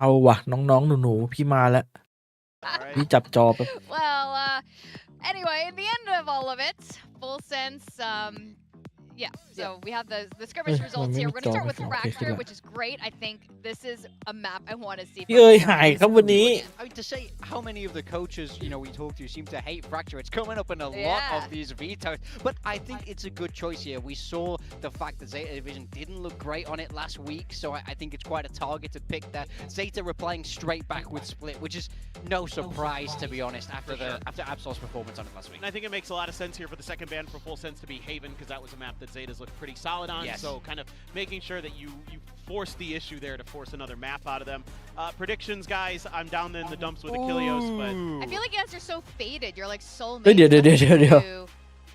เอาวะน้องๆหนูๆพี่มาแล้ว Alright. พี่จับจอแบบ Well, anyway, in the end of all of it, full sense, yeah. So we have the skirmish results here. We're gonna start with Fracture, which is great. I think this is a map I want to see. พี่เอ้ยหายครับวันนี้ I mean, to say how many of the coaches, we talked to seem to hate Fracture, it's coming up in a lot of these vetoes. But I think it's a good choice here. We saw the fact that Zeta Division didn't look great on it last week, so I think it's quite a targeted pick there. Zeta replying straight back with Split, which is no surprise, to be honest, after Absol's performance on it last week. And I think it makes a lot of sense here for the second ban for Full Sense to be Haven, because that was a map that Zeta's looked pretty solid on. Yes. So kind of making sure that you force the issue there to force another map out of them. Predictions, guys. I'm down in the dumps with Achilleos, but I feel like you guys are so faded. You're like so เฮ้ยเดี๋ยว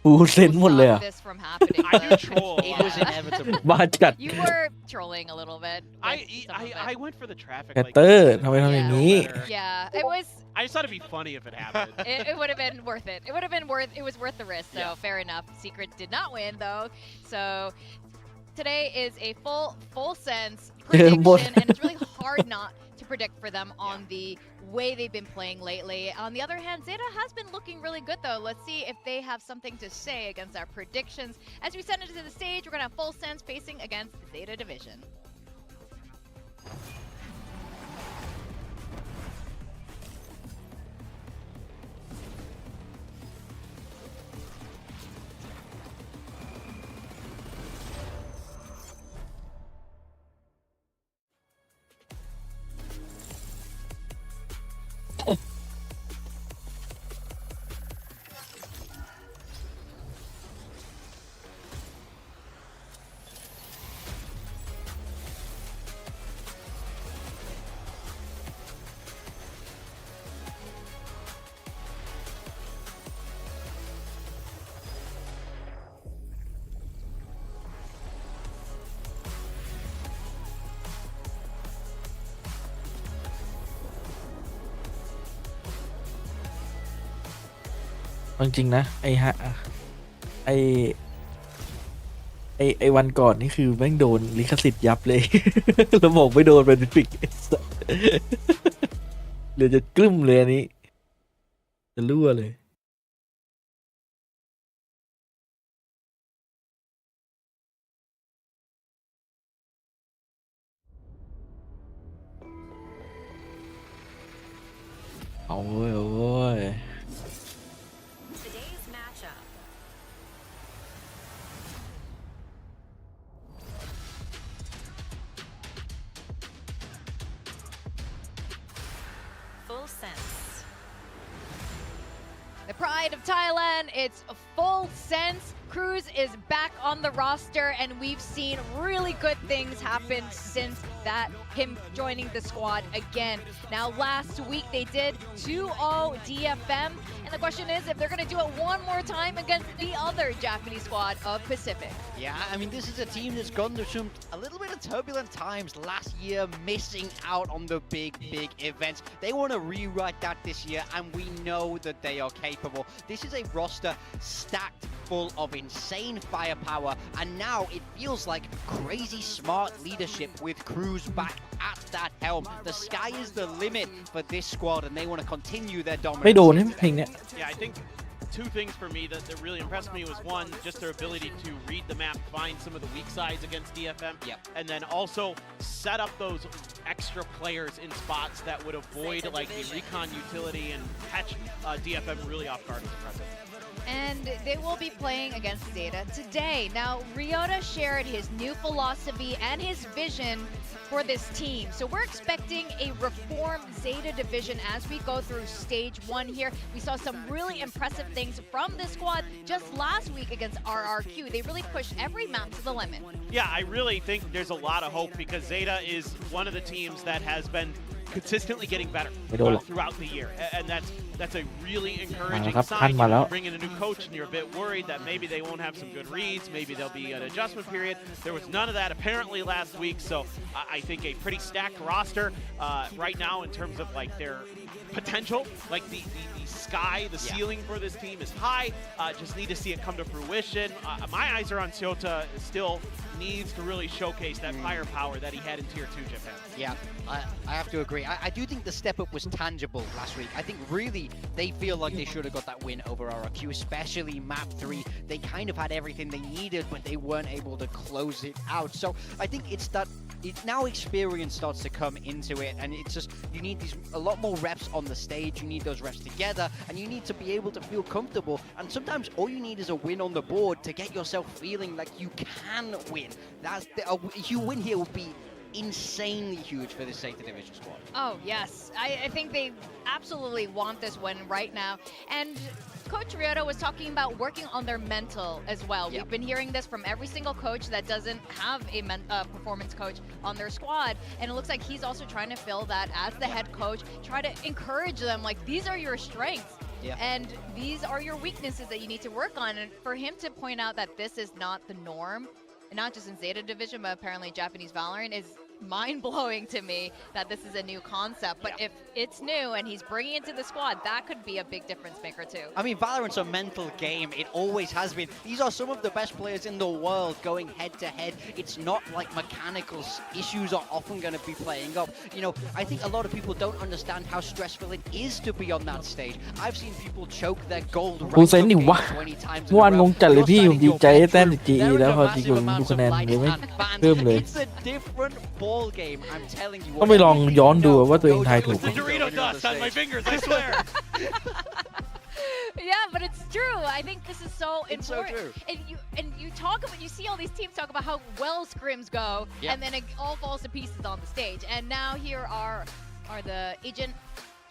ปูเซนหมดเลยอะ this from happening. I do troll. It was inevitable. บ้าจัด You were trolling a little bit. I went for the traffic. แคตเตอร์ทำไมทำอย่างนี้ Yeah, it was. I just thought it'd be funny if it happened. It would have been worth it. It was worth the risk. So fair enough. Secret did not win though. So today is a full sense prediction, and it's really hard not to predict for them on the way they've been playing lately. On the other hand, Zeta has been looking really good though. Let's see if they have something to say against our predictions. As we send it to the stage, we're gonna have full sense facing against Zeta Division.จริงๆนะไอวันก่อนนี่คือแม่งโดนลิขสิทธิ์ยับเลย แล้วบอกไม่โดนเป็นฟิกเหลือจะกลุ้มเลยอันนี้จะรั่วเลยเอาเว้ยโอ้ยThe pride of Thailand, it's a full sense. Cruz is back on the roster, and we've seen really good things happen since him joining the squad again. Now, last week they did 2-0 DFM, and the question is if they're going to do it one more time against the other Japanese squad of Pacific. Yeah, I mean, this is a team that's gone through some a little bit of turbulent times last year, missing out on the big events. They want to rewrite that this year, and we know that they are capable. This is a roster stacked full of insane firepower, and now it feels like crazy smart leadership with Cruz back at that helm. The sky is the limit for this squad, and they want to continue their ไม่โดน dominance. ให้เพลงเนี้ย Yeah, I think two things for me that really impressed me was one, just their ability to read the map, find some of the weak sides against DFM, and then also set up those extra players in spots that would avoid like the recon utility and catch DFM really off guard was impressive. And they will be playing against Zeta today. Now, Ryota shared his new philosophy and his vision for this team. So we're expecting a reformed Zeta Division as we go through stage 1 here. We saw some really impressive things from this squad just last week against RRQ. They really pushed every map to the limit. Yeah, I really think there's a lot of hope because Zeta is one of the teams that has been consistently getting better throughout the year, and that's a really encouraging sign. You bring in a new coach and you're a bit worried that maybe they won't have some good reads, maybe there'll be an adjustment period. There was none of that apparently last week, so I think a pretty stacked roster right now in terms of like their potential. Like the sky, the ceiling for this team is high. Just need to see it come to fruition. My eyes are on Zeta. Still needs to really showcase that firepower that he had in Tier 2 Japan. Yeah, I have to agree. I do think the step up was tangible last week. I think really they feel like they should have got that win over RRQ, especially map 3. They kind of had everything they needed, but they weren't able to close it out. So I think it's that now experience starts to come into it, and it's just you need a lot more reps on the stage. You need those reps together, and you need to be able to feel comfortable. And sometimes all you need is a win on the board to get yourself feeling like you can win. A huge win here would be insanely huge for this Zeta Division squad. Oh, yes. I think they absolutely want this win right now. And Coach Ryota was talking about working on their mental as well. We've been hearing this from every single coach that doesn't have a performance coach on their squad. And it looks like he's also trying to fill that as the head coach, try to encourage them like, these are your strengths. And these are your weaknesses that you need to work on. And for him to point out that this is not the norm, and not just in Zeta Division, but apparently Japanese Valorant, is mind-blowing to me that this is a new concept. But if it's new and he's bringing it to the squad, that could be a big difference maker too. I mean, Valorant's a mental game. It always has been. These are some of the best players in the world going head-to-head. It's not like mechanical issues are often going to be playing up. You know, I think a lot of people don't understand how stressful it is to be on that stage. I've seen people choke their gold rank 20 times in a row. วันงงจัดเลยพี่ผมดีใจแต้มจาก GE แล้วพอจริงผมดูคะแนนเลยไม่เพิ่มเลย It's a different ball game. I'm telling you. ต้องไปลองย้อนดูว่าตัวเองทายถูก The Dorito dust on my fingers, I swear. Yeah, but it's true. I think this is so important. It's so true. And you talk about, you see all these teams talk about how well scrims go, and then it all falls to pieces on the stage. And now here are the agent.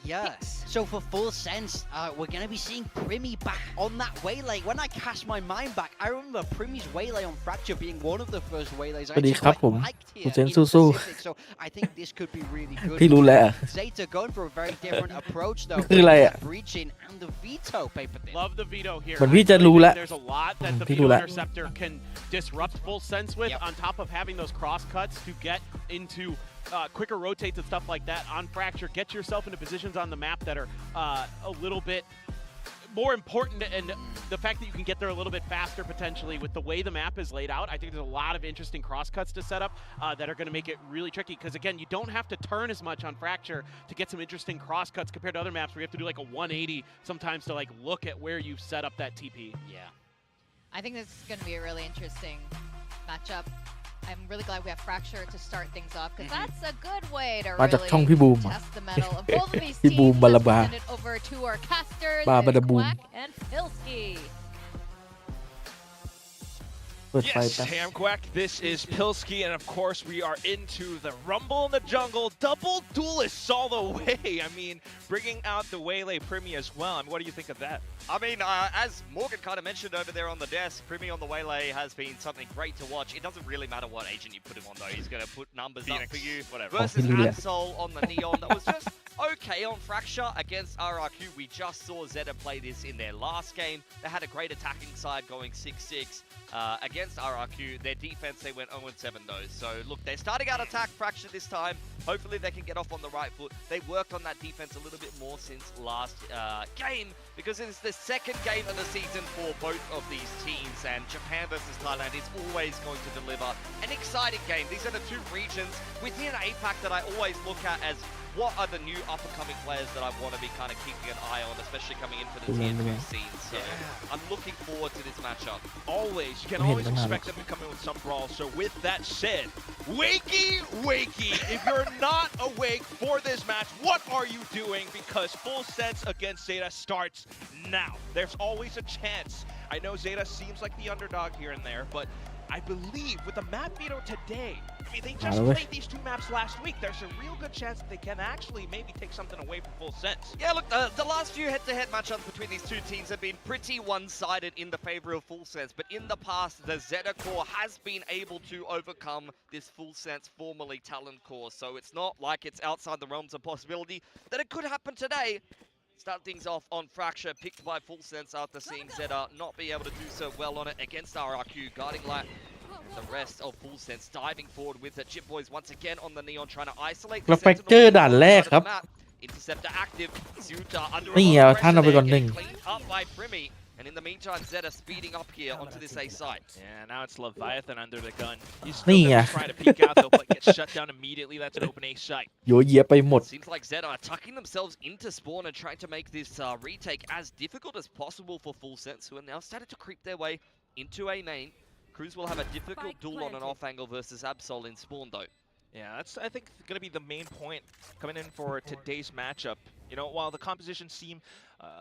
Yeah, so for full sense, we're going to be seeing Primi back on that waylay. When I cast my mind back, I remember Primi's waylay on Fracture being one of the first waylays I actually liked here in specific. So I think this could be really good. พี่รู้แล้ว Zeta going for a very different approach though. คืออะไรอ่ะ Breaching and the veto paper thing. Love the veto here. เหมือนพี่จะรู้แล้ว There's a lot that the พี่ veto รู้แล้ว interceptor can disrupt full sense with, on top of having those cross cuts to get into quicker rotates and stuff like that on Fracture. Get yourself into positions on the map that are a little bit more important, and the fact that you can get there a little bit faster potentially with the way the map is laid out. I think there's a lot of interesting cross cuts to set up that are going to make it really tricky, because again, you don't have to turn as much on Fracture to get some interesting cross cuts compared to other maps where you have to do like a 180 sometimes to like look at where you've set up that TP. Yeah, I think this is going to be a really interesting matchup. I'm really glad we have Fracture to start things off, because that's a good way to really test the mettle of both of these teams. Let's send it over to our casters, Quack and Pilsky. Yes, Hamquack, this is Pilsky, and of course we are into the Rumble in the Jungle. Double duelists all the way. I mean, bringing out the Waylay Primi as well. I mean, what do you think of that? I mean, as Morgan kind of mentioned over there on the desk, Primi on the Waylay has been something great to watch. It doesn't really matter what agent you put him on, though. He's going to put numbers up for you. Whatever. Versus Absol on the Neon. That was just okay on Fracture against RRQ. We just saw Zeta play this in their last game. They had a great attacking side going 6-6 against RRQ. Their defense, they went 0-7 though. So look, they're starting out attack Fracture this time. Hopefully they can get off on the right foot. They worked on that defense a little bit more since last game, because it is the second game of the season for both of these teams, and Japan versus Thailand is always going to deliver an exciting game. These are the two regions within APAC that I always look at as what are the new up-and-coming players that I want to be kind of keeping an eye on, especially coming in for the Tier 2 scene. So I'm looking forward to this matchup. Always. You can always expect them to come in with some brawl. So with that said, wakey, if you're not awake for this match, what are you doing? Because Full Sense against Zeta starts now. There's always a chance. I know Zeta seems like the underdog here and there, but I believe with the map veto today, I mean, they just played these two maps last week. There's a real good chance that they can actually maybe take something away from Full Sense. Yeah, look, the last few head-to-head matchups between these two teams have been pretty one-sided in the favor of Full Sense, but in the past, the Zeta core has been able to overcome this Full Sense, formerly Talon core, so it's not like it's outside the realms of possibility that it could happen today. Start things off on Fracture, picked by Full Sense after seeing Zeta not be able to do so well on it against RRQ, guarding light. The rest of Full Sense diving forward with the Jip Boys once again on the Neon, trying to isolate the Reflector ด่านแรกครับ Interceptor active. Zeta under นี่ a เอา lot of ท่านเอาไป pressure ก่อน there, หนึ่ง getting cleaned up by Primi. And in the meantime, Zeta speeding up here onto this A site. Yeah, now it's Leviathan under the gun. He's นี่ still ไง gonna try to peek out though, but gets shut down immediately. That's an open A site. โยเยียไปหมด Seems like Zeta are tucking themselves into spawn and trying to make this retake as difficult as possible for Full Sense, who are now starting to creep their way into A main. Cruz will have a difficult duel on an off angle versus Absol in spawn though. Yeah, that's, I think, going to be the main point coming in for today's matchup. You know, while the compositions seem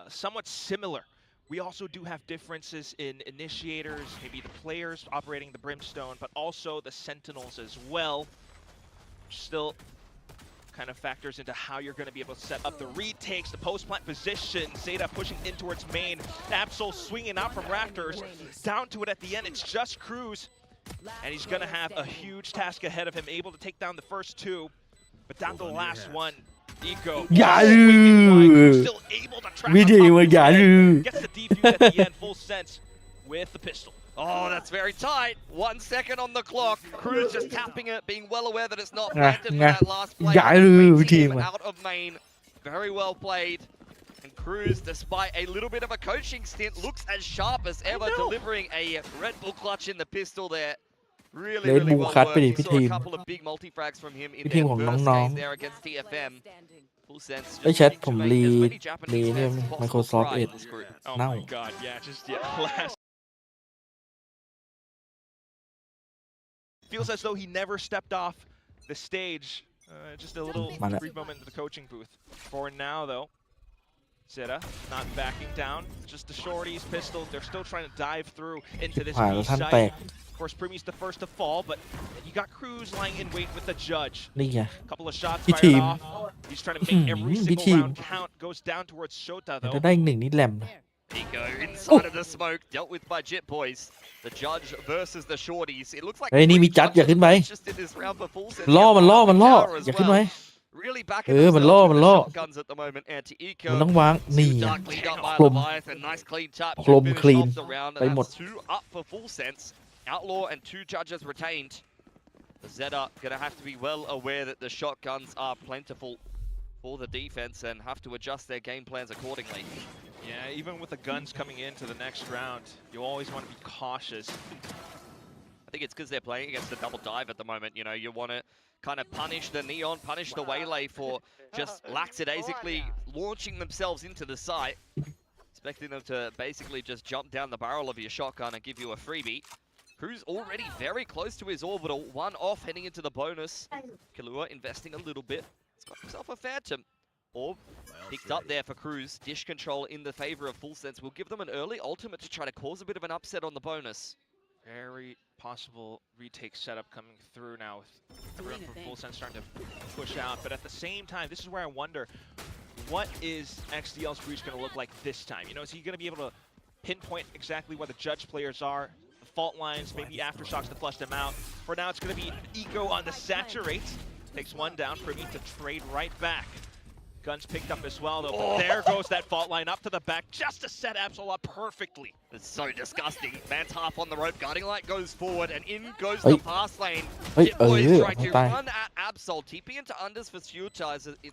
somewhat similar, we also do have differences in initiators, maybe the players operating the Brimstone, but also the Sentinels as well. Still kind of factors into how you're going to be able to set up the retakes, the post-plant position. Zeta pushing in towards main. Absol swinging out from Raptors. Down to it at the end, it's just Cruz. And he's going to have a huge task ahead of him, able to take down the first two. But down to the last one, Eco. Still able to track on top of him. Gets the defuse at the end, Full Sense with the pistol. Oh, that's very tight. 1 second on the clock. Cruz just tapping it, being well aware that it's not planted for that last play. Team out of main. Very well played. And Cruz, despite a little bit of a coaching stint, looks as sharp as ever, delivering a Red Bull clutch in the pistol there. Really, really well worked. We saw a couple of big multi-frags from him in their first game there against TFM. Full Sense. ไอ้แชทผมรีเนี่ย Microsoft Edge Oh เน่า my god, yeah, just last. Feels as though he never stepped off the stage. Just a little brief moment in the coaching booth. For now, though, Zeta not backing down. Just the shorties, pistols. They're still trying to dive through into this B site. Of course, Primi's the first to fall, but you got Cruz lying in wait with the judge. นี่ไง Couple of shots fired off. He's trying to make every single round count. Goes down towards Shota, แต่ though. ถ้าได้หนึ่งนี่แหลมนะ Eco inside of the smoke, dealt with by Jit Boys. The judge versus the shorties. It looks like เฮ้ยนี่มีจัดอย่าขึ้นไป just in this round for Full Sense. ล่อมันอย่าขึ้นไป Really back มันล่อ shotguns at the moment. Anti-Eco. มันต้องวางนี่ Dark cleaned up by กลม Leviathan. Nice clean tap. กลม Finish clean off the round, ไป and หมด that's 2 up for Full Sense. Outlaw and 2 judges retained. The Zeta gonna have to be well aware that the shotguns are plentiful for the defense and have to adjust their game plans accordingly. Yeah, even with the guns coming into the next round, you always want to be cautious. I think it's because they're playing against the double dive at the moment. You know, you want to kind of punish the Neon, punish the Waylay for just lackadaisically launching themselves into the site. Expecting them to basically just jump down the barrel of your shotgun and give you a freebie. Cruz already very close to his orbital. 1 off heading into the bonus. Kalua investing a little bit. He's got himself a Phantom. Orb picked up there for Cruz. Dish control in the favor of Full Sense. Will give them an early ultimate to try to cause a bit of an upset on the bonus. Very possible retake setup coming through now with everyone from Full Sense starting to push out. But at the same time, this is where I wonder, what is XDL's breach going to look like this time? You know, is he going to be able to pinpoint exactly where the judge players are? The fault lines, maybe aftershocks to flush them out. For now, it's going to be Eco on the saturate. Takes 1 down for me to trade right back. Guns picked up as well, though. But there goes that fault line up to the back just to set Absol up perfectly. It's so disgusting. Man's half on the rope. Guarding light goes forward and in goes the fast lane. Jit Boys trying to run at Absol. TP into unders for Suitizer. It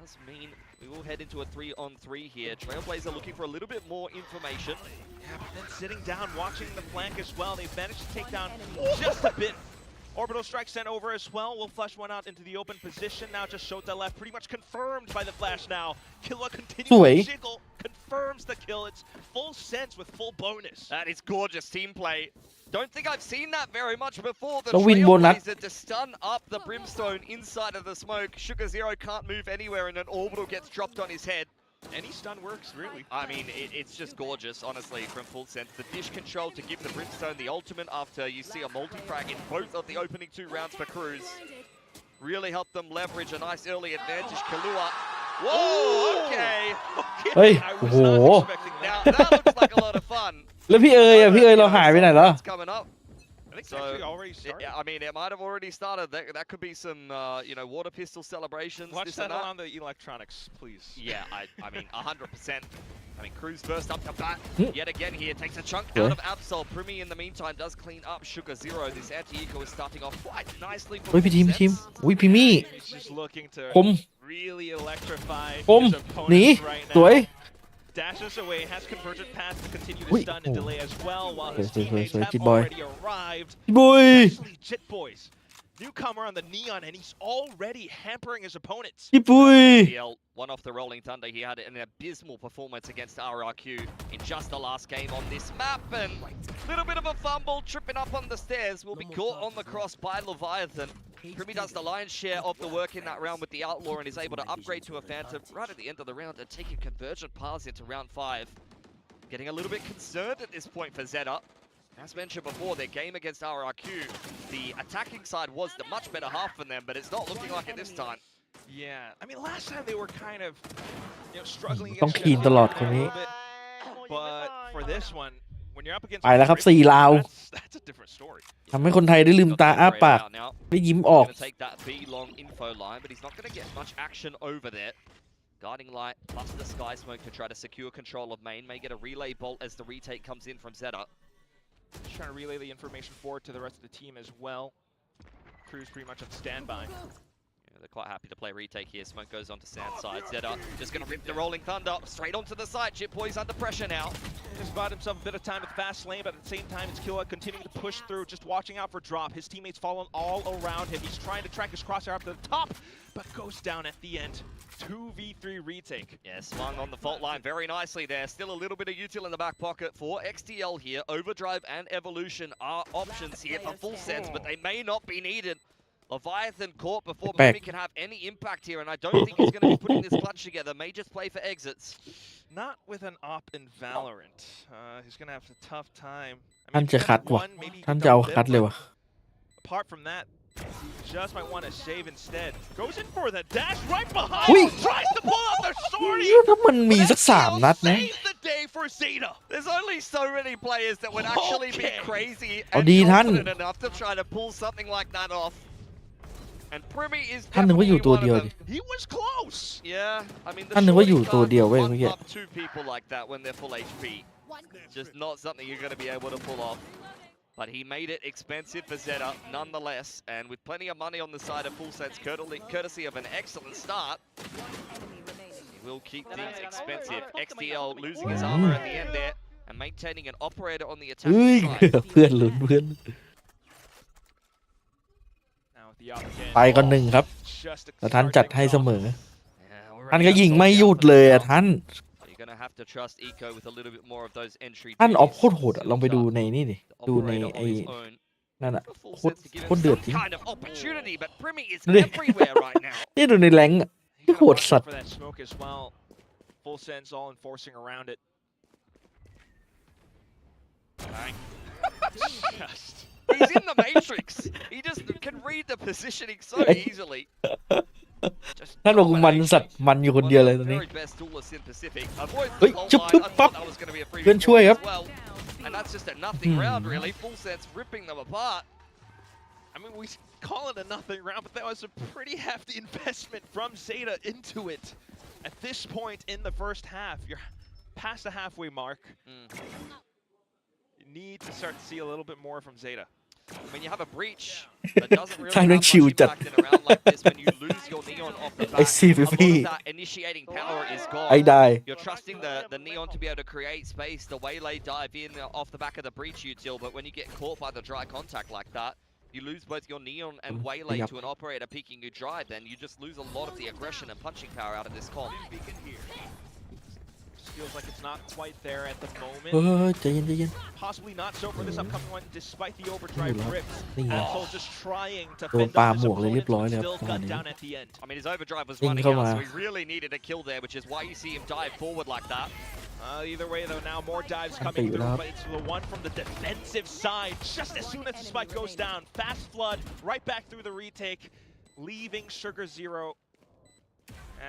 does mean we will head into a 3-on-3 here. Trailblazer looking for a little bit more information. Yeah, but then sitting down, watching the flank as well. They've managed to take down just a bit. Orbital strike sent over as well. We'll flush one out into the open position. Now just Shota left. Pretty much confirmed by the flash now. Killa continues to jiggle. Confirms the kill. It's Full Sense with full bonus. That is gorgeous team play. Don't think I've seen that very much before. The Trailblazer to stun up the Brimstone inside of the smoke. Sugar Zero can't move anywhere and an Orbital gets dropped on his head. Any stun works, really. I mean, it's just gorgeous, honestly, from Full Sense. The dish control to give the Brimstone the ultimate after you see a multi-frag in both of the opening 2 rounds for Cruz. Really helped them leverage a nice early advantage. Kalua. Whoa, okay. เฮ้ย I โอ้ was โห not expecting that. Now, that looks like a lot of fun. แล้วพี่เอ๋ยอะพี่เอ๋ยเราหายไปไหนแล้ว It's coming up. I think it's So, actually already started. I mean, it might have already started. That could be some, you know, water pistol celebrations. Watch This that and that. on the electronics, please. Yeah, I mean, 100%. I mean, Cruz first up to bat. Yet again here, takes a chunk Yeah. out of Absol. Primi, in the meantime, does clean up Sugar Zero. This anti-eco is starting off quite nicely for เฮ้ยพี่ทีม Full ทีม Sense. อุ้ยพี่มี่ He's just looking to คม really electrify คม his หนี opponents right สวย now. Dashes away, has converted paths to continue to Ui. stun and delay as well, while his Sorry, teammates sorry, have Jit Boy. already arrived. พี่บุย Especially Jit Boys. Newcomer on the Neon, and he's already hampering his opponents. พี่บุย PL, one off the Rolling Thunder. He had an abysmal performance against RRQ in just the last game on this map. And a little bit of a fumble, tripping up on the stairs. Will be caught on the cross by Leviathan. Primi does the lion's share of the work in that round with the Outlaw and is able to upgrade to a Phantom right at the end of the round and take a convergent pass into round 5. Getting a little bit concerned at this point for Zeta. As mentioned before, their game against RRQ, the attacking side was the much better half for them, but it's not looking like it this time. Yeah, I mean, last time they were kind of, struggling ต้อง against คีน Jit ตลอด Boy คนนี้ a little bit. But for this one, when you're up against ไปแล้วครับ Richman, 4 ราว that's a different story. ทำให้คนไทยได้ลืมตาอ้าปาก Now, ได้ยิ้มออก gonna take that B long info line, but he's not gonna get much action over there. Guiding light plus the sky smoke to try to secure control of main. May get a relay bolt as the retake comes in from Zeta. Just trying to relay the information forward to the rest of the team as well. Crew's pretty much on standby. Yeah, they're quite happy to play retake here. Smoke goes onto sand side. Zeta just gonna rip the rolling thunder straight onto the side. Chip Boy's under pressure now. Just bought himself a bit of time with fast lane, but at the same time, it's Killa continuing to push through, just watching out for drop. His teammates following all around him. He's trying to track his crosshair up to the top, but goes down at the end. 2v3 retake. Yeah, swung on the fault line very nicely there. Still a little bit of util in the back pocket for XTL here. Overdrive and Evolution are options here for Full Sense, but they may not be needed. Leviathan caught before Primi can have any impact here, and I don't think he's going to be putting this clutch together. May just play for exits. Not with an op in Valorant. He's going to have a tough time. ท่านจะคัดว่ะ maybe ท่านจะเอาคัดเลยว่ะ apart from that, just might want to save instead. Goes in for the dash right behind. Ui. Tries to pull out the sortie. ถ้ามันมีสัก 3 นัดนะ Save the day for Zeta. There's only so many players that would actually be Okay. crazy Oh, and di than. confident enough to try to pull something like that off. And Primi is ท่านนึกว่าอยู่ definitely ตัว one เดียว of ดิ them. He was close. Yeah, I mean, the ท่านนึกว่าอยู่ shorty ตัวเดียว can't เว้ยเมื่อกี้ one up 2 people like that when they're full HP. Just not something you're going to be able to pull off. But he made it expensive for Zeta nonetheless, and with plenty of money on the side of Full Sense, courtesy of an excellent start, he will keep things expensive. XDL losing his armor at the end there, and maintaining an operator on the เฮ้ย attacking side. เพื่อนลุ้นเพื่อน Now with the op again. ไปก่อน 1 ครับ Just a แต่ท่านจัดให้เสมอ Yeah, ท่าน already ก็ยิงไม่หยุดเลยอ่ะท่าน You're gonna have to trust Eco with a little bit more of those entry. ท่านออฟ Ds. โคตรโหดอ่ะ ลองไปดูในนี่ดิ The ดูใน operator ไอ้ on his own. นั่นอ่ะ Full โคตร sense to give him โคตรเดือด some จริง kind of opportunity, but Primi is Really? everywhere right now. นี่ดูในแรงค์อ่ะ You gotta Hột watch sật. out for that smoke as well. Full Sense all enforcing around it. Bang. Just. He's in the matrix. He just can read the positioning so easily. Just ท่านบอกมันสัตว์มันอยู่คนเดียวเลยตอน the นี้ very best duelist in Pacific. Avoids the เฮ้ย whole ชึบ line. ชึบ I ปั๊บ thought that was going to be a free เพื่อนช่วยครับ as well. And that's just a nothing round, really. Full Sense ripping them apart. I mean, we call it a nothing round, but that was a pretty hefty investment from Zeta into it. At this point in the first half, you're past the halfway mark. You need to start to see a little bit more from Zeta. When you have a breach that doesn't really ท่าน have แม่ง much ชิวจัด impact in a round like this, when you lose your neon off the ไอ้ back, ซี a ฟิ lot ฟี่ of that initiating power is ไอ้ gone. ได้ You're trusting the neon to be able to create space, the waylay dive in off the back of the breach util, but when you get caught by the dry contact like that, you lose both your neon and waylay Yep. to an operator peeking you dry, then you just lose a lot of the aggression and punching power out of this comp. feels like it's not quite there at the เฮ้ moment. ยใจเย็นใจเย็น Possibly not so for this upcoming one, despite the overdrive Ooh, rips. นี่ไง Absol just trying to โดน fend ปา off ห his มวกเลยเรีย opponents, บร้อย but เลยครับ still จังหวะ cut นี้ down at the end. I mean, his overdrive was ยิง running เข้า out, มา so he really needed a kill there, which is why you see him dive forward like that. Either way, though, now more dives coming through, but it's the one from the defensive side. Just as soon as the spike goes down, fast flood right back through the retake, leaving Sugar Zero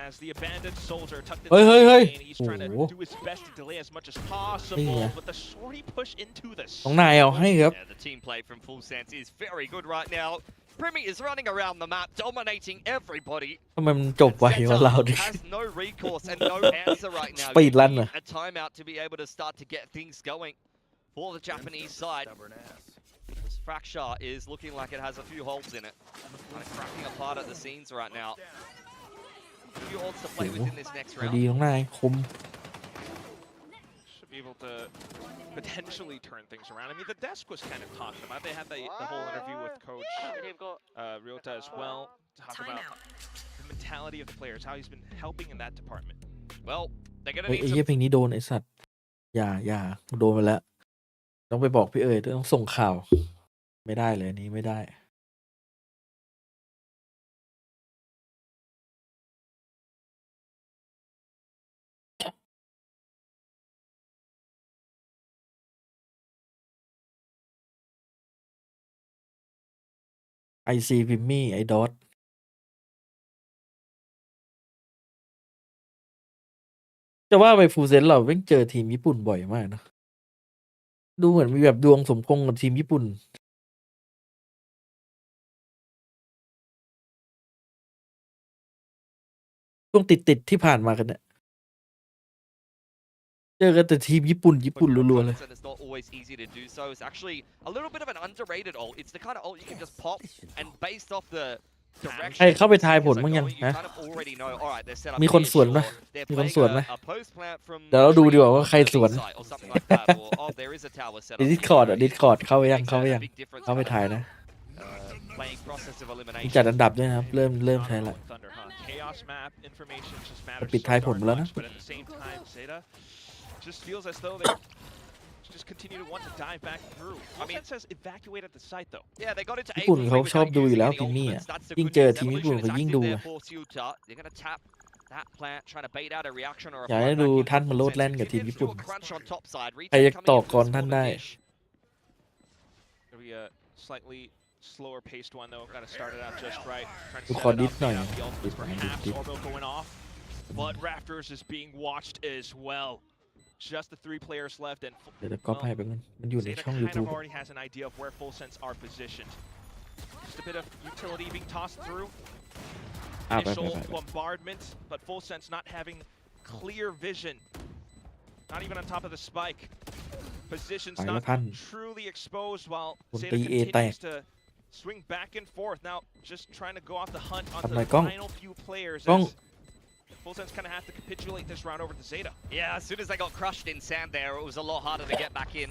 as the abandoned soldier tucked into the lane. He's trying to do his best to delay as much as possible, but the shorty push into the น้องนายเอาให้ครับ Yeah, the team play from Full Sense is very good right now. Primi is running around the map, dominating everybody. ทำไมมันจบไวกว่าเราดิ has no recourse and no answer right now. Speed You run need a timeout to be able to start to get things going for the Japanese side. This Fracture is looking like it has a few holes in it. Kind of cracking apart at the seams right now. A few holes to play with in this next ดี round. น้องนายคม should be able to potentially turn things around. I mean, the desk was kind of talking about. They had the whole interview with Coach Ryota as well, talk about the mentality of the players, how he's been helping in that department. Well, they're going to เฮ้ย need ไอ้ some เหี้ยเพลงนี้โดนไอ้สัตว์อย่าโดนไปแล้วต้องไปบอกพี่เอ๋ยต้องส่งข่าวไม่ได้เลยอันนี้ไม่ได้ ไอซีพิมมี่ไอดอทจะว่าไปฟูลเซนเราเพิ่งเจอทีมญี่ปุ่นบ่อยมากนะดูเหมือนมีแบบดวงสมพงษ์กับทีมญี่ปุ่นช่วงติดที่ผ่านมากันเนี่ยเจอกันแต่ทีมญี่ปุ่นรัวๆเลย and it's not always easy to do so. It's actually a little bit of an underrated ult. It's the kind of ult you can just pop, and based off the direction ใครเข้าไปทายผลบ้างยัง you นะ kind of already know. All right, they're set up มีคน here, สวนไหม sure. They're มีคน playing สวนไหม a post plant from เดี๋ยวเราดูดีกว่าว่าใครสวน site or something like that. Or, oh, there is a tower set ใน up. ดิสคอร์ดดิสคอร์ดเข้าไปยัง Makes เข้าไป a ยัง big difference เข้าไป for ถ่ายนะ playing process of มี elimination. จัดอันดับด้วยนะครับเริ่มใช้ละ Thunder, huh? Chaos map information just matters ปิด so ท้ายผม darn แล้วนะ much, but at the same time, Zeta just feels as though they just continue to want to dive back through. I mean, it says evacuate at the site though. Yeah, they got into ญี่ปุ่น April เขา with ชอบ that ดูอยู่ using แล้ว any พิมมี่ ultimates. อ่ะ That's the ยิ่ง good เจอ news. ทีมญี่ปุ่น Evolution เขา is ยิ่ง active ดู there อ่ะ for Suta. They're going to tap that plant, trying to bait out a reaction or a อยากให้ดู flyback ท่านมาโลด into แล่นกับ Sense. ทีมญี่ปุ่น Do a crunch on top side. ใคร Retake จะ coming ต่อ in ก่อน with ท่าน Golden ได้ Dish. It'll be a slightly slower paced one though. Got to start it out just right. Trying ดู to ขอ set it ดิ up, สหน่อย bait out the ultimates ดิ perhaps. ส Orbital going off, but Raptors is being watched as well. Just the 3 players left, and เดี๋ยวจะก๊อปให้ไปมันอยู่ใน Zeta ช่อง kind YouTube of already has an idea of where Full Sense are positioned. Just a bit of utility being tossed through. อ่ะไป Initial bombardment, but Full Sense not having clear vision. Not even on top of the spike. Positions ไปแล้ว not ท่าน truly exposed while คน Zeta ตีเอแตก continues to swing back and forth. Now just trying to go off the hunt on ทำไม the กล้อง final few players. กล้อง As Full Sense kind of has to capitulate this round over to Zeta. Yeah, as soon as they got crushed in sand there, it was a lot harder to get back in.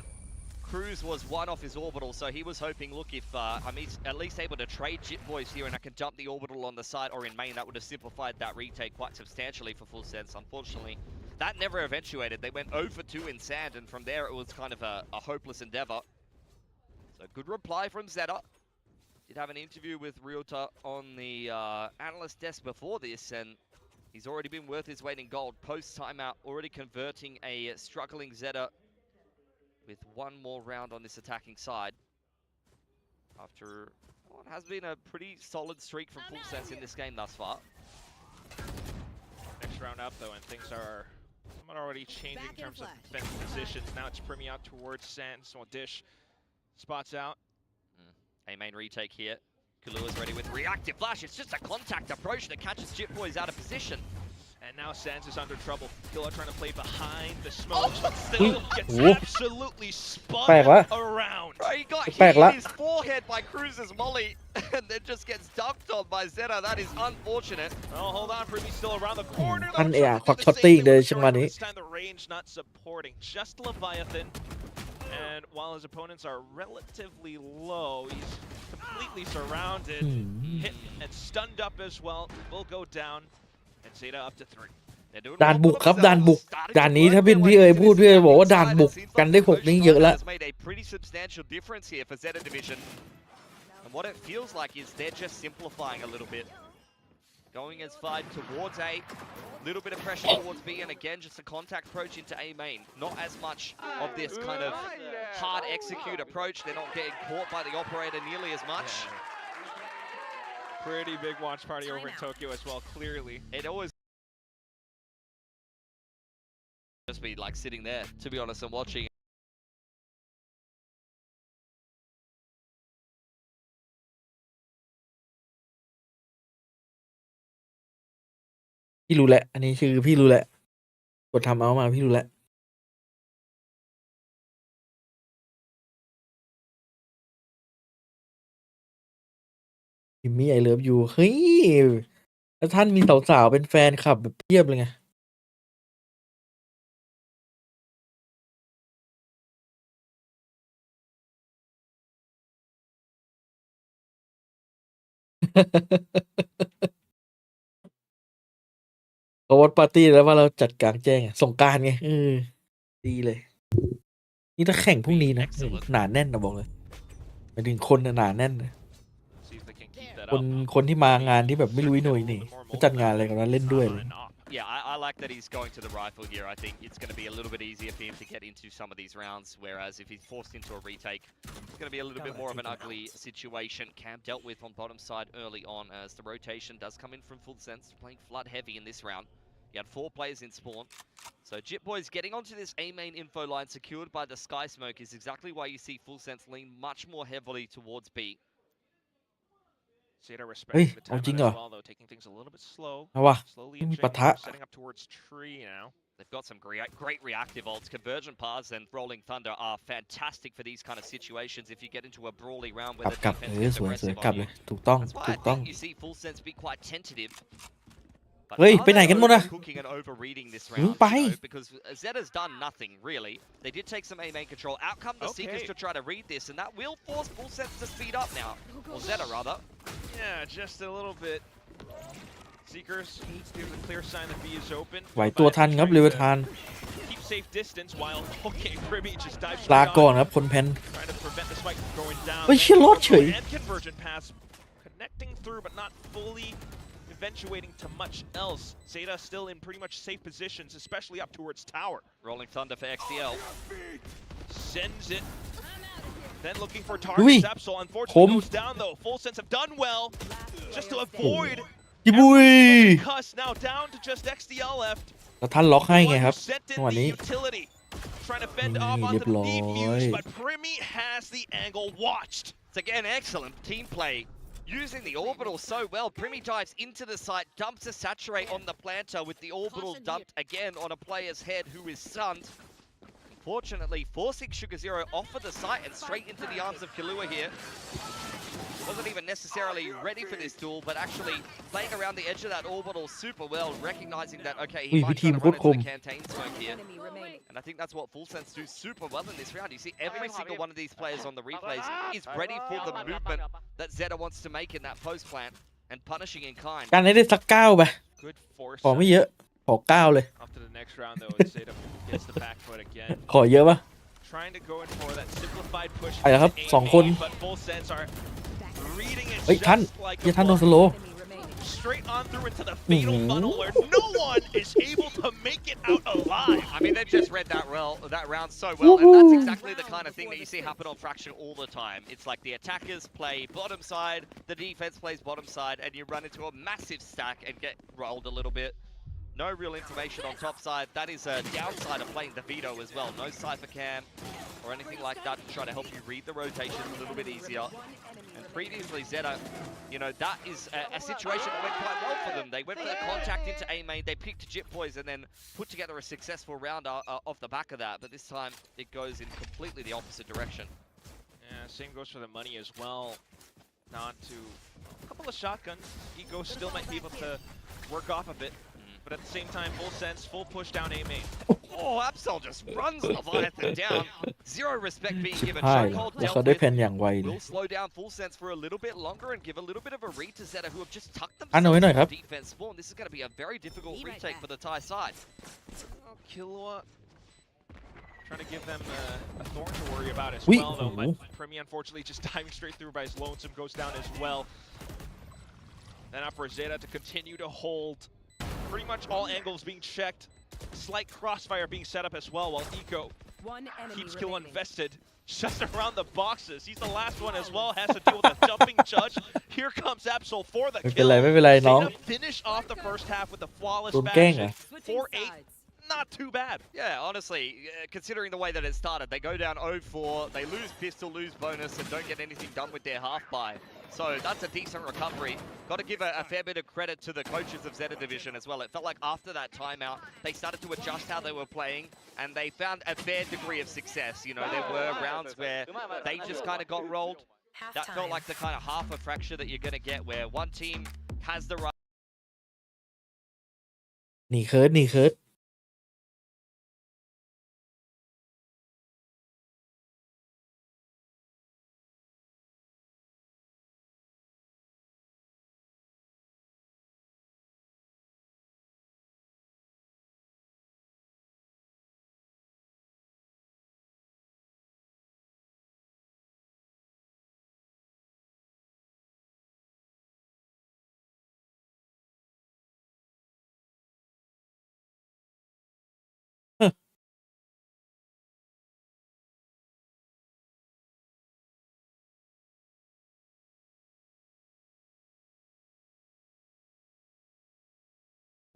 Cruz was one off his orbital, so he was hoping, look, if I'm at least able to trade Jit Boys here and I can dump the orbital on the side or in main, that would have simplified that retake quite substantially for Full Sense. Unfortunately, that never eventuated. They went 0 for 2 in sand, and from there it was kind of a hopeless endeavor. So good reply from Zeta. Did have an interview with Ryota on the analyst desk before this, and he's already been worth his weight in gold. Post timeout, already converting a struggling Zeta with one more round on this attacking side. After what has been a pretty solid streak from Full Sense in this game thus far. Next round up though, and things are somewhat already changing in terms of defensive positions. Now it's Primi out towards Sands. So Dish spots out. A main retake here. Kalua's ready with reactive flash. It's just a contact approach that catches Jit Boys out of position. And now Sands is under trouble. Killa trying to play behind the smoke, but Ui. still gets Ủa? absolutely spun Phạt quá. around. Bro, he got Phạt hit in lắm. his forehead by Cruz's molly and then just gets dunked on by Zeta. That is unfortunate. Oh, hold on, Primi's still around the corner. ท่าน though, เอ๋ trying to ควัก do the ช็อต same ตี้ thing เลย with จังหวะ Jordan, นี้ this time the range not supporting. Just Leviathan. And while his opponents are relatively low, he's completely surrounded, hit and stunned up as well. Will go down, and Zeta up to 3. They're doing ด่าน well บุ for กครับ ด่าน themselves. บุก Starting ด่าน to นี้ work ถ้าเป็น their พี่ way เอ๋ย into พูด this พี่เอ๋ย next บอกว่าด่าน side. บุก It seems กัน like ได้ the 6 นี่ coach เยอะละ has made a pretty substantial difference here for Zeta Division. And what it feels like is they're just simplifying a little bit. Going as far towards A, little bit of pressure towards B, and again just a contact approach into A main. Not as much of this kind of hard execute approach. They're not getting caught by the operator nearly as much. Pretty big watch party over in Tokyo as well, clearly. It always just be like sitting there, to be honest, and watching. พี่รู้แหละ อันนี้คือพี่รู้แหละ กดทำเอามาพี่รู้แหละพิมมี่ไอเลิฟยูเฮ้ย แล้วท่านมีสาวๆเป็นแฟนคลับแบบเพียบเลยไง เขาวัดปาร์ตี้แล้วว่าเราจัดกลางแจ้งอะสงกรานต์ไงดีเลย นี่ถ้าแข่งพรุ่งนี้นะหนาแน่นนะบอกเลยหมายถึงคนน่ะหนาแน่นนะ See if they can keep that คนที่มางานที่แบบไม่รู้อีโหน่ยนี่เขาจัดงานอะไรกันนะเล่นด้วยเลย Yeah, I like that he's going to the rifle here. I think it's going to be a little bit easier for him to get into some of these rounds, whereas if he's forced into a retake, it's going to be a little bit more of an ugly situation. Cam dealt with on bottom side early on as the rotation does come in from full sense, playing flood heavy in this round. He had 4 players in spawn. So Jit Boys getting onto this A main info line secured by the Sky Smoke is exactly why you see full sense lean much more heavily towards B. Zeta respecting the เอา time จริง as เหรอ well, though, taking things a little bit slow. เอาวะ Slowly ไม่มี inching, ปะทะ setting up towards tree now. They've got some great reactive ults. Conversion paths and Rolling Thunder are fantastic for these kind of situations if you get into a brawly round ก where ลับ the กลับ defense ส gets วย aggressive กลับ on เล you. ยถูกต้อง That's why ถู I กต้อง think you see Full Sense be quite tentative. But เฮ้ย are ไปไหน they กันหมดอะ overcooking and overreading this มึง round? ไป You know, because Zeta's done nothing really. They did take some A main control. Out come the Seekers to try to read this, and that will force Full Sense to speed up now, or Zeta rather. Yeah, just a little bit. Seekers gives a clear sign that B is open. ไหวตัวทันครับเร็วทัน Keep safe distance while okay, Primmy just dives ลา straight ก่อน on, ครับคนแพน trying to prevent the spike from going down. เฮ้ยเชี่ยรอดเฉย And conversion pass connecting through, but not fully eventuating to much else. Zeta still in pretty much safe positions, especially up towards tower. Rolling Thunder for XDL. Sends it. Then looking for Ui. target. Zapsol unfortunately Khom. goes down though. Full Sense have done well just to avoid จิบุย cuss. Now down to just XDL left. แล้วท่านล็อกให้ไง One ครับ who sent in จังหวะ the นี้ utility. Trying to fend off นี่ onto เรียบ the ร้อย defuse, but Primmy has the angle watched. It's again excellent team play. Using the orbital so well, Primmy dives into the site, dumps a saturate on the planter with the orbital dumped again on a player's head who is stunned. Unfortunately, forcing Sugar Zero off of the site and straight into the arms of Killua here. Wasn't even necessarily ready for this duel, but actually playing around the edge of that orbital super well, recognizing that, okay, he Ui, might cái try team to run cốt into the khùng. canteen smoke here. And I think that's what Full Sense do super well in this round. You see every single one of these players on the replays is ready for the movement that Zeta wants to make in that post plant and punishing in kind. การให้ได้สัก9ไป Good force. ขอไม่เยอะ ขอ9เลย Up to the next round though, and Zeta gets the back foot again. ขอเยอะปะ Trying to go in for that simplified push. ไปแล้วครับ into สอง A คน main, but Full Sense are reading it เฮ้ยท่าน just like เหี้ย a ท่านโดน bullet. สโลว์ Straight on through into the fatal funnel where no one is able to make it out alive. I mean, they've just read that round so well, and that's exactly the kind of thing that you see happen on Fraction all the time. It's like the attackers play bottom side, the defense plays bottom side, and you run into a massive stack and get rolled a little bit. No real information on top side. That is a downside of playing the veto as well. No cypher cam or anything like that to try to help you read the rotation a little bit easier. And previously, Zeta, you know, that is a situation that went quite well for them. They went for the contact into A main, they picked Jit Boys and then put together a successful round off the back of that. But this time, it goes in completely the opposite direction. Yeah, same goes for the money as well. Not to a couple of shotguns. Ego still might be able to work off of it. But at the same time, Full Sense, full push down A main. Oh, Absol just runs Leviathan down. Zero respect being ชิบ given. หายแล้ว Chokehold แล้วเขา dealt ได้ with. แผนอย่างไวเลย Will slow down Full Sense for a little bit longer and give a little bit of a read to Zeta, who have just tucked อันเอาไว้ themselves หน่อยครับ on defense spawn. This is going to be a very difficult retake for the Thai side. Oh, Killua trying to give them a thorn to worry about as Oui. well, though. But Oh. Premier, unfortunately, just diving straight through by his lonesome, goes down as well. Then up for Zeta to continue to hold. Pretty much all angles being checked. Slight crossfire being set up as well, while Eco keeps Killua invested. Just around the boxes. He's the last one as well. Has to deal with a jumping judge. Here comes Absol for the ไม่เป็น kill. ไรไม่เป็นไรน้อง Zeta finish off the first half with a flawless โดนแกล้ง fashion. อ่ะ 4-8, not too bad. Yeah, honestly, considering the way that it started, they go down 0-4, they lose pistol, lose bonus, and don't get anything done with their half buy. So that's a decent recovery. Got to give a fair bit of credit to the coaches of Zeta Division as well. It felt like after that timeout, they started to adjust how they were playing, and they found a fair degree of success. You know, there were rounds where they just kind of got rolled. That felt like the kind of half a fracture that you're going to get, where one team has the right หนีเคิร์ดหนีเคิร์ด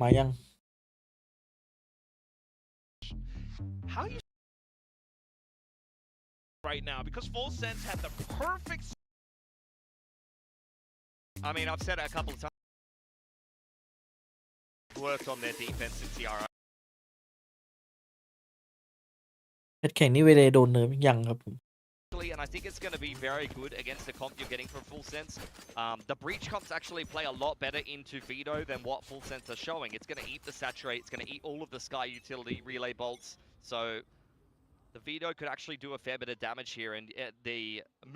มายัง How you right now? Because Full Sense had the perfect. I mean, I've said it a couple of times. Worked on their defense since the RI. เพชรแข่งนี่เวเดโดนเนิร์ฟยังครับผม And I think it's going to be very good against the comp you're getting from Full Sense. The breach comps actually play a lot better into veto than what Full Sense are showing. It's going to eat the saturate, it's going to eat all of the sky utility relay bolts. So the veto could actually do a fair bit of damage here, and the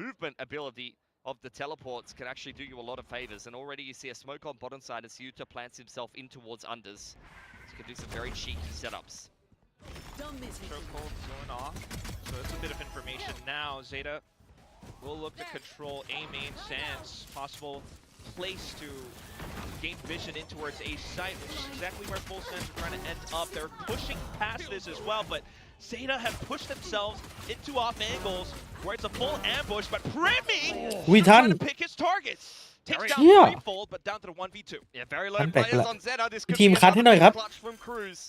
movement ability of the teleports can actually do you a lot of favors. And already you see a smoke on bottom side as Yuta plants himself in towards unders. So you can do some very cheeky setups. Chokehold going off. So that's a bit of information now. Zeta will look to control A main Sands. Possible place to gain vision in towards A site, which is exactly where Full Sense are trying to end up. They're pushing past this as well, but Zeta have pushed themselves into off angles where it's a full ambush, but Premi We trying done. to pick his targets. Takes down Yeah. threefold, but down to the 1v2. Yeah, very low I'm back players la- on Zeta. This could Team be cut ให้หน่อย another ครับ big clutch from Cruz.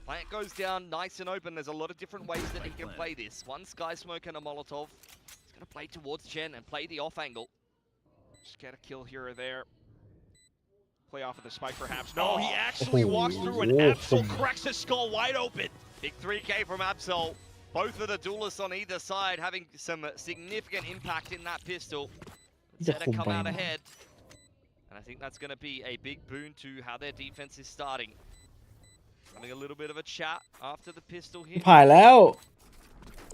Plant goes down nice and open. There's a lot of different ways that he can play this. One Sky Smoke and a Molotov. He's going to play towards Chen and play the off angle. Just get a kill here or there. Play off of the spike perhaps. No, he actually walks through and Absol cracks his skull wide open. Big 3K from Absol. Both of the duelists on either side having some significant impact in that pistol. Zeta come out ahead. And I think that's going to be a big boon to how their defense is starting. Having a little bit of a chat after the pistol here. ผ่านแล้ว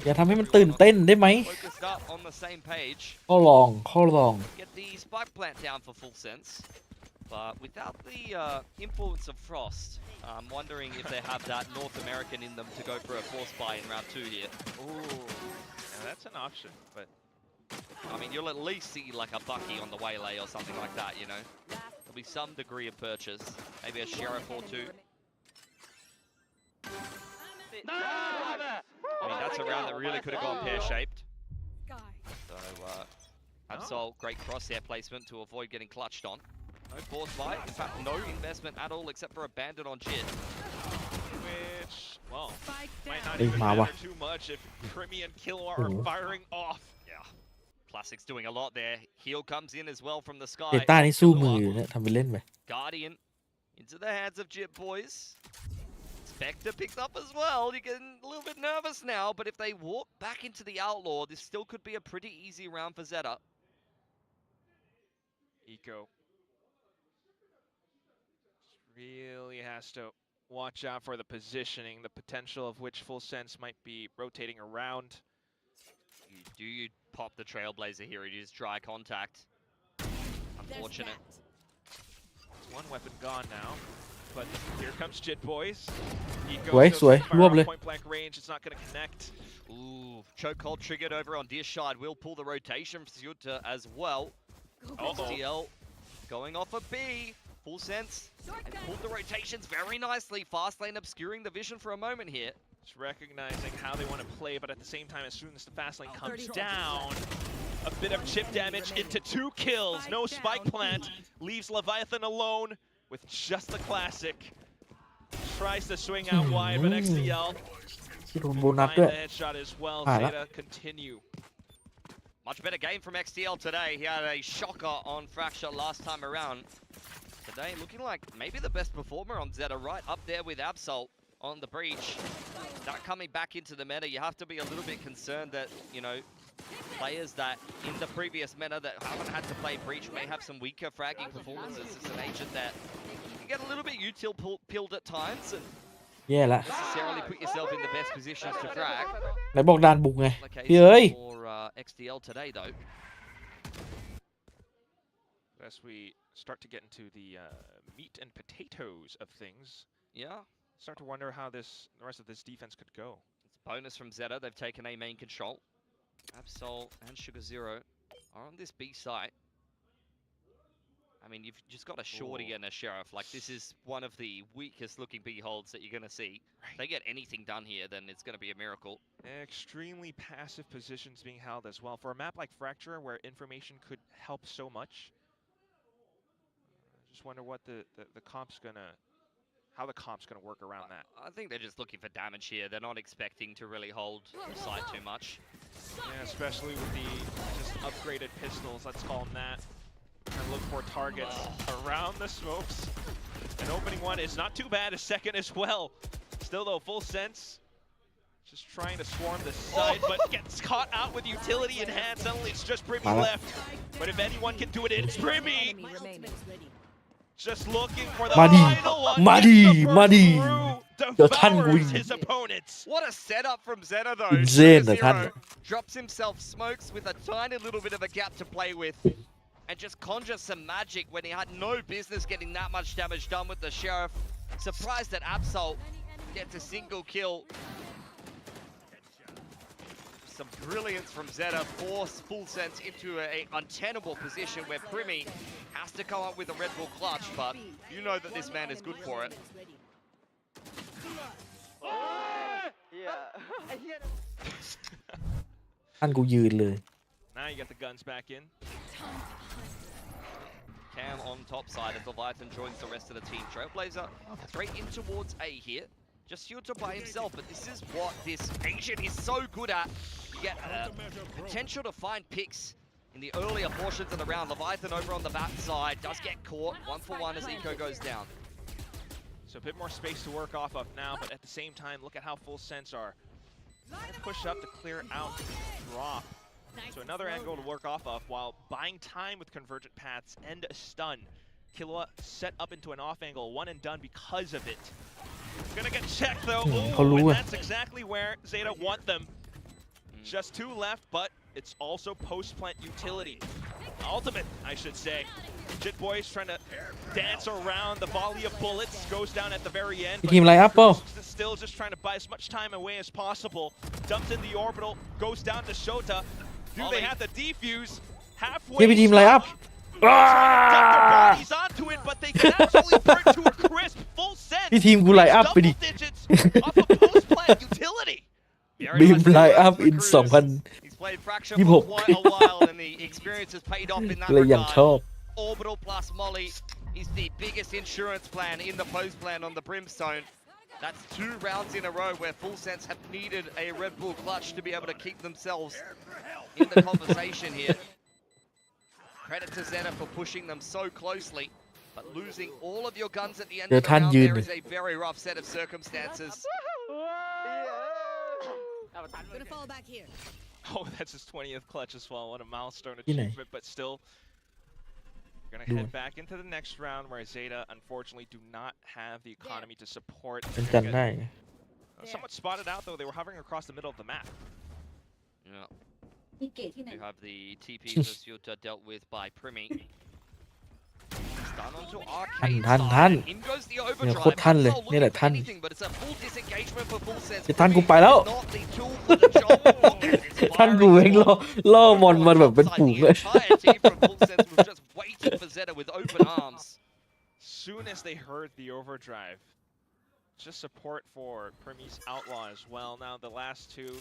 อย่าทำให้มันตื่นเต้นได้ไหม Focused up on the same page. เข้าลองเข้าลอง Get the spike plant down for Full Sense. But without the influence of Frost, I'm wondering if they have that North American in them to go for a force buy in round 2 here. Ooh, yeah, that's an option, but I mean, you'll at least see like a Bucky on the waylay or something like that, you know? There'll be some degree of purchase. Maybe a Sheriff or two. I mean, that's a round that really could have gone pear-shaped. So, Absol, great crosshair placement to avoid getting clutched on. No force buy, in fact, no investment at all except for a bandit on Jid. which, well, might not Ê, even mà matter quá. too much if Primi and Killua Ủa. are firing off. Yeah. Classic's doing a lot there. Heal comes in as well from the sky. เดต้านี่สู้มืออยู่เนี่ยทำไปเล่นไป Guardian into the hands of Jit boys. Spectre picked up as well. You're getting a little bit nervous now, but if they walk back into the Outlaw, this still could be a pretty easy round for Zeta. Eco really has to watch out for the positioning, the potential of which Full Sense might be rotating around. Do you pop the Trailblazer here? It is dry contact. Unfortunate. One weapon gone now, but here comes Jit Boys. He สวย goes สวย to รวบ fire เลย off point blank range. It's not going to connect. Ooh, chokehold triggered over on Deer side. Will pull the rotation for Zeta as well. XTL going off a B. Full Sense. And pulled the rotations very nicely. Fast lane obscuring the vision for a moment here. Just recognizing how they want to play, but at the same time, as soon as the fast lane comes down, a bit of chip damage into 2 kills. No spike plant. Leaves Leviathan alone with just the classic. Tries to swing out wide, but XTL ที่โดนโบนัส find ด้วย the headshot as well. ผ่านละ Zeta continue. Much better game from XTL today. He had a shocker on Fracture last time around. Today looking like maybe the best performer on Zeta, right up there with Absol on the breach. That coming back into the meta, you have to be a little bit concerned that, you know, players that in the previous meta that haven't had to play breach may have some weaker fragging performances. It's an agent that you can get a little bit util pilled at times and แย่ละ necessarily put yourself in the best positions to frag. ไหนบอกดานบุกไง The case พี่เอ้ย for XTL today though. As we start to get into the meat and potatoes of things, Yeah. start to wonder how the rest of this defense could go. It's a bonus from Zeta. They've taken A main control. Absol and Sugar Zero are on this B site. I mean, you've just got a Shorty and a Sheriff. Like, this is one of the weakest looking B holds that you're going to see. If they get anything done here, then it's going to be a miracle. Extremely passive positions being held as well. For a map like Fracture, where information could help so much, I just wonder what the comp's gonna, how the comp's gonna work around that. I think they're just looking for damage here. They're not expecting to really hold the site too much. Yeah, especially with the just upgraded pistols, let's call them that. And look for targets around the smokes. An opening one is not too bad, a second as well. Still though, Full Sense just trying to swarm the side, but gets caught out with utility in hand. Suddenly it's just Brimmy left. But if anyone can do it, it's Brimmy! Just looking for the final one. Devours his opponents. What a setup from Zeta though. Insane, Sugar that Zero drops himself smokes with a tiny little bit of a gap to play with. And just conjure some magic when he had no business getting that much damage done with the Sheriff. Surprised that Absol gets a single kill. Some brilliance from Zeta, force Full Sense into an untenable position where Primmy has to come up with a Red Bull clutch, but you know that this man is good for it. ท่านกูยืนเลย Now you get the guns back in. Cam on top side as Leviathan joins the rest of the team. Trailblazer straight in towards A here. Just Zeta by himself, but this is what this Asian is so good at. You get potential to find picks in the earlier portions of the round. Leviathan over on the back side does get caught 1-for-1 as Eco goes down. So a bit more space to work off of now, but at the same time, look at how Full Sense are trying to push up to clear out the drop. So another angle to work off of while buying time with convergent paths and a stun. Killua set up into an off angle, one and done because of it. Gonna get checked though. Ooh, and that's exactly where Zeta want them. Just 2 left, but it's also post-plant utility. Ultimate, I should say. Jit Boys trying to dance around the volley of bullets, goes down at the very end. Team line up, bro. Still just trying to buy as much time away as possible. Dumps in the orbital, goes down to Shota. Do they have the defuse? Halfway. Give me team line up. Trying to dump their bodies onto it, but they can absolutely burn to a crisp. Full Sense. พี่ทีมกูไลน์อัพไปดิ Double digits off of post-plant utility. Beam line up in He's played Fracture for quite a while, and the experience has paid off in that เลยยังชอบ regard. Orbital plus Molly is the biggest insurance plan in the post plan on the Brimstone. That's 2 rounds in a row where Full Sense have needed a Red Bull clutch to be able to keep themselves in the conversation here. Credit to Zeta for pushing them so closely, but losing all of your guns at the end of the round there is a very rough set of circumstances. Gonna fall back here. Oh, that's his 20th clutch as well. What a milestone achievement, but still Gonna Doing. head back into the next round where Zeta unfortunately do not have the economy to support. เป็นกันได้ Somewhat spotted out though. They were hovering across the middle of the map. Yeah. มีเกตที่ไหน We have the TP pursuit dealt with by Primi. Stun onto arcade ทัน side. In goes the เนี่ย overdrive. โคตรทันเลย Absol นี่แหละ looking ทั for น anything, but it's a full disengagement for full sense. จะทันกูไปแล้ว Not the tool for the job. It's ท่านกู firing เองล่อมอนมาแบบเป็น Topside. ฝูง The เลย entire team from full sense was just waiting for Zeta with open arms. Soon as they heard the overdrive, just support for Primi's Outlaw as well. Now the last two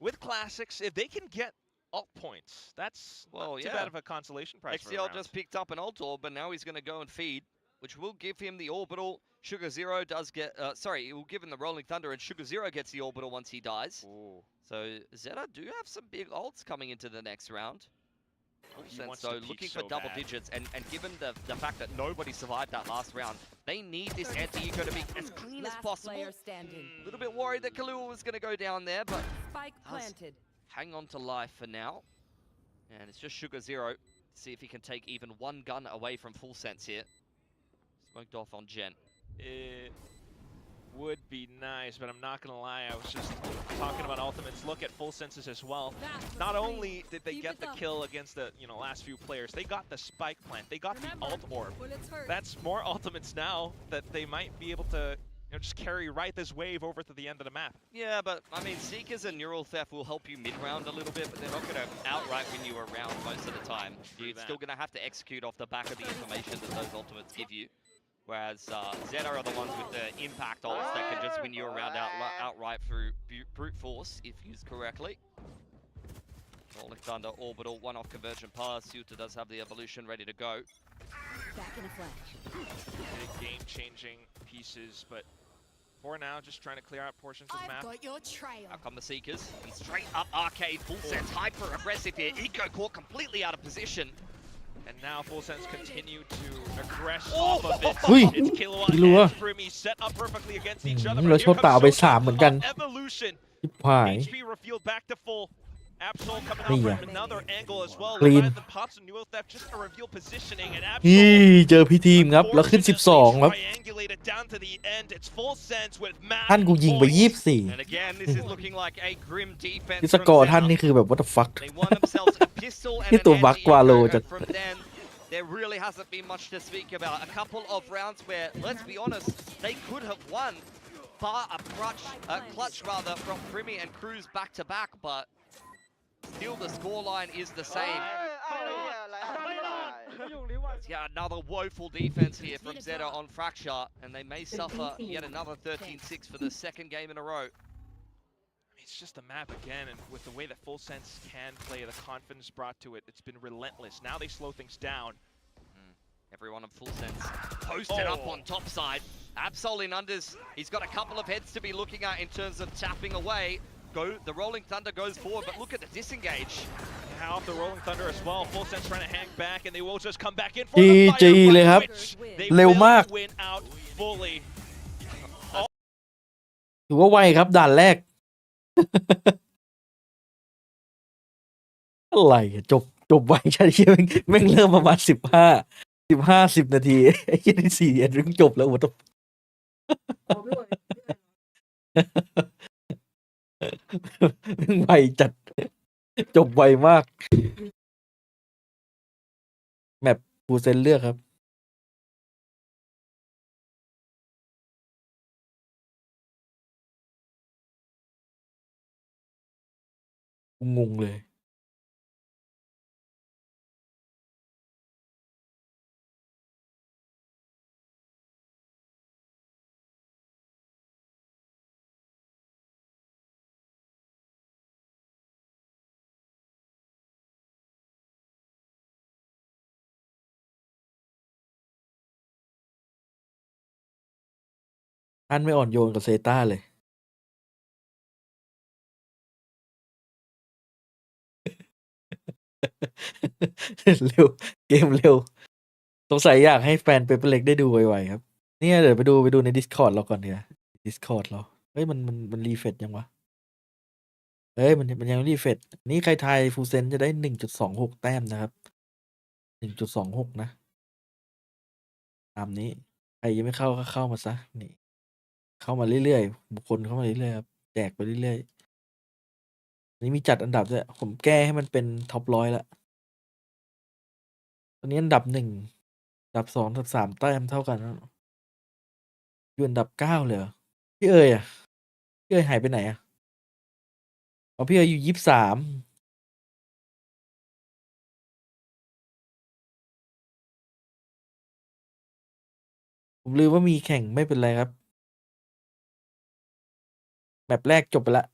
with classics, if they can get alt points, that's Well, not too yeah. bad of a consolation prize for a XCL round. just picked up an alt orb, but now he's going to go and feed, which will give him the orbital. Sugar Zero does get, sorry, it will give him the Rolling Thunder, and Sugar Zero gets the orbital once he dies. Ooh. So Zeta do have some big ults coming into the next round. Full He sense, wants to though, peak looking so for double bad. digits, and given the fact that nobody survived that last round, they need this anti-eco to be as clean as Last possible. player standing. A little bit worried that Kalua was going to go down there, but Spike planted. hang on to life for now. And it's just Sugar Zero. See if he can take even one gun away from full sense here. Smoked off on Gen. It would be nice, but I'm not gonna lie. I was just talking about ultimates. Look at full senses as well. Not only did they get the kill against the last few players, they got the spike plant. They got the alt orb. That's more ultimates now that they might be able to just carry right this wave over to the end of the map. Yeah, but I mean, Seekers and Neural Theft will help you mid-round a little bit, but they're not going to outright win you around most of the time. You're still going to have to execute off the back of the information that those ultimates give you. Whereas Zeta are the ones with the impact ults that can just win you around outright through brute force, if used correctly. Rolling Thunder, Orbital, one-off Conversion Pass. Suta does have the evolution ready to go. Back in a flash. Big game-changing pieces, but for now, just trying to clear out portions of the map. I've got your trail. Out come the Seekers. He's straight up arcade, full sense, hyper-aggressive here. Eco caught completely out of position. And now Full Sense continue to aggress Oh! off of it. Ui, It's Killua Killua. and Primi set up perfectly against each other. เรา But โช here ว์ตา comes ไป Shota 3เหมือนกัน of Evolution. ชิบหาย HP revealed back to full. Absol coming Ây out da. from another angle as well. Clean. Leviathan pops a Neural Theft just to reveal positioning. And นี่ Absol เจอพี่ทีมครับ แล้วขึ้น 12 ครับ triangulated down to the end. It's Full Sense with map ท่านกูยิงไป points. 24 And again, this is looking like a grim defense ที่ส from กอร์ท่าน Zeta. นี่คือแบบ what the fuck They won themselves a pistol and นี่ an ตัวบักกว่าโล anti-eco, จัด and from then, there really hasn't been much to speak about. A couple of rounds where, let's be honest, they could have won. Bar a clutch rather from Primi and Cruz back to back, but still the scoreline is the same. Yeah, another woeful defense here from Zeta on Fracture, and they may suffer yet another 13-6 for the second game in a row. It's just the map again, and with the way that Full Sense can play, the confidence brought to it, it's been relentless. Now they slow things down. Everyone on Full Sense posted up on top side. Absol in unders. He's got a couple of heads to be looking at in terms of tapping away. The Rolling Thunder goes forward, but look at the disengage. Now off the Rolling Thunder as well. Full Sense trying to hang back, and they will just come back in for GG the fire, เลยครับ which they เร็ว will มาก win out fully. ถือว่าไวครับด่านแรก อะไรอะจบไวใช่ไหมแม่งเริ่มประมาณ10 นาทีไอ้ยี่ที่4ถึงจบแล้วหมดแม่งไวจัด จบไวมาก แมปฟูเซนเลือกครับ งงเลย ท่านไม่อ่อนโยนกับเซต้าเลย เร็ว เกมเร็ว สงสัยอยากให้แฟนเปเปอร์เล็กได้ดูไวๆครับ เนี่ยเดี๋ยวไปดูใน Discord เราก่อนเนี่ย Discord เรา เฮ้ยมันรีเฟรชยังวะ เฮ้ยมันยังรีเฟรชนี่ใครทายฟูเซนจะได้ 1.26 แต้มนะครับ 1.26 นะ ตามนี้ใครยังไม่เข้าก็เข้ามาซะนี่ เข้ามาเรื่อยๆบุคคลเข้ามาเรื่อยๆครับแจกไปเรื่อยๆอันนี้มีจัดอันดับด้วยผมแก้ให้มันเป็นท็อป100แล้วตอนนี้อันดับ1อันดับ2อันดับ3แต้มเท่ากันแล้วอยู่อันดับ9เลยเหรอพี่เอ๋ยอ่ะพี่เอ๋ยหายไปไหนอ่ะอ๋อพี่เอ๋ยอยู่23ผมลืมว่ามีแข่งไม่เป็นไรครับแมปแรกจบไปละ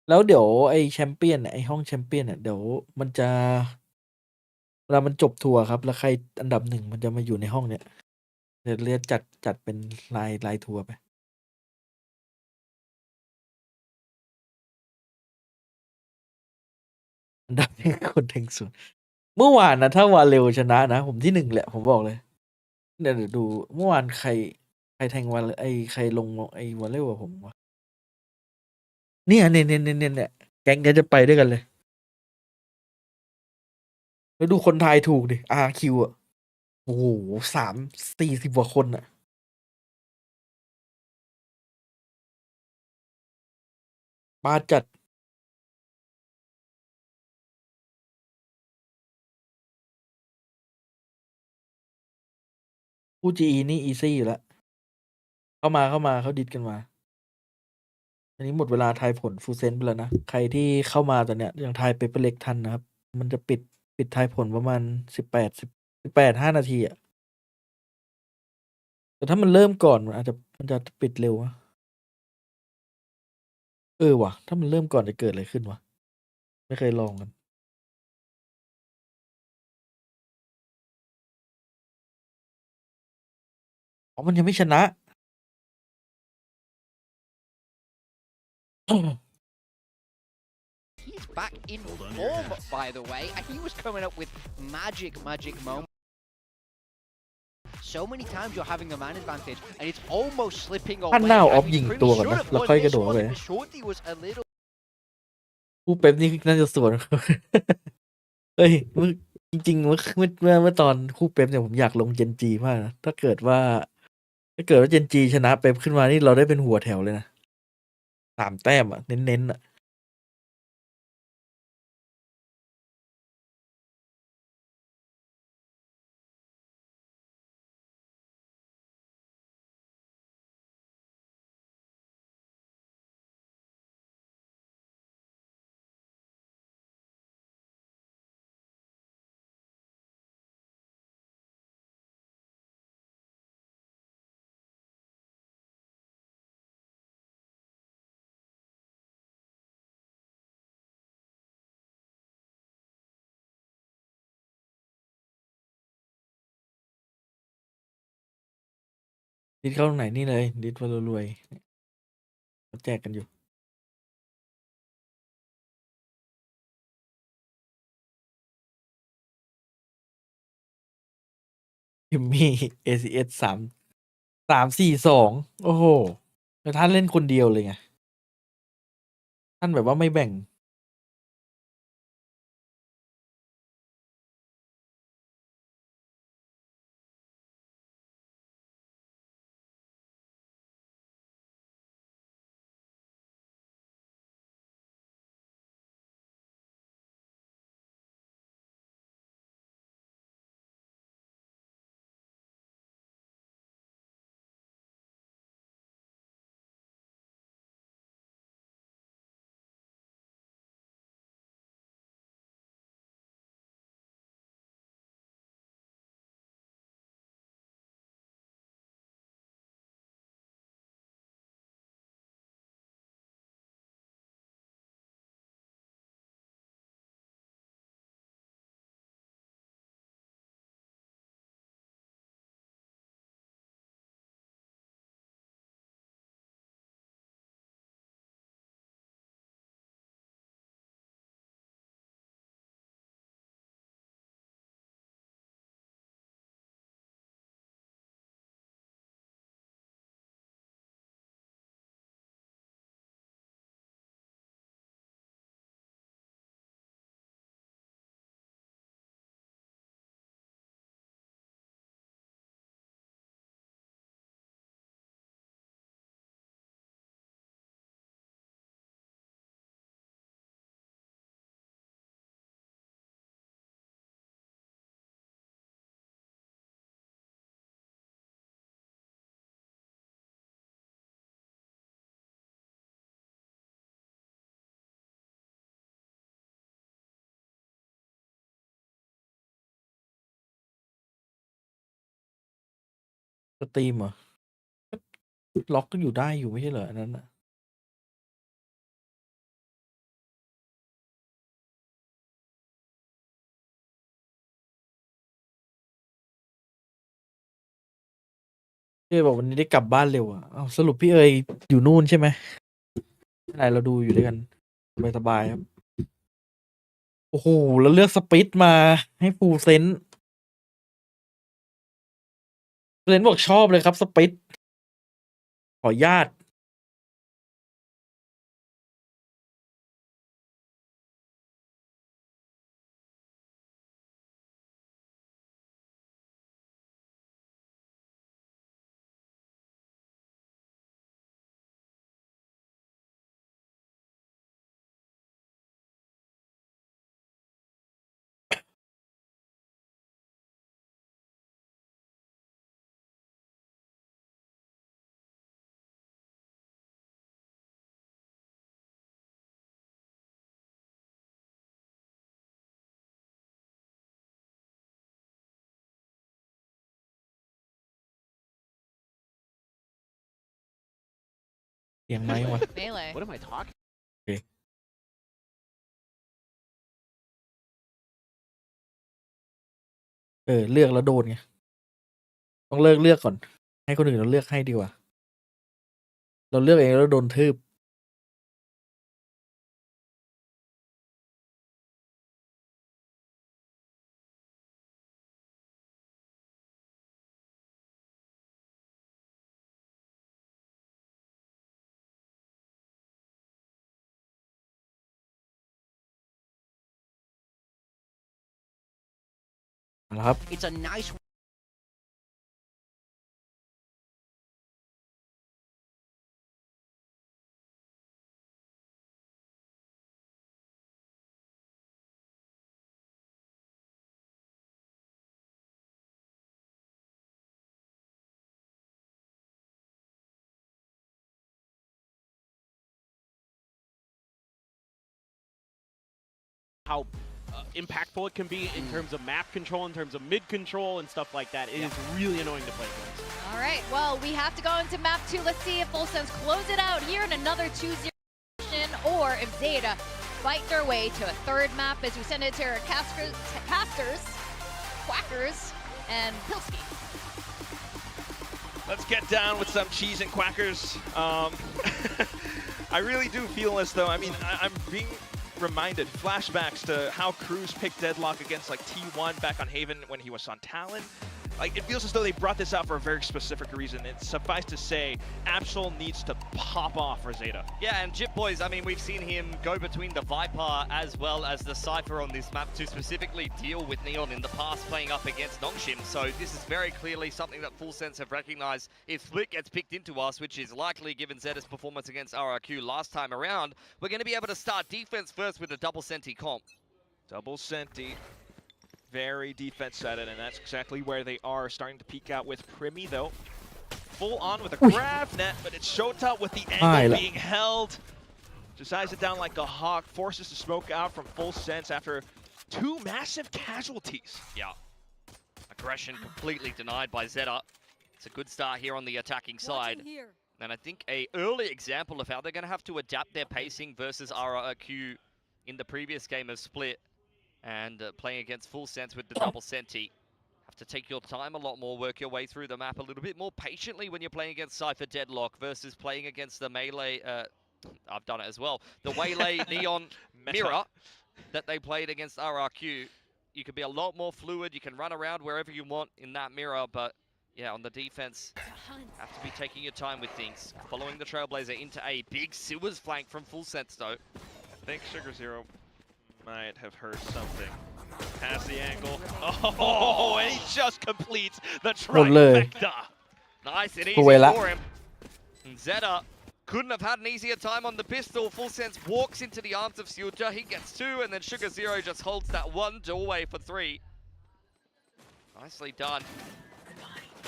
แล้วเดี๋ยวไอ้แชมเปี้ยนไอ้ห้องแชมเปี้ยนเดี๋ยวมันจะเวลามันจบทัวร์ครับแล้วใครอันดับ1มันจะมาอยู่ในห้องเนี้ยเดี๋ยวเรียกจัดเป็นรายทัวร์ไปอันดับที่คนแทงสุดเมื่อวานนะถ้าวาเร็วชนะนะผมที่1แหละผมบอกเลยเดี๋ยวดูเมื่อวานใครแทงวาไอใครลงไอวาเร็วกับผมวะเนี่ยแก๊งกันจะไปด้วยกันเลยแล้วดูคนทายถูกดิ RQ อ่ะโอ้โห40 กว่าคนอ่ะปาจัดผู้ GE นี่อีซี่อยู่แล้วเข้ามาเขาดิดกันมาอันนี้หมดเวลาทายผลฟูเซนไปแล้วนะใครที่เข้ามาตอนเนี้ยยังทายเปเปอร์เล็กทันนะครับมันจะปิดทายผลประมาณ18 5 นาทีอ่ะแต่ถ้ามันเริ่มก่อนมันจะปิดเร็ววะว่ะถ้ามันเริ่มก่อนจะเกิดอะไรขึ้นวะไม่เคยลองกันอ๋อมันยังไม่ชนะ He's back in form, by the way. He was coming up with magic moments. So many times you're having a man advantage, and it's almost slipping away. ท่านหน้าออฟ I mean, ยิง Prim ตัวก่อน should นะ have แล้ว won ค่อยกระ this โดด one ไป if Shorty was a little ผู้เป๊ปนี่น่าจะสวน เฮ้ยจริงๆเมื่อตอนคู่เป๊ปเนี่ยผมอยากลงเจนจีมากนะถ้าเกิดว่าเจนจีชนะเป๊ปขึ้นมานี่เราได้เป็นหัวแถวเลยนะ3 แต้มอ่ะเน้นๆอ่ะดิดเข้าตรงไหนนี่เลยดิดว่ารวยๆเขาแจกกันอยู่พิมมี่ ACS 3-4-2โอ้โหแล้วท่านเล่นคนเดียวเลยไงท่านแบบว่าไม่แบ่ง สตรีมเหรอล็อกก็อยู่ได้อยู่ไม่ใช่เหรออันนั้นอ่ะพี่เอ๋บอกวันนี้ได้กลับบ้านเร็วอ่ะสรุปพี่เอ๋ยอยู่นู่นใช่ไหมอะไรเราดูอยู่ด้วยกันสบายๆครับโอ้โหแล้วเลือกสปิตมาให้ฟูลเซนบอกชอบเลยครับสปิตขออนุญาตเสียงไหมวะ Melee. What am I talking? เลือกแล้วโดนไงต้องเลือกก่อนให้คนอื่นเราเลือกให้ดีกว่าเราเลือกเองแล้วโดนทืบนะครับ It's a nice How impactful it can be in terms of map control, in terms of mid control and stuff like that. It is really annoying to play against. All right, well, we have to go into map 2. Let's see if Full Sense close it out here in another 2-0 or if Zeta fight their way to a third map as we send it to our casters, Quackers, and Pilsky. Let's get down with some cheese and quackers. I really do feel as though, I mean, I'm being reminded, flashbacks to how Cruz picked Deadlock against like T1 back on Haven when he was on Talon. Like, it feels as though they brought this out for a very specific reason. It's suffice to say, Absol needs to pop off for Zeta. Yeah, and Jip Boys, I mean, we've seen him go between the Viper as well as the Cypher on this map to specifically deal with Neon in the past playing up against Nongshim. So this is very clearly something that Full Sense have recognized. If Split gets picked into us, which is likely given Zeta's performance against RRQ last time around, we're going to be able to start defense first with a double Senti comp. Double Senti. Very defense-sided, and that's exactly where they are. Starting to peek out with Primi, though. Full on with a grab net, but it's Shota with the angle being held. Just eyes it down like a hawk, forces to smoke out from Full Sense after 2 massive casualties. Yeah. Aggression completely denied by Zeta. It's a good start here on the attacking side. And I think an early example of how they're going to have to adapt their pacing versus RRQ in the previous game of Split. And playing against Full Sense with the double Senti. Have to take your time a lot more, work your way through the map a little bit more patiently when you're playing against Cypher Deadlock versus playing against the Melee, I've done it as well, the Waylay Neon Mirror that they played against RRQ. You can be a lot more fluid, you can run around wherever you want in that mirror, but yeah, on the defense, have to be taking your time with things. Following the Trailblazer into a big sewers flank from Full Sense though. I think Sugar Zero might have heard something. Past the angle. Oh, and he just completes the trifecta. Nice and easy for him. And Zeta couldn't have had an easier time on the pistol. Full Sense walks into the arms of Syuja. He gets 2, and then Sugar Zero just holds that 1 doorway for 3. Nicely done.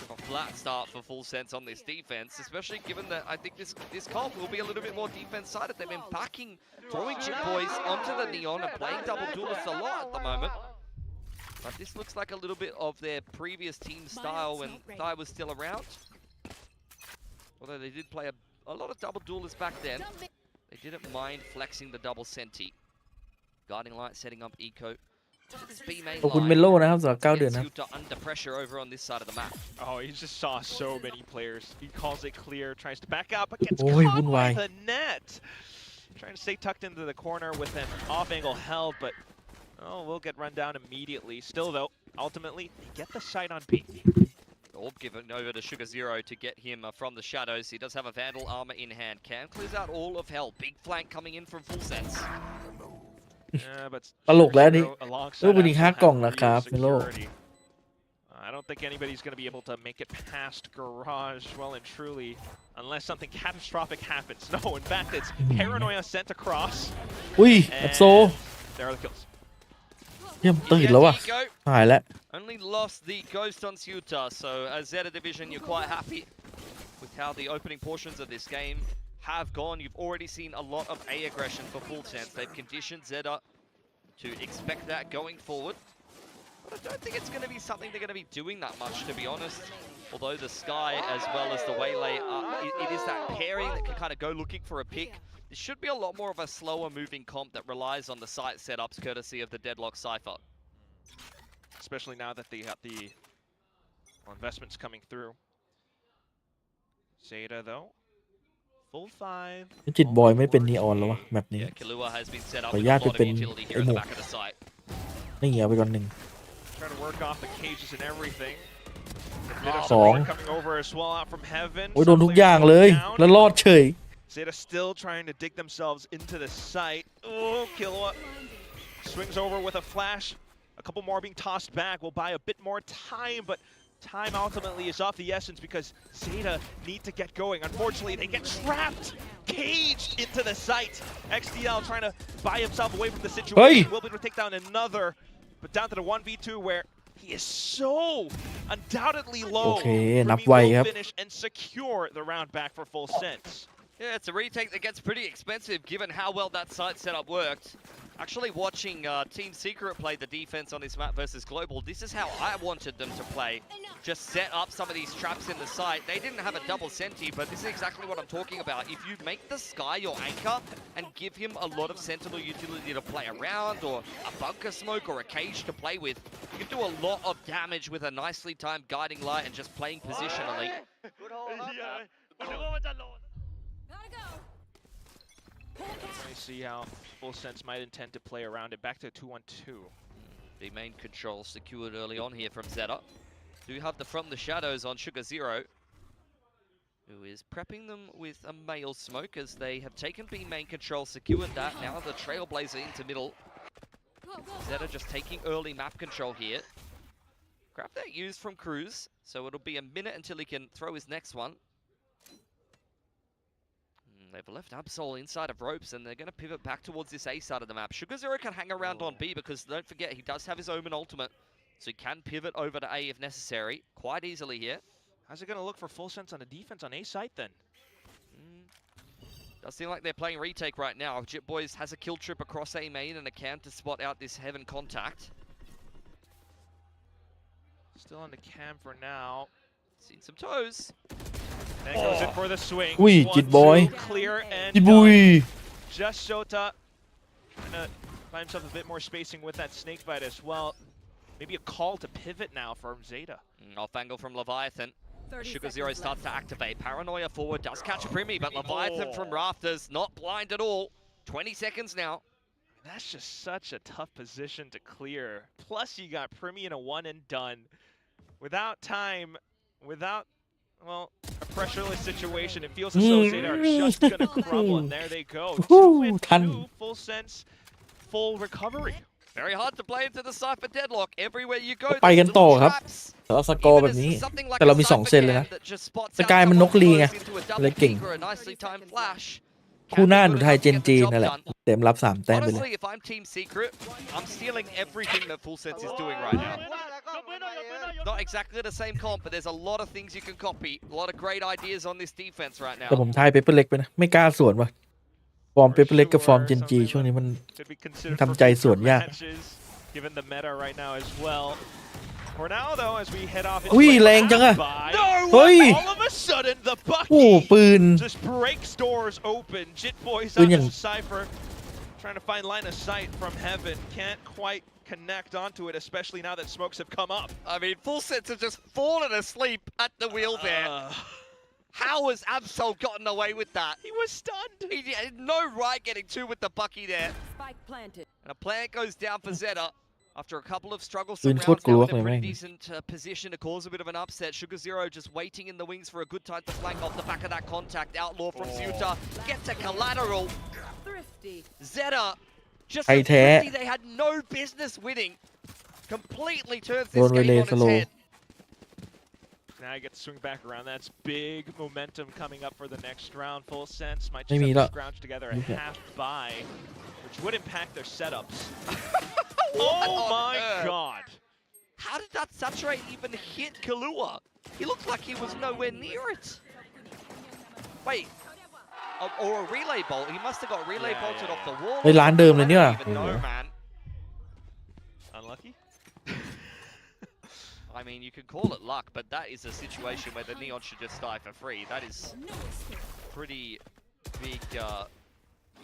A flat start for Full Sense on this defense, especially given that I think this comp will be a little bit more defense-sided. They've been backing, throwing Chip Boys onto the Neon and playing double duelists a lot at the moment. But this looks like a little bit of their previous team style when Thai was still around. Although they did play a lot of double duelists back then, they didn't mind flexing the double senti. Guiding Light setting up eco. This B main ขอบคุณเม line โลนะครับสำหรับ9 เดือน gets นะ Zeta under pressure over on this side of the map. Oh, he just saw so many players. He calls it clear, tries to back up, but gets โอ้ย caught วุ่นวาย by the net. Trying to stay tucked into the corner with an off-angle held, but oh, we'll get run down immediately. Still though, ultimately, they get the sight on B. Orb given over to Sugar Zero to get him from the shadows. He does have a Vandal armor in hand. Cam clears out all of hell. Big flank coming in from full sense. Yeah, but ตลกแล้วนี่ Zero alongside วันนี้ Axel 5 กล่อง have นะครับ real เมโล security. I don't think anybody's going to be able to make it past Garage well and truly unless something catastrophic happens. No, in fact, it's Paranoia sent across. อุ้ยแอดโซ And there are the kills. เยี่ยมตื่นแล้วว่ะ Eco หายแล้ว only lost the ghost on Zeta, so as Zeta Division, you're quite happy with how the opening portions of this game have gone. You've already seen a lot of A aggression for full sense. They've conditioned Zeta to expect that going forward. But I don't think it's going to be something they're going to be doing that much, to be honest. Although the Sky, as well as the Waylay, it is that pairing that can kind of go looking for a pick. It should be a lot more of a slower moving comp that relies on the site setups courtesy of the Deadlock Cypher. Especially now that they have the investments coming through. Zeta though, full 5. จิตบอยไม่เป็นนีออนแล้ววะแบบนี้ Yeah, Kalua has been set up ขออ with นุ a ญาต lot ไป of เป็น utility ไอ้ here in หม the วก back of the site. นี่เอาไปก่อนหนึ่ง Trying to work off the cages and everything. A bit of สอง support coming over as well out from heaven. โอ้ยโดนทุกอย่าง Something เลย down. แล้วรอดเฉย Zeta still trying to dig themselves into the site. Oh, Killua swings over with a flash. A couple more being tossed back. Will buy a bit more time, but time ultimately is of the essence because Zeta need to get going. Unfortunately, they get trapped, caged into the site. XDL trying to buy himself away from the situation. Will be able to take down another, but down to the 1v2 where he is so undoubtedly low. โอเค Remy นับไว will ครับ finish and secure the round back for full sense. Yeah, it's a retake that gets pretty expensive given how well that site setup worked. Actually watching Team Secret play the defense on this map versus Global, this is how I wanted them to play. Just set up some of these traps in the site. They didn't have a double senti, but this is exactly what I'm talking about. If you make the Sky your anchor and give him a lot of Sentinel utility to play around, or a bunker smoke or a cage to play with, you can do a lot of damage with a nicely timed guiding light and just playing positionally. I see how Full Sense might intend to play around it. Back to 2-1-2. The main control secured early on here from Zeta. Do have the From the Shadows on Sugar Zero, who is prepping them with a male smoke as they have taken B main control, secured that. Now the Trailblazer into middle. Zeta just taking early map control here. Grab that used from Cruz, so it'll be a minute until he can throw his next one. They've left Absol inside of ropes, and they're going to pivot back towards this A side of the map. Sugar Zero can hang around on B because don't forget he does have his Omen ultimate, so he can pivot over to A if necessary quite easily here. How's it going to look for Full Sense on the defense on A site then? Does seem like they're playing retake right now. Jit Boys has a kill trip across A main and a cam to spot out this heaven contact. Still on the cam for now. Seen some toes. Then goes in for the swing. อุ้ยจิตบอย 1-2, clear and จิตบุย done. Just Shota trying to find himself a bit more spacing with that snake bite as well. Maybe a call to pivot now from Zeta. Off angle from Leviathan. 30 Sugar seconds Zero left. starts to activate. Paranoia forward does catch Primi, but Leviathan from Rafters not blind at all. 20 seconds now. That's just such a tough position to clear. Plus you got Primi in a one and done. Without time, without, well, a pressureless situation, it feels as though Zeta are just gonna crumble, and there they go. 2-2, Full Sense, full recovery. Very hard to play into the Cypher deadlock. Everywhere you go, ไปกัน there's ต่อ little ครับ traps. แต่ว่าสกอร์ Even แบบ as นี้ something like แต่เรามี a 2 เซน Cypher เลยนะ cam that just spots ส out กายมัน someone นกลีไง close into a เลย double เก่ง peek or a nicely timed flash. คู่หน้าหนู Can ไทย be เจ good น enough จี to get the นั่นแหละ job done. เต็มรับ3 แต้มไปเลย Honestly, if I'm Team Secret, I'm stealing everything that Full Sense is doing right now. Not exactly the same comp, but there's a lot of things you can copy. A lot of great ideas on this defense right แต่ผ now. มทายเปเปอร์เล็กไปนะ ไม่กล้าสวนว่ะ ฟอร์มเปเปอร์เล็กกับฟอร์มเจนจีช่วงนี้มัน Could be considered ทำใจ for สวน future ยาก matches. given the meta right now as well. For now, though, as we head off อุ้ย into แรงจังอะ no, เฮ้ย all of a sudden the โอ้ Bucky ปืน just breaks doors open. Jit Boys ปืน out อย่าง of Cypher, trying to find line of sight from heaven. Can't quite connect onto it, especially now that smokes have come up. I mean, Full Sense have just fallen asleep at the wheel there. How has Absol gotten away with that? He was stunned. He had no right getting two with the Bucky there. Spike planted. And a plant goes down for Zeta. After a couple of struggles,ปืน some โคตร rounds กลั now ว in เล a ยแม่ pretty ง decent position to cause a bit of an upset. Sugar Zero just waiting in the wings for a good time to flank off the back of that contact. Outlaw from Zeta gets a collateral. Thrifty. Zeta just ไทย so แท้ thrifty, they had no business winning. Completely turns โด this นเวเล game on ส its โล head. Now you get to swing back around. That's big momentum coming up for the next round. Full Sense might ไม่ just มี have ละ to scrounge together a Okay. half buy, which would impact their setups. What Oh on my earth? god. How did that saturate even hit Kahlua? He looked like he was nowhere near it. Wait. Or a relay bolt. He must have got relay Yeah, bolted yeah, off the wall. เฮ้ยร้านเดิมเลยเนี่ย I don't even know, man. Unlucky? I mean, you can call it luck, but that is a situation where the Neon should just die for free. That is pretty big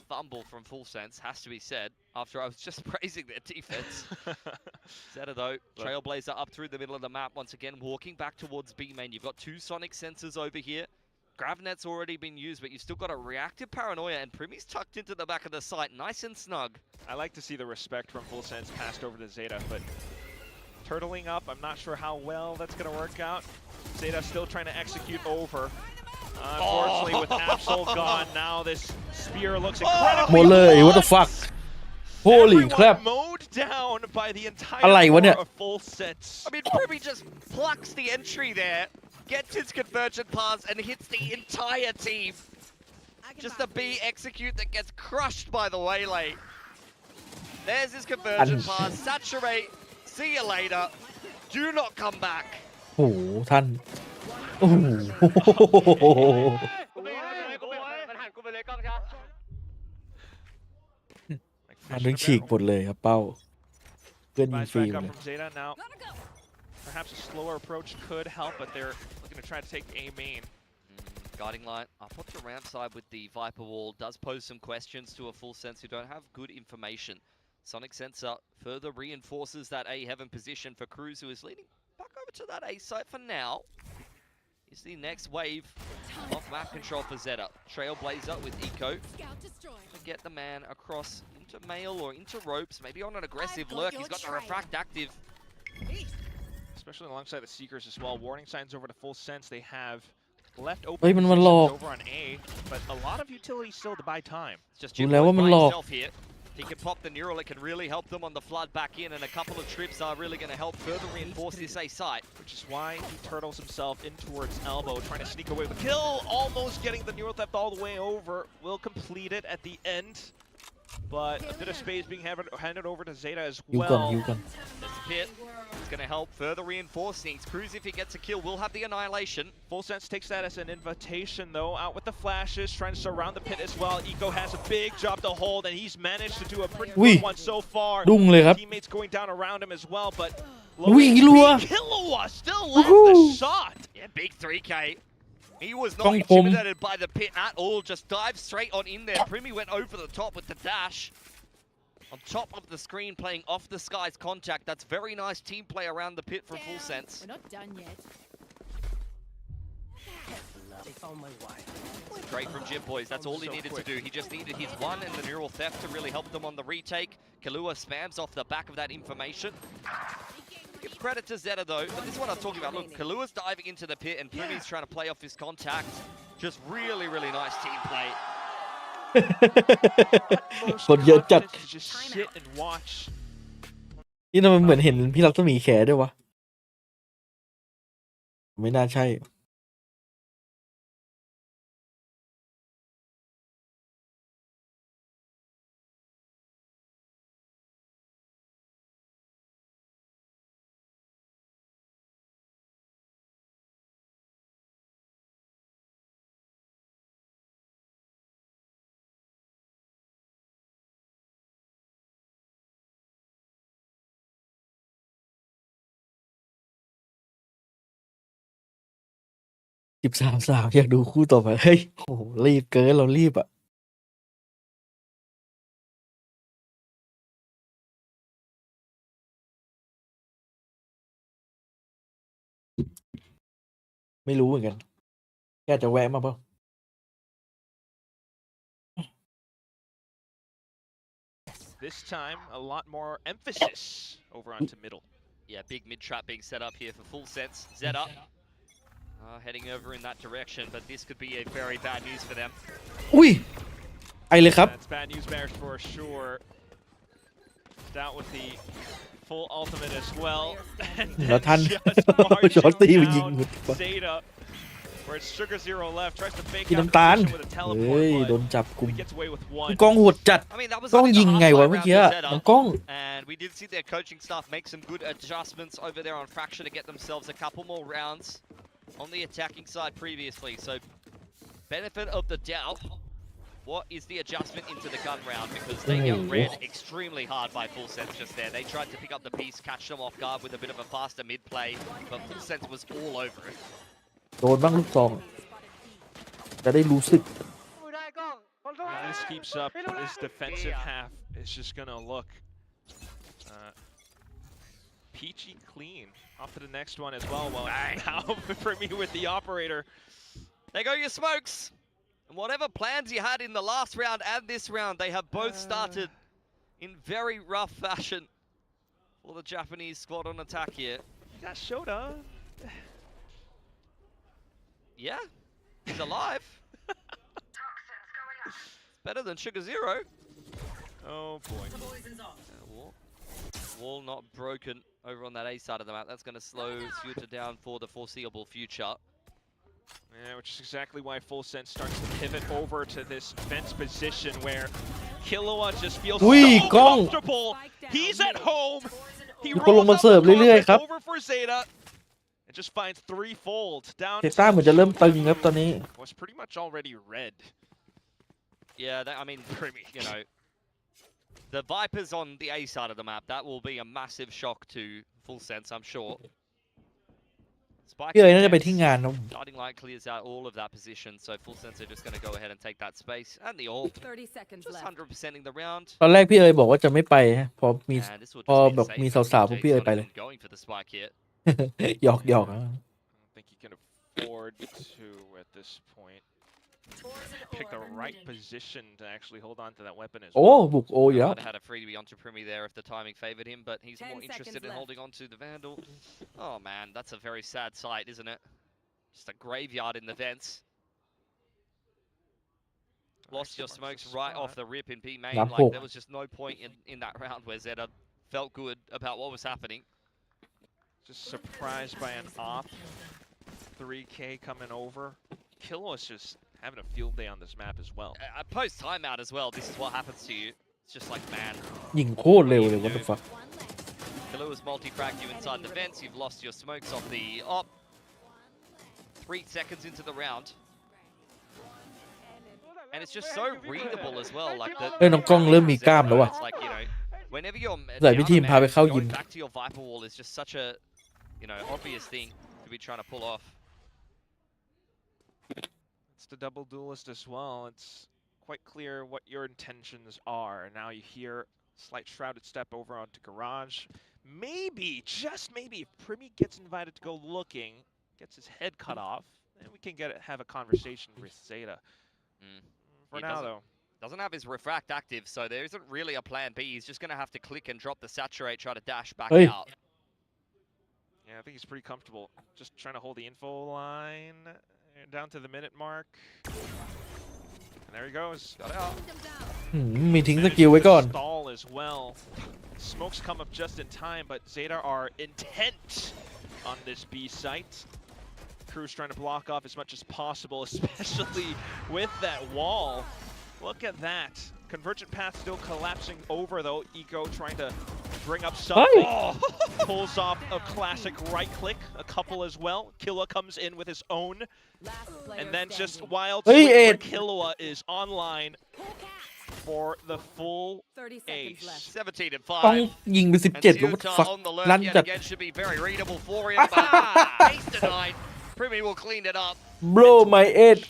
fumble from Full Sense, has to be said, after I was just praising their defense. Zeta, though, Trailblazer up through the middle of the map once again, walking back towards B main. You've got two Sonic sensors over here. Gravnet's already been used, but you've still got a reactive Paranoia, and Primi's tucked into the back of the site, nice and snug. I like to see the respect from Full Sense passed over to Zeta, but turtling up, I'm not sure how well that's going to work out. Zeta still trying to execute over. Unfortunately, with Absol gone, now this spear looks หมด incredibly เลย what the fuck holy Everyone crap mowed down by the entire อะไรวะเนี่ย core of Full Sense. I mean, Primi just plucks the entry there, gets his conversion pass, and hits the entire team. Just a B execute that gets crushed by the waylay. There's his conversion pass. Saturate. See you later. Do not come back. โอ้โหท่านโอ้โห Like อัน fish นึ in ง a ฉีก barrel. หมดเลยครับเป้าเพื่อนยิง Buys ฟรี back หมด up เลย from Zeta now. Perhaps a slower approach could help, but they're looking to try to take A main. Guiding light up onto the ramp side with the Viper wall does pose some questions to a Full Sense who don't have good information. Sonic Sensor further reinforces that A heaven position for Cruz, who is leading back over to that A site for now. Is the next wave of map control for Zeta. Trailblazer with Eco. Scout destroyed. To get the man across into mail or into ropes, maybe on an aggressive I've got lurk. your He's got the trail. refract active. Especially alongside the Seekers as well. Warning signs over to Full Sense. They have left open เฮ้ยมันหลอก positions over on A, but a lot of utility still to buy time. It's just ดู Jim แล้ว Boyce ว่ามัน by หลอก himself here. He can pop the neural, it can really help them on the flood back in, and a couple of trips are really going to help further reinforce this A site. Which is why he turtles himself in towards Elbow, trying to sneak away with the kill. Almost getting the neural theft all the way over. Will complete it at the end. But a bit of space being handed over to Zeta as ยิวก่อน well. ยิวก่อน There's a pit. It's going to help further reinforce things. Cruz, if he gets a kill, will have the annihilation. Full Sense takes that as an invitation, though. Out with the flashes, trying to surround the pit as well. Eco has a big job to hold, and he's managed to do a pretty Ui. good one so far. ดุ้งเลยครับ Teammates going down around him as well, but Ui, Ilua. Killua still lands the Woohoo. shot. Yeah, big 3K. He was not Tong Pom. intimidated by the pit at all. Just dived straight on in there. Primi went over the top with the dash. On top of the screen, playing off the skies contact. That's very nice team play around the pit from Full Sense. We're not done yet. They found my wire. Great from Jim Boys. That's all he So needed quick. to do. He just needed his one and the neural theft to really help them on the retake. Kahlua spams off the back of that information. Give credit to Zeta though, but this is what I'm talking about. Look, Kalua's diving into the pit and Primi's trying to play off his contact. Just really, really nice team play. คนเยอะจัด To just sit and watch. นี่ทำไมเหมือนเห็นพี่รักษมีแขด้วยวะ ไม่น่าใช่ 13-3อยากดูคู่ต่อไปเฮ้ยโอ้โหรีบเกินเรารีบอ่ะไม่รู้เหมือนกันแกจะแวะมาเปล่า This time, a lot more emphasis over onto middle. Yeah, big mid trap being set up here for full sense. Zeta heading over in that direction, but this could be a very bad news for them. อุ้ยไอเลยครับ That's bad news bears for sure. Out with the full ultimate as well. And แล้วท่าน just ช็อตตีไป marching ยิง down Zeta, where it's Sugar Zero left, tries to fake กิน out น้ำตาล position with a เฮ้ย teleport, โดน but จับกุม he gets away with one. กล้องโหดจัด I mean, that was กล้อง only ยิง the ไงวะ halfway เมื่อ round กี้ for อะ Zeta. น้องกล้อง And we did see their coaching staff make some good adjustments over there on Fracture to get themselves a couple more rounds on the attacking side previously. So, benefit of the doubt. What is the adjustment into the gun round? Because they get read extremely hard by Full Sense just there. They tried to pick up the piece, catch them off guard with a bit of a faster mid play, but Full Sense was all over it. โดนบ้างลูกซองจะได้รู้สึก If this keeps up, this defensive half is just gonna look peachy clean. Off to the next one as well. Well, now for me with the operator. There go your smokes! And whatever plans you had in the last round and this round, they have both started in very rough fashion for the Japanese squad on attack here. Got Shota. Yeah, he's alive. Better than Sugar Zero. Oh boy. Wall not broken over on that A side of the map. That's going to slow Zeta down for the foreseeable future. Yeah, which is exactly why Full Sense starts to pivot over to this fence position where Killua just feels so กล้อง comfortable. He's at home. He มีคนลง rolls มา out เสิร์ฟ the เรื่อยๆ carpet ครับ over for Zeta. It just finds threefold down. เซต้าเหมือนจะเริ่มตึงครับตอนนี้ Was pretty much already red. Yeah, I mean, you know, the Vipers on the A side of the map, that will be a massive shock to Full Sense, I'm sure. Spike พี่เอ๋ยน่าจะไปที่งานนะ Guiding Light clears out all of that position, so Full Sense are just going to go ahead and take that space. And the AWP, 30 seconds just left. 100%ing the round. ตอนแรกพี่เอ๋ยบอกว่าจะไม่ไปฮะพอมี And this will พอ just be แบบ safe มี for สาวๆพวก VCT. พี่เอ๋ย Not ไปเลย even going for the spike here. หยอกหยอก I don't think he can afford to at this point. Pick the right position to actually hold on to that weapon as โอ้ well. บุกโออยู่แล้ว Might have had a freebie onto Primi there if the timing favored him, but he's 10 more interested seconds in left. holding on to the Vandal. Oh man, that's a very sad sight, isn't it? Just a graveyard in the vents. Lost your smokes right off the rip in B main. Lắm Like hụt. there was just no point in that round where Zeta felt good about what was happening. Just surprised by an op. 3K coming over. Killua's just having a field day on this map as well. Post timeout as well. This is what happens to you. It's just like, man, ยิงโคตรเร็วเลย what the fuck Killua's multi-fragged you inside the vents. You've lost your smokes off the op. 3 seconds into the round. And it's just so readable as well. Like the เอ้ยน้องกล้องเริ่มมีกล้ามแล้วว่ะ It's like, you know, whenever you're ใส่พี่ทีม down a พาไป man, เข้ายิม going back to your Viper wall is just such a, you know, obvious thing to be trying to pull off. It's the double duelist as well. It's quite clear what your intentions are. Now you hear slight shrouded step over onto Garage. Maybe, just maybe, if Primi gets invited to go looking, gets his head cut off, then we can have a conversation with Zeta. For He now, doesn't- though, Doesn't have his refract active, so there isn't really a plan B. He's just going to have to click and drop the saturate, try to dash back Hey. out. yeah, I think he's pretty comfortable. Just trying to hold the info line down to the minute mark. And there he goes. Got out. หืมมีทิ้งสกิลไว้ก่อน Stall as well. Smokes come up just in time, but Zeta are intent on this B site. Crew's trying to block off as much as possible, especially with that wall. Look at that. Convergent path still collapsing over though. Eco trying to bring up some. Hey. Oh, pulls off a classic right click. A couple as well. Killua comes in with his own. Last player And then just standing. wild Hey, swing where Ed. Killua is online for the full 30 seconds ace. left. 17 and ต้อง 5. ยิงไป 17 And แล้ว what the Zeta fuck on the ลั่ learn น yet จัด again should be very readable for him, but ace denied. Primi will clean it up. bro my age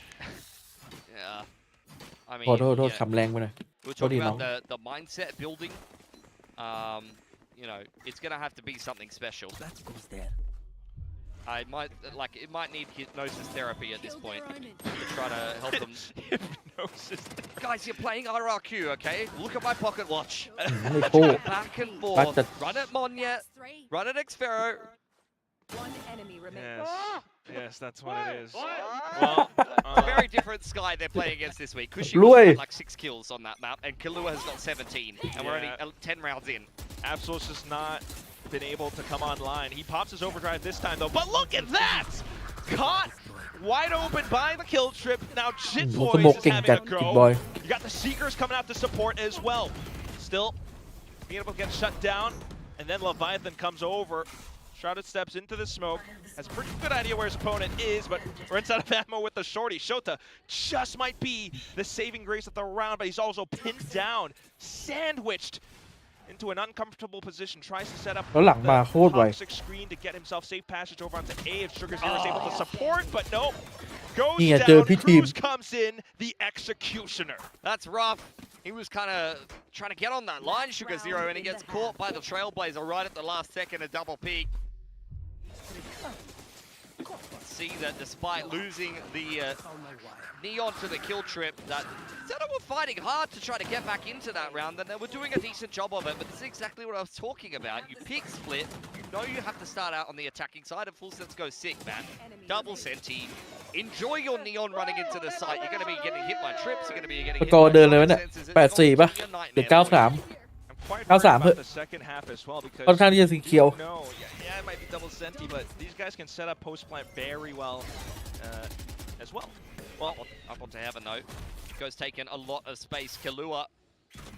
Yeah. I mean, โทษโทษโทษ yeah, คำแรงไปหน่อย we're What do talking you about the mindset building. You know, it's gonna have to be something special. That goes there. I might it might need hypnosis therapy at this Kill point their omen. to try to help them. Hypnosis. Guys, you're playing RRQ, okay? Look at my pocket watch. ไม่พูด Back and But forth. the- Run at Monya. That's three. Run at Xfero. One enemy remains. Yes. Yes, that's what it is. Well, Very different Sky they're playing against this week. Kushi Lui. has got like 6 kills on that map, and Killua has got 17, and we're only Yeah. 10 rounds in. Absol's just not been able to come online. He pops his overdrive this time though, but look at that! Caught wide open by the kill trip. Now Jit โอ้สโม Boys ก is เก่ง having จัด a จิก go. บอย You got the Seekers coming out to support as well. Still being able to get shut down, and then Leviathan comes over. Shrouded steps into the smoke, has a pretty good idea where his opponent is, but runs out of ammo with the shorty. Shota just might be the saving grace of the round, but he's also pinned down, sandwiched into an uncomfortable position, tries to set up แล้วหลังมาโคตรไว toxic screen to get himself safe passage over onto A if Sugar Zero is able to support, but no. Goes นี่ไงเจอ down, พี่ทีม Cruz comes in, the executioner. That's rough. He was kind of trying to get on that line, Sugar Zero, and he gets caught by the Trailblazer right at the last second, a double peak. See that despite losing the Found my wire. Neon to the kill trip, that Zeta were fighting hard to try to get back into that round, and they were doing a decent job of it, but this is exactly what I was talking about. You pick split, you know you have to start out on the attacking side, and full sense goes sick, man. Double senti. Enjoy your Neon running into the site. You're going to be getting hit by trips, you're going to be getting ส hit กอ by ร์เดินเลยวะเนี่ย senses. It's 8-4 ป่ะ gonna be a หรือ nightmare. 9-3 I'm quite How's worried that? about the second half as well because ค่อนข้างที่จะสีเขียว no, yeah, it might be double senti, but these guys can set up post plant very well as well. Well, up onto Heaven though. Go's taken a lot of space. Killua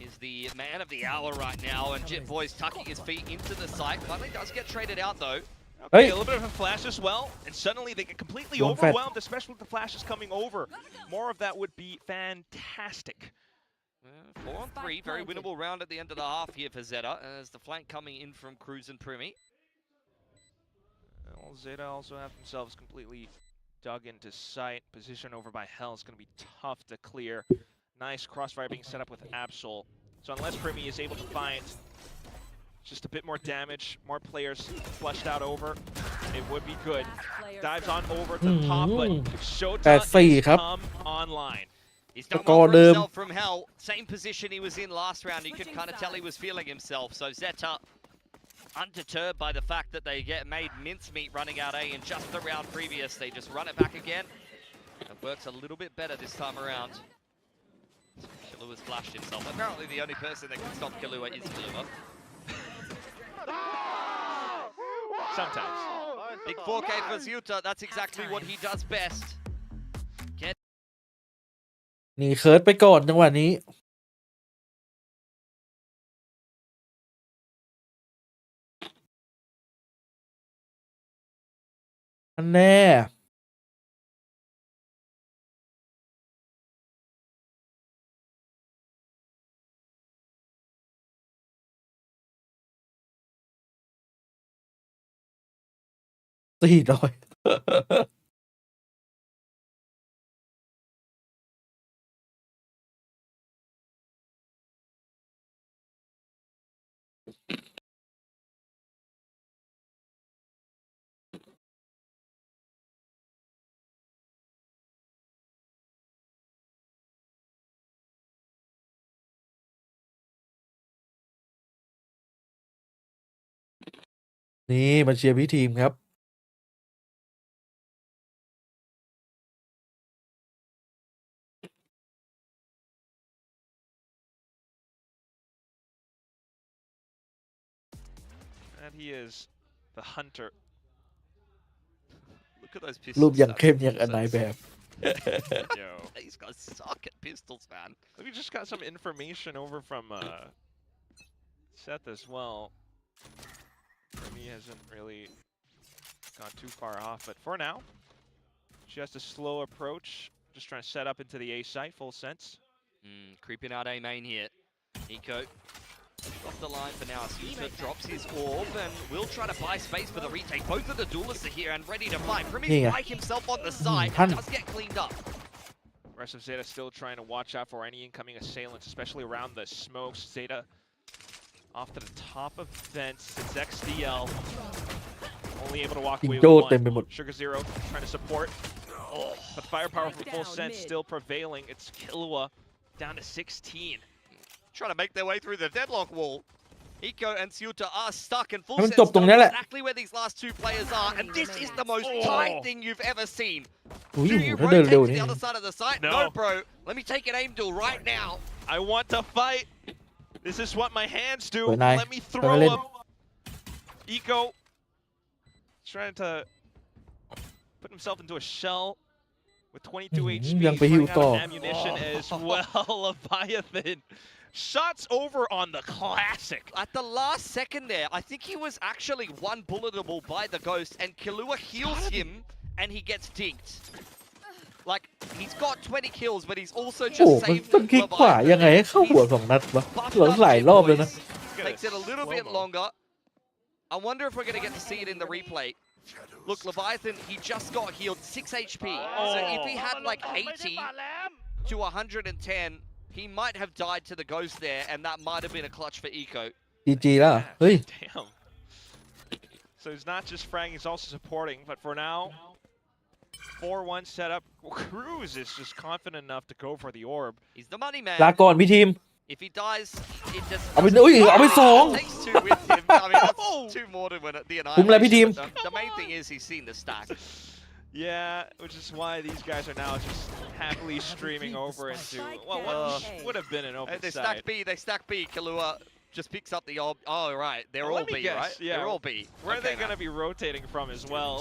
is the man of the hour right now, and Jit Boy's tucking his feet into the site. Finally does get traded out though. Okay, Hey. a little bit of a flash as well, and suddenly they get completely One fat. overwhelmed, especially with the flashes coming over. More of that would be fantastic. 4 on 3, very winnable round at the end of the half here for Zeta, as the flank coming in from Cruz and Primi. Well, Zeta also have themselves completely dug into sight. Position over by Hell is going to be tough to clear. Nice crossfire being set up with Absol. So unless Primi is able to find just a bit more damage, more players flushed out over, it would be good. Player Dives set. on over to the top, but Shota 8-4 is ครับ come online. He's done Score well for them. himself from Hell. Same position he was in last round. You could kind of tell he was feeling himself. So Zeta, undeterred by the fact that they get made mincemeat running out A in just the round previous, they just run it back again. It works a little bit better this time around. Killua's flashed himself. Apparently the only person that can stop Killua is Killua. Sometimes. Big 4K for Zeta. That's exactly what he does best. หนีเคิร์ดไปก่อนจังหวะนี้ อันแน่ 400 นี่มาเชียร์พี่ทีมครับ And he is the hunter. Look at those รูป pistols. อย่างเข้มอย่างอันไหนแบบ Yo. These guys suck at pistols, man. We just got some information over from Seth as well. He hasn't really gone too far off, but for now, just a slow approach. Just trying to set up into the A site, full sense. Creeping out A main here. Nico. off the line for now. Zeta drops his orb and will try to buy space for the retake. Both of the duelists are here and ready to fight. Primi right himself on the side. Does get cleaned up. Rest of Zeta still trying to watch out for any incoming assailants, especially around the smokes. Zeta off to the top of fence. It's XDL. Only able to walk away with one. Sugar Zero trying to support. Oh, but firepower from Full Sense still prevailing. It's Killua down to 16. Trying to make their way through the deadlock wall. Eco and Zeta are stuck and Full ให้มัน Sense จบตรงนี้ know แหละ exactly where these last two players are, and this is the most tight thing you've ever seen. อุ้ย Do โห you ถ้าเดิน rotate เร็ว to นี่ the other side of the site? No. No, bro. Let me take an aim duel right now. I want to fight. This is what my hands do. Good night. Let me throw Good them. Eco trying to put himself into a shell with 22 HP. ยังไปฮิว running ต่อ out of ammunition as well. Leviathan. Shots over on the classic. At the last second there, I think he was actually one bulletable by the Ghost, and Killua heals him, and he gets dinked. Like, he's got 20 kills, but he's also โอ้ just มัน saved ต้องคลิกขวายังไงให้เข้าหัว2 นัดวะ Buffed หลัง up หลาย here, รอบเลยนะ boys. Makes it a little bit longer. I wonder if we're going to get to see it in the replay. Look, Leviathan, he just got healed 6 HP. So if he had like 80 to 110, he might have died to the Ghost there, and that might have been a clutch for Eco. GG แล้วเฮ้ย Damn. So he's not just fragging, he's also supporting. But for now, 4-1 setup. Cruz is just confident enough to go for the orb. He's the money man. ลาก่อนพี่ทีม If he dies, it just เอาไปอุ้ยเอาไป2 takes 2 with him. I mean, that's 2 more than when the คุ้มแล้วพี่ทีม annihilation. But the main thing is he's seen the stack. Yeah, which is why these guys are now just happily streaming over into well, what would have been an open They side. stack B. They stack B. Killua just picks up the orb. Oh, right. They're Well, all let me B, guess, right? yeah. They're all B. Where are they Okay, going to be rotating from as well?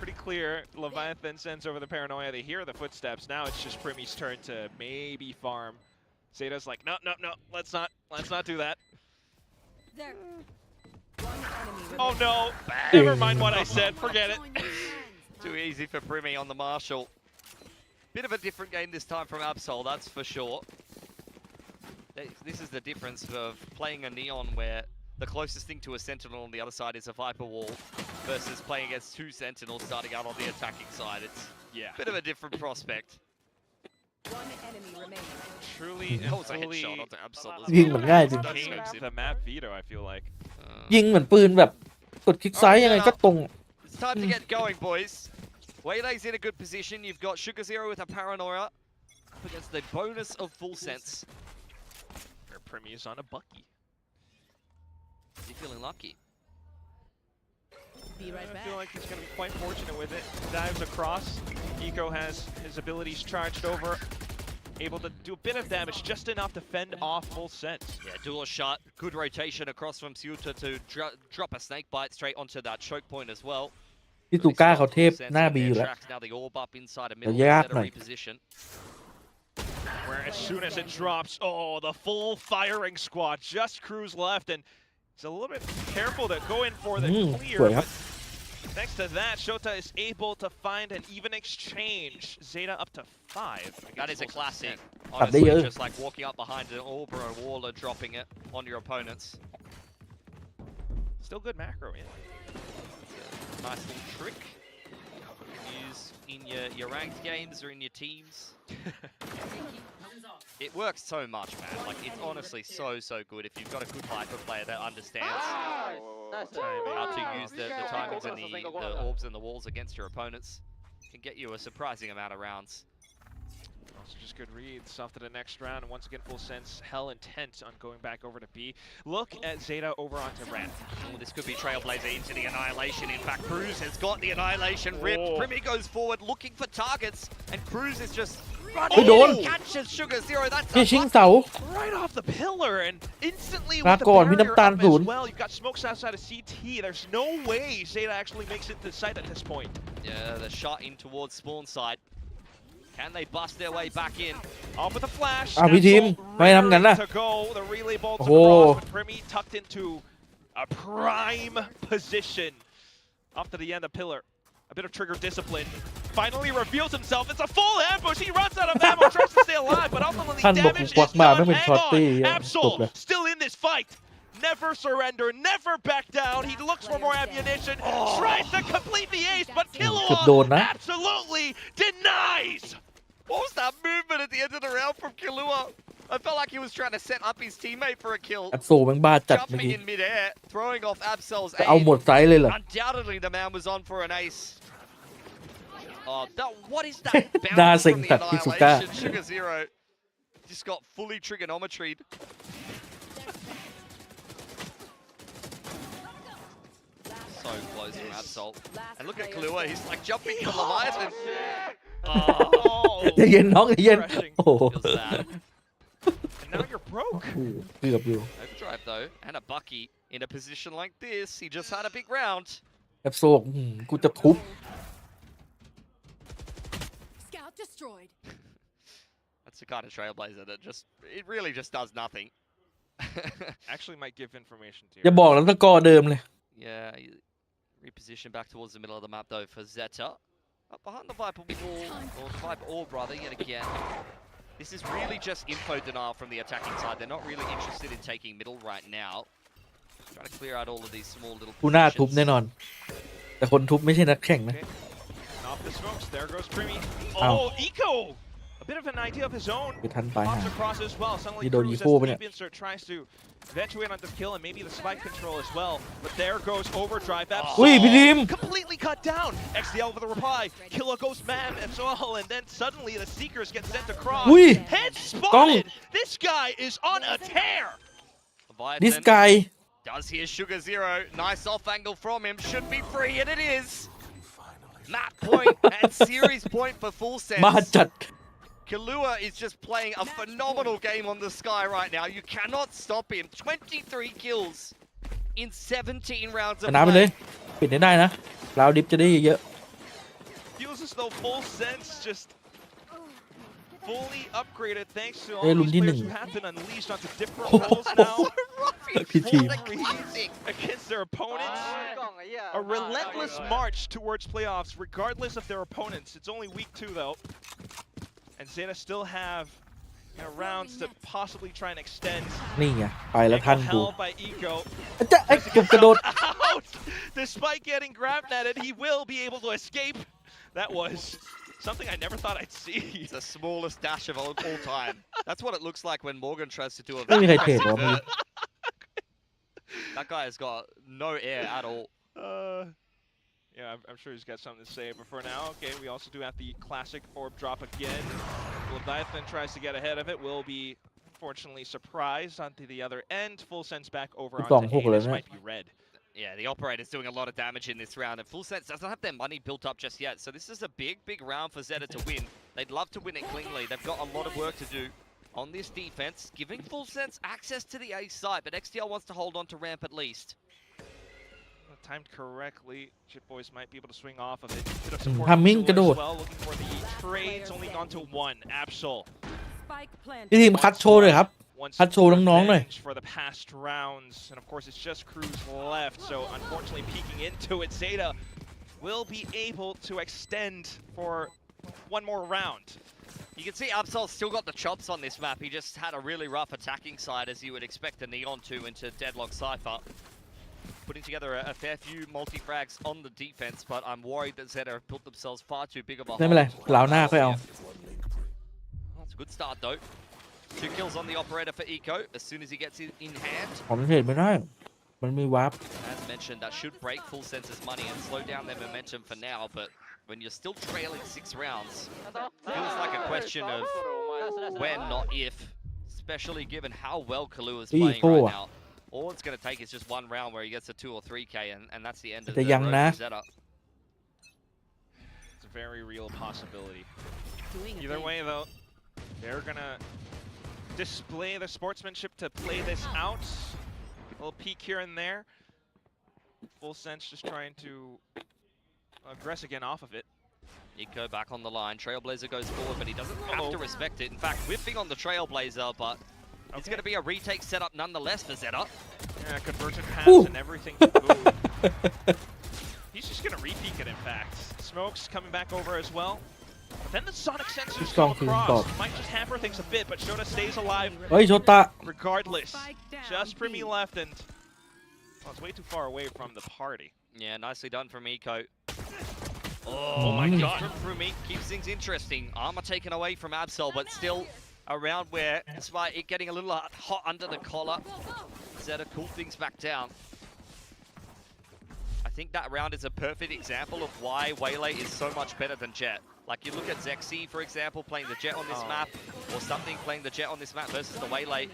Pretty clear. Leviathan sends over the paranoia. They hear the footsteps. Now it's just Primi's turn to maybe farm. Zeta's like, no, no, no. Let's not do that. Oh no. Never mind what I said. Forget it. Too easy for Primi on the Marshall. Bit of a different game this time from Absol, that's for sure. This is the difference of playing a Neon where the closest thing to a Sentinel on the other side is a Viper wall versus playing against 2 Sentinels starting out on the attacking side. It's a bit of a different prospect. One enemy remaining. Truly That and was a fully headshot onto Absol. ยิงเหมือนง่ายจริง king the map veto, I feel like. ยิงเหมือนปืนแบบกดคลิกซ้ายยังไงก็ตรง It's time to get going, boys. Waylay's in a good position. You've got Sugar Zero with a paranoia up against the bonus of Full Sense. Primi is on a Bucky. Is he feeling lucky? Be right I back. feel like he's going to be quite fortunate with it. Dives across. Eco has his abilities charged over. Able to do a bit of damage, just enough to fend off Full Sense. Yeah, dual shot. Good rotation across from Zeta to drop a snake bite straight onto that choke point as well. พี่ตูก้าเขาเทพหน้าบีอยู่แล้ว Now the orb up inside a middle ยาก set ห a น่อย reposition. Where as soon as it drops, oh, the full firing squad, just Cruz left, and he's a little bit careful to go in for the ส clear. วยครับ But thanks to that, Shota is able to find an even exchange. Zeta up to 5. That is a classic. Up Honestly, there. just like walking up behind an orb or a wall and dropping it on your opponents. Still good macro in. Nice little trick. Use in your ranked games or in your teams. It works so much, man. Like, it's honestly so good if you've got a good Viper player that understands how to use the timings and the orbs and the walls against your opponents. Can get you a surprising amount of rounds. Also just good reads off to the next round, and once again, Full Sense hell intent on going back over to B. Look at Zeta over onto Ramp. Oh, this could be Trailblazer into the Annihilation. In fact, Cruz has got the Annihilation ripped. Oh. Primi goes forward looking for targets, and Cruz is just Oh, running. don't. He catches Sugar Zero. That's พี่ a ชิง lucky เสา Right off the pillar, and instantly ลา with the ก่อนพี่ barrier น้ำตาล up ศูนย์ as well. You've got smokes outside of CT. There's no way Zeta actually makes it to site at this point. Yeah, the shot in towards spawn side. Can they bust their way back in? Off with a flash. พี่ทีม Absol ไม่ทำกันนะ ready to go. The relay bolts โอ้ of โห the Ross with Primi tucked into a prime position. Off to the end of pillar. A bit of trigger discipline. Finally reveals himself. It's a full ambush. He runs out of ammo, tries to stay alive, but ultimately ท่านบอก damage ควัก is มา done. ไม่เป็น Hang ช็อตตี้ on. จบ Absol เลย still in this fight. never surrender, never back down. He looks for more ammunition, tries to complete the ace, but เกือบโดน Killua นะ absolutely denies. What was that movement at the end of the round from Killua? I felt like he was trying to set up his teammate for a kill. แอบโซแม่งบ้าจัดเมื่อ Jumping กี้ in midair, throwing off Absol's จะเอาหม aim. ดไซส์เลยเหรอ Undoubtedly, the man was on for an ace. Oh, what is that น่า bounce เซ็ง from the สัตว์พิสุก้า annihilation? Sugar Zero just got fully trigonometried. So close from Absol. And look at Killua, he's like jumping on the Leviathan. Oh, ใจเย็นน้องใจเย็น refreshing. โอ้โห Feels sad. And now you're broke. เกือบอยู่ Overdrive though, and a Bucky in a position like this. He just had a big round. แอบโซกูจะทุบ Scout destroyed. That's the kind of Trailblazer that it really just does nothing. Actually might give information to อย่า you. บอกแล้วสกอร์เดิมเลย Yeah, reposition back towards the middle of the map though for Zeta. Up behind the Viper wall, or the Viper orb rather, yet again. This is really just info denial from the attacking side. They're not really interested in taking middle right now. Trying to clear out all of these small little กูหน้าทุบ positions. แน่นอน แต่คนทุบไม่ใช่นักแข่งนะ And off the smokes, there goes Primi. Ow. Oh, Eco! A bit of an idea of his own. คือทันไปหา Pops across as well. Suddenly You don't Cruz equal as with the it. deep insert tries to eventuate on the kill and maybe the spike control as well. But there goes Overdrive. Absol อุ้ยพี่ทีม completely cut down. XDL with a reply. Killer goes mad as well. And then suddenly the Seekers get sent across. อุ้ย Head spotted. This guy is on a tear. Leviathan this guy does hear Sugar Zero. Nice off angle from him. Should be free, and it is. Map point and series point for full sense. บ้าจัด Killua is just playing a phenomenal game on the sky right now. You cannot stop him. 23 kills in 17 rounds ช of นะไปเลย play. ปิดได้นะราวดิฟจะได้เยอะ Feels as though full sense just fully upgraded thanks to all Eh, these Lundin players Ning. who have been unleashed onto different Oh. roles now.พี่ทีม What a classic. Against their opponents. A relentless march towards playoffs, regardless of their opponents. It's only week 2 though. And Zeta still have rounds to possibly try and extend. นี่ไงไปแล้วทัน Ankle กู held by Eco. อาจจะไอ้เกือบกระโดด Out! Despite getting grab netted, he will be able to escape. That was something I never thought I'd see. It's the smallest dash of all time. That's what it looks like when Morgan tries to do a ไม่มีใครเทรดหรอ vert. That guy has got no air at all. Yeah, I'm sure he's got something to say, but for now, okay, we also do have the classic orb drop again. Leviathan tries to get ahead of it, will be unfortunately surprised onto the other end. Full sense back over onto A. This might be red. Yeah, the operator's doing a lot of damage in this round, and Full Sense doesn't have their money built up just yet, so this is a big round for Zeta to win. They'd love to win it cleanly. They've got a lot of work to do on this defense, giving Full Sense access to the A side, but XDL wants to hold on to ramp at least. Timed correctly, Chip Boys might be able to swing off of it. Bit of support Hamming from Killuaกระโดด as well, looking for the trades, only gone to one. Absol. Spike planted. พี่ทีมคัดโชว์เลยครับ Once คัดโชว์น้องๆหน่อย revenge for the past rounds, and of course it's just Cruz left, so unfortunately peeking into it, Zeta will be able to extend for one more round. You can see Absol's still got the chops on this map. He just had a really rough attacking side, as you would expect a Neon to into Deadlock Cypher. Putting together a fair few multi-frags on the defense, but I'm worried that Zeta have built themselves far too big of a ไม่เป็นไร hole. ลาวหน้าค่อยเอา Well, it's a good start though. 2 kills on the operator for Eco as soon as he gets it in hand. ผมเทรดไม่ได้ มันมีวาร์ป As mentioned, that should break Full Sense's money and slow down their momentum for now, but when you're still trailing 6 rounds, feels like a question of when, not if, especially given how well Killua is playing right now. All it's going to take is just one round where he gets a 2 or 3k, and that's the end of the road for Zeta. It's a very real possibility. Either way though, they're gonna display the sportsmanship to play this out. A little peek here and there. Full Sense just trying to aggress again off of it. Eco back on the line. Trailblazer goes forward, but he doesn't have to respect it. In fact, whiffing on the Trailblazer, but it's going to be a retake setup nonetheless for Zeta. Yeah, conversion pass and everything. He's just gonna re-peek it, in fact. Smokes coming back over as well. But then the sonic sensors come across. Might just hamper things a bit, but Shota stays alive เฮ้ยโชตะ regardless. Just Primi left, and Well, it's way too far away from the party. Yeah, nicely done from Eco. Oh my god. From me keeps things interesting. Armor taken away from Absol, but still around where, despite it getting a little hot under the collar, Zeta cool things back down. I think that round is a perfect example of why Waylay is so much better than Jet. Like you look at Zexy, for example, playing the Jet on this map, or something playing the Jet on this map versus the Waylay.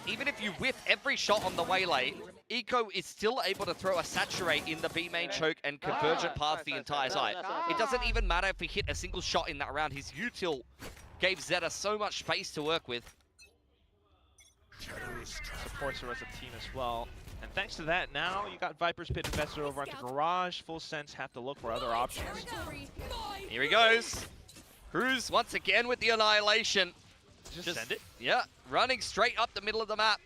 Even if you whiff every shot on the Waylay, Eco is still able to throw a Saturate in the B main choke and Convergent past the entire side. It doesn't even matter if he hit a single shot in that round. His util gave Zeta so much space to work with. Supports the rest of the team as well. And thanks to that, now you got Viper's Pit invested over onto Garage. Full Sense have to look for other options. Here he goes. Cruz once again with the Annihilation. Just send it? Yeah, running straight up the middle of the map.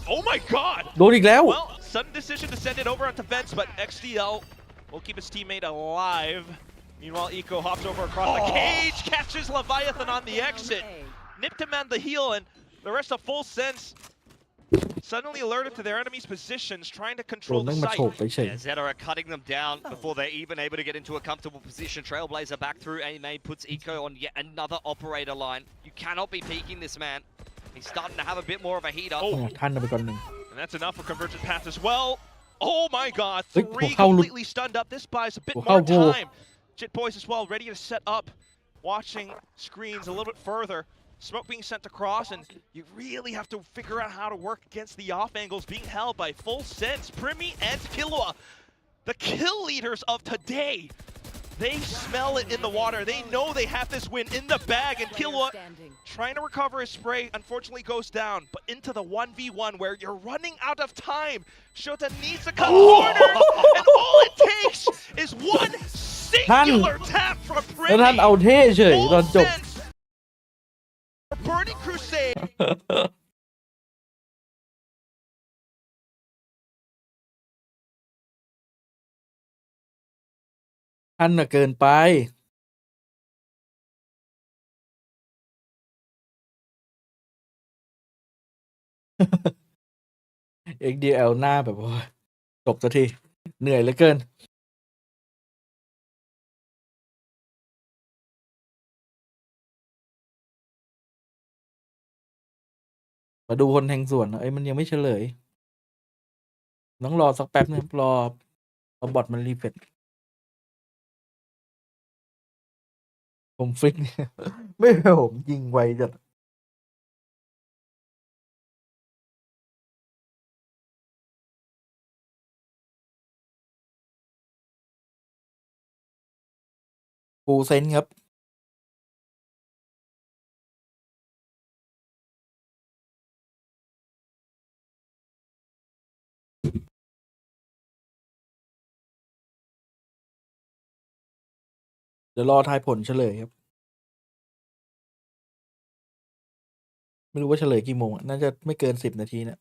Oh my god! โดนอีกแล้ว Well, sudden decision to send it over onto Vents, but XDL will keep his teammate alive. Meanwhile, Eco hops over across the cage, catches Leviathan on the exit, nipped him on the heel, and the rest of Full Sense suddenly alerted to their enemy's positions, trying to โด control นแม่ the งมาโฉบ site. ไปเฉย Yeah, Zeta are cutting them down before they're even able to get into a comfortable position. Trailblazer back through, A-Main puts Eco on yet another operator line. You cannot be peeking this man. He's starting to have a bit more of a heat up. ท่านเอาไปก่อนหนึ่ง And that's enough for Convergent Path as well. Oh my god, Wait, 3 how- completely stunned up. This buys a bit How- more time. Jit Boys as well, ready to set up, watching screens a little bit further. Smoke being sent across, and you really have to figure out how to work against the off angles being held by Full Sense, Primi, and Killua. The kill leaders of today. They smell it in the water. They know they have this win in the bag, and Killua trying to recover his spray unfortunately goes down, but into the 1v1 where you're running out of time. Shota needs to cut corners, and all it takes is one singular tap from แล้วท่าน Primi. เอาเท่เฉยตอน Full จบ Sense. Burning Crusade. ท่านน่ะเกินไป XDL หน้าแบบว่าจบสักที เหนื่อยเหลือเกิน มาดูคนแทงสวนนะมันยังไม่เฉลย ต้องรอสักแป๊บนึงรอบอทมันรีเฟรชผมฟิกเนี่ย ไม่ผมยิงไวจัดฟูลเซนครับ เดี๋ยวรอทายผลเฉลยครับ ไม่รู้ว่าเฉลยกี่โมงน่าจะไม่เกิน10 นาทีนะ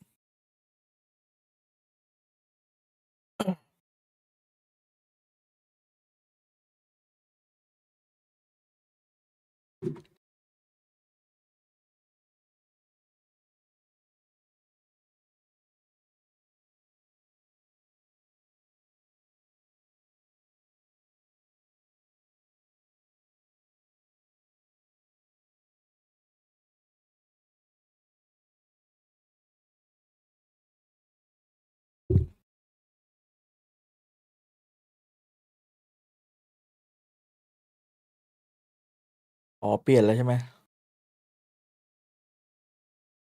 เปลี่ยนแล้วใช่ไหม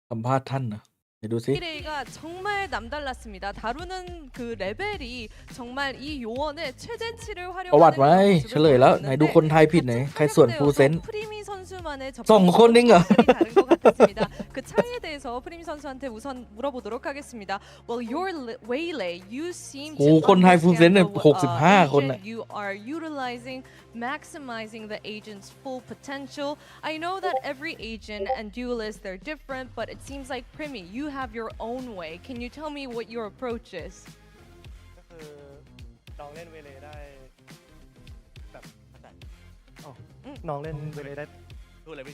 สัมภาษณ์ท่านนะเดี๋ยวดูซิ 플레이가 정말 남달랐습니다. 다루는 그 레벨이 정말 이 요원의 최대치를 ประวัติ 활용하는 ไว้ 그런 เฉลยแล้ว ไหนดูคนไทยผิดไหน ใครส่วนฟูลเซน 프리미 선수만의 성 콘인가? 다른 것 같았습니다. 그 차이에 대해서 프리미 선수한테 우선 물어보도록 하겠습니다. Well, your waylay, you seem to คนไทยฟูลเซน understand เนี่ย the 65 คนน่ะ agent you are utilizing, maximizing the agent's full potential. I know that every agent and duelist, they're different, but it seems like Primi, you have your own way. Can you tell me what your approach is? ก็คือน้องเล่นเวเลได้แบบน้องเล่นเวเลได้พูดอะไรไม่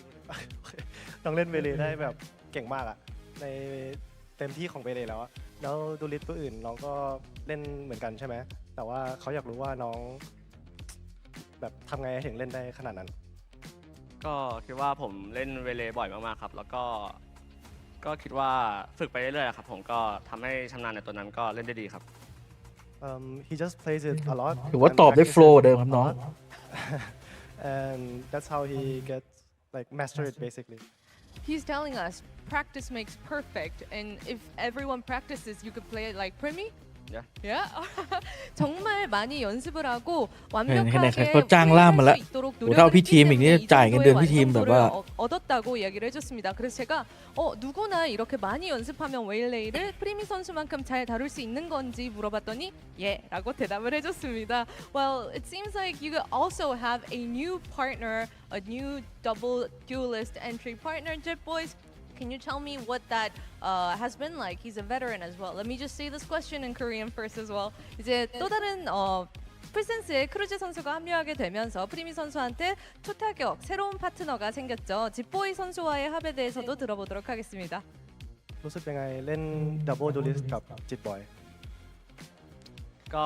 น้องเล่นเวเลได้แบบเก่งมากอะใน เต็มที่ของเวเลแล้วอะแล้วดูลิสตัวอื่นน้องก็เล่นเหมือนกันใช่ไหมแต่ว่าเขาอยากรู้ว่าน้องแบบทำไงถึงเล่นได้ขนาดนั้น ก็คิดว่าผมเล่นเวเลบ่อยมากๆครับแล้วก็คิดว่าฝึกไปเรื่อยๆครับผมก็ทำให้ชำนาญในตัวนั้นก็เล่นได้ดีครับ he just plays it a lot ถือว่า and ตอบได้ practices โฟล์เดิมครับน้อง a lot. and that's how he gets like master it basically He's telling us practice makes perfect, and if everyone practices, you could play it like Primi. Yeah. Yeah. 정말 많이 연습을 하고 근데 완벽하게 그거 짱 라면 수 있도록 뭐 다 노력을 피 했기 팀 때문에 이게 이 짜이 근데 정도의 피 팀 완성도를 봐봐. 얻었다고 이야기를 해줬습니다. 그래서 제가 누구나 이렇게 많이 연습하면 웨일레이를 프리미 선수만큼 잘 다룰 수 있는 건지 물어봤더니 예라고 대답을 해줬습니다. Well, it seems like you also have a new partner, a new double duelist entry partner, Jet Boys. Can you tell me what that has been like? He's a veteran as well. Let me just say this question in Korean first as well. 이제 또 다른 풀센스에 크루즈 선수가 합류하게 되면서 프리미 선수한테 초타격 새로운 파트너가 생겼죠. 짚보이 선수와의 합에 대해서도 들어보도록 하겠습니다. รู้สึกยังไงเล่น double duelist กับจิตบอย ก็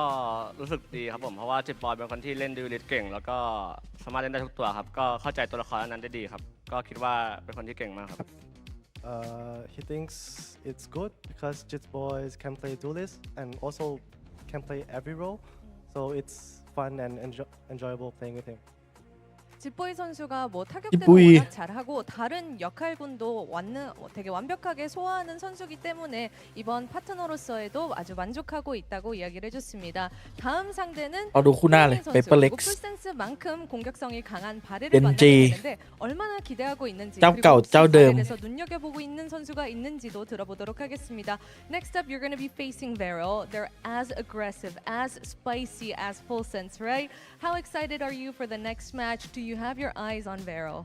รู้สึกดีครับผมเพราะว่าจิตบอยเป็นคนที่เล่นดูลิสเก่งแล้วก็สามารถเล่นได้ทุกตัวครับก็เข้าใจตัวละครนั้นได้ดีครับก็คิดว่าเป็นคนที่เก่งมากครับ he thinks it's good because Jit Boys can play duelist and also can play every role so it's fun and enjoyable playing with him 짚보이 선수가 뭐 타격대도 짚보이. 워낙 잘하고 다른 역할군도 되게 완벽하게 소화하는 선수기 때문에 이번 파트너로서에도 아주 만족하고 있다고 이야기를 해줬습니다. 다음 상대는 เอาดูคู่หน้าเลย 선수, เปเปอร์เล็ก 그리고 풀센스만큼 공격성이 강한 바레를 NG. 만나게 되는데 얼마나 기대하고 있는지 짭 그리고 까오, 혹시 짭 듬. 바렐에서 눈여겨보고 있는 선수가 있는지도 들어보도록 하겠습니다. Next up, you're going to be facing Vero. They're as aggressive, as spicy as Full Sense, right? How excited are you for the next match? Do you have your eyes on Vero?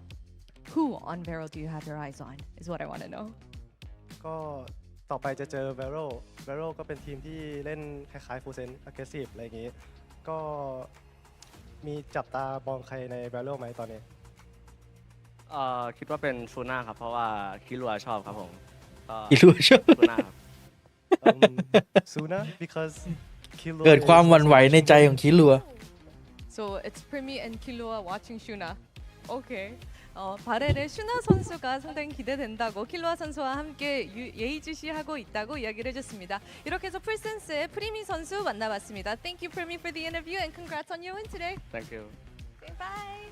Who on Vero do you have your eyes on? Is what I want to know. ก็ต่อไปจะเจอ Vero Vero ก็เป็นทีมที่เล่นคล้ายๆ Full Sense aggressive อะไรอย่างงี้ก็มีจับตามองใครใน Vero ไหมตอนนี้ คิดว่าเป็นซูน่าครับเพราะว่าคิรัวชอบครับผมก็ อีรู้ชอบ ซูน่าครับ Suna because Killua เกิดความ is หวั่นไหวในใจของคิรัว So it's Primi and Killua watching Shuna. Okay. 바렐의 슈나 선수가 상당히 기대된다고 킬로아 선수와 함께 예의주시하고 있다고 이야기를 해줬습니다. 이렇게 해서 풀센스의 프리미 선수 만나봤습니다. Thank you, Primi, for the interview and congrats on your win today. Thank you Okay, bye.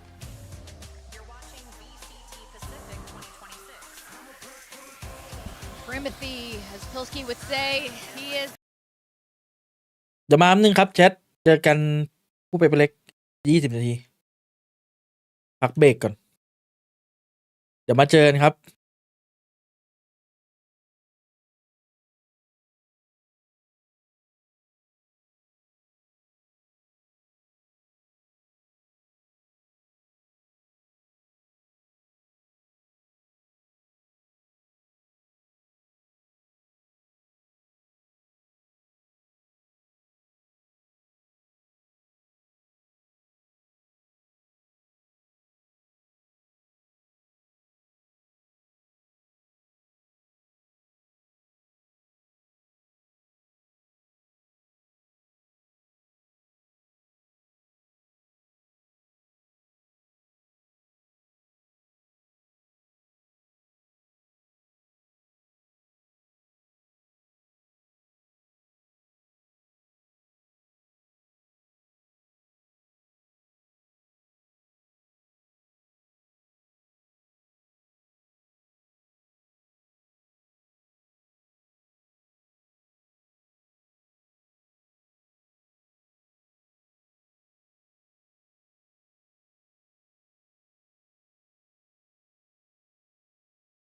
You're watching VCT Pacific 2026. Primothy, as Pilsky would say, he is เดี๋ยวมาหนึ่งครับแชทเจอกันผู้เปเปอร์เล็ก20 นาทีพักเบรกก่อนเดี๋ยวมาเจอกันครับ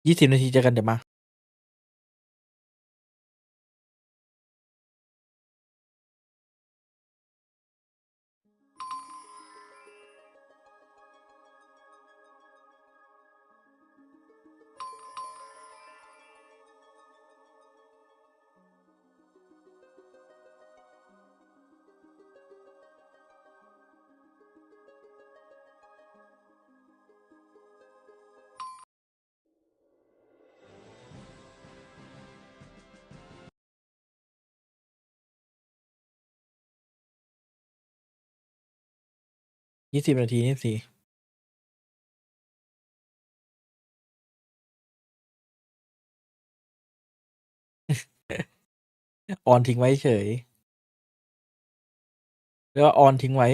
20 นาทีเจอกันเดี๋ยวมา 20 นาทีนี่สิ ออนทิ้งไว้เฉยเรียกว่าออนทิ้งไว้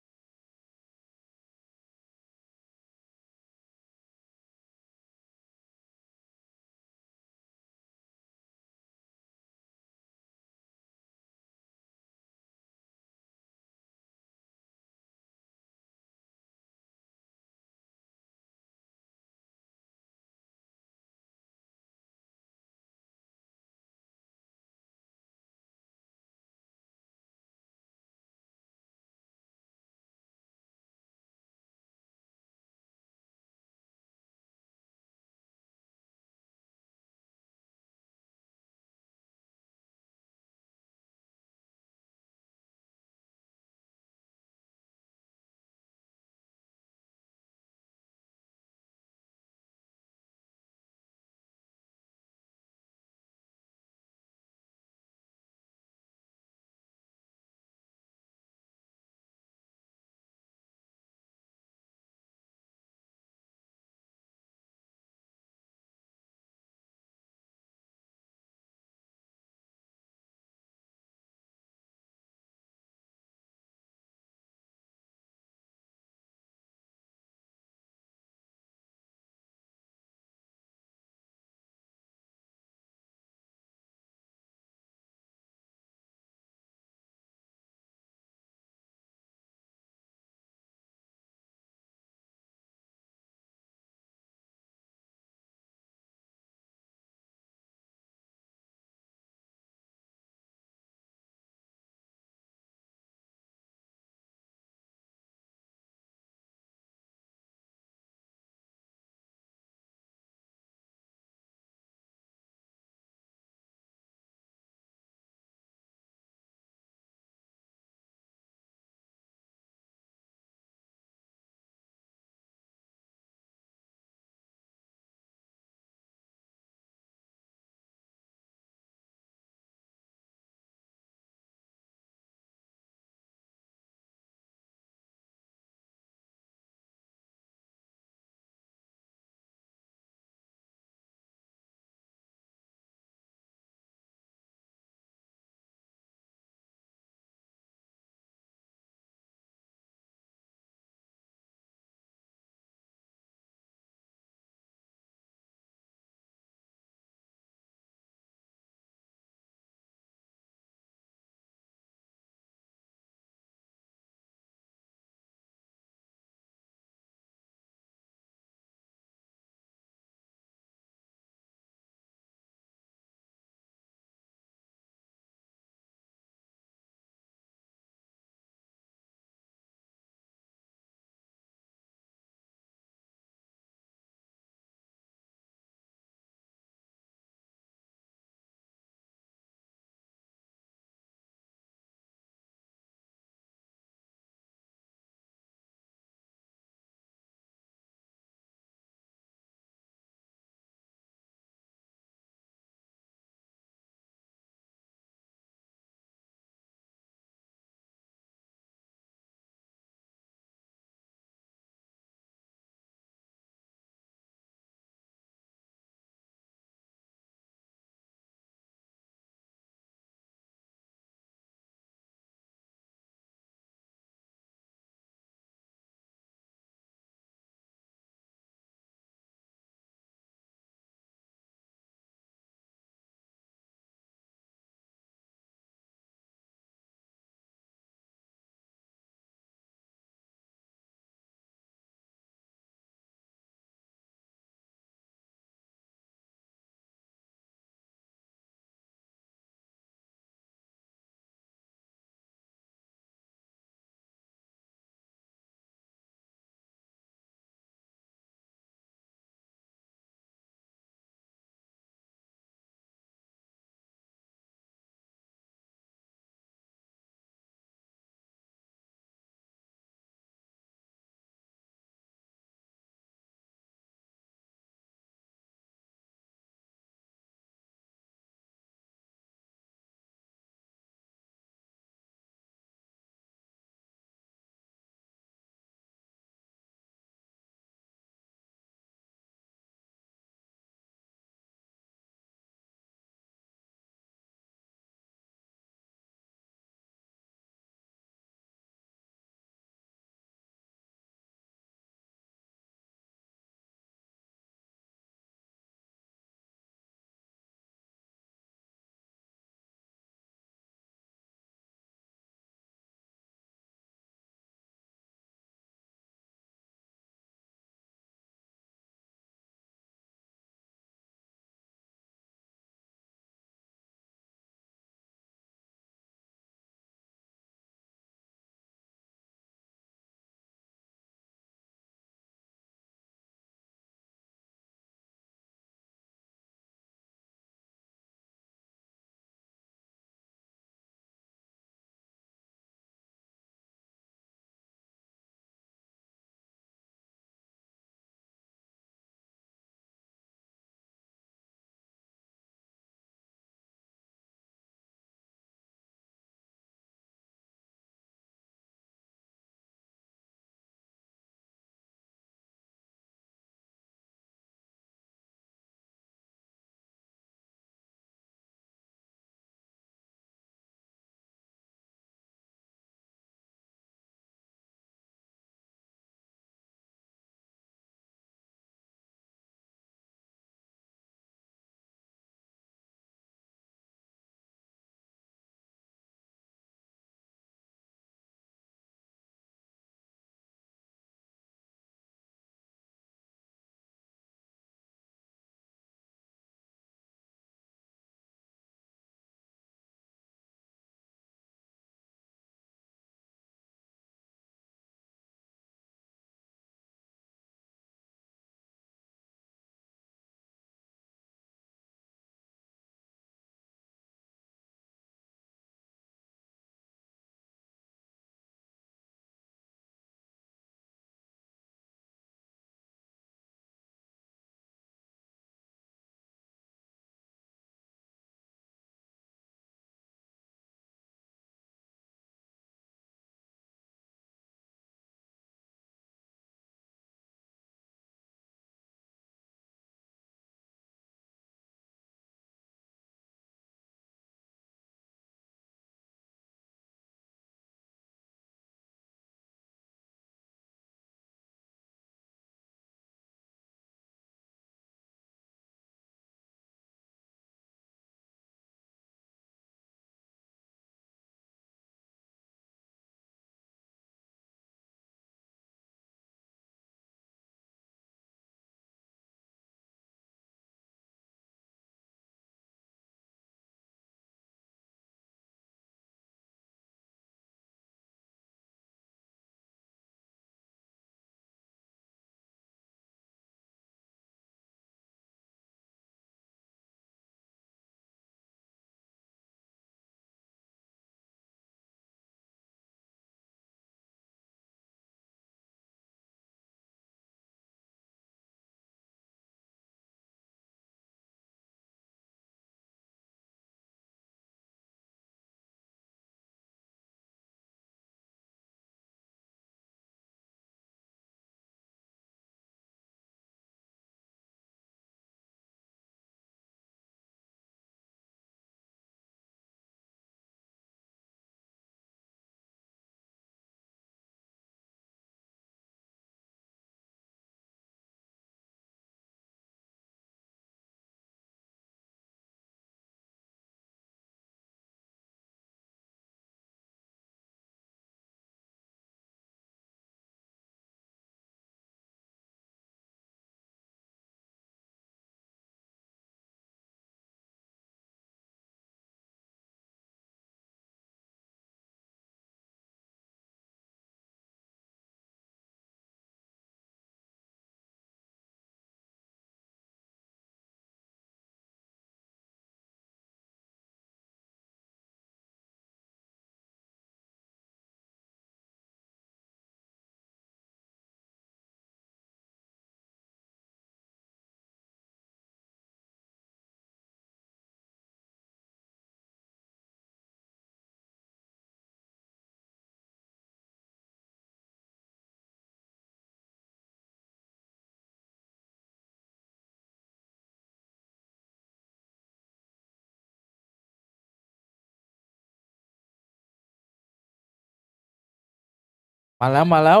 มาแล้ว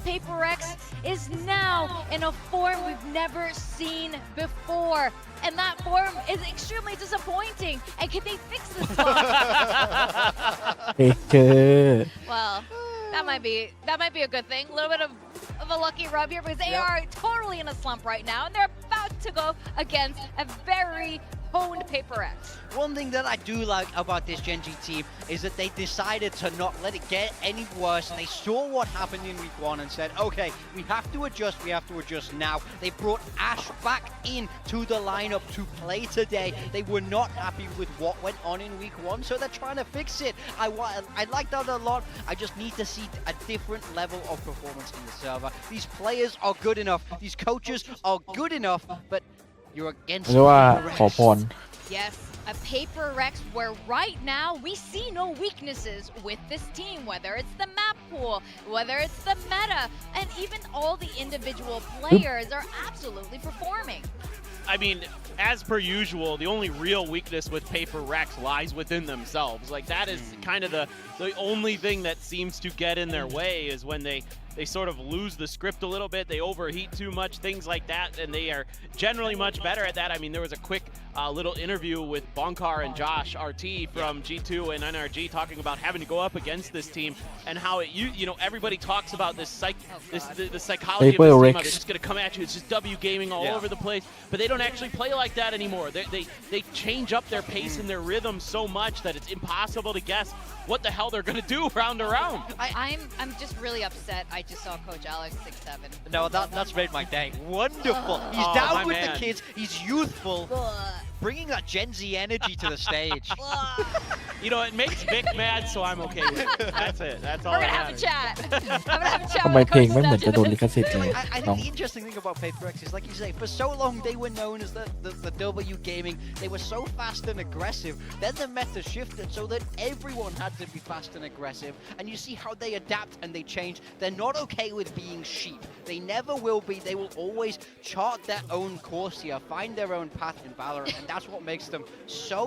PRX is now in a form we've never seen before, and that form is extremely disappointing. And can they fix this one? เจอ Well, that might be a good thing. A little bit of a lucky rub here because they are totally in a slump right now, and they're about to go against a very honed PRX. One thing that I do like about this Gen G team is that they decided to not let it get any worse. They saw what happened in week 1 and said, okay, we have to adjust now. They brought Ash back in to the lineup to play today. They were not happy with what went on in week 1, so they're trying to fix it. I like that a lot. I just need to see a different level of performance in the server. These players are good enough. These coaches are good enough, but you're against เรียกว่าขอ PRX. พร Yes, a PRX where right now we see no weaknesses with this team, whether it's the map pool, whether it's the meta, and even all the individual players are absolutely performing. I mean, as per usual, the only real weakness with PRX lies within themselves. Like, that is kind of the only thing that seems to get in their way is when they sort of lose the script a little bit, they overheat too much, things like that, and they are generally much better at that. I mean, there was a quick little interview with Bonkar and Josh RT from G2 and NRG talking about having to go up against this team and how it, you know, everybody talks about this the psychology of this team, how they're just going to come at you, it's just W gaming all over the place, but they don't actually play like that anymore. They change up their pace and their rhythm so much that it's impossible to guess what the hell they're going to do round to round. I'm just really upset. I just saw Coach Alex 6-7. No, that's made my day. Wonderful. He's Oh, down my with man. the kids. He's youthful, bringing that Gen Z energy to the stage. You know, it makes Vic mad, so I'm okay with it. That's it. That's all We're that gonna have a matters. chat. I'm gonna have a chat ทำไม with เพลง Coach ไม่เหมือนจะโดน 7. ลิขสิทธิ์เลย I น้อง think the interesting thing about PRX is, like you say, for so long they were known as the W gaming. They were so fast and aggressive. Then the meta shifted so that everyone had to be fast and aggressive. And you see how they adapt and they change. They're not okay with being sheep. They never will be. They will always chart their own course here, find their own path in Valorant, and that's what makes them so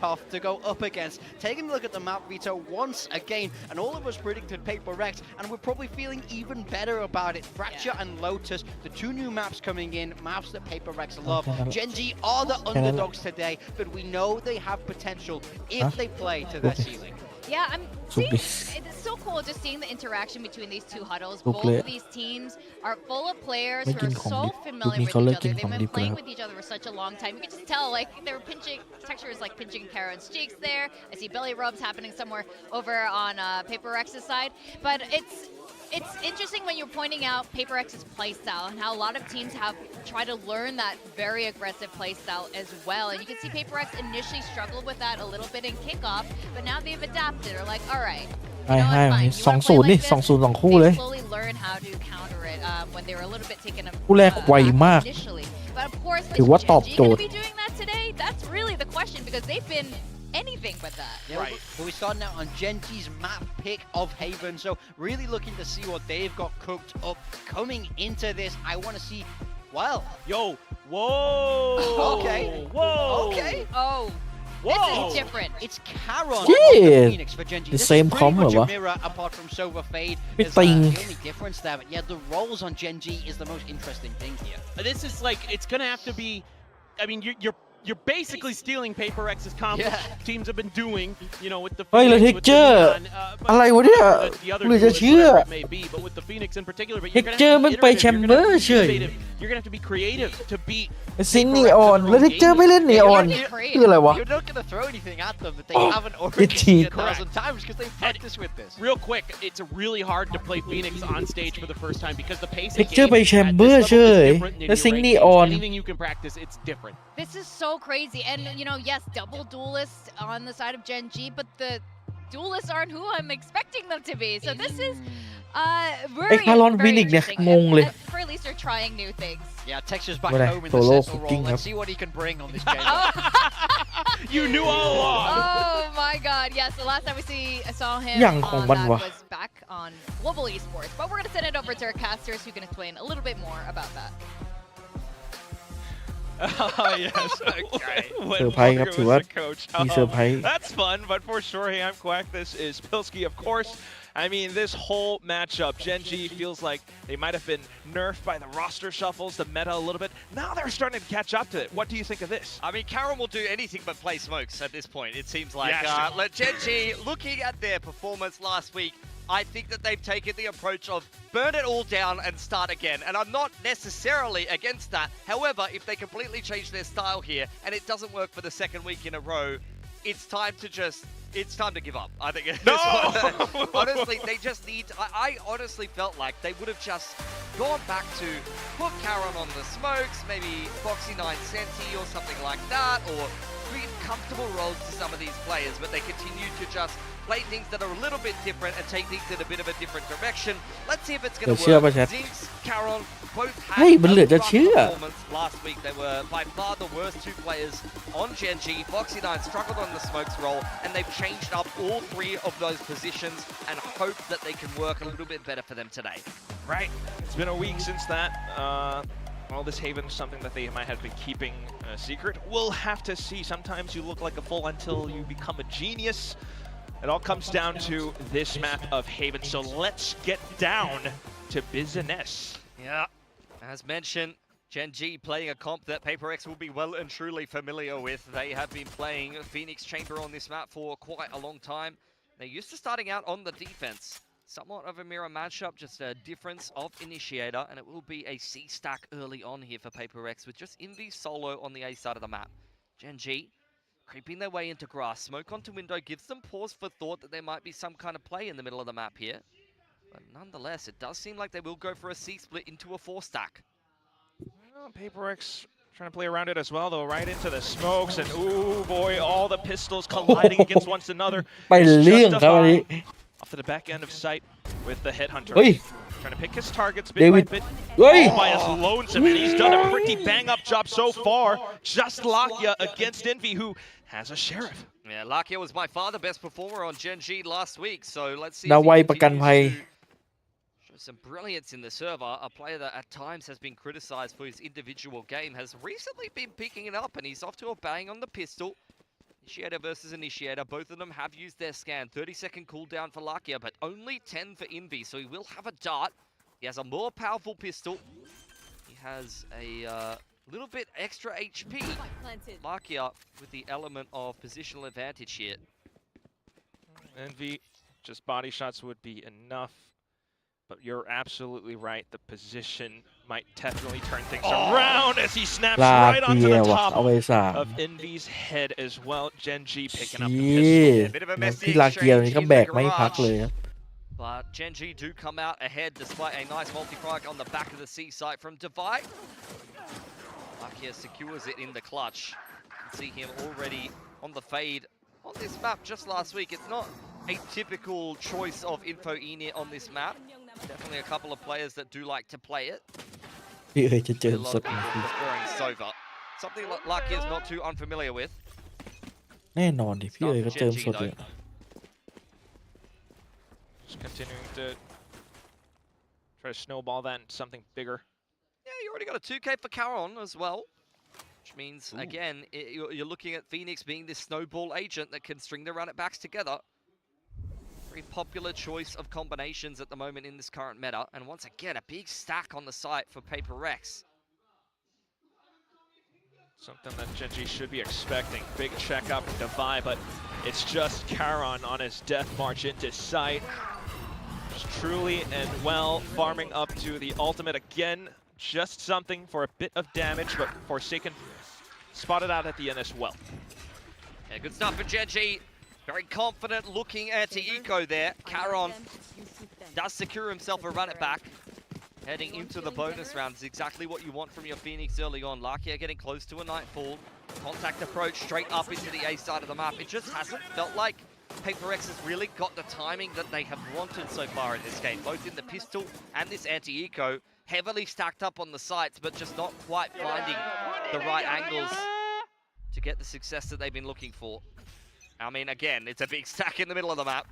tough to go up against. Taking a look at the map veto once again, and all of us predicted PRX, and we're probably feeling even better about it. Fracture and Lotus, the two new maps coming in, maps that PRX love. Gen G are the underdogs today, but we know they have potential if they play to their ceiling. Yeah, I'm seeing, Super. it's so cool just seeing the interaction between these two huddles. Super. Both of these teams are full of players who are Making so combi- familiar making with color each other. king They've been combi playing grab. with each other for such a long time. You can just tell, like, they were pinching, texture is like pinching Karen's cheeks there. I see belly rubs happening somewhere over on PRX's side. But it's interesting when you're pointing out PRX's playstyle and how a lot of teams have tried to learn that very aggressive playstyle as well. And you can see PRX initially struggled with that a little bit in kickoff, but now they've adapted. They're like, all right, ให้ you know, ให้ it's fine. You สอง wanna ศู play นย์นี่ like สอง this? ศูนย์สองคู่เลย They slowly learn how to counter it when they were a little bit takenคู่แรกไวมาก initially. But of course, ถือว่า is ตอบ Gen G โจ gonna ทย์ be doing that today? That's really the question because they've been anything but that. Yeah, Right. but we're starting out on Gen G's map pick of Haven, so really looking to see what they've got cooked up coming into this. I want to see, well, Yo, whoa. Okay. Whoa. okay. Oh, Whoa. this is different. It's Caron Yeah. on the Phoenix for Gen G. The This same is pretty much combo, a mirror apart from Sova Fade. Big Is thing. the only difference there, but yeah, the roles on Gen G is the most interesting thing here. This is like, it's going to have to be, I mean, you're basically stealing PRX's combo teams have been doing, you know, with the เฮ้ยแล้ว Phoenix, with the texture Neon, but อะไรวะเนี่ย the other หรือจะ duelists, เชื่อ whatever it may be, but with the Phoenix in particular, but you're gonna texture have to มัน be ไป iterative, แชมเบอร์เฉย you're gonna have to be creative to beat ซิงนีออนแล้ว texture ไม่เล่นนีออน Great. คืออะไรวะ You're not going to throw anything at them that they haven't already it's seen cheap. 1,000 times because they've practiced with this. real quick. It's really hard to play Phoenix on stage for the first time because the pace of texture game ไป at แชม this เบอร์ level เฉ is ย different than แล้ว your ซิง ranked นี games. ออน Anything you can practice, it's different. This is so crazy. And, you know, yes, double duelists on the side of Gen G, but the duelists aren't who I'm expecting them to be. So this is very, ไอ้คารอน very ฟินิกซ์เนี่ย interesting. งงเลย For at least they're trying new things. Yeah, Texas back What a home in the solo Cecil role. cooking Let's up. see what he can bring on this game. You knew all along. Oh my god, yes, the last time I saw him อย่างของ on มัน that วะ was back on Global Esports. But we're going to send it over to our casters who can explain a little bit more about that. Oh, yes. Okay. When เซอร์ไพรส์ครับ Walker ถือ was ว่า the coach. มีเซอร์ไพรส์ That's fun, but for sure, hey, I'm Quack. This is Pilsky, of course. I mean, this whole matchup, Gen G feels like they might have been nerfed by the roster shuffles, the meta a little bit. Now they're starting to catch up to it. What do you think of this? I mean, Karen will do anything but play smokes at this point, it seems like. Yeah, Gen G, looking at their performance last week, I think that they've taken the approach of burn it all down and start again. And I'm not necessarily against that. However, if they completely change their style here and it doesn't work for the second week in a row, it's time to give up. I think. No! Honestly, they just need. I honestly felt like they would have just gone back to put Karen on the smokes, maybe Foxy 9 Senti or something like that, or create comfortable roles to some of these players. But they continue to just play things that are a little bit different and take things in a bit of a different direction. Let's see if it's going to work. Zinx, Karen, both had เฮ้ยมันเหลือจะ a เชื่อ rough performance last week. They were by far the worst two players on Gen G. Foxy 9 struggled on the smokes role, and they've changed up all three of those positions and hope that they can work a little bit better for them today. Right. It's been a week since that. Well, this Haven is something that they might have been keeping a secret. We'll have to see. Sometimes you look like a fool until you become a genius. It all comes down to this map of Haven. So let's get down to business. Yeah, as mentioned, Gen G playing a comp that PaperX will be well and truly familiar with. They have been playing Phoenix Chamber on this map for quite a long time. They're used to starting out on the defense. Somewhat of a mirror matchup, just a difference of initiator, and it will be a C stack early on here for PaperX with just Invi solo on the A side of the map. Gen G creeping their way into grass. Smoke onto window gives them pause for thought that there might be some kind of play in the middle of the map here. But nonetheless, it does seem like they will go for a C split into a 4 stack. Well, PaperX trying to play around it as well, though, right into the smokes. And ooh, boy, all the pistols colliding against one another. ไปเรื่องครับอันนี้ Off to the back end of sight with the headhunter. เฮ้ย Trying to pick his targets bit David. by bit. เฮ้ย All by his lonesome, and he's done a pretty bang-up job so far. Just Lakia against Envy, who has a sheriff. Yeah, Lakia was by far the best performer on Gen G last week, so let's see ดา if ไว he ประกันภัย continues to show some brilliance in the server. A player that at times has been criticized for his individual game has recently been picking it up, and he's off to a bang on the pistol. Initiator versus Initiator, both of them have used their scan. 30-second cooldown for Lakia, but only 10 for Envy, so he will have a dart. He has a more powerful pistol. He has a little bit extra HP. Lakia with the element of positional advantage here. Envy, just body shots would be enough. But you're absolutely right. The position might definitely turn things around as he snaps ลา right เกี onto ย the ว่ะ เอา top ไปสาม of Envy's head as well. Gen G picking up the ชี้ pistol. Bit of a แม็ก messy ที่ลาเกียร์นี่ก็ exchange แบ in ก the ไม่พัก garage. เลยครับ But Gen G do come out ahead despite a nice multi-frag on the back of the C site from Divide. Lakia secures it in the clutch. You can see him already on the fade on this map just last week. It's not a typical choice of Info Enit on this map. Definitely a couple of players that do like to play it. พี่เอ๋ยจะเจอ A ส lot ด of people preferring Sova. Something Lakia is not too unfamiliar with. แน่นอนดิ พี่เอ๋ยก็เจิมสดเลย Just continuing to try to snowball that into something bigger. Yeah, you already got a 2K for Caron as well. Which means, again, you're looking at Phoenix being this snowball agent that can string the run-it-backs together. Very popular choice of combinations at the moment in this current meta. And once again, a big stack on the site for PaperX. Something that Gen G should be expecting. Big check up from Divide, but it's just Charon on his death march into sight. Just truly and well farming up to the ultimate again. Just something for a bit of damage, but Forsaken spotted out at the end as well. Yeah, good stuff for Gen G. Very confident looking anti-eco there. Charon does secure himself a run-it-back. Heading into the bonus round is exactly what you want from your Phoenix early on. Lakia getting close to a nightfall. Contact approach straight up into the A side of the map. It just hasn't felt like PaperX has really got the timing that they have wanted so far in this game, both in the pistol and this anti-eco. Heavily stacked up on the sites, but just not quite finding the right angles to get the success that they've been looking for. I mean, again, it's a big stack in the middle of the map.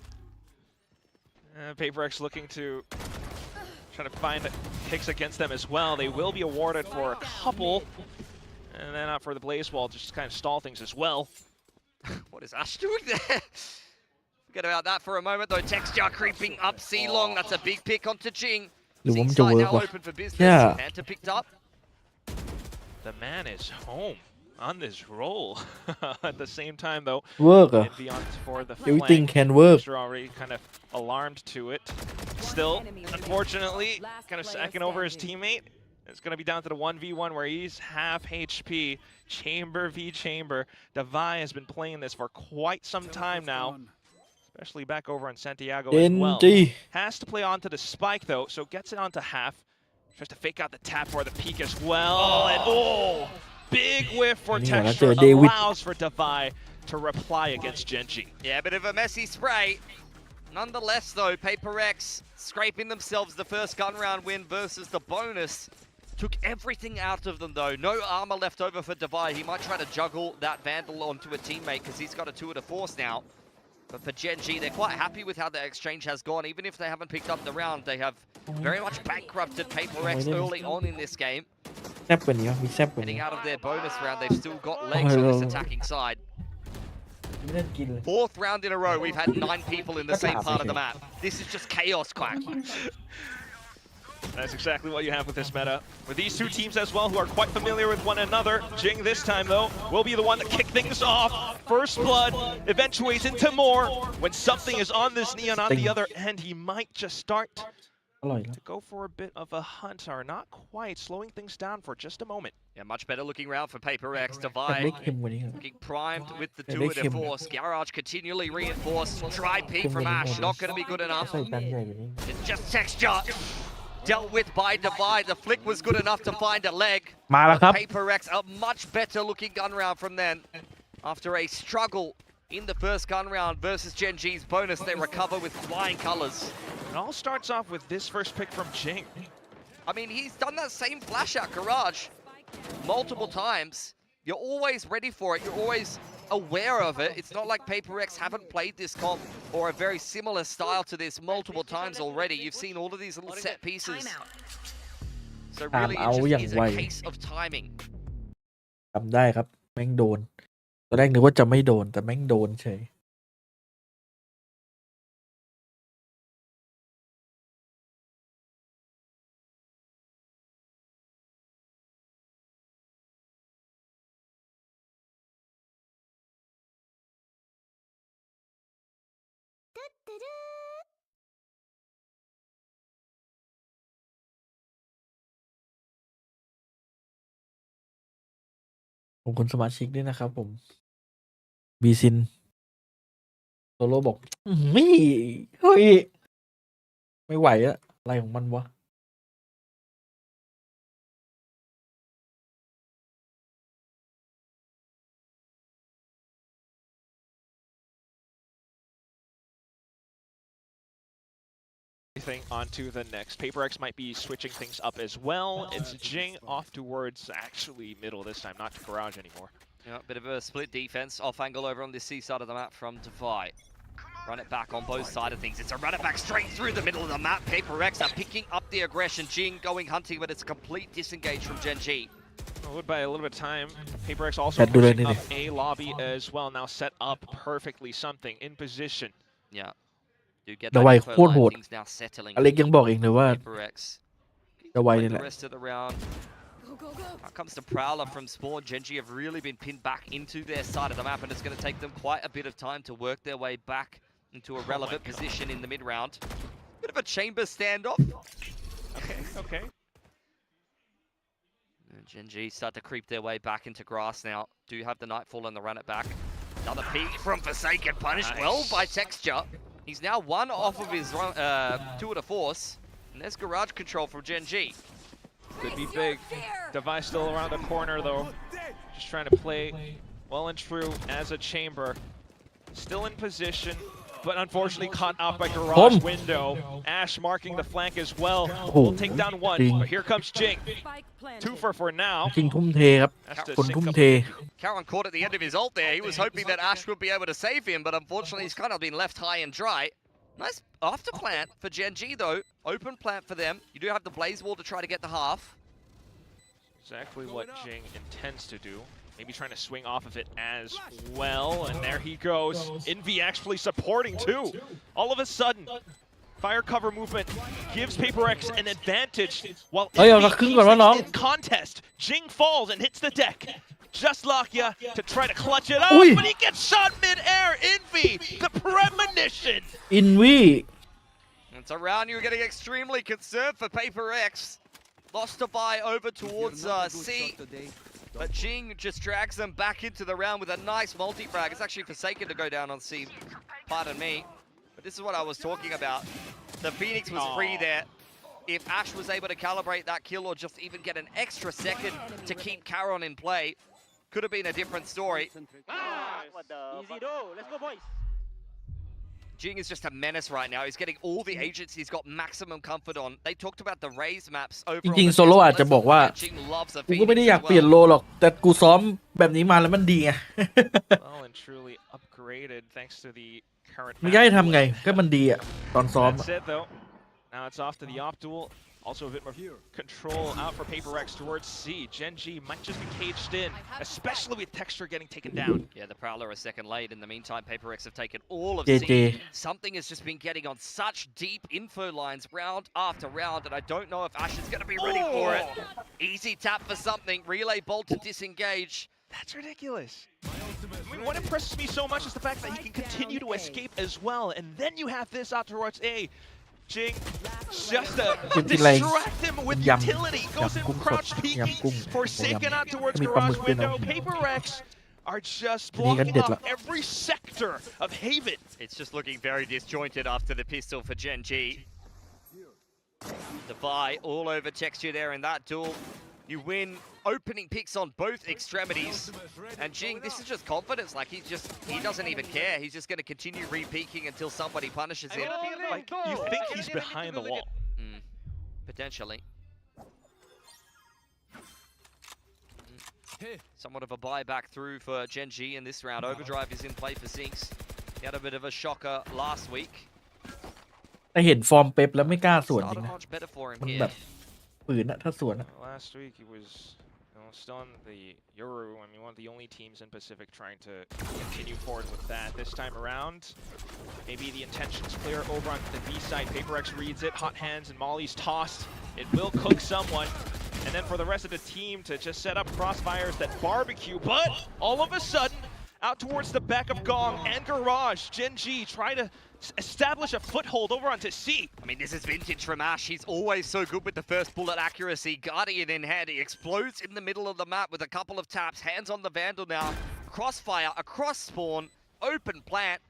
PaperX looking to try to find picks against them as well. They will be awarded for a couple And then out for the blaze wall, just kind of stall things as well. What is Ash doing there? Forget about that for a moment though. Texture creeping up C-Long. That's a big pick onto Jing. หรือว่ามัน Sing จะ side เวิร์ก now วะ open for business. Yeah. Panther picked up. The man is home on this roll. At the same time, though, เวิร์กอะ and beyond for the everything flank. can work They're already kind of alarmed to it. Still, unfortunately, kind of sacking over his teammate. It's going to be down to the 1v1 where he's half HP. Chamber v Chamber. Devi has been playing this for quite some time now, especially back over in Santiago as well. NG Has to play onto the spike though, so gets it onto half. Tries to fake out the tap for the peak as well. And big whiff for Yeah, that's Texture. a David. Allows for Devi to reply against Genji. Yeah, a bit of a messy spray. Nonetheless, though, PRX scraping themselves the first gun round win versus the bonus. Took everything out of them, though. No armor left over for Devi. He might try to juggle that Vandal onto a teammate because he's got a 2 to force now. But for Genji, they're quite happy with how the exchange has gone. Even if they haven't picked up the round, they have very much bankrupted PRX early on in this game. แซบกว่านี้วะมีแซบกว่านี้ Getting out of their bonus round, they've still got legs on this attacking side. ไม่ได้กินเลย 4th round in a row, we've had 9 people in the same part of the map. This is just chaos, Quack. That's exactly what you have with this meta. With these two teams as well, who are quite familiar with one another. Jing this time, though, will be the one to kick things off. First blood eventuates into more. When something is on this Neon on the other end, he might just start อร่อยแล้ว to go for a bit of a hunt, or not quite, slowing things down for just a moment. Yeah, much better looking round for PRX. อยากได้ Devi เค็มกว่านี้ครับ looking primed with the Yeah, 2 they to came- force. Garage continually reinforced. Try peek from Came- Ash, not going to be good enough. ใส่ตันใหญ่กว่านี้ It's just Texture. Dealt with by Devi. The flick was good enough to find a leg. มาแล้วครับ PRX, a much better looking gun round from then. After a struggle in the first gun round versus Genji's bonus, they recover with flying colors. It all starts off with this first pick from Jing. I mean, he's done that same flash out garage multiple times. You're always ready for it. You're always aware of it. It's not like PRX haven't played this comp or a very similar style to this multiple times already. You've seen all of these little set pieces. So really, it just is a case of timing. จำได้ครับแม่งโดนตอนแรกนึกว่าจะไม่โดนแต่แม่งโดนเฉย ผมคุณสมาชิกด้วยนะครับผมบีซินโซโลบอกไม่เฮ้ยไม่ไหวอะอะไรของมันวะ Onto the next. PRX might be switching things up as well. It's Jing off towards actually middle this time, not to garage anymore. Yeah, bit of a split defense. Off angle over on the C side of the map from Devi. Run it back on both sides of things. It's a run it back straight through the middle of the map. PRX are picking up the aggression. Jing going hunting, but it's a complete disengage from Genji. Would buy a little bit of time. PRX also pushing up A lobby as well. Now set up perfectly. Something in position. Yeah. Do get ดาไว that โคตรโหด things now settling. อเล็กยังบอกเองเลยว่า PRX. ดาไว Like นี่แห the ละ rest of the round. Out comes the Prowler from spawn. Genji have really been pinned back into their side of the map, and it's going to take them quite a bit of time to work their way back into a relevant position in the mid round. Bit of a chamber standoff. Okay. And Genji start to creep their way back into grass now. Do have the Nightfall and the run it back. Another peek from Forsaken, punished well by Texture. He's now one off of his 2 to force. And there's garage control from Genji. Could be big. Device still around the corner though. Just trying to play well and true as a chamber. Still in position, but unfortunately caught out by garage window. Ash marking the flank as well. Will take down one, but here comes Jing. 2 for now. จริงทุ่มเทครับ Has to คน sync ทุ่ม up เท Karan caught at the end of his ult there. He was hoping that Ash would be able to save him, but unfortunately he's kind of been left high and dry. Nice after plant for Genji though. Open plant for them. You do have the Blaze Wall to try to get the half. Exactly what Jing intends to do. Maybe trying to swing off of it as well. And there he goes. Envy actually supporting too. All of a sudden, fire cover movement gives PRX an advantage while เฮ้ยเอาสั Envy กครึ่งก่อน keeps วะน้อง it in contest. Jing falls and hits the deck. Just Lakia to try to clutch it out, Ui. but he gets shot mid-air. Envy, the premonition. อินวี It's a round you're getting extremely concerned for PRX. Lost a buy over towards C. But Jing just drags them back into the round with a nice multi-frag. It's actually Forsaken to go down on C. Pardon me. But this is what I was talking about. The Phoenix was free there. If Ash was able to calibrate that kill or just even get an extra second to keep Caron in play, could have been a different story. Jing is just a menace right now. He's getting all the agents he's got maximum comfort on. They talked about the raise maps over จริงๆโซโล่อาจจะบอกว่า Jing loves a กูก็ไม่ได้ Phoenix อยาก as เปลี่ยน well. โลหรอก แต่กูซ้อมแบบนี้มาแล้วมันดีไง Well and truly upgraded thanks to the current ไม่ได้ทำไงก็มันดีอะตอนซ้อมอะ That's it though. Now it's off to the op duel. Also a bit more control out for PRX towards C. Gen G might just be caged in, especially with Texture getting taken down. Yeah, the Prowler a second late. In the meantime, PRX have taken all of JJ. C. Something has just been getting on such deep info lines round after round, and I don't know if Ash is going to be ready for it. Easy tap for something. Relay bolt to disengage. That's ridiculous. I mean, what impresses me so much is the fact that he can continue to escape as well, and then you have this out towards A. Jing just to distract him with utility. Goes in crouch peeking. Forsaken out towards garage window. PRX are just blocking off every sector of Haven. It's just looking very disjointed after the pistol for Gen G. Defy all over texture there in that duel. You win opening picks on both extremities. And Jing, this is just confidence. Like, he doesn't even care. He's just going to continue re-peeking until somebody punishes him. Like, you think he's behind the wall. Potentially. Somewhat of a buyback through for Gen G in this round. Overdrive is in play for Zinx. He had a bit of a shocker last week. แต่เห็นฟอร์มเป๊ปแล้วไม่กล้าสวนจริง Started นะ much better for him มัน here. แบบปืนอะถ้าสวนอะ Last week he was still on the Euro. I mean, one of the only teams in Pacific trying to continue forward with that. This time around, maybe the intention's clear over on the B side. PRX reads it. Hot hands and Molly's tossed. It will cook someone. And then for the rest of the team to just set up crossfires that barbecue. But all of a sudden, out towards the back of Gong and Garage, Gen G try to establish a foothold over onto C. I mean, this is vintage from Ash. He's always so good with the first bullet accuracy. Guardian in hand. He explodes in the middle of the map with a couple of taps. Hands on the Vandal now. Crossfire across spawn. Open plant.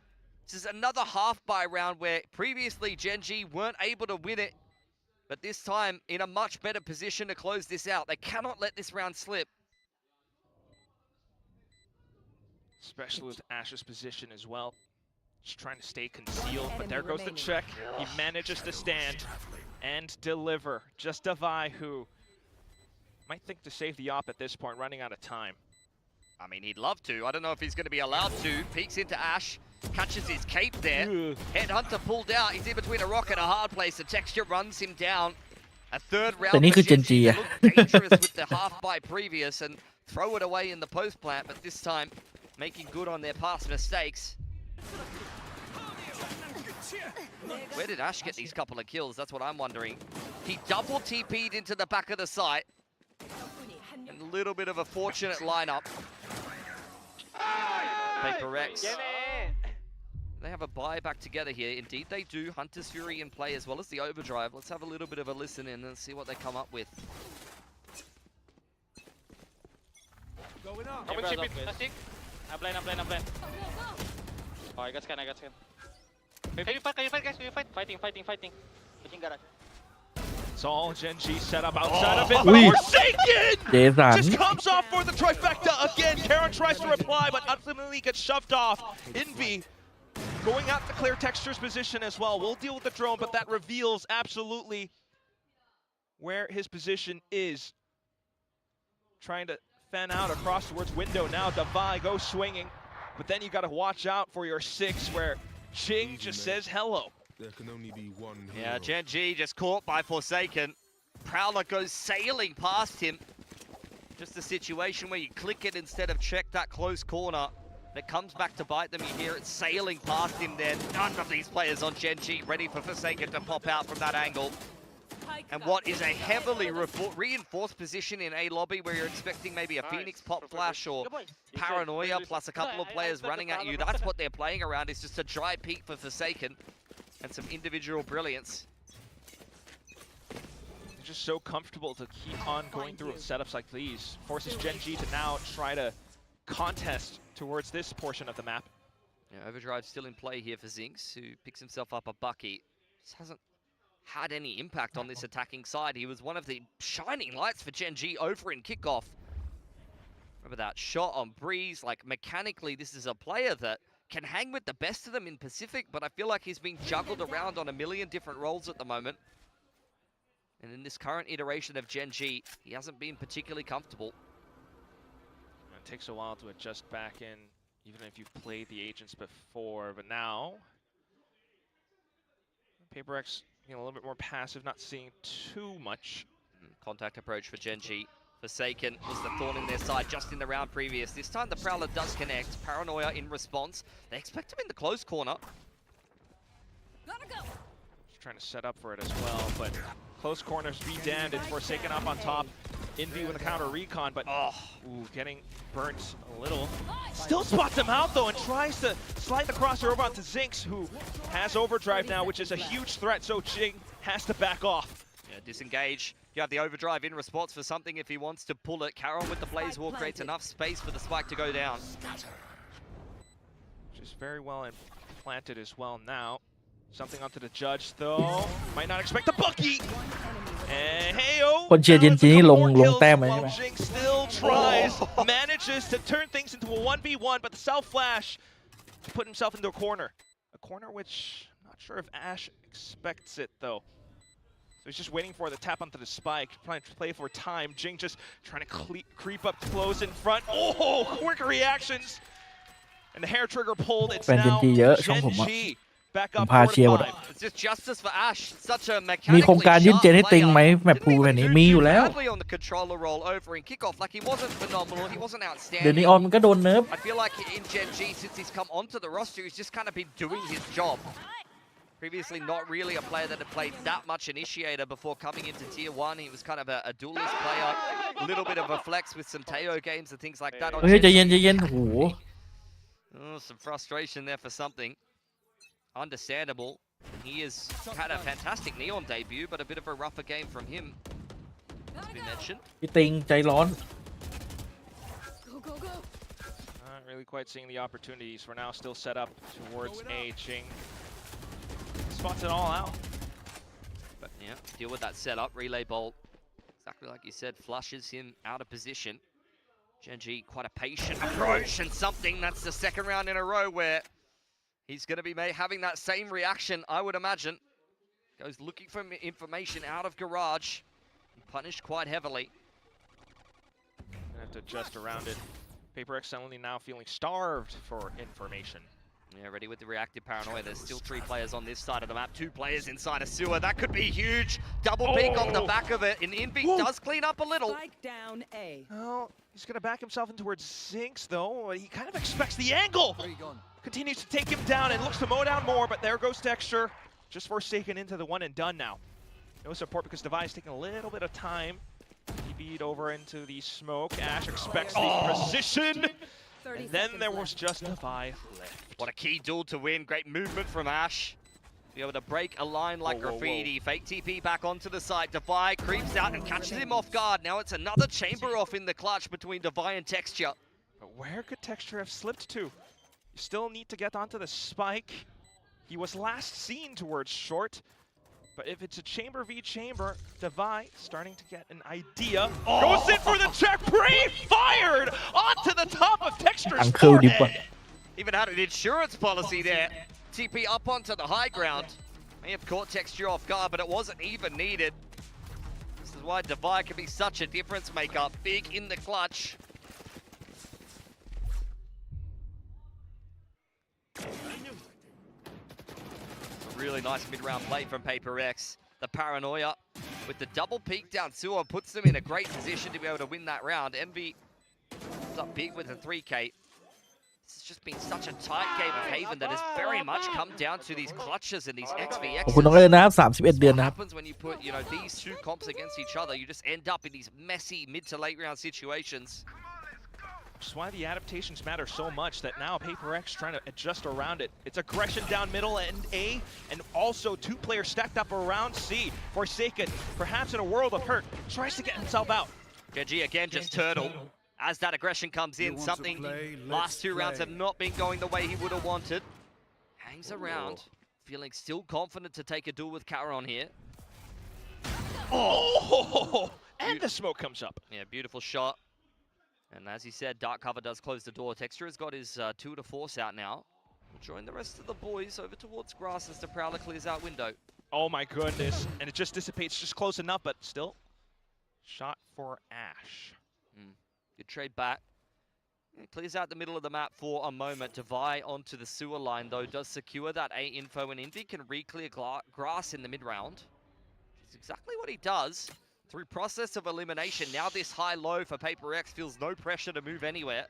This is another half-buy round where previously Gen G weren't able to win it. But this time in a much better position to close this out. They cannot let this round slip. Especially with Ash's position as well. Just trying to stay concealed, but there goes the check. He manages to stand and deliver. Just Devi, who might think to save the op at this point, running out of time. I mean, he'd love to. I don't know if he's going to be allowed to. Peeks into Ash, catches his cape there. Headhunter pulled out. He's in between a rock and a hard place. The texture runs him down. A third round. แต่นี่คือ Gen G อะ looked dangerous with the half by previous and throw it away in the post plant, but this time making good on their past mistakes. Where did Ash get these couple of kills? That's what I'm wondering. He double TP'd into the back of the site. And a little bit of a fortunate lineup. PRX. They have a buy back together here. Indeed they do. Hunter's Fury in play as well as the Overdrive. Let's have a little bit of a listen in and see what they come up with. I'm blind. Oh, I got scan. Can you fight, guys? Fighting. Pushing garage. It's all Gen G set up outside of it. Ui. Forsaken! เจสัน Just comes off for the trifecta again. Karen tries to reply, but ultimately gets shoved off. Envy going out to clear Texture's position as well. We'll deal with the drone, but that reveals absolutely where his position is. Trying to fan out across towards window now. Devi goes swinging, but then you got to watch out for your 6 where Jing just says hello. There can only be one hero. Yeah, Gen G just caught by Forsaken. Prowler goes sailing past him. Just a situation where you click it instead of check that close corner. And it comes back to bite them. You hear it sailing past him there. None of these players on Gen G ready for Forsaken to pop out from that angle. And what is a heavily reinforced position in A lobby where you're expecting maybe a Phoenix pop flash or Paranoia plus a couple of players running at you. That's what they're playing around. It's just a dry peak for Forsaken and some individual brilliance. They're just so comfortable to keep on going through setups like these. Forces Gen G to now try to contest towards this portion of the map. Yeah, Overdrive still in play here for Zinx, who picks himself up a bucky. Just hasn't had any impact on this attacking side. He was one of the shining lights for Gen G over in kickoff. Remember that shot on Breeze? Like, mechanically, this is a player that can hang with the best of them in Pacific, but I feel like he's being juggled around on a million different roles at the moment. And in this current iteration of Gen G, he hasn't been particularly comfortable. It takes a while to adjust back in, even if you've played the agents before, but now PRX a little bit more passive, not seeing too much. Contact approach for Gen G. Forsaken was the thorn in their side just in the round previous. This time the Prowler does connect. Paranoia in response. They expect him in the close corner. Just trying to set up for it as well, but close corners be damned. It's Forsaken up on top. Envy with a counter recon, but getting burnt a little. Still spots him out though and tries to slide the crosser over onto Zinx, who has overdrive now, which is a huge threat, so Jing has to back off. Yeah, disengage. You have the overdrive in response for something if he wants to pull it. Carroll with the Blaze Wall creates enough space for the spike to go down. Which is very well planted as well now. Something onto the judge though. Might not expect the bucky. And hey-o! คนเชียร์ Gen G นี่ลงแต้มเลยใช่ไหม Jing still tries, manages to turn things into a 1v1, but the self flash to put himself into a corner. A corner which I'm not sure if Ash expects it though. So he's just waiting for the tap onto the spike, trying to play for time. Jing just trying to creep up close in front. Oh, quick reactions! And the hair trigger pulled. It's now Gen G. Back up 4-5. It's just justice for Ash. Such a มีโครง mechanically การยื่น sharp เจนให้ติงไหม player. แมปพูแบบนี้มีอยู่แล้ว Badly on the controller roll over in kickoff. Like, he wasn't phenomenal. He wasn't เดี๋ยวนี้ outstanding. ออนมันก็โดนเนิร์ฟ I feel like in Gen G, since he's come onto the roster, he's just kind of been doing his job. Previously, not really a player that had played that much initiator before coming into Tier 1. He was kind of a duelist player. A little bit of a flex with some Teo games and things like that. On เฮ้ย Gen ใจเย็น G. ใจเย็นโห Some frustration there for something. Understandable. He has had a fantastic Neon debut, but a bit of a rougher game from him, as we mentioned. พี่ติงใจร้อน Not really quite seeing the opportunities. We're now still set up towards A. Jing spots it all out. But yeah, deal with that setup. Relay bolt, exactly like you said, flushes him out of position. Gen G, quite a patient approach, and something that's the second round in a row where he's going to be having that same reaction, I would imagine. Goes looking for information out of Garage. Punished quite heavily. Gonna have to adjust around it. PRX only now feeling starved for information. Yeah, ready with the reactive paranoia. There's still 3 players on this side of the map. 2 players inside a sewer. That could be huge. Double peek off the back of it. And Envy does clean up a little. Down A. Oh, he's gonna back himself in towards Zinx though. He kind of expects the angle. Continues to take him down and looks to mow down more, but there goes Texture. Just Forsaken into the one and done now. No support because Devi's taking a little bit of time. He beat over into the smoke. Ash expects the position. And then there was just Devi left. What a key duel to win. Great movement from Ash. Be able to break a line like graffiti. Fake TP back onto the side. Devi creeps out and catches him off guard. Now it's another chamber off in the clutch between Devi and Texture. But where could Texture have slipped to? You still need to get onto the spike. He was last seen towards short. But if it's a chamber v chamber, Devi starting to get an idea. Goes in for the check. Pre-fired onto the top of Texture's forehead. Even had an insurance policy there. TP up onto the high ground. May have caught Texture off guard, but it wasn't even needed. This is why Devi can be such a difference maker. Big in the clutch. Really nice mid-round play from PRX. The paranoia with the double peek down sewer puts them in a great position to be able to win that round. Envy comes up big with the 3K. This has just been such a tight game of Haven that has very much come down to these clutches and these ขอบคุณน้องเอิญนะครับ31 เดือน What นะครับ happens when you put, these two comps against each other? You just end up in these messy mid to late round situations. Which is why the adaptations matter so much that now PRX trying to adjust around it. It's aggression down middle and A, and also 2 players stacked up around C. Forsaken, perhaps in a world of hurt, tries to get himself out. Genji again just turtle. As that aggression comes in, something last 2 rounds have not been going the way he would have wanted. Hangs around, feeling still confident to take a duel with Charon here. Oh! And the smoke comes up. Yeah, beautiful shot. And as he said, Dark Cover does close the door. Texture has got his 2 to force out now. We'll join the rest of the boys over towards grass as the Prowler clears out window. Oh my goodness. And it just dissipates just close enough, but still. Shot for Ash. Good trade back. It clears out the middle of the map for a moment. Devi onto the sewer line, though, does secure that A info, and Envy can re-clear grass in the mid-round. Which is exactly what he does. Through process of elimination, now this high-low for PRX feels no pressure to move anywhere.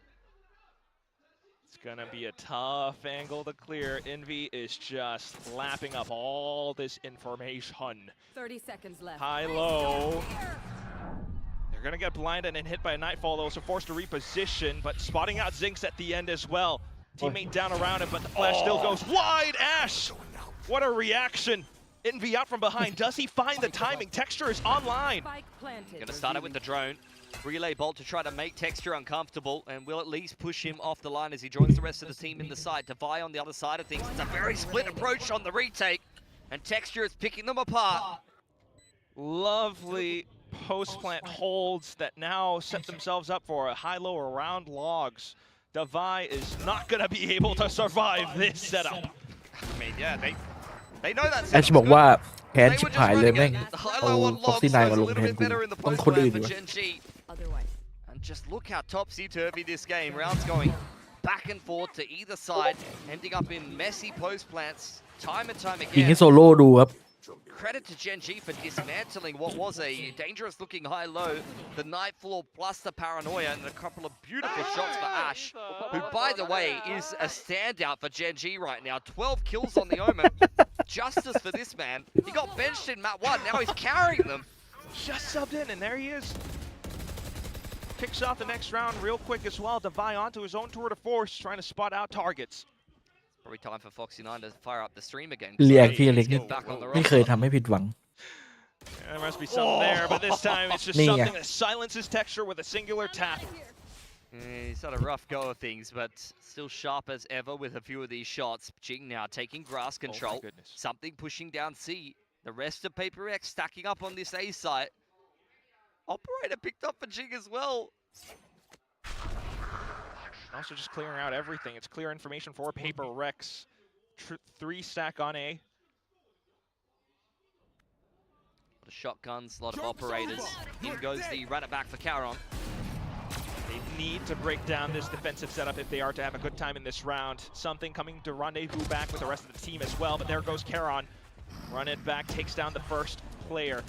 It's gonna be a tough angle to clear. Envy is just lapping up all this information. 30 seconds left. High-low. They're gonna get blinded and hit by a Nightfall, though, so forced to reposition, but spotting out Zinx at the end as well. Teammate down around him, but the flash still goes wide. Ash! What a reaction! Envy out from behind. Does he find the timing? Texture is online. Gonna start it with the drone. Relay bolt to try to make Texture uncomfortable, and will at least push him off the line as he joins the rest of the team in the side. Devi on the other side of things. It's a very split approach on the retake, and Texture is picking them apart. Lovely post-plant holds that now set themselves up for a high-low around logs. Devi is not gonna be able to survive this setup. I mean, yeah, they know that แอช setup's บอกว่า good. แค้นชิบหายเลยแม่ง The เอา high-low on ฟ็อก logs ซี่ไน was มา a ลง little แทน bit กู better in the ต้องคนอื่น post-plant ดี for วะ Genji. Otherwise. And just look how topsy-turvy this game. Rounds going back and forth to either side, ending up in messy post-plants time and time ยิง again. ให้โซโล่ดูครับ Credit to Genji for dismantling what was a dangerous-looking high-low. The Nightfall plus the Paranoia and a couple of beautiful shots for Ash, who, by the way, is a standout for Genji right now. 12 kills on the Omen. Justice for this man. He got benched in map 1. Now he's carrying them. Just subbed in, and there he is. Kicks off the next round real quick as well. Devi onto his own tour de force, trying to spot out targets. Probably time for Foxy9 to fire up the stream again. เรียกพี่อเล็ก He's นี่ getting back on the ไม่เคย roster. ทำให้ผิดหวัง There must be something there, but this time it's just Nia. something that silences Texture with a singular tap. He's had a rough go of things, but still sharp as ever with a few of these shots. Jing now taking grass control. Oh my goodness. Something pushing down C. The rest of PRX stacking up on this A site. Operator picked up for Jing as well. Also just clearing out everything. It's clear information for PRX. 3 stack on A. A lot of shotguns, a lot of operators. In goes the run it back for Charon. They need to break down this defensive setup if they are to have a good time in this round. Something coming to rendezvous back with the rest of the team as well, but there goes Charon. Run it back, takes down the first player.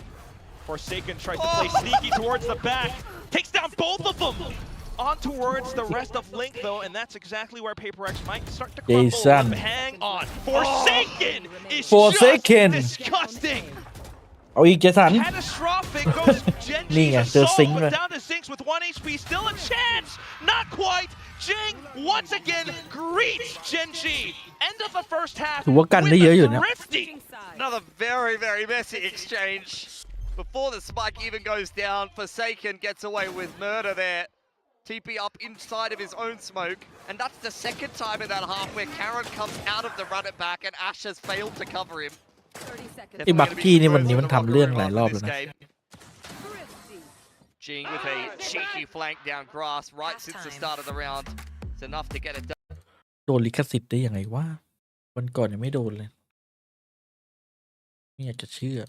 Forsaken tries to play sneaky towards the back. Takes down both of them! On towards the rest of Link, though, and that's exactly where PRX might start to crumble. Jason. Hang on. Forsaken is Forsaken. just disgusting! เอาอีกเจสัน Catastrophic goes นี่ไง Genji's เจอซิง assault, ค์เลย but down to Zinx with 1 HP. Still a chance! Not quite! Jing once again greets Genji. End of the first half ถือว่ากันได้เยอะอยู่นะ thrifty. Another very, very messy exchange. Before the spike even goes down, Forsaken gets away with murder there. TP up inside of his own smoke. And that's the second time in that half where Karen comes out of the run it back and Ash has failed to cover him. 30 seconds. ไอ้บักกี้นี่มันทำเรื่องหลายรอบแล้วนะ Jing with a cheeky flank down grass right since the start of the round. It's enough to get it done. โดนลิขสิทธิ์ได้ยังไงวะวันก่อนยังไม่โดนเลยไม่อยากจะเชื่อ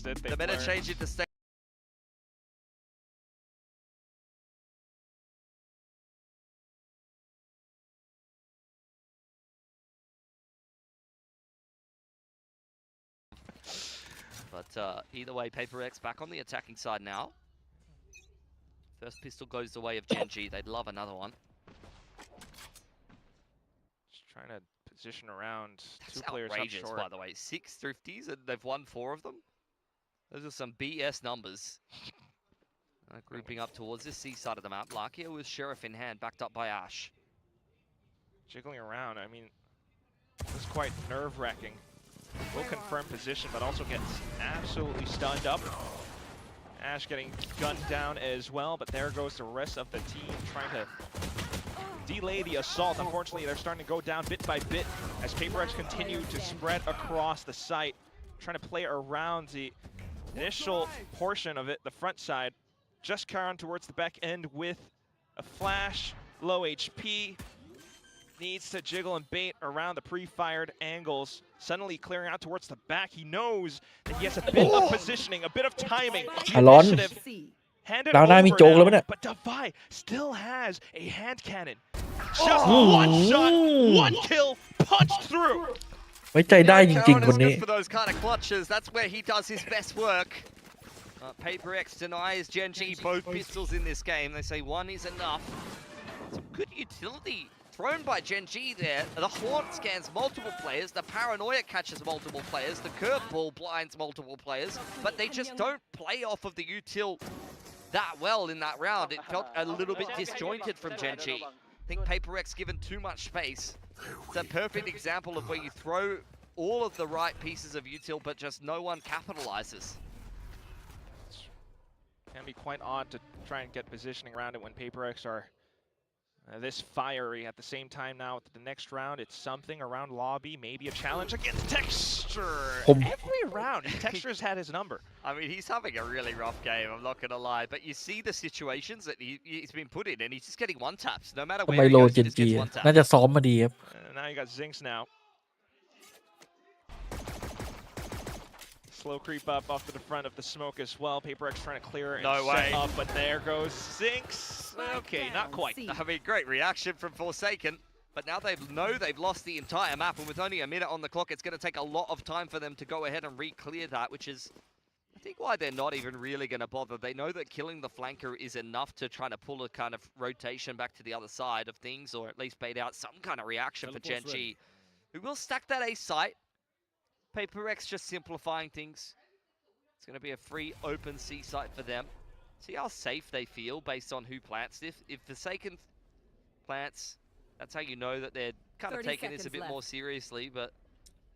forced it. The better change it to stay. But either way, PRX back on the attacking side now. First pistol goes the way of Gen G. They'd love another one. Just trying to position around. That's Two players up outrageous, short. by the way. 6 thrifties, and they've won 4 of them. Those are some BS numbers. Grouping up towards this C side of the map. Lakia with Sheriff in hand, backed up by Ash. Jiggling around. I mean, it's quite nerve-wracking. Will confirm position, but also gets absolutely stunned up. Ash getting gunned down as well, but there goes the rest of the team trying to delay the assault. Unfortunately, they're starting to go down bit by bit as PRX continue to spread across the site, trying to play around the initial portion of it, the front side. Just Karan towards the back end with a flash, low HP. Needs to jiggle and bait around the pre-fired angles. Suddenly clearing out towards the back. He knows that he has a bit of positioning, a bit of timing. Initiative handed over now, but Davai still has a hand cannon. Just one shot, one kill, punched through. ไว้ใจได้จริงๆคนนี้ For those kind of clutches, that's where he does his best work. PRX denies Gen G both pistols in this game. They say one is enough. Some good utility thrown by Gen G there. The Haunt scans multiple players. The Paranoia catches multiple players. The Curveball blinds multiple players. But they just don't play off of the util that well in that round. It felt a little bit disjointed from Gen G. I think PRX given too much space. It's a perfect example of where you throw all of the right pieces of util, but just no one capitalizes. Can be quite odd to try and get positioning around it when PRX are this fiery at the same time. Now with the next round, it's something around lobby, maybe a challenge against Texture. Every round, Texture's had his number. I mean, he's having a really rough game, I'm not gonna lie, but you see the situations that he's been put in, and he's just getting one taps. No matter ทำ where ไม he โล goes, เจ he น just จี gets one tap. น่าจะซ้อมมาดีครับ Now you got Zinx now. Slow creep up off to the front of the smoke as well. PRX trying to clear and set up, but there goes Zinx. Okay, not quite. I mean, great reaction from Forsaken, but now they know they've lost the entire map, and with only a minute on the clock, it's going to take a lot of time for them to go ahead and re-clear that, which is, I think, why they're not even really going to bother. They know that killing the flanker is enough to try to pull a kind of rotation back to the other side of things, or at least bait out some kind of reaction for Gen G, who will stack that A site. PRX just simplifying things. It's going to be a free open C site for them. See how safe they feel based on who plants. If Forsaken plants, that's how you know that they're kind of taking this a bit more seriously. But,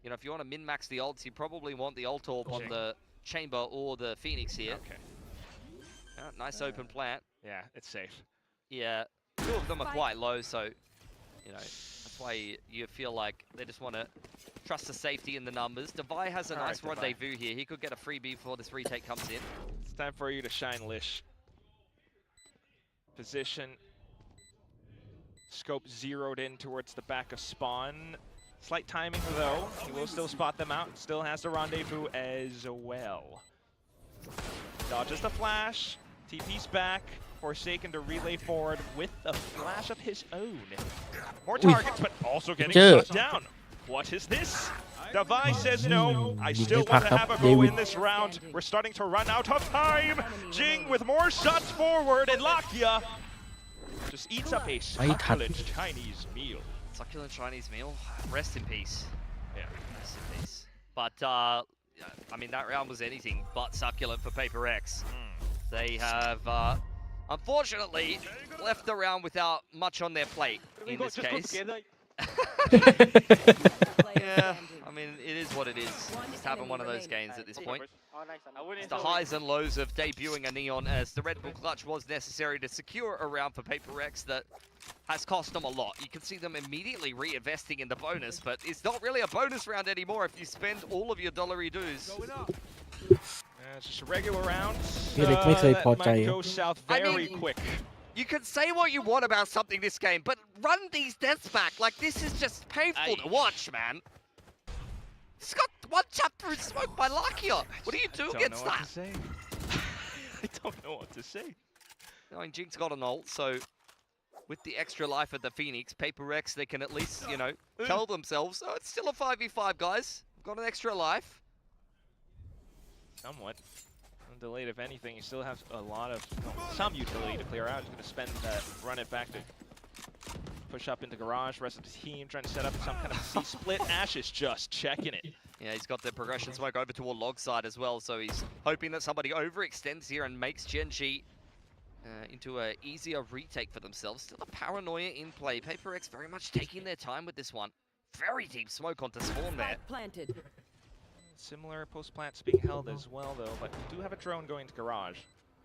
you know, if you want to min-max the ults, you probably want the ult orb on the Chamber or the Phoenix here. Okay. Nice open plant. Yeah, it's safe. Yeah, 2 of them are quite low, so, you know, that's why you feel like they just want to trust the safety in the numbers. Davai has a nice rendezvous here. He could get a freebie before this retake comes in. It's time for you to shine, Lish. Position. Scope zeroed in towards the back of spawn. Slight timing though. He will still spot them out. Still has the rendezvous as well. Dodges the flash. TP's back. Forsaken to relay forward with a flash of his own. More targets, but also getting shut down. What is this? Davai says no. I still want to have a go in this round. We're starting to run out of time. Jing with more shots forward, and Lakia just eats up a succulent Chinese meal. Succulent Chinese meal. Rest in peace. Yeah. Rest in peace. But, I mean, that round was anything but succulent for PRX. They have, unfortunately, left the round without much on their plate in this case. Yeah, I mean, it is what it is. Just having one of those games at this point. It's the highs and lows of debuting a Neon, as the Red Bull clutch was necessary to secure a round for PRX that has cost them a lot. You can see them immediately reinvesting in the bonus, but it's not really a bonus round anymore if you spend all of your dollary dues. It's just a regular round. That might go south very quick. You can say what you want about something this game, but run these deaths back. Like, this is just painful to watch, man. He's got one tap through smoke by Lakia. What do you do against that? I don't know what to say. Knowing Jinx got an ult, so with the extra life of the Phoenix, PRX, they can at least, you know, tell themselves, oh, it's still a 5v5, guys. I've got an extra life. Somewhat. Delayed, if anything, he still has a lot of, some utility to clear out. He's going to spend that, run it back to push up into garage. Rest of the team trying to set up some kind of C-split. Ash is just checking it. Yeah, he's got the progression smoke over toward log side as well, so he's hoping that somebody overextends here and makes Gen G into an easier retake for themselves. Still a paranoia in play. PRX very much taking their time with this one. Very deep smoke onto spawn there. Planted. Similar post plants being held as well, though, but we do have a drone going to garage.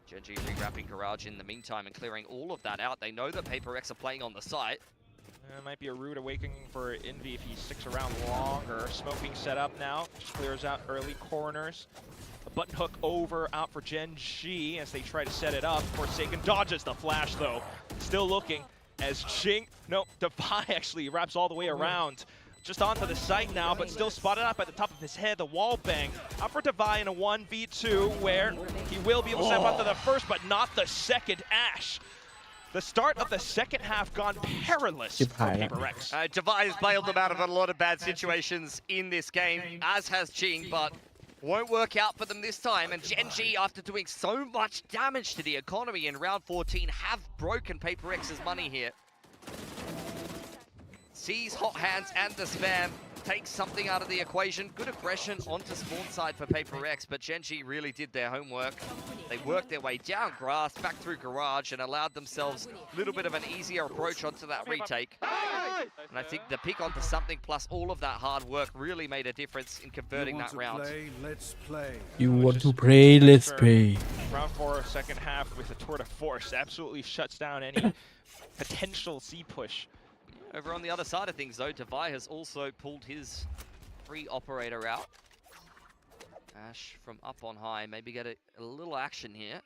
Gen G rewrapping garage in the meantime and clearing all of that out. They know that PRX are playing on the site. Might be a rude awakening for Envy if he sticks around longer. Smoke being set up now. Just clears out early corners. A button hook over out for Gen G as they try to set it up. Forsaken dodges the flash, though. Still looking as Defy actually wraps all the way around. Just onto the site now, but still spotted up at the top of his head. The wall bang. Up for Defy in a 1v2 where he will be able to step onto the first, but not the second. Ash. The start of the second half gone perilous for PRX. Defy has bailed them out of a lot of bad situations in this game, as has Jing, but won't work out for them this time. And Gen G, after doing so much damage to the economy in round 14, have broken PRX's money here. Sees hot hands and the spam, takes something out of the equation. Good aggression onto spawn side for PRX, but Gen G really did their homework. They worked their way down grass, back through garage, and allowed themselves a little bit of an easier approach onto that retake. And I think the pick onto something plus all of that hard work really made a difference in converting that round. Let's play. You want to play? Let's play. Round 4, second half with a tour de force absolutely shuts down any potential C push. Over on the other side of things, though, Defy has also pulled his free operator out. Ash from up on high, maybe get a little action here.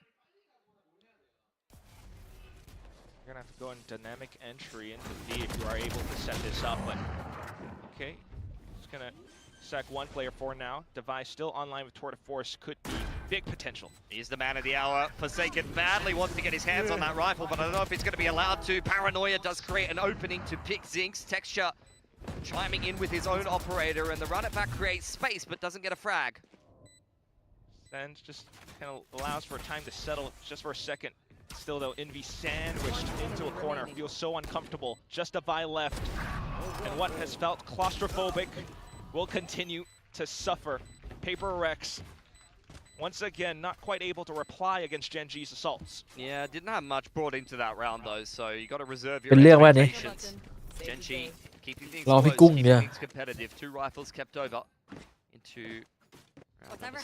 You're gonna have to go in dynamic entry into D if you are able to set this up, but okay. Just gonna sack one player for now. Defy still online with tour de force, could be big potential. He's the man of the hour. Forsaken badly wants to get his hands on that rifle, but I don't know if he's going to be allowed to. Paranoia does create an opening to pick Zinx. Texture chiming in with his own operator, and the run it back creates space, but doesn't get a frag. And just kind of allows for time to settle just for a second. Still though, Envy sandwiched into a corner. Feels so uncomfortable. Just Defy left. And what has felt claustrophobic will continue to suffer. PRX once again, not quite able to reply against Gen G's assaults. Yeah, didn't have much brought into that round though, so you got to reserve your expectations. Gen G keeping things close, keeping things competitive. 2 rifles kept over into round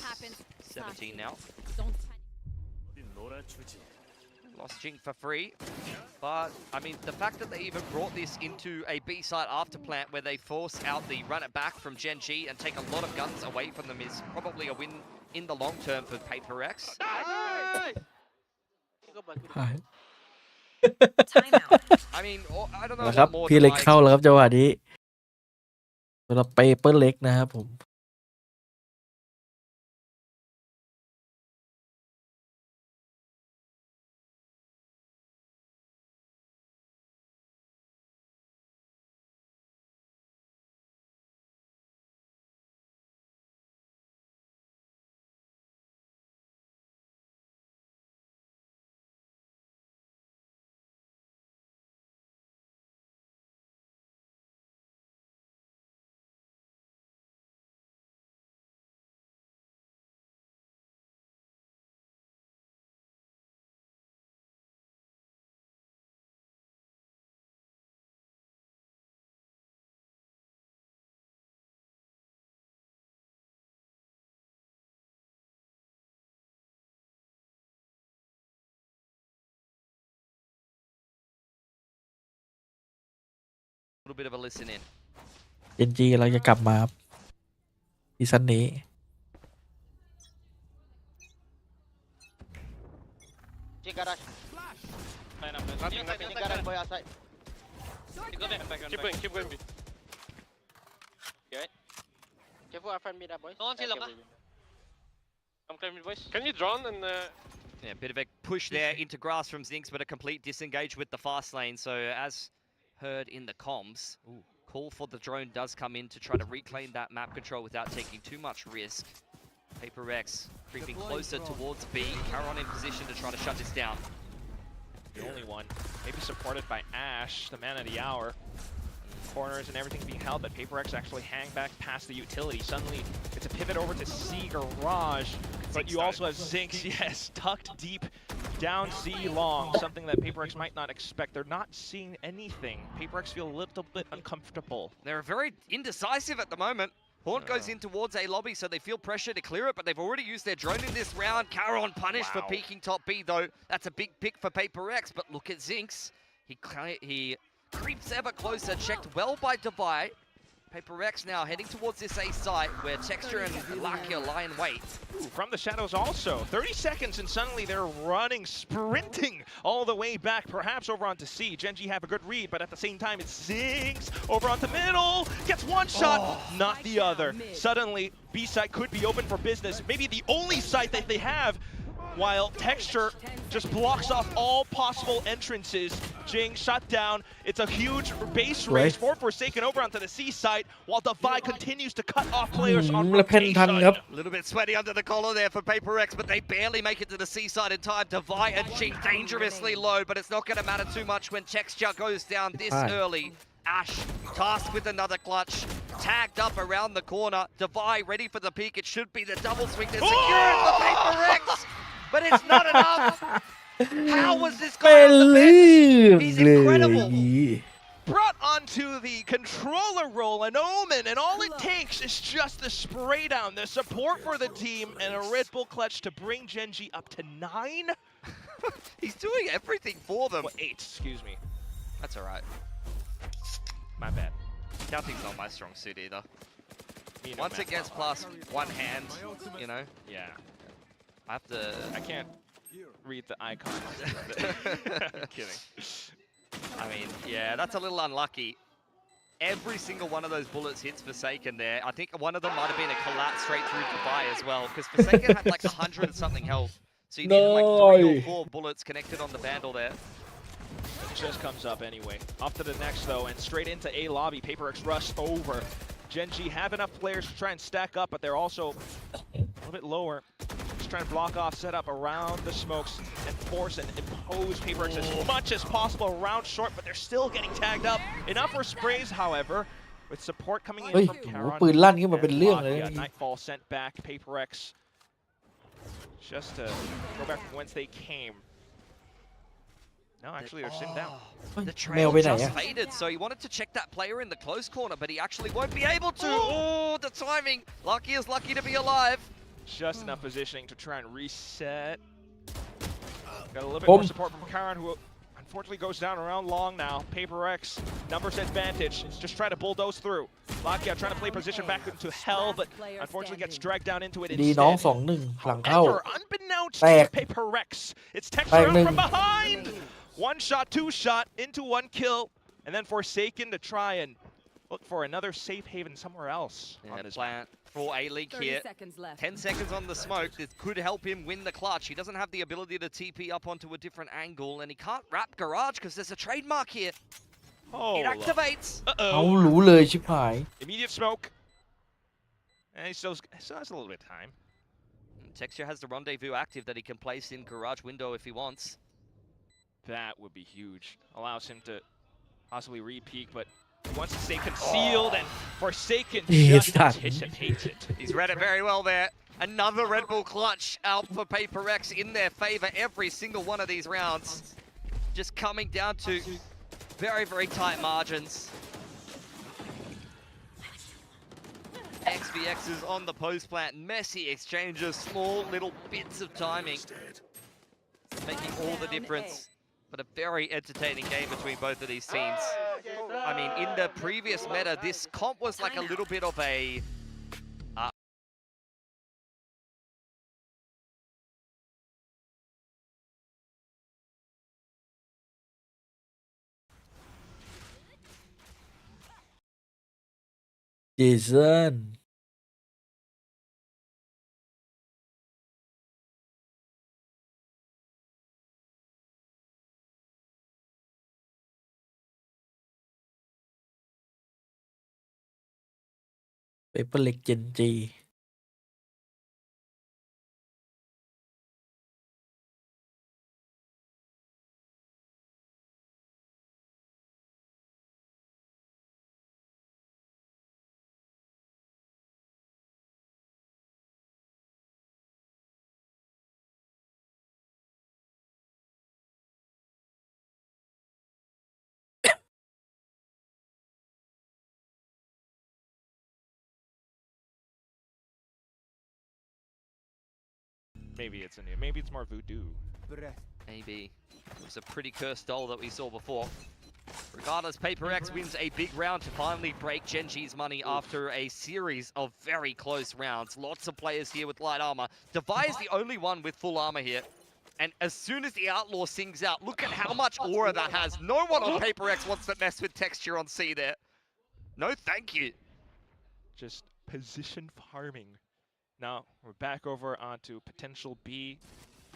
17 now. Lost Jing for free, but I mean the fact that they even brought this into a B site after plant where they force out the run it back from Gen G and take a lot of guns away from them is probably a win in the long term for PRX. I mean, I don't know นะครับ what more พี่เล็กเข้าแล้วครับจังหวะนี้สำหรับเปเปอร์เล็กนะครับผมA little bit of a listen in. เอ็นจีเราจะกลับมาซีซั่นนี้ Can you drone and Yeah, bit of a push there into grass from Zinx, but a complete disengage with the fast lane. So as heard in the comms, call for the drone does come in to try to reclaim that map control without taking too much risk. PRX creeping closer towards B. Caron in position to try to shut this down. The only one, maybe supported by Ash, the man of the hour. Corners and everything being held, but PRX actually hang back past the utility. Suddenly, it's a pivot over to C Garage, but you also have Zinx, yes, tucked deep down C long, something that PRX might not expect. They're not seeing anything. PRX feel a little bit uncomfortable. They're very indecisive at the moment. Horn goes in towards A lobby, so they feel pressure to clear it, but they've already used their drone in this round. Caron punished for peeking top B, though. That's a big pick for PRX, but look at Zinx. He creeps ever closer, checked well by Devi. PRX now heading towards this A site where Texture and Lakia lie in wait. From the shadows also. 30 seconds and suddenly they're running, sprinting all the way back, perhaps over onto C. Genji have a good read, but at the same time it's Zinx over onto middle. Gets one shot, not the other. Suddenly, B site could be open for business. Maybe the only site that they have, while Texture just blocks off all possible entrances. Jing shut down. It's a huge base race for Forsaken over onto the C site, while Devi continues to cut off players on rotation. A little bit sweaty under the collar there for PRX, but they barely make it to the C side in time. Devi and Jing dangerously low, but it's not going to matter too much when Texture goes down this early. Ash tasked with another clutch, tagged up around the corner. Devi ready for the peak. It should be the double swing to secure it for PRX. But it's not enough. How was this guy on the bench? He's incredible. Brought onto the controller role, an Omen, and all it takes is just the spray down, the support for the team, and a Red Bull clutch to bring Genji up to 9. He's doing everything for them. Well, 8, excuse me. That's all right. My bad. Counting's not my strong suit either. You know, Once it gets plus one hand, you know. Yeah. I have to. I can't read the icons. I'm kidding. I mean, yeah, that's a little unlucky. Every single one of those bullets hits Forsaken there. I think one of them might have been a collapse straight through Dubai as well, because Forsaken had like 100 and something health. So you needed like 3 or 4 bullets connected on the Vandal there. It just comes up anyway. Off to the next though, and straight into A lobby. PRX rush over. Genji have enough players to try and stack up, but they're also a little bit lower. Just trying to block off, set up around the smokes, and force and impose PRX as much as possible around short, but they're still getting tagged up. Enough for sprays, however, with support coming in from Caron. ปืนลั่นขึ้นมาเป็นเรื่องเลย Nightfall sent back PRX just to go back from whence they came. No, actually, they're sitting down. The trail just faded, so he wanted to check that player in the close corner, but he actually won't be able to. Oh, the timing. Lucky is lucky to be alive. Just enough positioning to try and reset. Got a little bit more support from Caron, who unfortunately goes down around long now. PRX, numbers advantage. Just try to bulldoze through. Lakia trying to play position back into hell, but unfortunately gets dragged down into it instead. However, unbeknownst to PRX, it's Texture from behind! 1 shot, 2 shot, into 1 kill, and then Forsaken to try and look for another safe haven somewhere else on this plant for A-League here. 10 seconds on the smoke. This could help him win the clutch. He doesn't have the ability to TP up onto a different angle, and he can't wrap Garage because there's a trademark here. Oh, it activates. Immediate smoke. And he still has a little bit of time. Texture has the rendezvous active that he can place in Garage window if he wants. That would be huge. Allows him to possibly re-peek, but he wants to stay concealed, and Forsaken just anticipates it. He's read it very well there. Another Red Bull clutch out for PRX in their favor every single one of these rounds. Just coming down to very, very tight margins. XVX is on the post plant. Messy exchanges, small little bits of timing, making all the difference. But a very entertaining game between both of these teams. I mean, in the previous meta, this comp was like a little bit of a Jason เปเปอร์เล็กเจนจีMaybe it's maybe it's more voodoo. Maybe. It was a pretty cursed doll that we saw before. Regardless, PRX wins a big round to finally break Genji's money after a series of very close rounds. Lots of players here with light armor. Devi is the only one with full armor here. And as soon as the Outlaw sings out, look at how much aura that has. No one on PRX wants to mess with texture on C there. No, thank you. Just position farming. Now we're back over onto potential B.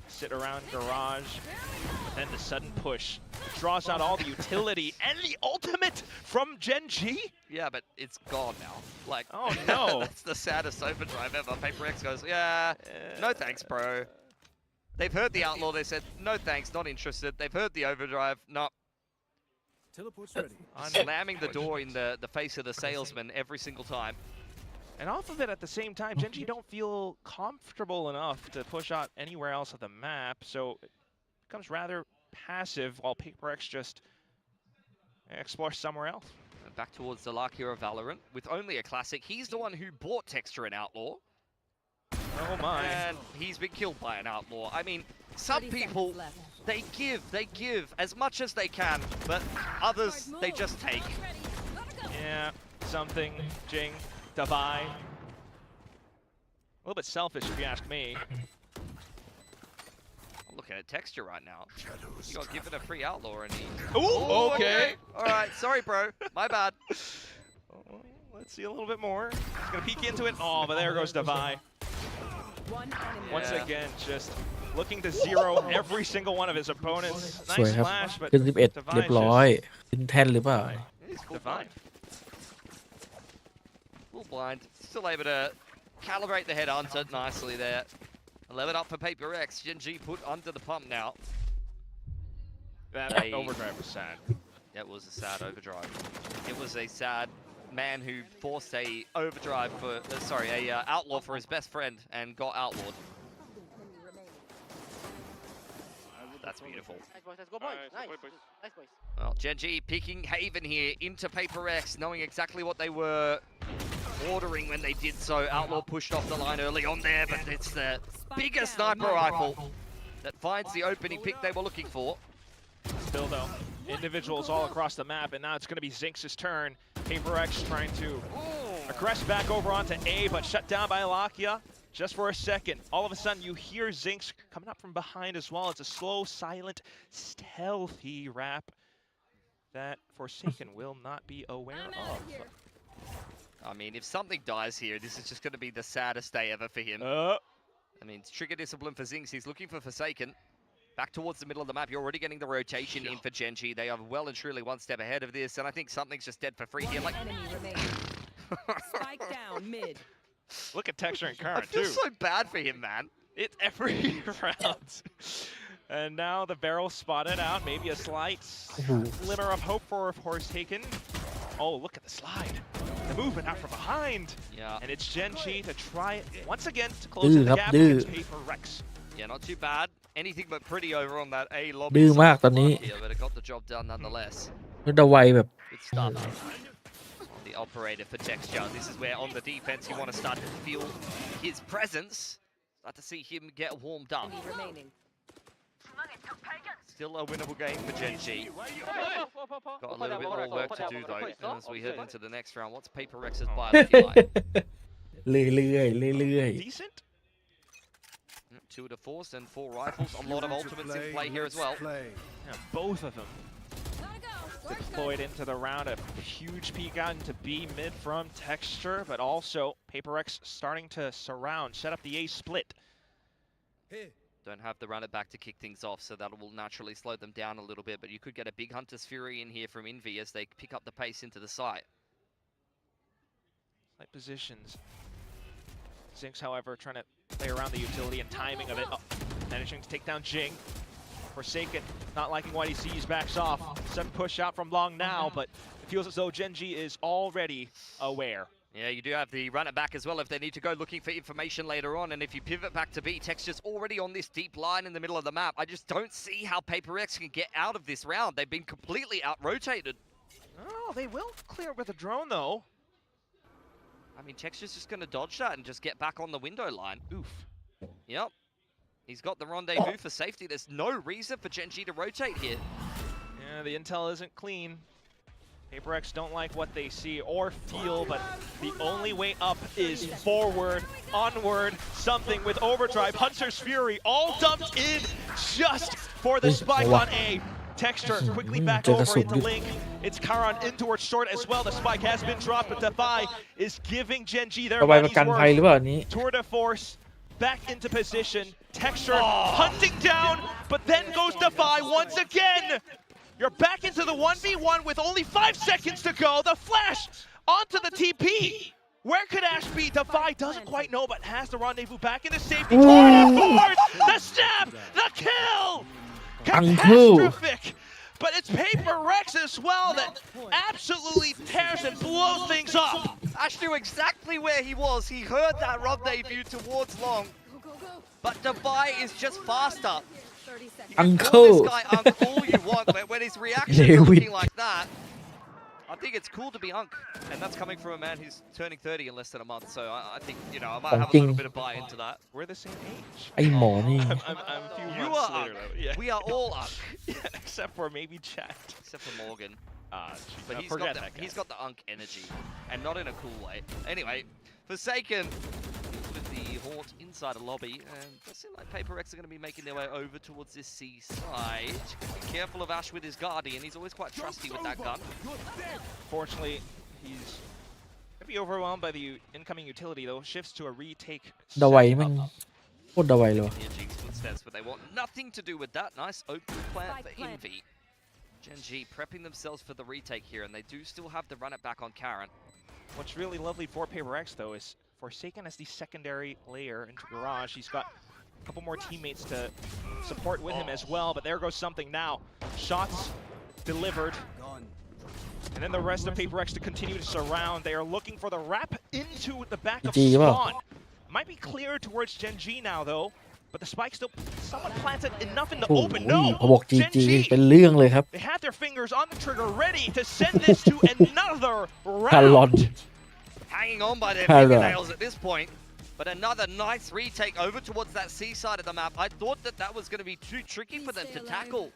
Sit around garage, and then the sudden push draws out all the utility and the ultimate from Genji. Yeah, but it's gone now. Like, oh no, that's the saddest overdrive ever. PRX goes, yeah, no thanks, bro. They've heard the Outlaw. They said, no thanks, not interested. They've heard the overdrive. No. Teleport's ready. Slamming the door in the face of the salesman every single time. And off of it at the same time, Genji don't feel comfortable enough to push out anywhere else of the map, so it becomes rather passive while PRX just explores somewhere else. And back towards the luck here of Valorant with only a classic. He's the one who bought Texture and Outlaw. Oh my. And he's been killed by an Outlaw. I mean, some people, they give as much as they can, but others, they just take. Yeah, something, Jing. Devi. A little bit selfish if you ask me. I'm looking at texture right now. You got given a free Outlaw and he... Ooh, okay. Alright, sorry bro, my bad. Let's see a little bit more. He's gonna peek into it. Oh, but there goes Devi. Once again, just looking to zero every single one of his opponents. สวย Nice ครับ flash, but ขึ้น11 เรียบร้อยขึ้นแท่นหรือเปล่า Devi. Full blind, still able to calibrate the head onto it nicely there. 11 up for PRX. Genji put under the pump now. That overdrive was sad. That was a sad overdrive. It was a sad man who forced a overdrive for, outlaw for his best friend and got outlawed. That's beautiful. Let's go, boys. Nice, boys. Well, Genji picking Haven here into PRX, knowing exactly what they were ordering when they did so. Outlaw pushed off the line early on there, but it's the bigger sniper rifle that finds the opening pick they were looking for. Still though, individuals all across the map, and now it's going to be Zinx's turn. PRX trying to aggress back over onto A, but shut down by Lakia just for a second. All of a sudden, you hear Zinx coming up from behind as well. It's a slow, silent, stealthy rap that Forsaken will not be aware of. I mean, if something dies here, this is just going to be the saddest day ever for him. I mean, it's trigger discipline for Zinx. He's looking for Forsaken. Back towards the middle of the map, you're already getting the rotation in for Genji. They are well and truly one step ahead of this, and I think something's just dead for free here. Like, Spike down mid. Look at Texture and Current, I feel too. so bad for him, man. It's every round. And now the barrel spotted out. Maybe a slight glimmer of hope for Forsaken. Oh, look at the slide. The movement out from behind. Yeah. And it's Genji to try it once again to close the gap against PRX. Yeah, not too bad. Anything but pretty over on that A lobby. ดื้อมากตอนนี้ Here, but it got the job done nonetheless. ดาไวแบบ Good stuff. On the operator for Texture. This is where on the defense you want to start to feel his presence. Start to see him get warmed up. Still a winnable game for Genji. Got a little bit more work to do though as we head into the next round. What's PRX's buy looking like? เรื่อย Decent. 2 of the force and 4 rifles. A lot of ultimates in play here as well. Yeah, both of them deployed into the round. A huge peek out into B mid from Texture, but also PRX starting to surround, set up the A split. Don't have the runner back to kick things off, so that will naturally slow them down a little bit, but you could get a big Hunter's Fury in here from Envy as they pick up the pace into the site. Slight positions. Zinx, however, trying to play around the utility and timing of it. Oh, managing to take down Jing. Forsaken, not liking what he sees, backs off. Sudden push out from Long now, but it feels as though Genji is already aware. Yeah, you do have the run it back as well if they need to go looking for information later on. And if you pivot back to B, Texture's already on this deep line in the middle of the map. I just don't see how PRX can get out of this round. They've been completely out-rotated. Oh, they will clear it with a drone, though. I mean, Texture's just going to dodge that and just get back on the window line. Oof. Yep. He's got the rendezvous for safety. There's no reason for Genji to rotate here. Yeah, the intel isn't clean. PRX don't like what they see or feel, but the only way up is forward, onward, something with overdrive. Hunter's Fury all dumped in just for the spike on A. Texture quickly back over into Link. It's Karan in towards short as well. The spike has been dropped, but Defy is giving Genji their money's worth. Tour de force back into position. Texture hunting down, but then goes Defy once again. You're back into the 1v1 with only 5 seconds to go. The flash onto the TP. Where could Ash be? Defy doesn't quite know, but has the rendezvous back into safety. The stab, the kill. Catastrophic. But it's PRX as well that absolutely tears and blows things up. Ash knew exactly where he was. He heard that rendezvous towards Long. But Defy is just faster. Uncle. This guy Unk all you want, but when his reaction is looking like that, I think it's cool to be Unk. And that's coming from a man who's turning 30 in less than a month. So I think, you know, I might have a little bit of buy into that. We're the same age. I'm a few you months are later, Unk. though. Yeah. We are all Unk. Yeah, except for maybe Chat. Except for Morgan. But He's got the Unk energy. And not in a cool way. Anyway, Forsaken with the Haunt inside a lobby, and it does seem like PRX are going to be making their way over towards this C side. Be careful of Ash with his Guardian, he's always quite trusty with that gun. Fortunately, he's going to be overwhelmed by the incoming utility, though. Shifts to a retake. ดาไวมันโคตรดาไวเลยวะ Near Jinx footsteps, but they want nothing to do with that. Nice open plant for Envy. Genji prepping themselves for the retake here, and they do still have the run it back on Karan. What's really lovely for PRX, though, is Forsaken as the secondary layer into Garage. He's got a couple more teammates to support with him as well, but there goes something now. Shots delivered. And then the rest of PRX to continue to surround. They are looking for the wrap into the back of Spawn. Might be clear towards Genji now, though. But the spike still somewhat planted enough in the open. No! เขาบอก GG เป็นเรื่องเลยครับ They have their fingers on the trigger ready to send this to another Talon. round. Hanging on by their fingernails at this point. But another nice retake over towards that C side of the map. I thought that that was going to be too tricky for them to tackle.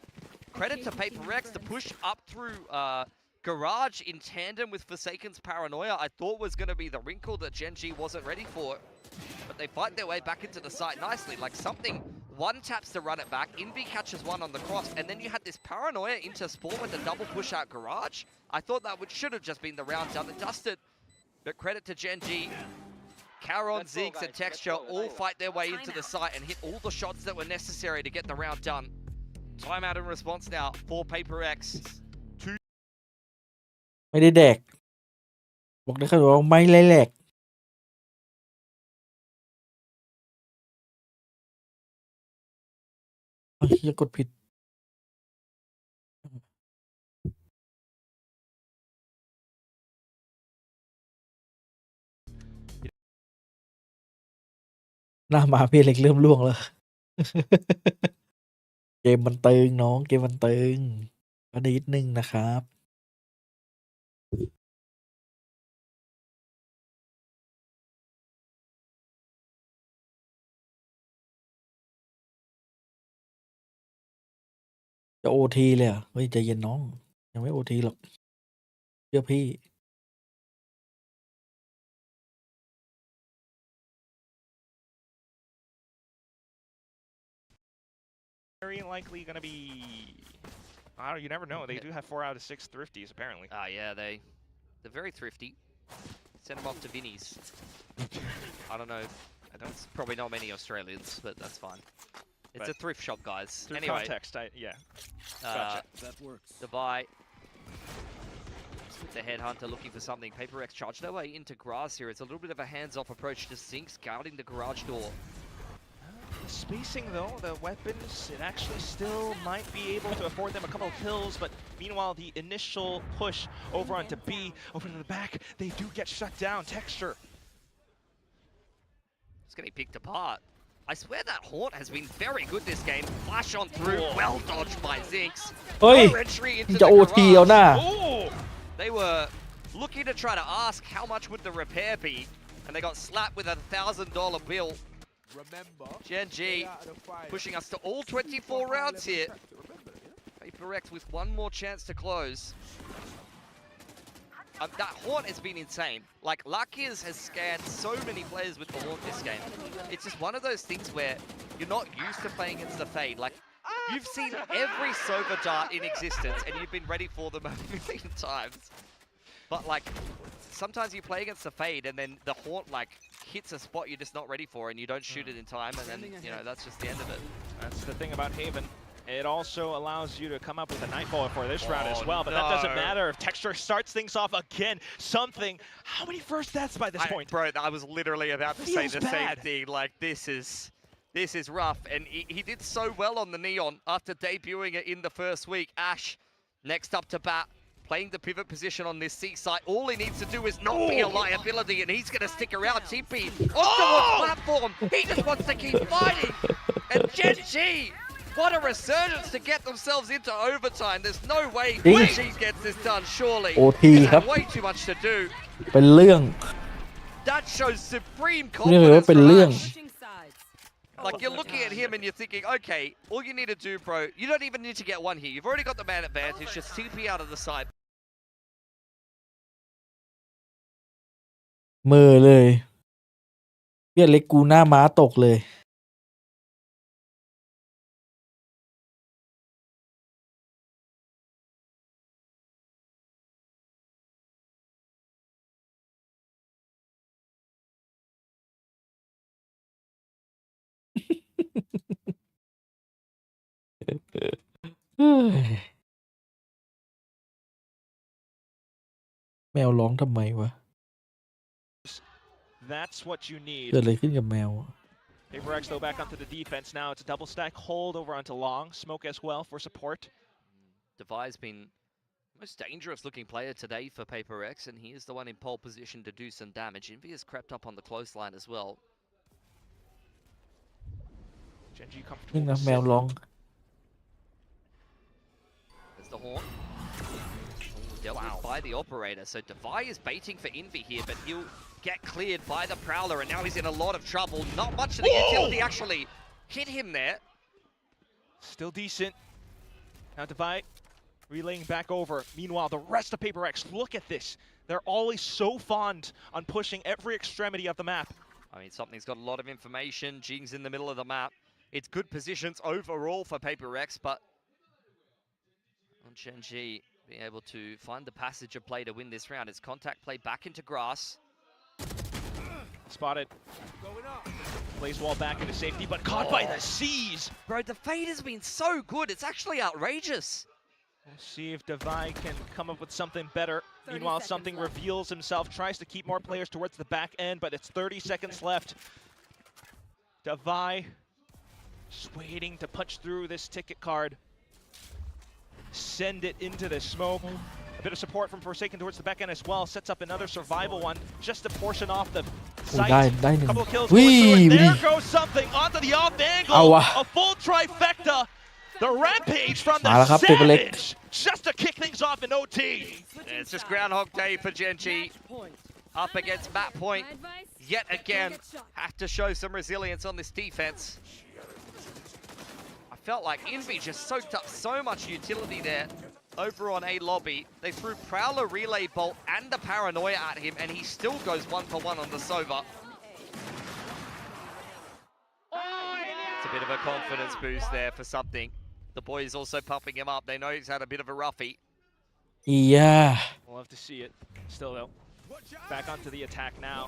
Credit to PRX to push up through Garage in tandem with Forsaken's Paranoia. I thought was going to be the wrinkle that Genji wasn't ready for. But they fight their way back into the site nicely. Like something, one taps to run it back, Envy catches one on the cross, and then you had this Paranoia into Spawn with a double push out Garage. I thought that should have just been the round done and dusted. But credit to Genji. Karon, Ziggs, and Texture all fight their way into the site and hit all the shots that were necessary to get the round done. Timeout in response now for PRX. ไม่ได้แดกบอกได้แค่ว่าไม่ไล่แหลกเฮียกดผิดหน้ามาพี่เล็กเริ่มล่วงแล้ว เกมมันตึงน้องเกมมันตึงก็นิดนึงนะครับ จะโอทีเลยเหรอเฮ้ยใจเย็นน้องยังไม่โอทีหรอกเชื่อพี่ Very likely going to be... I don't know, you never know. They do have 4 out of 6 thrifties, apparently. Yeah, they're very thrifty. Send them off to Vinny's. I don't know. That's probably not many Australians, but that's fine. It's a thrift shop, guys. Through context, yeah. That works. The buy. The headhunter looking for something. PaperX charged their way into grass here. It's a little bit of a hands-off approach to Zinc scouting the garage door. Spacing though, the weapons, it actually still might be able to afford them a couple of kills, but meanwhile the initial push over onto B, over to the back, they do get shut down. Texture. It's getting picked apart. I swear that Haunt has been very good this game. Flash on through, well dodged by Zinx. เฮ้ย No entry into จะ the โอทีเอาหน้า garage. Oh! They were looking to try to ask how much would the repair be, and they got slapped with $1,000 bill. Gen G pushing us to all 24 rounds here. PaperX with one more chance to close. That Haunt has been insane. Like, Luckies has scanned so many players with the Haunt this game. It's just one of those things where you're not used to playing against the Fade. Like, you've seen every Sova dart in existence and you've been ready for them a million times. But, like, sometimes you play against the Fade and then the Haunt, like, hits a spot you're just not ready for and you don't shoot it in time and then, you know, that's just the end of it. That's the thing about Haven. It also allows you to come up with a nightfall for this round as well, but no. that doesn't matter if Texture starts things off again. Something. How many first deaths by this point? Bro, I was literally about to say Feels the bad. same thing. Like, this is rough. And he did so well on the Neon after debuting it in the first week. Ash, next up to bat, playing the pivot position on this C site. All he needs to do is not be a liability, and he's going to stick around. TP onto a platform. He just wants to keep fighting. And Gen G, what a resurgence to get themselves into overtime. There's no way Gen G gets this done, surely. โอทีครับ Way too much to do. เป็นเรื่อง That shows supreme เรียกเลยว่า confidence เป็น from เรื่อง Ash. Like, you're looking at him and you're thinking, okay, all you need to do, bro, you don't even need to get one here. You've already got the man advantage. Just TP out of the side. เมื่อเลยเบี้ยเล็กกูหน้าม้าตกเลย แมวร้องทำไมวะ That's what you เกิด need. อะไรขึ้นกับแมว PaperX though back onto the defense now. It's a double stack hold over onto long. Smoke as well for support. Devi's been the most dangerous looking player today for PaperX, and he is the one in pole position to do some damage. Envy has crept up on the close line as well. Gen G นี่ comfortable. นะ to แมว sit. ร้อง There's the Haunt. Dealt with by the operator. So Devi is baiting for Envy here, but he'll get cleared by the Prowler, and now he's in a lot of trouble. Not much of the utility actually hit him there. Still decent. Now Divide relaying back over. Meanwhile, the rest of PaperX, look at this. They're always so fond on pushing every extremity of the map. I mean, something's got a lot of information. Jing's in the middle of the map. It's good positions overall for PaperX, but on Gen G being able to find the passage of play to win this round. It's contact play back into grass. Spotted. Plays wall back into safety, but caught by the C's. Bro, the fade has been so good. It's actually outrageous. We'll see if Divide can come up with something better. Meanwhile, something reveals himself, tries to keep more players towards the back end, but it's 30 seconds left. Divide just waiting to punch through this ticket card. Send it into the smoke. A bit of support from Forsaken towards the back end as well. Sets up another survival one just to portion off the โอ้ site. ได้หนึ่ง Couple of kills วิ going through, and วิ there goes something onto the off เอา angle. วะ A full trifecta. The rampage from มา the แล้วครับ Paper Leg Savage just to kick things off in OT. And it's just Groundhog Day for Gen G. Up against Map Point. Yet again, have to show some resilience on this defense. I felt like Envy just soaked up so much utility there over on A lobby. They threw Prowler Relay Bolt and the Paranoia at him, and he still goes 1-for-1 on the Sova. It's a bit of a confidence boost there for something. The boys also pumping him up. They know he's had a bit of a roughie. อีย่า We'll have to see it. Still though, back onto the attack now.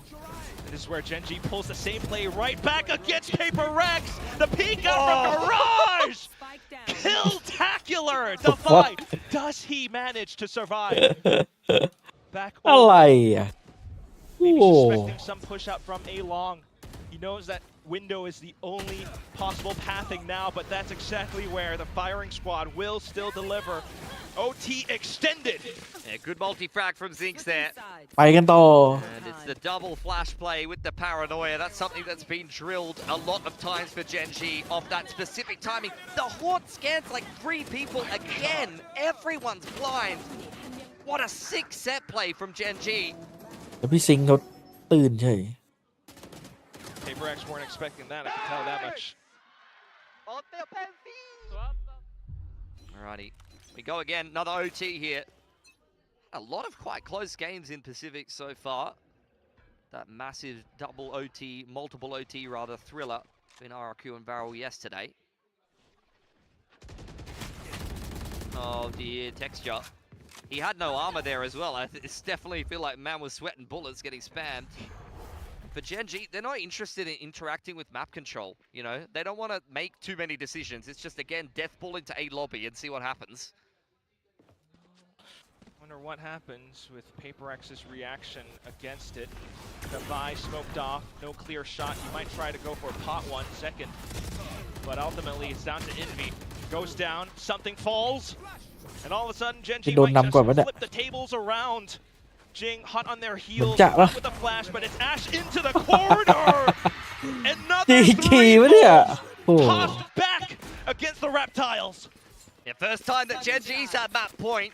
And this is where Gen G pulls the same play right back against PaperX. The peek out from Garage! Kill-tacular! Divide! Does he manage to survive? back อะไร over. อ่ะ Maybe โอ้ suspecting some push up from A long. He knows that window is the only possible pathing now, but that's exactly where the firing squad will still deliver. OT extended. Yeah, good multi-frag from Zinx there. ไปกันต่อ And it's the double flash play with the paranoia. That's something that's been drilled a lot of times for Gen G off that specific timing. The Horde scans like 3 people again. Everyone's blind. What a sick set play from Gen G. แล้วพี่ซิงค์เขาตื่นเฉย PRX weren't expecting that, I can tell that much. Alrighty, we go again. Another OT here. A lot of quite close games in Pacific so far. That massive double OT, multiple OT rather, thriller between RRQ and Barrel yesterday. Oh dear, texture. He had no armor there as well. It's definitely feel like man was sweating bullets getting spammed. For Gen G, they're not interested in interacting with map control, you know? They don't want to make too many decisions. It's just, again, death ball into a lobby and see what happens. Wonder what happens with PRX's reaction against it. The buy smoked off, no clear shot. You might try to go for a pot 1 second. But ultimately, it's down to Envy. Goes down, something falls. And all of a sudden, Gen G might just flip the tables around. Jing hot on their heels with a flash, but it's Ash into the corner. Another 3 tossed back against the reptiles. Yeah, first time that Gen G's at map point.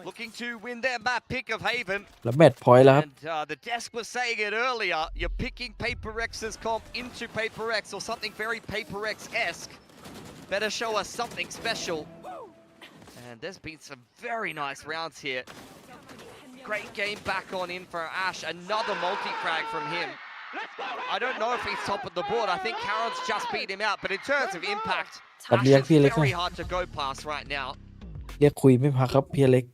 Looking to win their map pick of Haven. แล้วแมตช์พอยต์แล้วครับ And the desk was saying it earlier. You're picking PRX's comp into PRX or something very PRX-esque. Better show us something special. And there's been some very nice rounds here. Great game back on in for Ash. Another multi-frag from him. I don't know if he's top of the board. I think Karen's just beat him out. But in terms of impact, Ash is very hard to go past right now. เรียกคุยไม่พักครับพี่เล็ก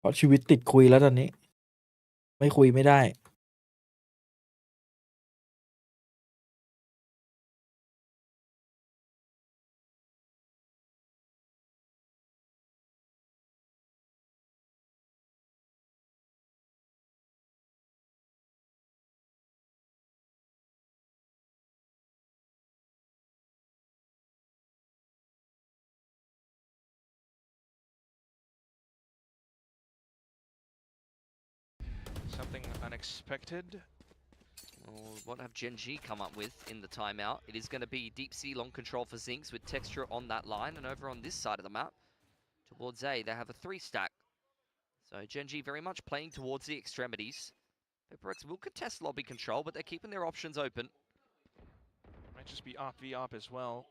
เพราะชีวิตติดคุยแล้วตอนนี้ ไม่คุยไม่ได้ Something unexpected. Well, what have Gen G come up with in the timeout? It is going to be deep sea long control for Zinx with texture on that line, and over on this side of the map, towards A, they have a 3-stack. So Gen G very much playing towards the extremities. PRX will contest lobby control, but they're keeping their options open. Might just be op v op as well.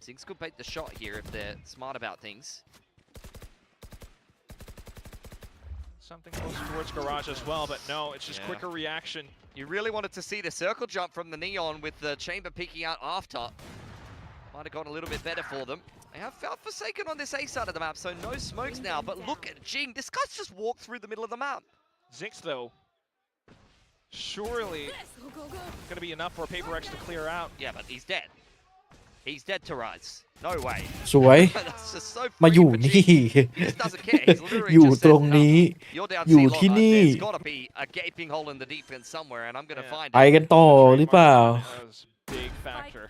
Zinx could bait the shot here if they're smart about things. Something close towards garage as well, but no, it's just quicker reaction. You really wanted to see the circle jump from the Neon with the chamber peeking out after. Might have gone a little bit better for them. They have felt forsaken on this A side of the map, so no smokes now, but look at Jing. This guy's just walked through the middle of the map. Zinx, though, surely going to be enough for PRX to clear out. Yeah, but he's dead. He's dead to Rise. No way. สวย That's just so มาอยู่ free for นี่ Jing. He just doesn't care. He's literally อยู่ just ตรง said, นี้ you're down อยู่ C ที่ long. นี่ There's got to be a gaping hole in the defense somewhere, and I'm going to find ไป it. กันต่อหรือเปล่า That was a big factor.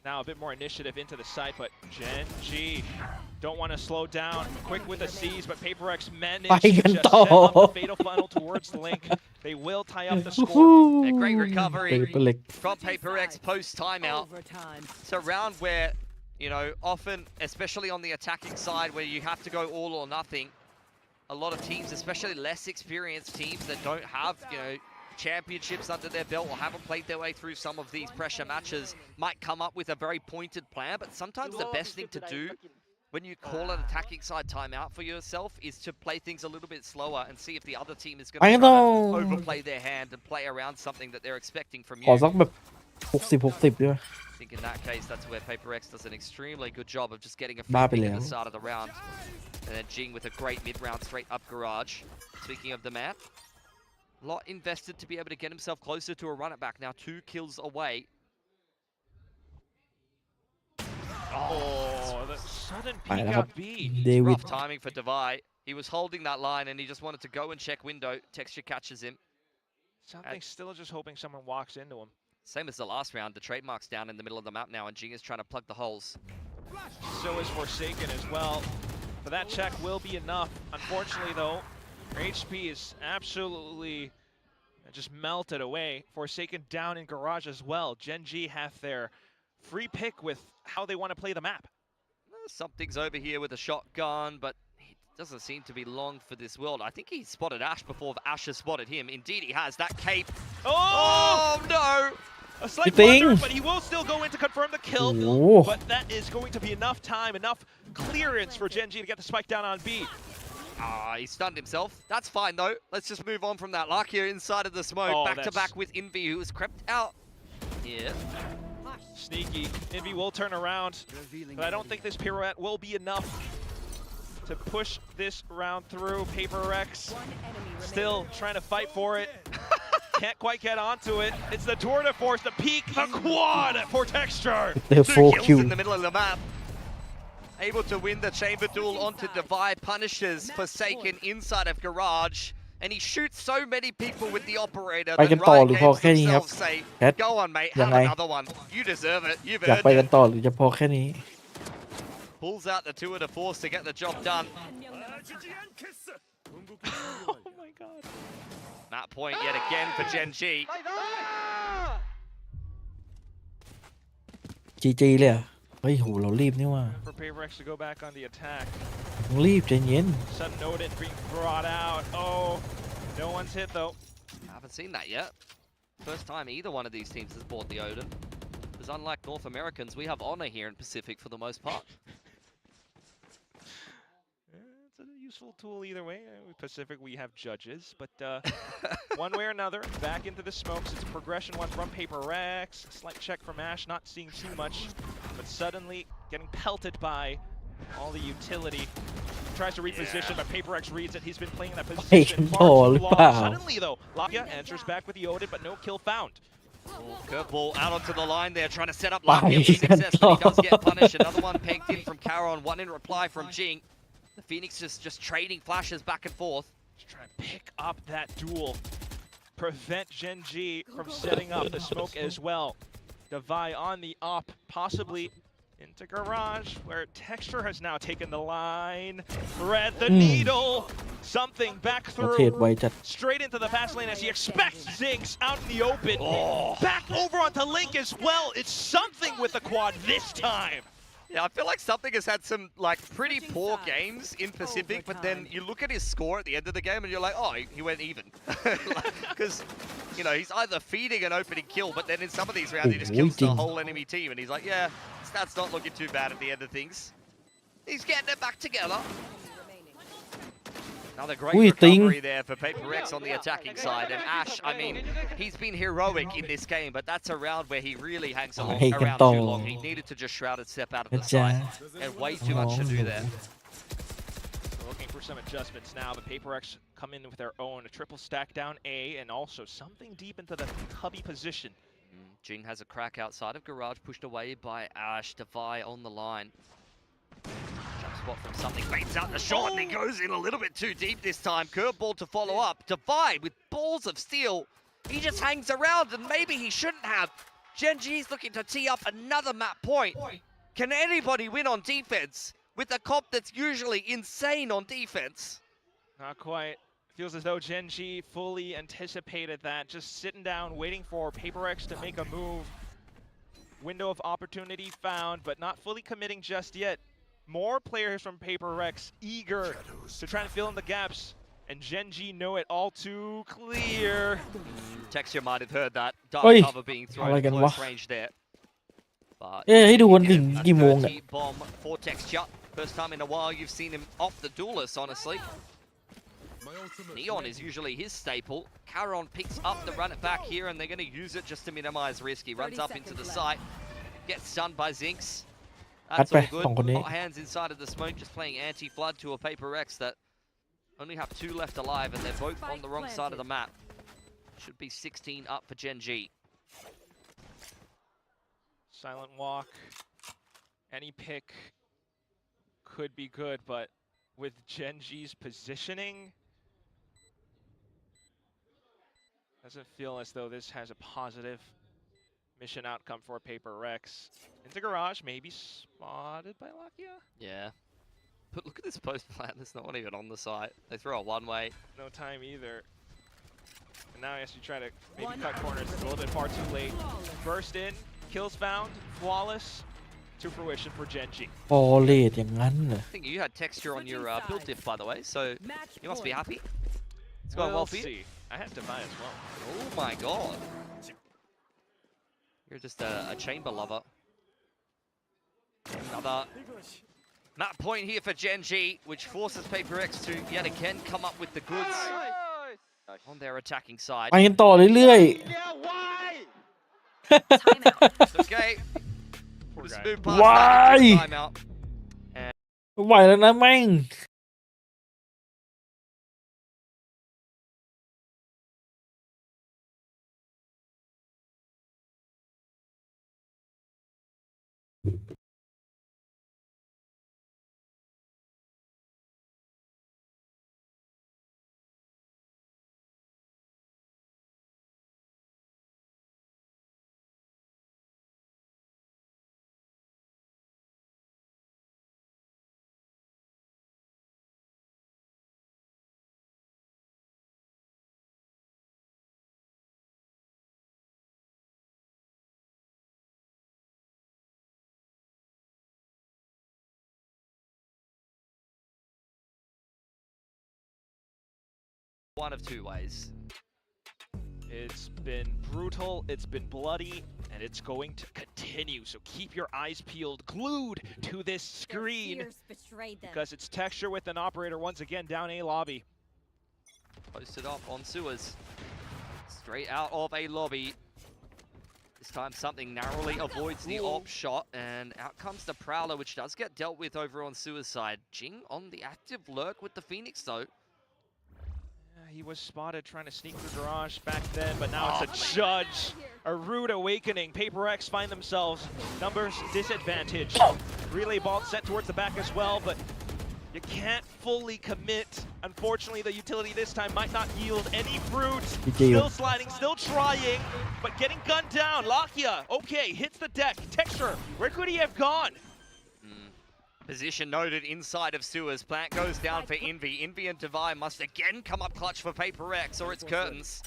Now a bit more initiative into the site, but Gen G don't want to slow down. Quick with the C's, but PRX managed to just set up the fatal funnel towards the link. They will tie up the score. A great recovery PRX from PRX post timeout. It's a round where, you know, often, especially on the attacking side, where you have to go all or nothing, a lot of teams, especially less experienced teams that don't have, you know, championships under their belt or haven't played their way through some of these pressure matches, might come up with a very pointed plan, but sometimes the best thing to do when you call an attacking side timeout for yourself is to play things a little bit slower and see if the other team is going to try to overplay their hand and play around something that they're expecting from ขอ you. สักแบบ60-60ด้วย I think in that case, that's where PRX does an extremely good job of just getting a Ba freeไป pick แล้ at ว the start of the round. And then Jing with a great mid-round straight up garage. Speaking of the map, A lot invested to be able to get himself closer to a run it back. Now 2 kills away. Oh, the sudden ไป peek แล้วครับ out B. เดวิด Rough timing for Divide. He was holding that line and he just wanted to go and check window. Texture catches him. Something still just hoping someone walks into him. Same as the last round. The trademark's down in the middle of the map now and Jing is trying to plug the holes. So is Forsaken as well. But that check will be enough. Unfortunately, though, her HP is absolutely just melted away. Forsaken down in garage as well. Gen G have their free pick with how they want to play the map. Something's over here with a shotgun, but he doesn't seem to be long for this world. I think he spotted Ash before Ash has spotted him. Indeed, he has that cape. Oh no! A slight Ding. blunder, but he will still go in to confirm the kill. Oh. But that is going to be enough time, enough clearance for Gen G to get the spike down on B. He stunned himself. That's fine, though. Let's just move on from that. Lakia inside of the smoke, Oh, back to back with Envy, who has crept out here. Sneaky. Envy will turn around, but I don't think this pirouette will be enough to push this round through. PRX still trying to fight for it. Can't quite get onto it. It's the tour de force, the peak, the quad for Texture. เดฟ 2 คิว kills in the middle of the map. Able to win the chamber duel onto Divide, punishes Forsaken inside of Garage, and he shoots so many people with the operator ไป that กันต่อ Riot หรือพอ Games แค่นี้ครับ themselves say, แคท go on mate, ยัง have ไง another one. You deserve it, you've อยาก earned ไปกัน it. ต่อหรือจะพอแค่นี้ Pulls out the tour de force to get the job done. Oh my god. That point yet again for Gen G. จีจีเลยเหรอเฮ้ยโหเรารีบนี่ว่า For PRX to go back on the attack. ต้องรีบใจเย็น Sudden Odin being brought out. Oh, no one's hit though. I haven't seen that yet. First time either one of these teams has bought the Odin. Because unlike North Americans, we have honor here in Pacific for the most part. It's a useful tool either way. With Pacific, we have judges, but one way or another, back into the smokes. It's a progression one from PRX. Slight check from Ash, not seeing too much, but suddenly getting pelted by all the utility. Tries to reposition, but PRX reads it. He's been playing in that position far too long. Suddenly, though, Lakia answers back with the Odin, but no kill found. Curveball out onto the line there, trying to set up Lakia. He successfully does get punished. Another one pegged in from Caron, one in reply from Jing. The Phoenix just trading flashes back and forth. Just trying to pick up that duel. Prevent Gen G from setting up the smoke as well. Divide on the up, possibly into garage, where Texture has now taken the line. Thread the needle. Something back ประเทศ through. ไวจัด Straight into the fast lane as he expects Zinx out in the open. Back over onto Link as well. It's something with the quad this time. Yeah, I feel like Something has had some like pretty poor games in Pacific, but then you look at his score at the end of the game and you're like, oh, he went even. Because, you know, he's either feeding an opening kill, but then in some of these rounds he just kills the whole enemy team and he's like, yeah, stats not looking too bad at the end of things. He's getting it back together. Another great recovery there for PRX on the attacking side. And Ash, I mean, he's been heroic in this game, but that's a round where he really hangs along around too long. He needed to just shrouded step out of the side. And way too much to do there. Looking for some adjustments now, but PRX come in with their own. A triple stack down A, and also something deep into the cubby position. Jing has a crack outside of garage, pushed away by Ash. Divide on the line. Jump spot from Something, baits out the shot, and he goes in a little bit too deep this time. Curveball to follow up. Divide with balls of steel. He just hangs around, and maybe he shouldn't have. Gen G's looking to tee up another map point. Can anybody win on defense with a comp that's usually insane on defense? Not quite. Feels as though Gen G fully anticipated that. Just sitting down, waiting for PRX to make a move. Window of opportunity found, but not fully committing just yet. More players from PRX eager to try and fill in the gaps. And Gen G know it all too clear. Texture might have heard that. Dark cover being thrown at close range there. But ให้ดูวันถึงกี่โมงเนี่ย bomb for Texture. First time in a while you've seen him off the duelist, honestly. Neon is usually his staple. Caron picks up the run it back here, and they're going to use it just to minimize risk. He runs up into the site, gets stunned by Zinx. That's all good. Hot hands inside of the smoke, just playing anti-flood to a PRX that only have 2 left alive, and they're both on the wrong side of the map. Should be 16 up for Gen G. Silent walk. Any pick could be good, but with Gen G's positioning, doesn't feel as though this has a positive mission outcome for PRX. Into garage, maybe spotted by Lakia. Yeah. But look at this post plan, there's no one even on the site. They throw a one-way. No time either. And now he has to try to maybe cut corners. It's a little bit far too late. Burst in, kills found, flawless to fruition for Gen G. พอเลทอย่างนั้นเหรอ I think you had texture on your build diff, by the way, so you must be happy. It's going well for you. See. I had Divine as well. Oh my god. You're just a chamber lover. Another map point here for Gen G, which forces PRX to yet again come up with the goods on their attacking side. ไปกันต่อเรื่อย Okay. Poor Just guy. move past Why? that timeout. ๆไม่ไหวแล้วนะแม่งOne of two ways. It's been brutal, it's been bloody, and it's going to continue. So keep your eyes peeled, glued to this screen, because it's texture with an operator once again down A lobby. Posted up on sewers. Straight out of a lobby. This time something narrowly avoids the op shot, and out comes the Prowler, which does get dealt with over on sewers side. Jing on the active lurk with the Phoenix though. He was spotted trying to sneak through garage back then, but now it's a judge. A rude awakening. PRX find themselves numbers disadvantage. Relay ball sent towards the back as well, but you can't fully commit. Unfortunately, the utility this time might not yield any fruit. Still sliding, still trying, but getting gunned down. Lakia, okay, hits the deck. Texture, where could he have gone? Position noted inside of sewers. Plant goes down for Envy. Envy and Divine must again come up clutch for PRX, or it's curtains.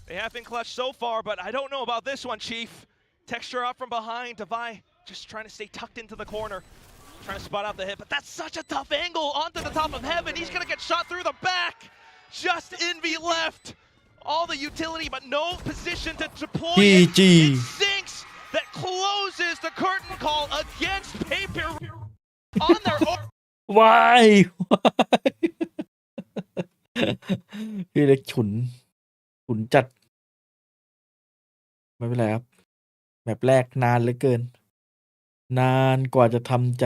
They have been clutch so far, but I don't know about this one, Chief. Texture up from behind. Divine just trying to stay tucked into the corner. Trying to spot out the hit, but that's such a tough angle onto the top of heaven. He's gonna get shot through the back. Just Envy left. All the utility, but no position to deploy it. GG. It sinks. That closes the curtain call against PRX on their own. วายพี่เล็กฉุนจัดไม่เป็นไรครับแบบแรกนานเหลือเกินนานกว่าจะทำใจ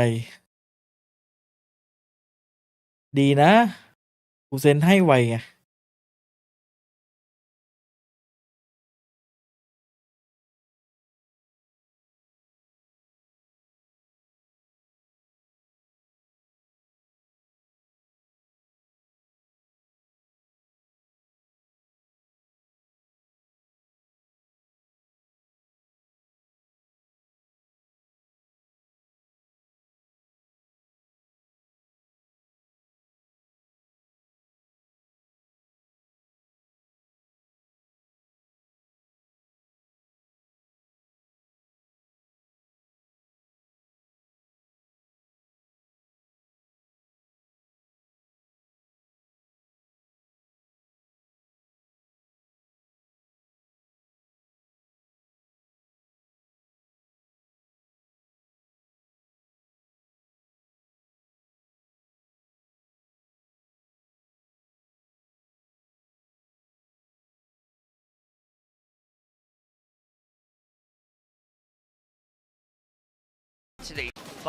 ดีนะกูเซ็นให้ไวไง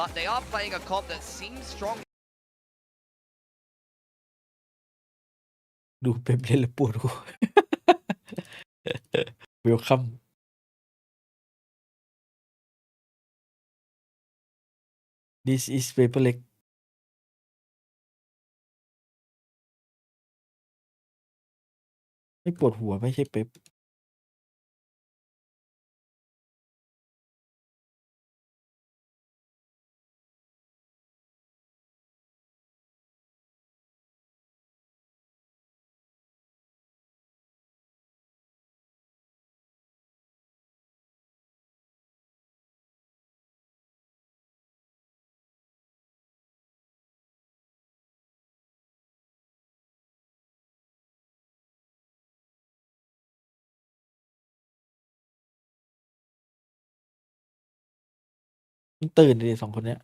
But they are playing a comp that seems strong. ดูเป๊ปเล่นแล้วปวดหัว welcome this is paper เล็กไม่ปวดหัวไม่ใช่เป๊ปมันตื่นดิสองคนเนี้ย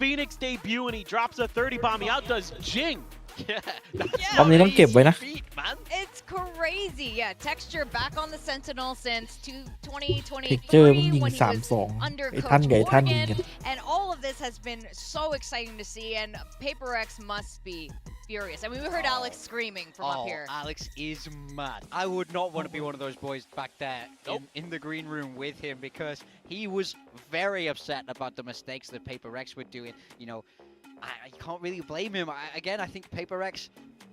Phoenix debut and he drops a 30 bomb. He outdoes Jing. Yeah, that's รอบนี้ต้องเก็บไว้นะ feat, man. It's crazy. Yeah, Texture back on the Sentinel since 2023 Texture มันยิง when he 3-2 was under ไอ้ท่าน Coach กับไอ้ท่านยิง Morgan. กัน And all of this has been so exciting to see, and PaperX must be furious. I mean, we heard Alex screaming from up here. Alex is mad. I would not want to be one of those boys back there in the green room with him because he was very upset about the mistakes that PaperX were doing. You know, I can't really blame him. Again, I think PaperX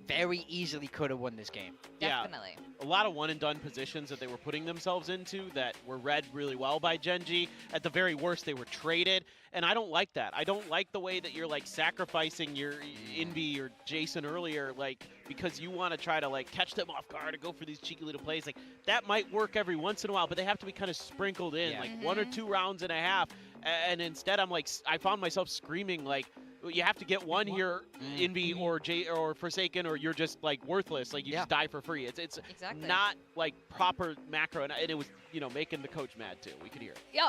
very easily could have won this game. Definitely. Yeah, a lot of one and done positions that they were putting themselves into that were read really well by Genji. At the very worst, they were traded. And I don't like that. I don't like the way that you're like sacrificing your Envy or Jason earlier, like because you want to try to like catch them off guard and go for these cheeky little plays. Like that might work every once in a while, but they have to be kind of sprinkled in, like 1 or 2 rounds and a half. And instead, I'm like, I found myself screaming like, you have to get one here, Envy or Forsaken, or you're just like worthless. Like you just die for free. It's Exactly. not like proper macro, and it was making the coach mad too. We could hear it. Yo,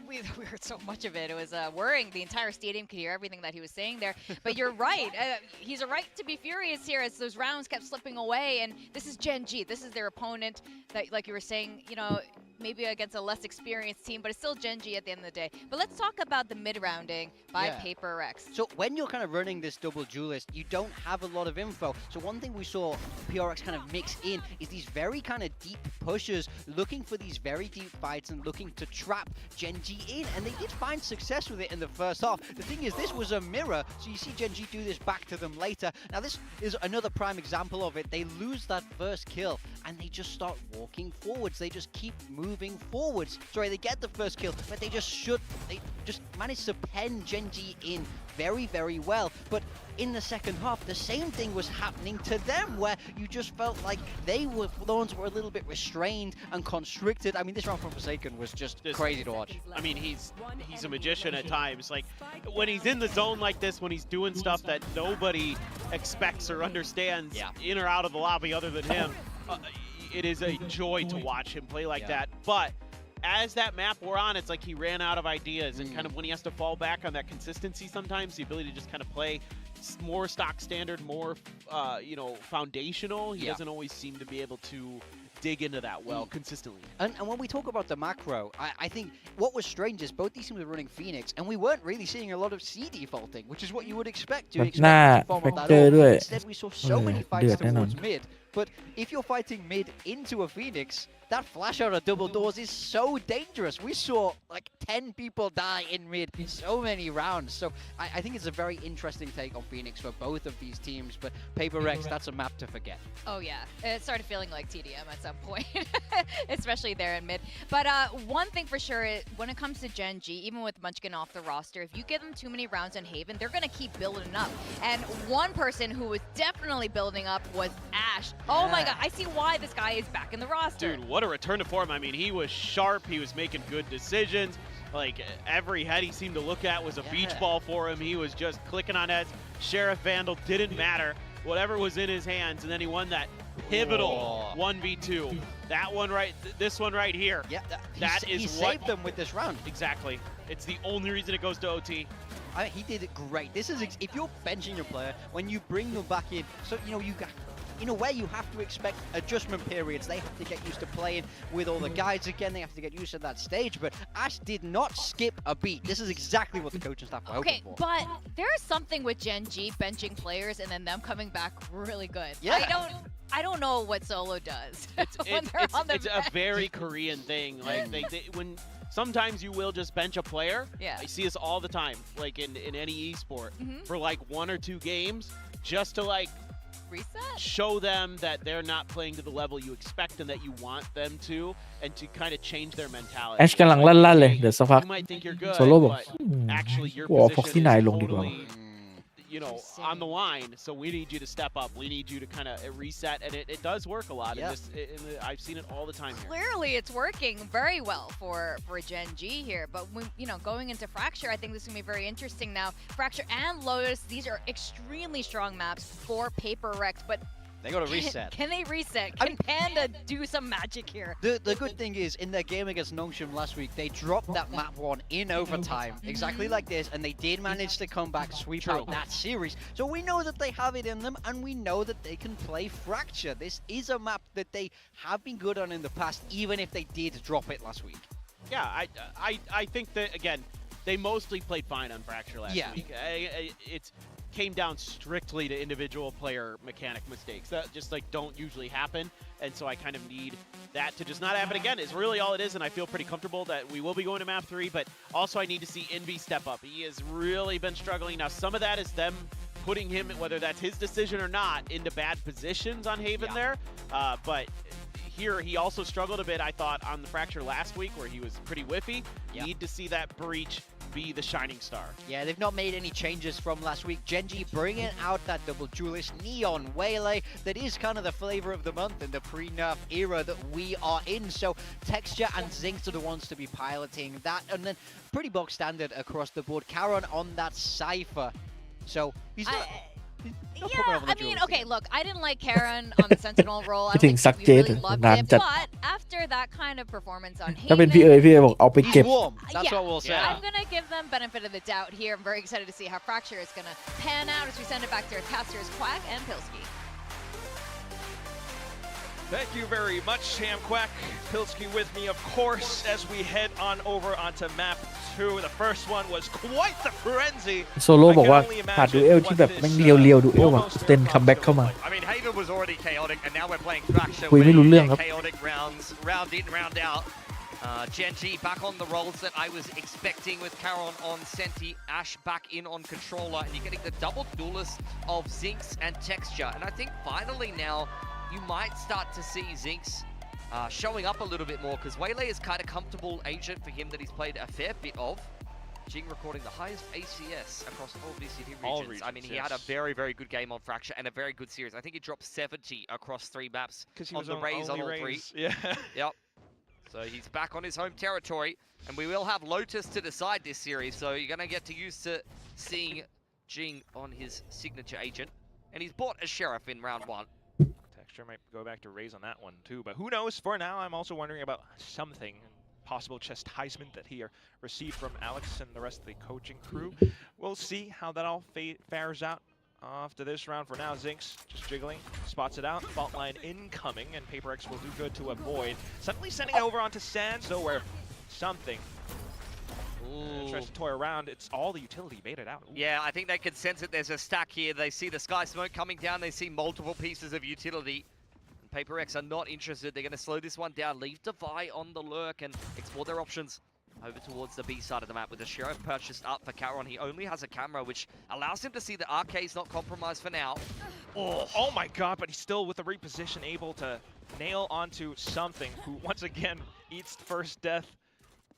we heard so much of it. It was worrying. The entire stadium could hear everything that he was saying there. But you're right. He's a right to be furious here as those rounds kept slipping away. And this is Gen G. This is their opponent that, like you were saying, you know, maybe against a less experienced team, but it's still Gen G at the end of the day. But let's talk about the mid-rounding by PaperX. So when you're kind of running this double duelist, you don't have a lot of info. So one thing we saw PRX kind of mix in is these very kind of deep pushes, looking for these very deep fights and looking to trap Gen G in. And they did find success with it in the first half. The thing is, this was a mirror, so you see Gen G do this back to them later. Now this is another prime example of it. They lose that first kill and they just start walking forwards. They just keep moving forwards. Sorry, they get the first kill, but they just manage to pen Gen G in very, very well. But in the second half, the same thing was happening to them, where you just felt like they were the ones who were a little bit restrained and constricted. I mean, this round from Forsaken was just crazy to watch. I mean, he's a magician at times. Like when he's in the zone like this, when he's doing stuff that nobody expects or understands in or out of the lobby other than him, it is a joy to watch him play like that. But as that map wore on, it's like he ran out of ideas, and kind of when he has to fall back on that consistency sometimes, the ability to just kind of play more stock standard, more foundational, he doesn't always seem to be able to dig into that well consistently. And when we talk about the macro, I think what was strange is both these teams were running Phoenix, and we weren't really seeing a lot of C defaulting, which is what you would expect. You expect to perform on that all. Instead, we saw so many fights towards mid. But if you're fighting mid into a Phoenix, that flash out of double doors is so dangerous. We saw like 10 people die in mid so many rounds. So I think it's a very interesting take on Phoenix for both of these teams. But PRX, that's a map to forget. Oh yeah, it started feeling like TDM at some point, especially there in mid. But one thing for sure, when it comes to Gen G, even with Munchkin off the roster, if you give them too many rounds on Haven, they're gonna keep building up. And one person who was definitely building up was Ash. Oh my god, I see why this guy is back in the roster. Dude, what a return to form. I mean, he was sharp, he was making good decisions. Like, every head he seemed to look at was a beach ball for him. He was just clicking on heads. Sheriff Vandal didn't matter. Whatever was in his hands, and then he won that pivotal 1v2. That one right, this one right here. Yeah, he saved them with this round. Exactly. It's the only reason it goes to OT. He did it great. This is if you're benching your player, when you bring them back in, so you know you got. In a way, you have to expect adjustment periods. They have to get used to playing with all the guys again. They have to get used to that stage. But Ash did not skip a beat. This is exactly what the coaching staff were hoping for. But there's something with Gen G benching players and then them coming back really good. Yeah. I don't know what Solo does. It's a very Korean thing. Like when sometimes you will just bench a player. Yeah. I see this all the time, like in any esport, for like 1 or 2 games, just to like reset? Show them that they're not playing to the level you expect and that you want them to, and to kind of change their mentality. แอชกำลังลั่นๆเลยเดี๋ยวสักพัก You might think you're good, โซโล่บอก but actually your กูเอาฟ็อก position ซี่ไน is ลงดีกว่า totally, you know, on the line. So we need you to step up. We need you to kind of reset, and it does work a lot. I've seen it all the time here. Clearly, it's working very well for Gen G here. But when, going into Fracture, I think this is gonna be very interesting now. Fracture and Lotus, these are extremely strong maps for PRX, but they got to reset. Can they reset? Can Panda do some magic here? The good thing is, in their game against Nongshim last week, they dropped that map 1 in overtime, exactly like this, and they did manage to come back, sweep out that series. So we know that they have it in them, and we know that they can play Fracture. This is a map that they have been good on in the past, even if they did drop it last week. Yeah, I think that, again, they mostly played fine on Fracture last week. It's came down strictly to individual player mechanic mistakes that just like don't usually happen, and so I kind of need that to just not happen again is really all it is, and I feel pretty comfortable that we will be going to map 3, but also I need to see Envy step up. He has really been struggling. Now some of that is them putting him, whether that's his decision or not, into bad positions on Haven there, but here he also struggled a bit, I thought, on the Fracture last week where he was pretty whiffy. Need to see that breach be the shining star. Yeah, they've not made any changes from last week. Gen G bringing out that double duelist Neon Waylay that is kind of the flavor of the month in the pre-nerf era that we are in. So Texture and Zinx are the ones to be piloting that, and then pretty box standard across the board. Karon on that Cypher. So he's not... I mean, okay, look, I didn't like Karon on the Sentinel role. I think don't think we really loved it, but after that kind of performance on Haven, ถ้าเป็นพี่บอกเอาไปเก็บ That's what we'll say. I'm gonna give them benefit of the doubt here. I'm very excited to see how Fracture is gonna pan out as we send it back to our casters, Quack and Pilsky. Thank you very much, Sam Quack. Pilsky with me, of course, as we head on over onto map 2. The first one was quite the frenzy. โซโล่บอกว่าขาดดูเอลที่แบบแม่งเลียวดูเอลอ่ะสเตนคัมแบ็กเข้ามา I mean, Haven was already chaotic, and now we're playing Fracture. คุยไม่รู้เรื่องครับ Chaotic rounds, round in, round out. Gen G back on the rolls that I was expecting with Karon on Senti, Ash back in on Controller, and you're getting the double duelist of Zinx and Texture. And I think finally now you might start to see Zinx showing up a little bit more, because Waylay is kind of comfortable agent for him that he's played a fair bit of. Jing recording the highest ACS across all VCT regions. I mean, he had a very, very good game on Fracture and a very good series. I think he dropped 70 across 3 maps on the Rays on all 3. Yeah. Yep. So he's back on his home territory, and we will have Lotus to decide this series. So you're going to get used to seeing Jing on his signature agent. And he's bought a Sheriff in round 1. Texture might go back to Rays on that one too, but who knows? For now, I'm also wondering about something. Possible chastisement that he received from Alex and the rest of the coaching crew. We'll see how that all fares out after this round. For now, Zinx just jiggling, spots it out, fault line incoming, and PRX will do good to avoid. Suddenly sending it over onto Sand, so where something tries to toy around, it's all the utility baited out. Ooh. Yeah, I think they can sense it. There's a stack here. They see the sky smoke coming down. They see multiple pieces of utility. PaperX are not interested. They're going to slow this one down, leave Devi on the lurk and explore their options. Over towards the B side of the map with the Sheriff purchased up for Caron. He only has a camera which allows him to see that RK's not compromised for now. Oh my god, but he's still with the reposition able to nail onto something who once again eats first death.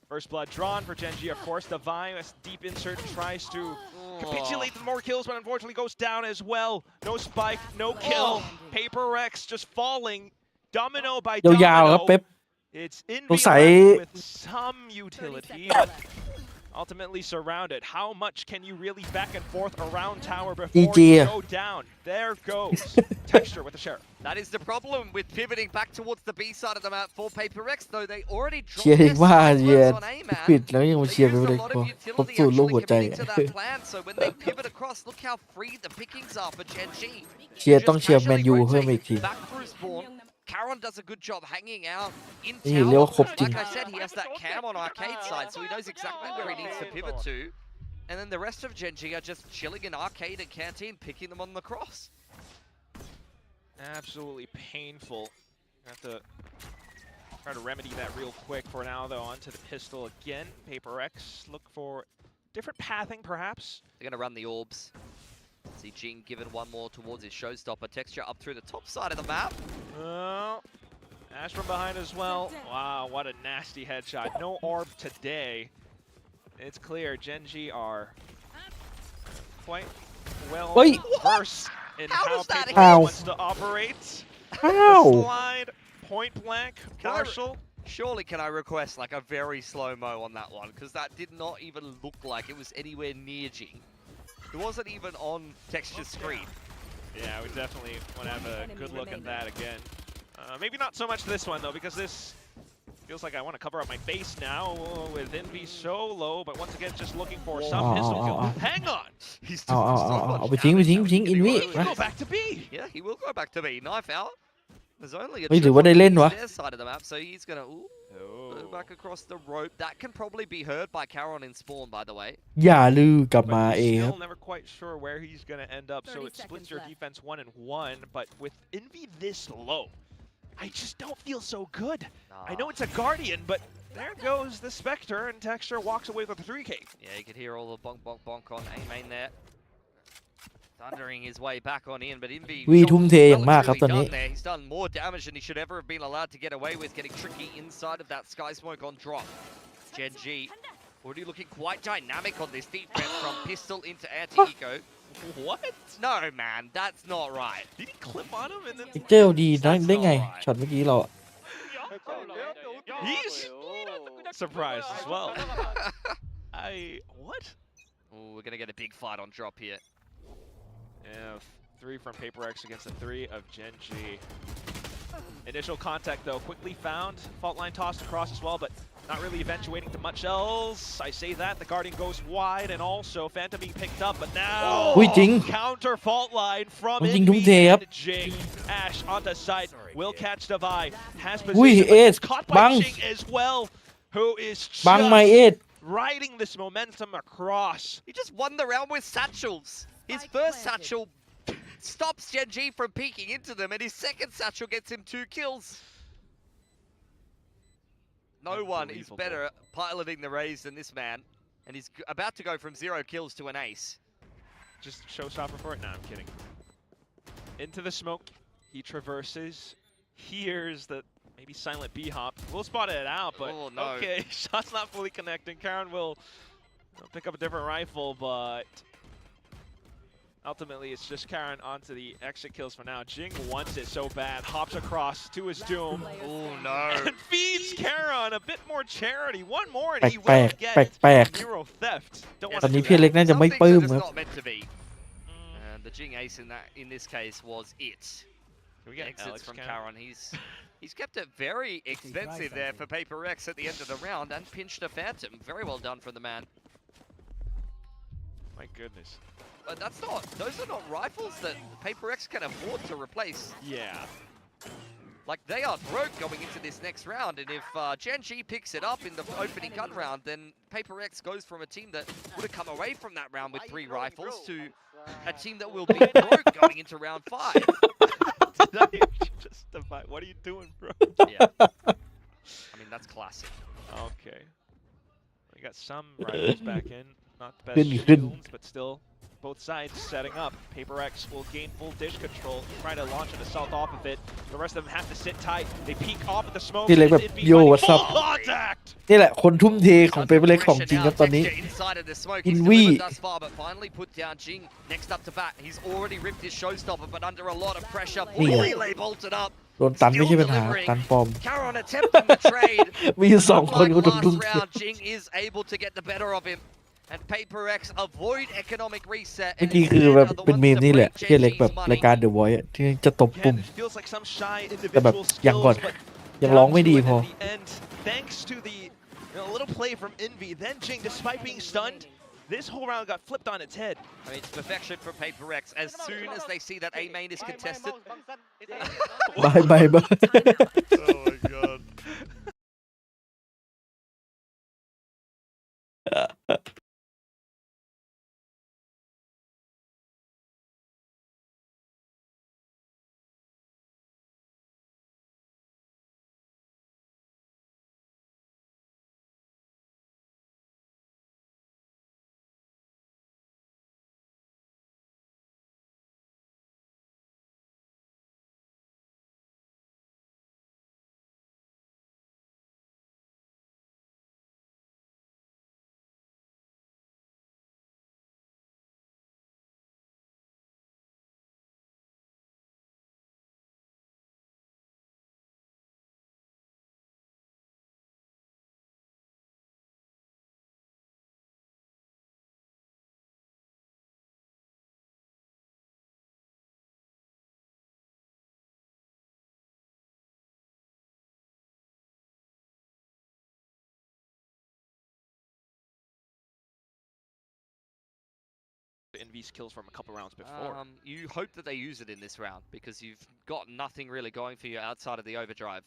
First blood drawn for Genji, of course. The Vice deep insert tries to capitulate with more kills, but unfortunately goes down as well. No spike, no kill. PaperX just falling domino by ยาวๆครับ domino. เป๊ป It's สงสัย Envy with some utility, but ultimately surrounded. How much can you really back and forth around tower before you go down? There goes Texture with the Sheriff. That is the problem with pivoting back towards the B side of the map for PaperX, though they already เชีย dropped ร์ their อีกว่า side เชียร์ close on A ปิด man. แล้วยังมา They เชียร์ไป used เล a ย lot พอ of ผม utility สูดลูก actually หัวใจ committing to that plan, so when they pivot across, look how free the pickings are for Gen G. เชียร์ต้องเชียร์แมนยูเพิ่มอีกที Back through spawn. Caron does a good job hanging out in นี่เรียกว่าครบ tower. จริง Like I said, he has that cam on arcade side, so he knows exactly where he needs to pivot to. And then the rest of Gen G are just chilling in arcade and canteen, picking them on the cross. Absolutely painful. Have to try to remedy that real quick for now, though. Onto the pistol again. PaperX look for different pathing, perhaps. They're going to run the orbs. See Jing given one more towards his showstopper. Texture up through the top side of the map. Oh, Ash from behind as well. Wow, what a nasty headshot. No orb today. It's clear Gen G are quite well versed in how PaperX wants to operate. How? Slide, point blank, partial. Surely can I request like a very slow-mo on that one, because that did not even look like it was anywhere near Jing. It wasn't even on Texture's screen. Yeah, we definitely want to have a good look at that again. Maybe not so much this one, though, because this feels like I want to cover up my face now with Envy so low, but once again, just looking for some pistol kill. Hang on! He's เอาไปทิ้งอินวิ He'll go back to B! Yeah, he will go back to B. Knife out. There's only a เฮ้ยถือว่าได้เล่นวะ their side of the map, so he's gonna go back across the rope. That can probably be heard by Caron in spawn, by the way. อย่าลืมกลับมา But เอ he's ครับ still never quite sure where he's gonna end up, so it splits your defense 1 and 1. But with Envy this low, I just don't feel so good. I know it's a Guardian, but there goes the Spectre, and Texture walks away with a 3K. Yeah, you could hear all the bonk bonk bonk on A main there. Thundering his way back on in, but Envy วีทุ่มเทอย่างมากครับตอนนี้ done there. He's done more damage than he should ever have been allowed to get away with, getting tricky inside of that Sky Smoke on drop. Gen G already looking quite dynamic on this defense from pistol into anti-eco. What? No, man, that's not right. Did he clip on him and then... เจลดีนะได้ไงช็อตเมื่อกี้เรา He's surprised as well. What? Oh, we're gonna get a big fight on drop here. Yeah, 3 from PaperX against the 3 of Gen G. Initial contact, though, quickly found. Fault line tossed across as well, but not really eventuating to much else. I say that. The Guardian goes wide, and also Phantom being picked up, but now... counter fault line from Envy and Jing. Ash onto site. Will catch Devi. Has position, but is caught by Jing as well, who is just riding this momentum across. He just won the round with satchels. His first satchel stops Gen G from peeking into them, and his second satchel gets him 2 kills. No one is better at piloting the Rays than this man, and he's about to go from 0 kills to an ace. Just showstopper for it? No, I'm kidding. Into the smoke, he traverses, hears the maybe silent B-hop. We'll spot it out, but okay, shot's not fully connecting. Caron will pick up a different rifle, but ultimately it's just Caron onto the exit kills for now. Jing wants it so bad, hops across to his doom. Oh no. And feeds Caron a bit more charity. One more and he will get Hero Theft. Don't want to do that. Some things are just not meant to be. And the Jing ace in this case was it. Can we get exits Alex from Caron. He's kept it very expensive there for PaperX at the end of the round and pinched a Phantom. Very well done from the man. My goodness. But those are not rifles that PaperX can afford to replace. Yeah. Like, they are broke going into this next round, and if Gen G picks it up in the opening gun round, then PaperX goes from a team that would have come away from that round with 3 rifles to a team that will be broke going into round 5. Just Fight. What are you doing, bro? Yeah. I mean, that's classic. Okay. We got some rifles back in. Not the Good, best good. shields, but still. Both sides setting up. PRX will gain full dish control, try to launch an assault off of it. The rest of them have to sit tight. They peek off at the smoke. ที่เล็กแบบ It'd be โย finding what's up full contact. นี่แหละคนทุ่มเทของ Under เปเปอร์เล็กของ pressure จริง now, ครับตอนนี้ Texture inside of the smoke. In He's we delivered thus far, but finally put down Jing. Next up to bat, he's already ripped his showstopper, but under a lot of pressure.นี่ไง Relay bolted up. โดนตันไม่ใช่ Still ปัญหา delivering. ตันปลอม Caron attempting the trade. มีอยู่สองคนก็ Unlike โดนทุ่ม last เท round, Jing is able to get the better of him. And PRX avoid economic reset. เมื่อกี้คือแบบเป็นเมมนี่แหละที่เล็กแบบรายการ The Voice อะที่จะตบปุ่ม Again, it feels like some shy แต่แบบ individual ยังก่อน skills, but ยังร้องไม่ดีพอ at the end, thanks to the little play from Envy, then Jing, despite being stunned, this whole round got flipped on its head. I mean, it's perfection for PRX. As soon as they see that A main is contested, บายบายบาย Oh my god. Envy's kills from a couple rounds before. you hope that they use it in this round because you've got nothing really going for you outside of the overdrive.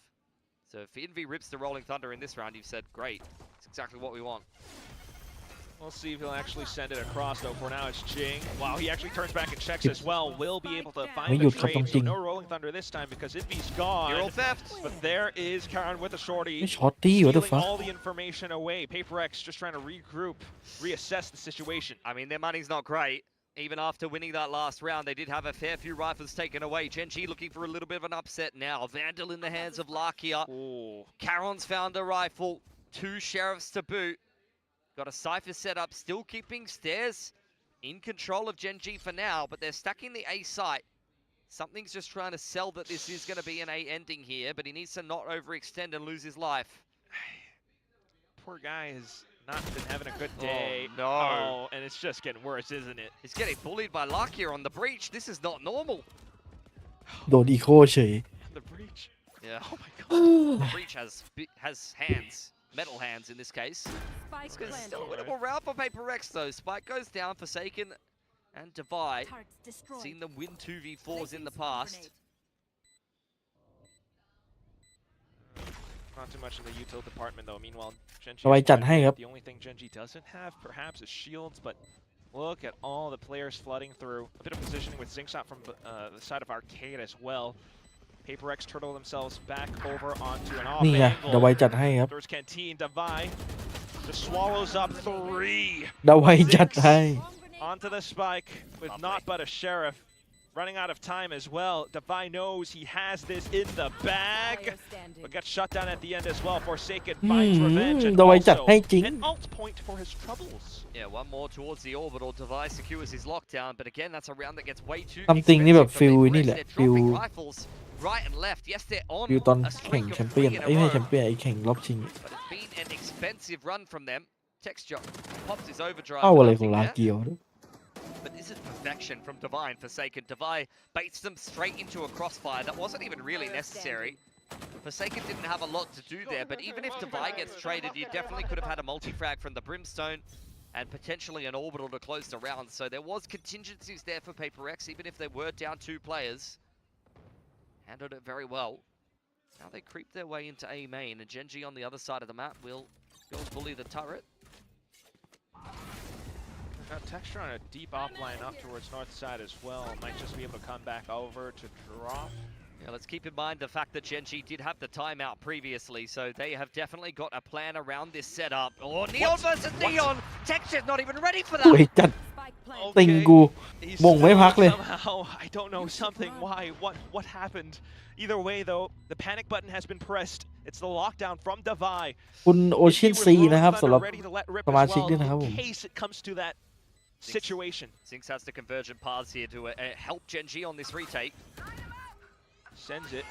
So if Envy rips the Rolling Thunder in this round, you've said, great, it's exactly what we want. We'll see if he'll actually send it across, though. For now, it's Jing. Wow, he actually turns back and checks as well. Will be able to find the trade, so no Rolling Thunder this time because Envy's gone. Neural theft. But there is Karan with a shorty. ไม่ช็อตตี้ what the Stealing fuck all the information away. PRX just trying to regroup, reassess the situation. I mean, their money's not great. Even after winning that last round, they did have a fair few rifles taken away. Genji looking for a little bit of an upset now. Vandal in the hands of Lakia. Caron's found a rifle. 2 sheriffs to boot. Got a Cypher set up, still keeping Stairs in control of Genji for now, but they're stacking the A site. Something's just trying to sell that this is going to be an A ending here, but he needs to not overextend and lose his life. Poor guy has not been having a good day. Oh, no. Oh, and it's just getting worse, isn't it? He's getting bullied by Lakia on the breach. This is not normal. โดนอีโคเฉย The breach. Yeah. Oh my god. The breach has hands. Metal hands in this case. Spike It's still a planted. winnable round for PRX though. Spike goes down, Forsaken and Divide. Seen them win 2v4s in the past. Not too much in the util department though. Meanwhile, Genji เอาไว้จัดให้ครับ the only thing Genji doesn't have perhaps is shields, but look at all the players flooding through. A bit of positioning with Zing Shop from the side of Arcade as well. PRX turtle themselves back over onto an off นี่ไง angle. เดาไว้จัดให้ครับ There's Canteen, Divide just swallows up 3. เดาไว้จัดให้ Onto the spike with not but a sheriff. Running out of time as well. Divide knows he has this in the bag, but gets shut down at the end as well. Forsaken finds revenge and เดาไว้จัด also ให้จริง an ult point for his troubles. Yeah, one more towards the orbital. Divide secures his lockdown, but again, that's a round that gets way too Something นี่แบบ expensive for feel PRX. นี่แหละ They're dropping feel rifles right and left. Yes, they're on อยู่ตอน a แข่ง streak แช of มเปี้ยน 3 in ไอ้ a ไม่ใช่ row. แชมเปี้ยนไอ้แข่งรอบชิง But it's been an expensive run from them. Texture pops his overdrive. เข้าอะไร nothing ของลา there. เกียวด้วย But this is perfection from Divine. Forsaken. Divine baits them straight into a crossfire that wasn't even really necessary. Forsaken didn't have a lot to do there, but even if Divine gets traded, you definitely could have had a multi-frag from the Brimstone and potentially an orbital to close the round. So there was contingencies there for PRX, even if they were down 2 players. Handled it very well. Now they creep their way into A main, and Genji on the other side of the map will bully the turret. Got Texture on a deep offline up towards north side as well. Might just be able to come back over to drop. Yeah, let's keep in mind the fact that Genji did have the timeout previously, so they have definitely got a plan around this setup. Oh, Neon versus Neon! Texture's not even ready for สวย that! จัด Spike ติง planted. กู He's มงไม่พักเลย somehow, I don't know something. Why? What happened? Either way, though, the panic button has been pressed. It's the lockdown from Davai. คุณโอเชียนซีนะครับสำหรับ Ready to let rip ส as มาชิก well ด้วยนะครับผม in case it comes to that situation. Zinx has the convergent paths here to help Genji on this retake. Sends it.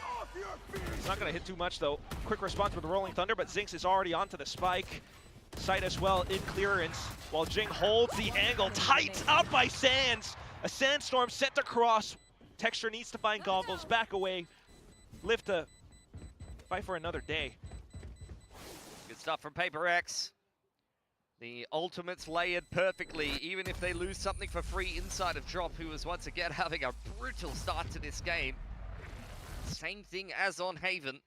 It's not going to hit too much, though. Quick response with the Rolling Thunder, but Zinx is already onto the spike. Sight as well in clearance, while Jing holds the angle. Tight out by Sands. A sandstorm sent across. Texture needs to find goggles. Back away. Live to fight for another day. Good stuff from PRX. The ultimates layered perfectly, even if they lose something for free inside of Drop, who was once again having a brutal start to this game. Same thing as on Haven.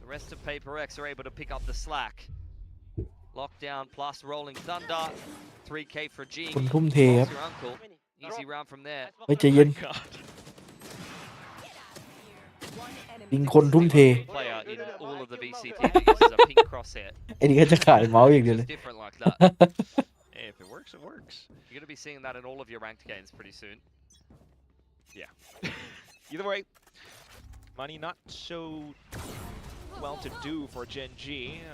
The rest of PRX are able to pick up the slack. Lockdown plus Rolling Thunder. 3K for Jing. คนทุ่มเทครับ Your uncle. Easy round from there. เฮ้ยใจเย็น God. ยิงคนทุ่มเท Player in all of the VCT that uses a pink crosshair. ไอ้นี่ก็จะขายเมาส์อย่างเดียวเลย It's different like that. Hey, if it works, it works. You're going to be seeing that in all of your ranked games pretty soon. Yeah. Either way, money not so well to do for Gen G.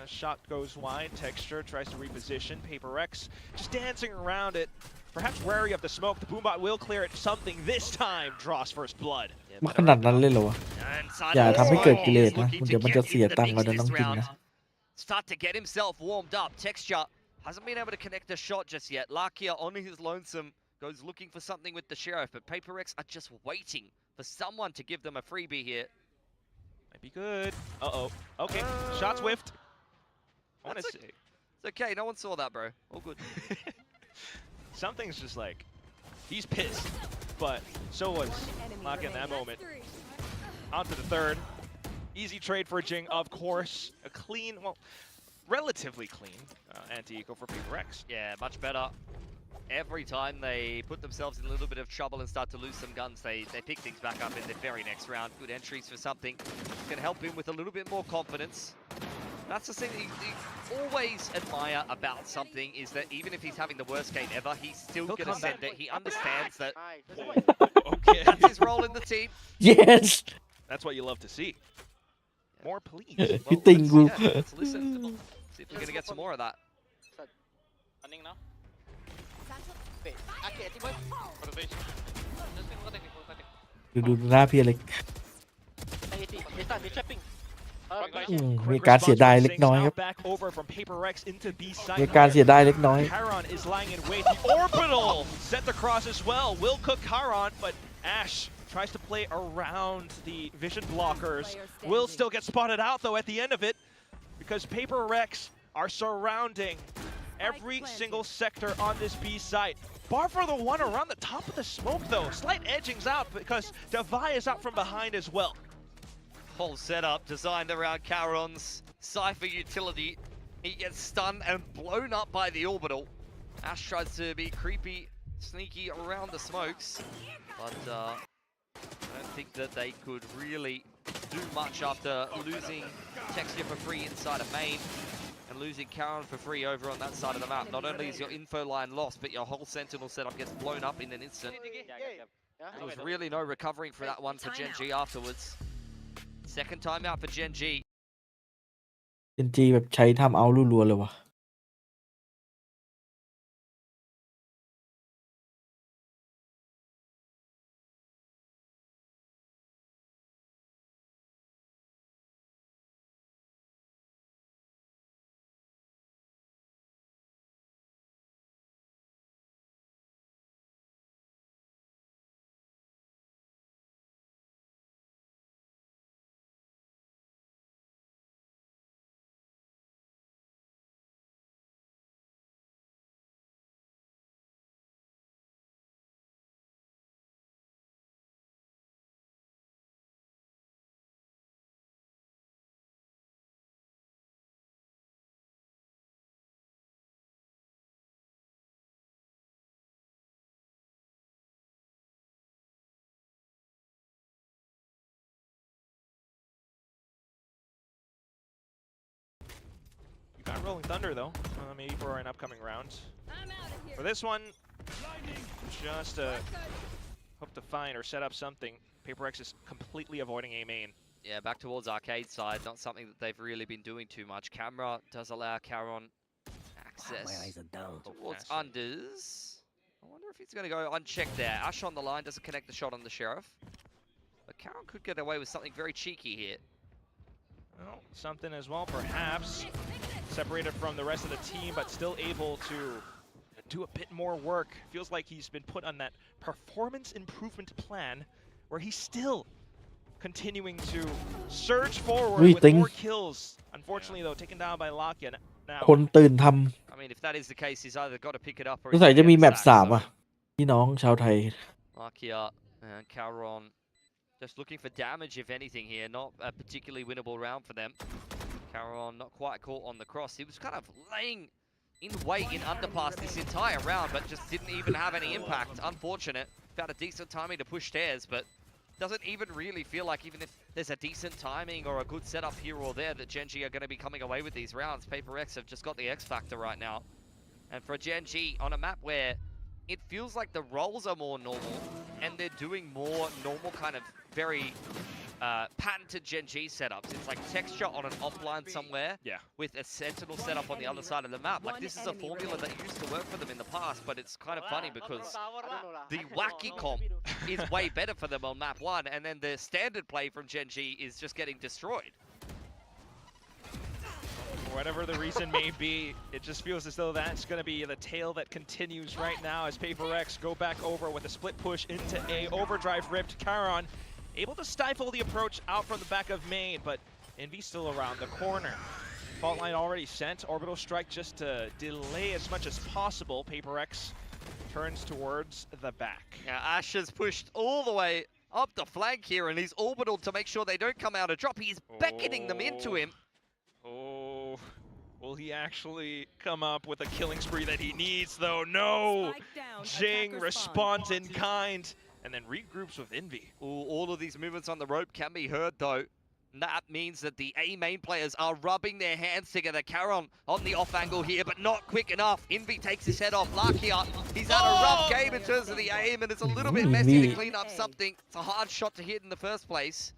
A shot goes wide. Texture tries to reposition. PRX just dancing around it. Perhaps wary of the smoke. The Boombot will clear it. Something this time draws first blood. มันขนาดนั้นเลยเหรอวะ And อย่าทำให้เกิด Side กิเลส is นะ looking เดี๋ยว to มัน get จะเสีย into the ตังค์ mix เราจะต้อง this กิน round. นะ Start to get himself warmed up. Texture hasn't been able to connect a shot just yet. Lakia on his lonesome goes looking for something with the Sheriff, but PRX are just waiting for someone to give them a freebie here. Might be good. Uh-oh. Okay, shots whiffed. I want to That's say. It's okay, no one saw that, bro. All good. Something's just like, he's pissed, but so was Locke in that moment. On to the third. Easy trade for Jing, of course. A clean, well, relatively clean anti-eco for PRX. Yeah, much better. Every time they put themselves in a little bit of trouble and start to lose some guns, they pick things back up in the very next round. Good entries for something. Can help him with a little bit more confidence. That's the thing that you always admire about something, is that even if he's having the worst game ever, he's still He'll going to come send back. it. He understands that Nice. Okay. that's his role in the team. yes That's what you love to see. More, please. พี่ติงกู Let's listen. See if we're going to get some more of that. Running now. Wait, okay, I think what? Rotation. Just been rotating, rotating. ดูหน้าพี่อะไร They start, they trapping. มีการเสียดายเล็กน้อยครับ Back over from PRX into B site. มีการเสียดายเล็กน้อย Charon is lying in wait. The orbital set across as well. Will cook Charon, but Ash tries to play around the vision blockers. Will still get spotted out though at the end of it, because PRX are surrounding every single sector on this B site. Bar for the one around the top of the smoke though. Slight edgings out because Davai is out from behind as well. Whole setup designed around Charon's Cypher utility. He gets stunned and blown up by the orbital. Ash tries to be creepy, sneaky around the smokes, but I don't think that they could really do much after losing Texture for free inside of main and losing Charon for free over on that side of the map. Not only is your info line lost, but your whole Sentinel setup gets blown up in an instant. There was really no recovering for that one for Gen G afterwards. Second time out for Gen G. เอ็นจีแบบใช้ทำเอารัวๆเลยวะ Rolling Thunder though, maybe for an upcoming round. For this one, just hope to find or set up something. PRX is completely avoiding A main. Yeah, back towards arcade side, not something that they've really been doing too much. Camera does allow Caron access towards unders. I wonder if he's going to go unchecked there. Ash on the line doesn't connect the shot on the Sheriff. But Caron could get away with something very cheeky here. Well, something as well, perhaps. Separated from the rest of the team, but still able to do a bit more work. Feels like he's been put on that performance improvement plan where he's still continuing to surge forward with more kills. Unfortunately, though, taken down by Lakia now. คนตื่นท I mean, if that is the case, he's either got to pick it up or ำสงสัยจะมีแมป sack, 3 so อ่ะพี่น้องชาวไทย Lakia and Caron just looking for damage, if anything, here. Not a particularly winnable round for them. Caron not quite caught on the cross. He was kind of laying in wait in underpass this entire round, but just didn't even have any impact. Unfortunate. Found a decent timing to push stairs, but doesn't even really feel like, even if there's a decent timing or a good setup here or there, that Gen G are going to be coming away with these rounds. PRX have just got the X factor right now. And for Gen G, on a map where it feels like the roles are more normal and they're doing more normal kind of very patented Gen G setups. It's like texture on an offline somewhere with a sentinel setup on the other side of the map. Like, this is a formula that used to work for them in the past, but it's kind of funny because the wacky comp is way better for them on map 1, and then the standard play from Gen G is just getting destroyed. Whatever the reason may be, it just feels as though that's going to be the tale that continues right now as PRX go back over with a split push into A. Overdrive ripped. Caron able to stifle the approach out from the back of main, but Envy still around the corner. Fault line already sent. Orbital strike just to delay as much as possible. PRX turns towards the back. Yeah, Ash has pushed all the way up the flank here, and he's orbital to make sure they don't come out a drop. He's beckoning them into him. Oh, will he actually come up with a killing spree that he needs, though? No! Jing responds in kind, and then regroups with Envy. Ooh, all of these movements on the rope can be heard, though. That means that the A main players are rubbing their hands together. Caron on the off angle here, but not quick enough. Envy takes his head off. Lakia, he's had a rough game in terms of the aim, and it's a little bit messy to clean up something. It's a hard shot to hit in the first place.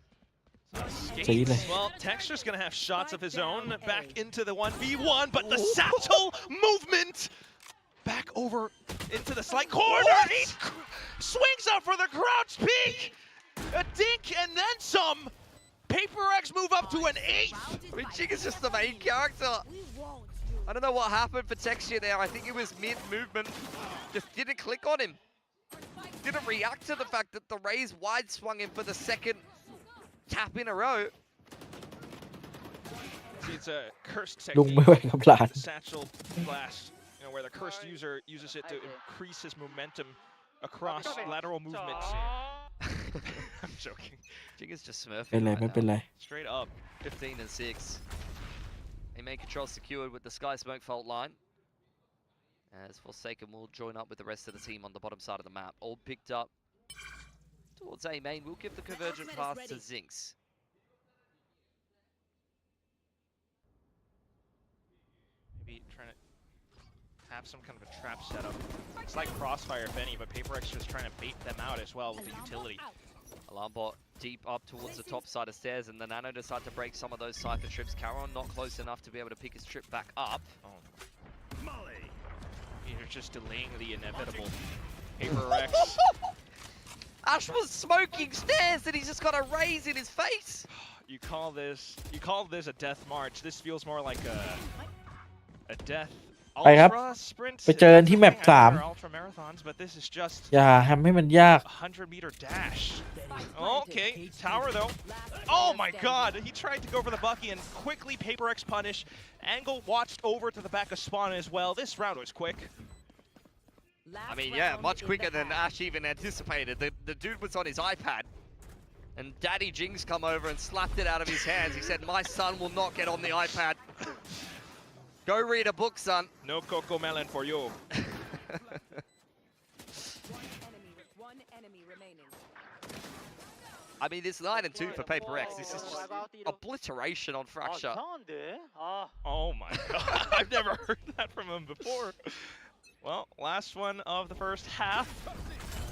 Well, Texture's gonna have shots of his own back into the 1v1, but the satchel movement back over into the slight corner. He swings up for the crouch peek. A dink and then some. PRX move up to an 8th. I mean, Jing is just the main character. I don't know what happened for Texture there. I think it was mid-movement. Just didn't click on him. Didn't react to the fact that the Rays wide swung him for the second tap in a row. See, it's a cursed ลุง technique. ไม่ไหวกับหลาน The satchel blast, where the cursed user uses it to increase his momentum across lateral movements. I'm joking. Jing is just smurfing เป็นไร right ไม่เป็นไร now. Straight up, 15 and 6. A main control secured with the Sky Smoke fault line. As Forsaken will join up with the rest of the team on the bottom side of the map. All picked up towards A main. We'll give the convergent pass to Zinx. Maybe trying to have some kind of a trap setup. It's like Crossfire, if any, but PRX just trying to bait them out as well with the utility. Alarm bot deep up towards the top side of stairs, and the Nano decide to break some of those Cypher trips. Caron not close enough to be able to pick his trip back up. Oh. You're just delaying the inevitable. PRX. Ash was smoking stairs, and he's just got a raise in his face. You call this a death march. This feels more like a death ไปครับ ultra sprint. ไปเจอกันที่แมป 3 ultra marathons, but this is just อย่าทำให้มันยาก 100-meter dash. Okay, tower though. Oh my god, he tried to go for the Bucky and quickly PRX punish. Angle watched over to the back of spawn as well. This round was quick. I mean, yeah, much quicker than Ash even anticipated. The dude was on his iPad, and Daddy Jing's come over and slapped it out of his hands. He said, "My son will not get on the iPad. Go read a book, son." No Coco Melon for you. One enemy remaining. I mean, this 9-2 for PRX. This is just obliteration on Fracture. Oh my god, I've never heard that from him before. Well, last one of the first half.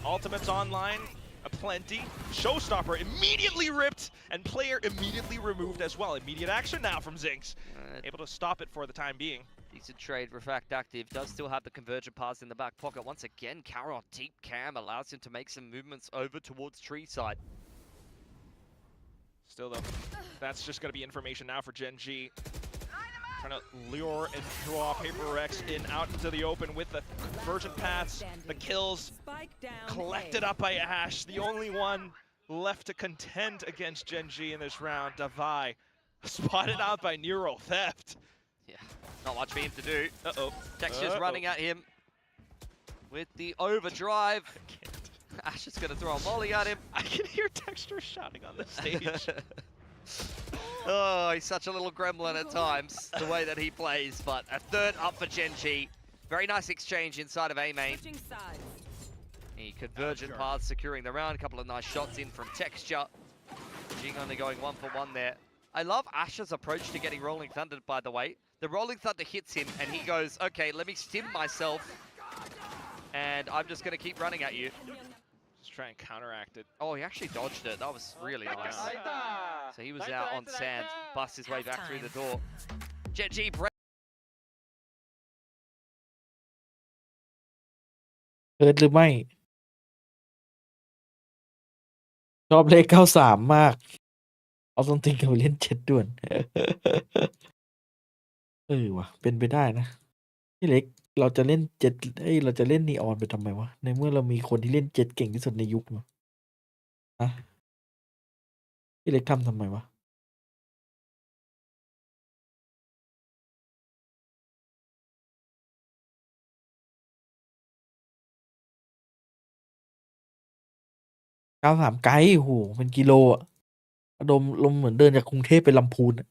Ultimates online, aplenty. Showstopper immediately ripped, and player immediately removed as well. Immediate action now from Zinx. Able to stop it for the time being. Decent trade, Refract active, does still have the convergent paths in the back pocket. Once again, Caron deep cam allows him to make some movements over towards tree side. Still though, that's just going to be information now for Gen G. Trying to lure and draw PRX in out into the open with the convergent paths, the kills collected up by Ash. The only one left to contend against Gen G in this round. Davai spotted out by Neuro Theft. Yeah, not much for him to do. Uh-oh. Texture's running at him with the overdrive. Ash is going to throw a molly at him. I can hear Texture shouting on the stage. Oh, he's such a little gremlin at times, the way that he plays. But a third up for Gen G. Very nice exchange inside of A main. The convergent paths securing the round. A couple of nice shots in from Texture. Jing only going 1 for 1 there. I love Ash's approach to getting Rolling Thunder, by the way. The Rolling Thunder hits him, and he goes, okay, let me stim myself, and I'm just going to keep running at you. Just try and counteract it. Oh, he actually dodged it. That was really nice. So he was out on sand, bust his way back through the door. Gen G break. เอิร์ธหรือไม่ ชอบเลข93มาก เอาต้องทิ้งกันไปเล่น7ด่วน ว่ะ เป็นไปได้นะพี่เล็กเราจะเล่น7เราจะเล่นนีออนไปทำไมวะ ในเมื่อเรามีคนที่เล่น7เก่งที่สุดในยุคเนาะนะพี่เล็กทำไมวะ 93ไกลโอ้โหเป็นกิโลอะลมเหมือนเดินจากกรุงเทพไปลำพูนอะ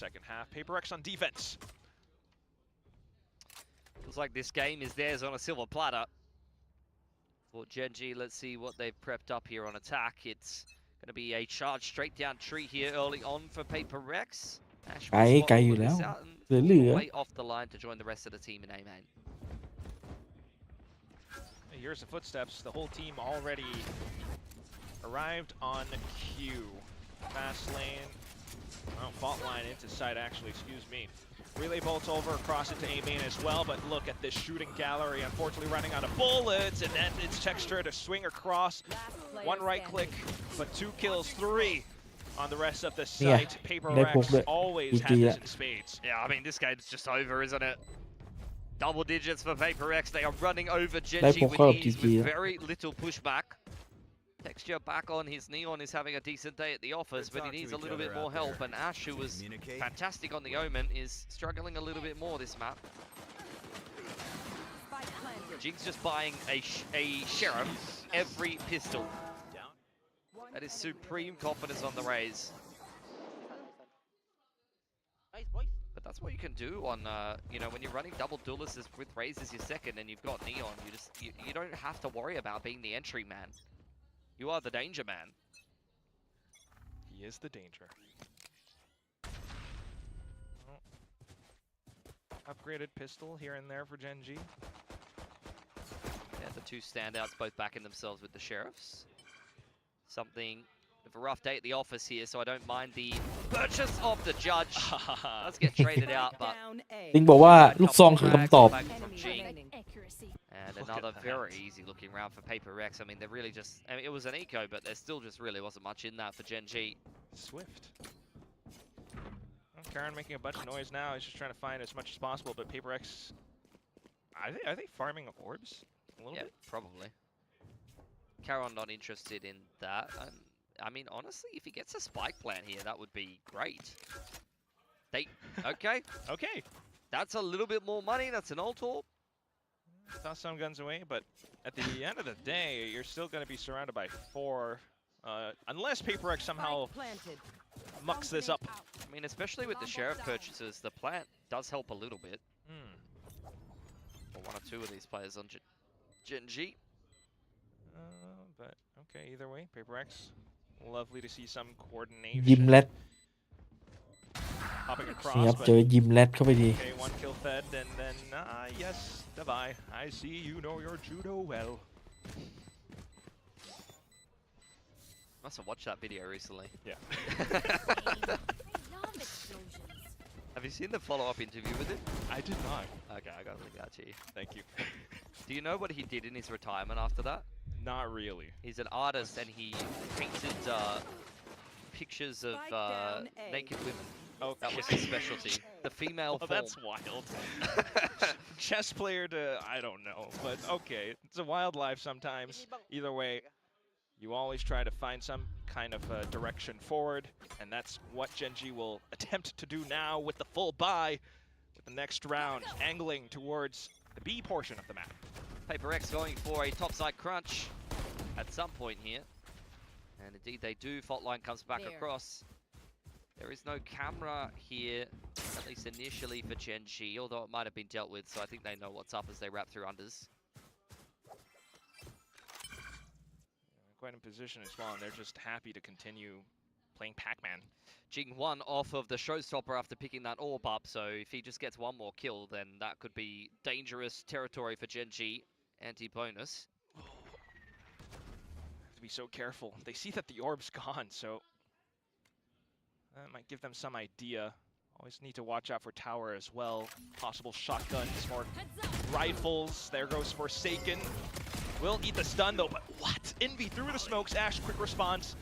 Second half, PRX on defense. Looks like this game is theirs on a silver platter. For Gen G, let's see what they've prepped up here on attack. It's going to be a charge straight down tree here early on for PRX. Ash ไกลอยู่แล้วเหลือ way off the line to join the rest of the team in A main. Here's the footsteps. The whole team already arrived on Q. Fast lane. Oh, fault line into side, actually, excuse me. Relay bolts over across into A main as well, but look at this shooting gallery, unfortunately running out of bullets, and then it's Texture to swing across. One right click, but 2 kills, 3 on the rest of the site. PRX always has this in spades. Yeah, I mean, this game's just over, isn't it? Double digits for PRX. They are running over Gen G with ease with very little pushback. Texture back on his Neon is having a decent day at the office, but he needs a little bit more help. And Ash, who was fantastic on the Omen, is struggling a little bit more this map. Jig's just buying a Sheriff every pistol. That is supreme confidence on the Raze. But that's what you can do on, you know, when you're running double duelists with Raze as your second and you've got Neon, you don't have to worry about being the entry man. You are the danger man. He is the danger. Oh. Upgraded pistol here and there for Gen G. Yeah, the 2 standouts both backing themselves with the Sheriffs. Something of a rough day at the office here, so I don't mind the purchase of the Judge. Let's get traded out, but ลิงบอกว่าลูกซองคือคำตอบ And another very easy looking round for PRX. I mean, they're really just, I mean, it was an eco, but there still just really wasn't much in that for Gen G. Swift. Well, Karen making a bunch of noise now. He's just trying to find as much as possible, but PRX, are they farming orbs a little bit? Probably. Caron not interested in that. I mean, honestly, if he gets a spike plant here, that would be great. They okay. Okay. That's a little bit more money. That's an ult orb. Toss some guns away, but at the end of the day, you're still going to be surrounded by 4. Unless PRX somehow mucks this up. I mean, especially with the sheriff purchases, the plant does help a little bit. For 1 or 2 of these players on Gen G. But okay, either way, PRX. Lovely to see some coordination. ยิมแรด Hopping นี่ across, ครับ but เจอยิมแรดเข้าไปดี okay, 1 kill fed, and then yes, Davai. I see you know your judo well. Must have watched that video recently. Yeah. Have you seen the follow-up interview with him? I did not. Okay, I gotta link that to you. Thank you. Do you know what he did in his retirement after that? Not really. He's an artist and he painted pictures of naked women. Okay. That was his specialty. The female Well, form. that's wild. Chess player to, I don't know, but okay. It's a wild life sometimes. Either way, you always try to find some kind of direction forward, and that's what Gen G will attempt to do now with the full buy, with the next round, angling towards the B portion of the map. PRX going for a topside crunch at some point here. And indeed they do. Fault line comes back across. There is no camera here, at least initially for Gen G, although it might have been dealt with, so I think they know what's up as they wrap through unders. Quite in position as well, and they're just happy to continue playing Pac-Man. Jing 1 off of the showstopper after picking that orb up, so if he just gets 1 more kill, then that could be dangerous territory for Gen G. Anti-bonus. Have to be so careful. They see that the orb's gone, so that might give them some idea. Always need to watch out for tower as well. Possible shotguns or rifles. There goes Forsaken. Will eat the stun though, but what? Envy through the smokes. Ash, quick response.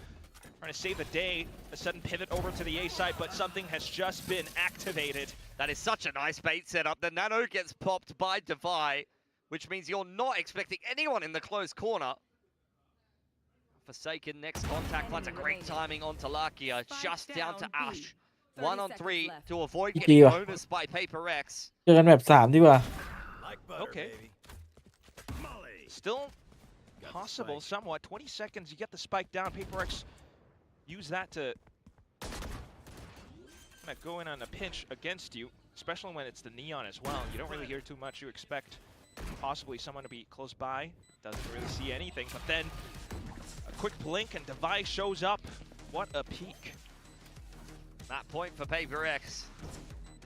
Trying to save the day. A sudden pivot over to the A side, but something has just been activated. That is such a nice bait setup. The nano gets popped by Devi, which means you're not expecting anyone in the close corner. Forsaken next contact plants a great timing onto Lakia, just down to Ash. 1 on 3 to avoid getting bonus by PRX. เจอกันแบบ3ดีกว่า Okay. Still possible somewhat. 20 seconds, you get the spike down. PRX use that to kind of go in on a pinch against you, especially when it's the neon as well. You don't really hear too much. You expect possibly someone to be close by. Doesn't really see anything, but then a quick blink and Devi shows up. What a peek. That point for PRX.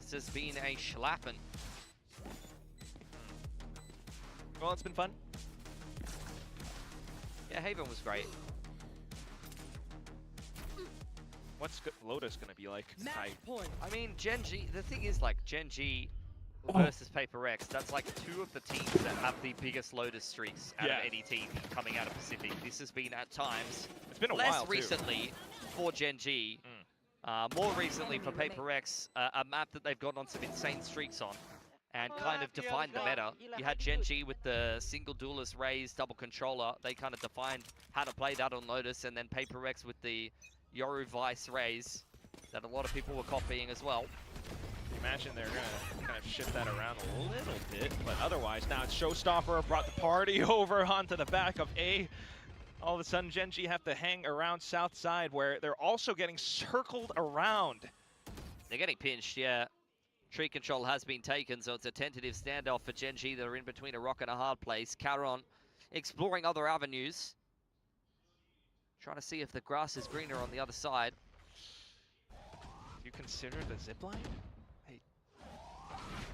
This has been a schlappen. Well, it's been fun. Yeah, Haven was great. What's Lotus gonna be like? I mean, Gen G, the thing is, like, Gen G versus PRX, that's like 2 of the teams that have the biggest Lotus streaks out of any team coming out of Pacific. This has been, at times, it's been a less while, recently for Gen G, more recently for PRX, a map that they've gotten on some insane streaks on. And kind of defined the meta. You had Gen G with the single duelist raise, double controller. They kind of defined how to play that on Lotus, and then PRX with the Yoru Vice raise that a lot of people were copying as well. Imagine they're gonna kind of shift that around a little bit, but otherwise now it's Showstopper brought the party over onto the back of A. All of a sudden Gen G have to hang around south side where they're also getting circled around. They're getting pinched, yeah. Tree control has been taken, so it's a tentative standoff for Gen G. They're in between a rock and a hard place. Caron exploring other avenues. Trying to see if the grass is greener on the other side. You consider the zipline? Hey,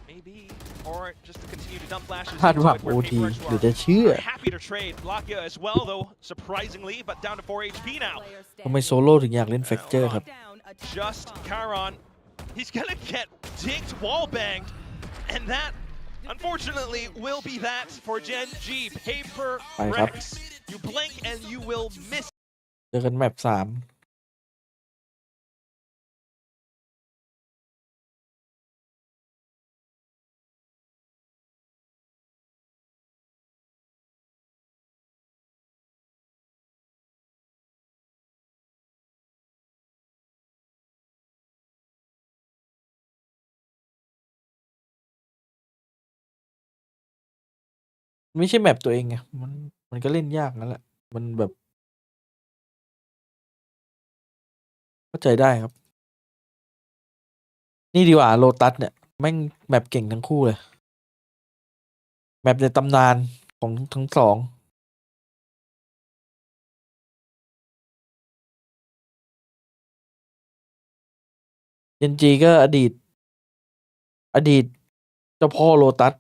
maybe. Or just to continue to dump flashes. คาดหวัง OT หรือจะเชื่อ Happy to trade Lakia as well, though, surprisingly, but down to 4 HP now. ทำไมโซโล่ถึงอยากเล่นแฟกเจอร์ครับ Just Caron. He's gonna get dinked, wall banged, and that, unfortunately, will be that for Gen G. PRX. You blink and you will miss. เจอกันแมป3 ไม่ใช่แมปตัวเองไงมันก็เล่นยากนั่นแหละ มันแบบเข้าใจได้ครับ นี่ดีกว่าโลตัสเนี่ยแม่งแมปเก่งทั้งคู่เลย แมปในตำนานของทั้งสองเจนจีก็อดีตเจ้าพ่อโลตัส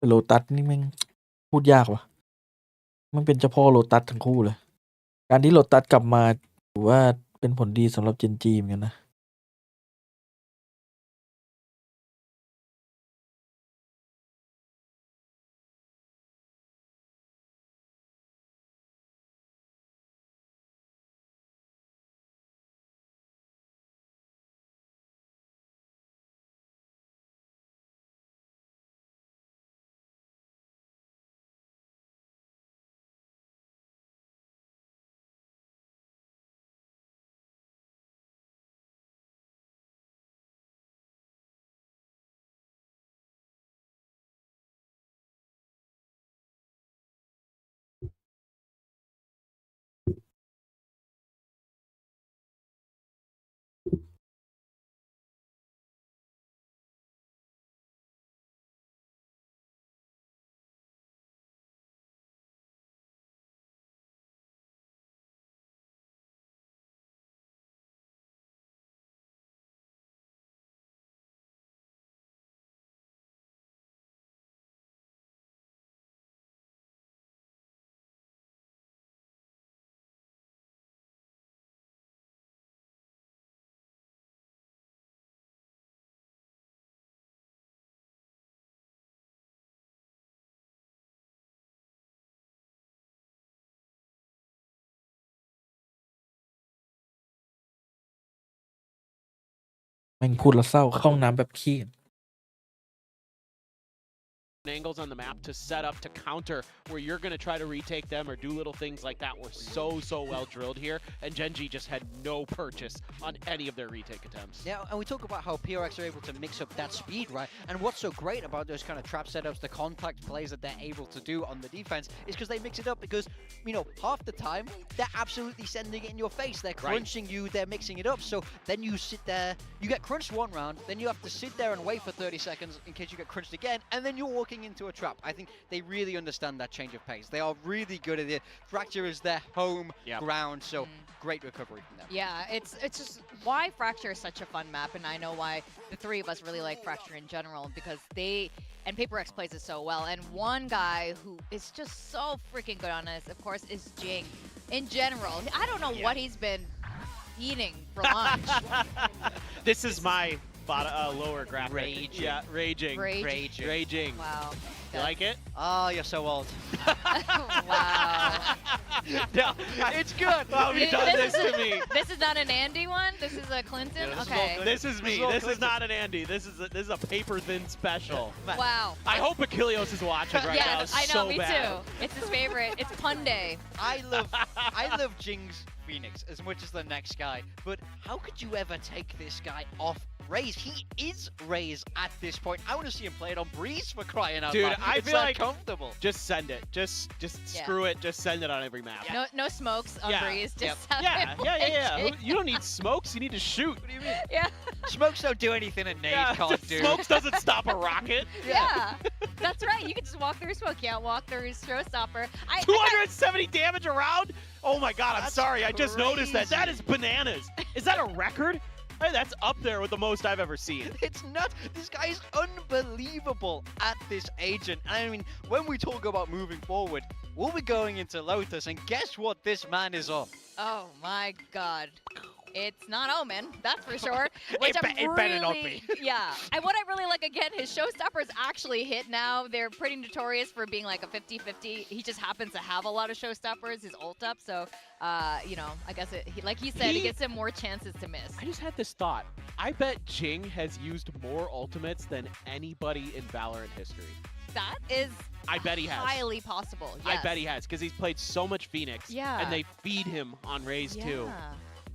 โลตัสนี่แม่งพูดยากว่ะ มันเป็นเจ้าพ่อโลตัสทั้งคู่เลย การที่โลตัสกลับมาถือว่าเป็นผลดีสำหรับเจนจีเหมือนกันนะแม่งพูดแล้วเศร้าเข้าห้องน้ำแบบขี้ angles on the map to set up to counter where you're going to try to retake them or do little things like that were so well drilled here, and Gen.G just had no purchase on any of their retake attempts. Yeah, and we talk about how PRX are able to mix up that speed, right? And what's so great about those kind of trap setups, the contact plays that they're able to do on the defense, is because they mix it up because, you know, half the time, they're absolutely sending it in your face. They're crunching you, they're mixing it up. So then you sit there, you get crunched one round, then you have to sit there and wait for 30 seconds in case you get crunched again, and then you're walking into a trap. I think they really understand that change of pace. They are really good at it. Fracture is their home ground, so great recovery from them. Yeah, it's just why Fracture is such a fun map, and I know why the three of us really like Fracture in general, because they and PRX plays it so well. And one guy who is just so freaking good on this, of course, is Jing. In general, I don't know what he's been eating for lunch. This is my lower graphic. Raging. Yeah, raging. Raging. Wow. You like it? Oh, you're so old. Wow. No, it's good. How have you done this to me? This is not an Andy one? This is a Clinton? Yeah, okay. This is me. This is not an Andy. This is a paper thin special. Wow. I hope Achilleos is watching right now. I know, so me bad. too. It's his favorite. It's Pun Day. I love Jing's Phoenix as much as the next guy, but how could you ever take this guy off Raze? He is Raze at this point. I want to see him play it on Breeze, for crying out loud. Dude, I It's feel that like comfortable. Just send it. Just screw it. Just send it on every map. No smokes on Breeze. Just have Yeah. it play. You don't need smokes. You need to shoot. What do you mean? Yeah. Smokes don't do anything a nade can't do. Smokes doesn't stop a rocket. Yeah. That's right. You can just walk through smoke. You can't walk through showstopper. 270 damage around? Oh my god, I'm That's sorry. I just noticed that. That crazy. is bananas. Is that a record? Hey, that's up there with the most I've ever seen. It's nuts. This guy is unbelievable at this agent. And I mean, when we talk about moving forward, we'll be going into Lotus, and guess what this man is on? Oh my god. It's not Omen, that's for sure. Which it better not be. Yeah. And what I really like, again, his showstoppers actually hit now. They're pretty notorious for being like a 50-50. He just happens to have a lot of showstoppers, his ult up. So, you know, I guess like he said, it gives him more chances to miss. I just had this thought. I bet Jing has used more ultimates than anybody in Valorant history. That is I bet he has. highly possible. Yes. I bet he has, because he's played so much Phoenix. Yeah. And they feed him on Raze too.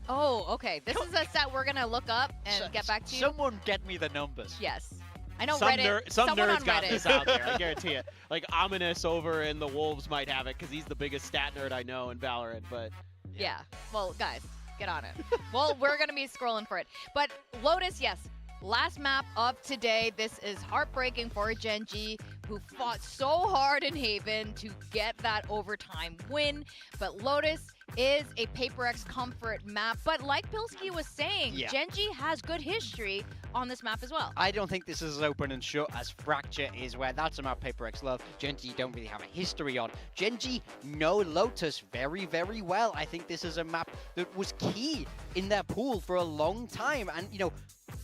Oh, okay. This is a stat we're gonna look up and get back to you. Someone get me the numbers. Yes. I know Some Reddit. some someone nerds on got Reddit. this out there, I guarantee it. Like Ominous over in the Wolves might have it, because he's the biggest stat nerd I know in Valorant, but... Yeah. Well, guys, get on it. Well, we're going to be scrolling for it. But Lotus, yes. Last map of today. This is heartbreaking for Genji, who fought so hard in Haven to get that overtime win. But Lotus is a PaperX comfort map. But like Pilsky was saying, Genji has good history on this map as well. I don't think this is as open and shut as Fracture is, where that's a map PaperX love. Genji don't really have a history on. Genji know Lotus very, very well. I think this is a map that was key in their pool for a long time. And, you know,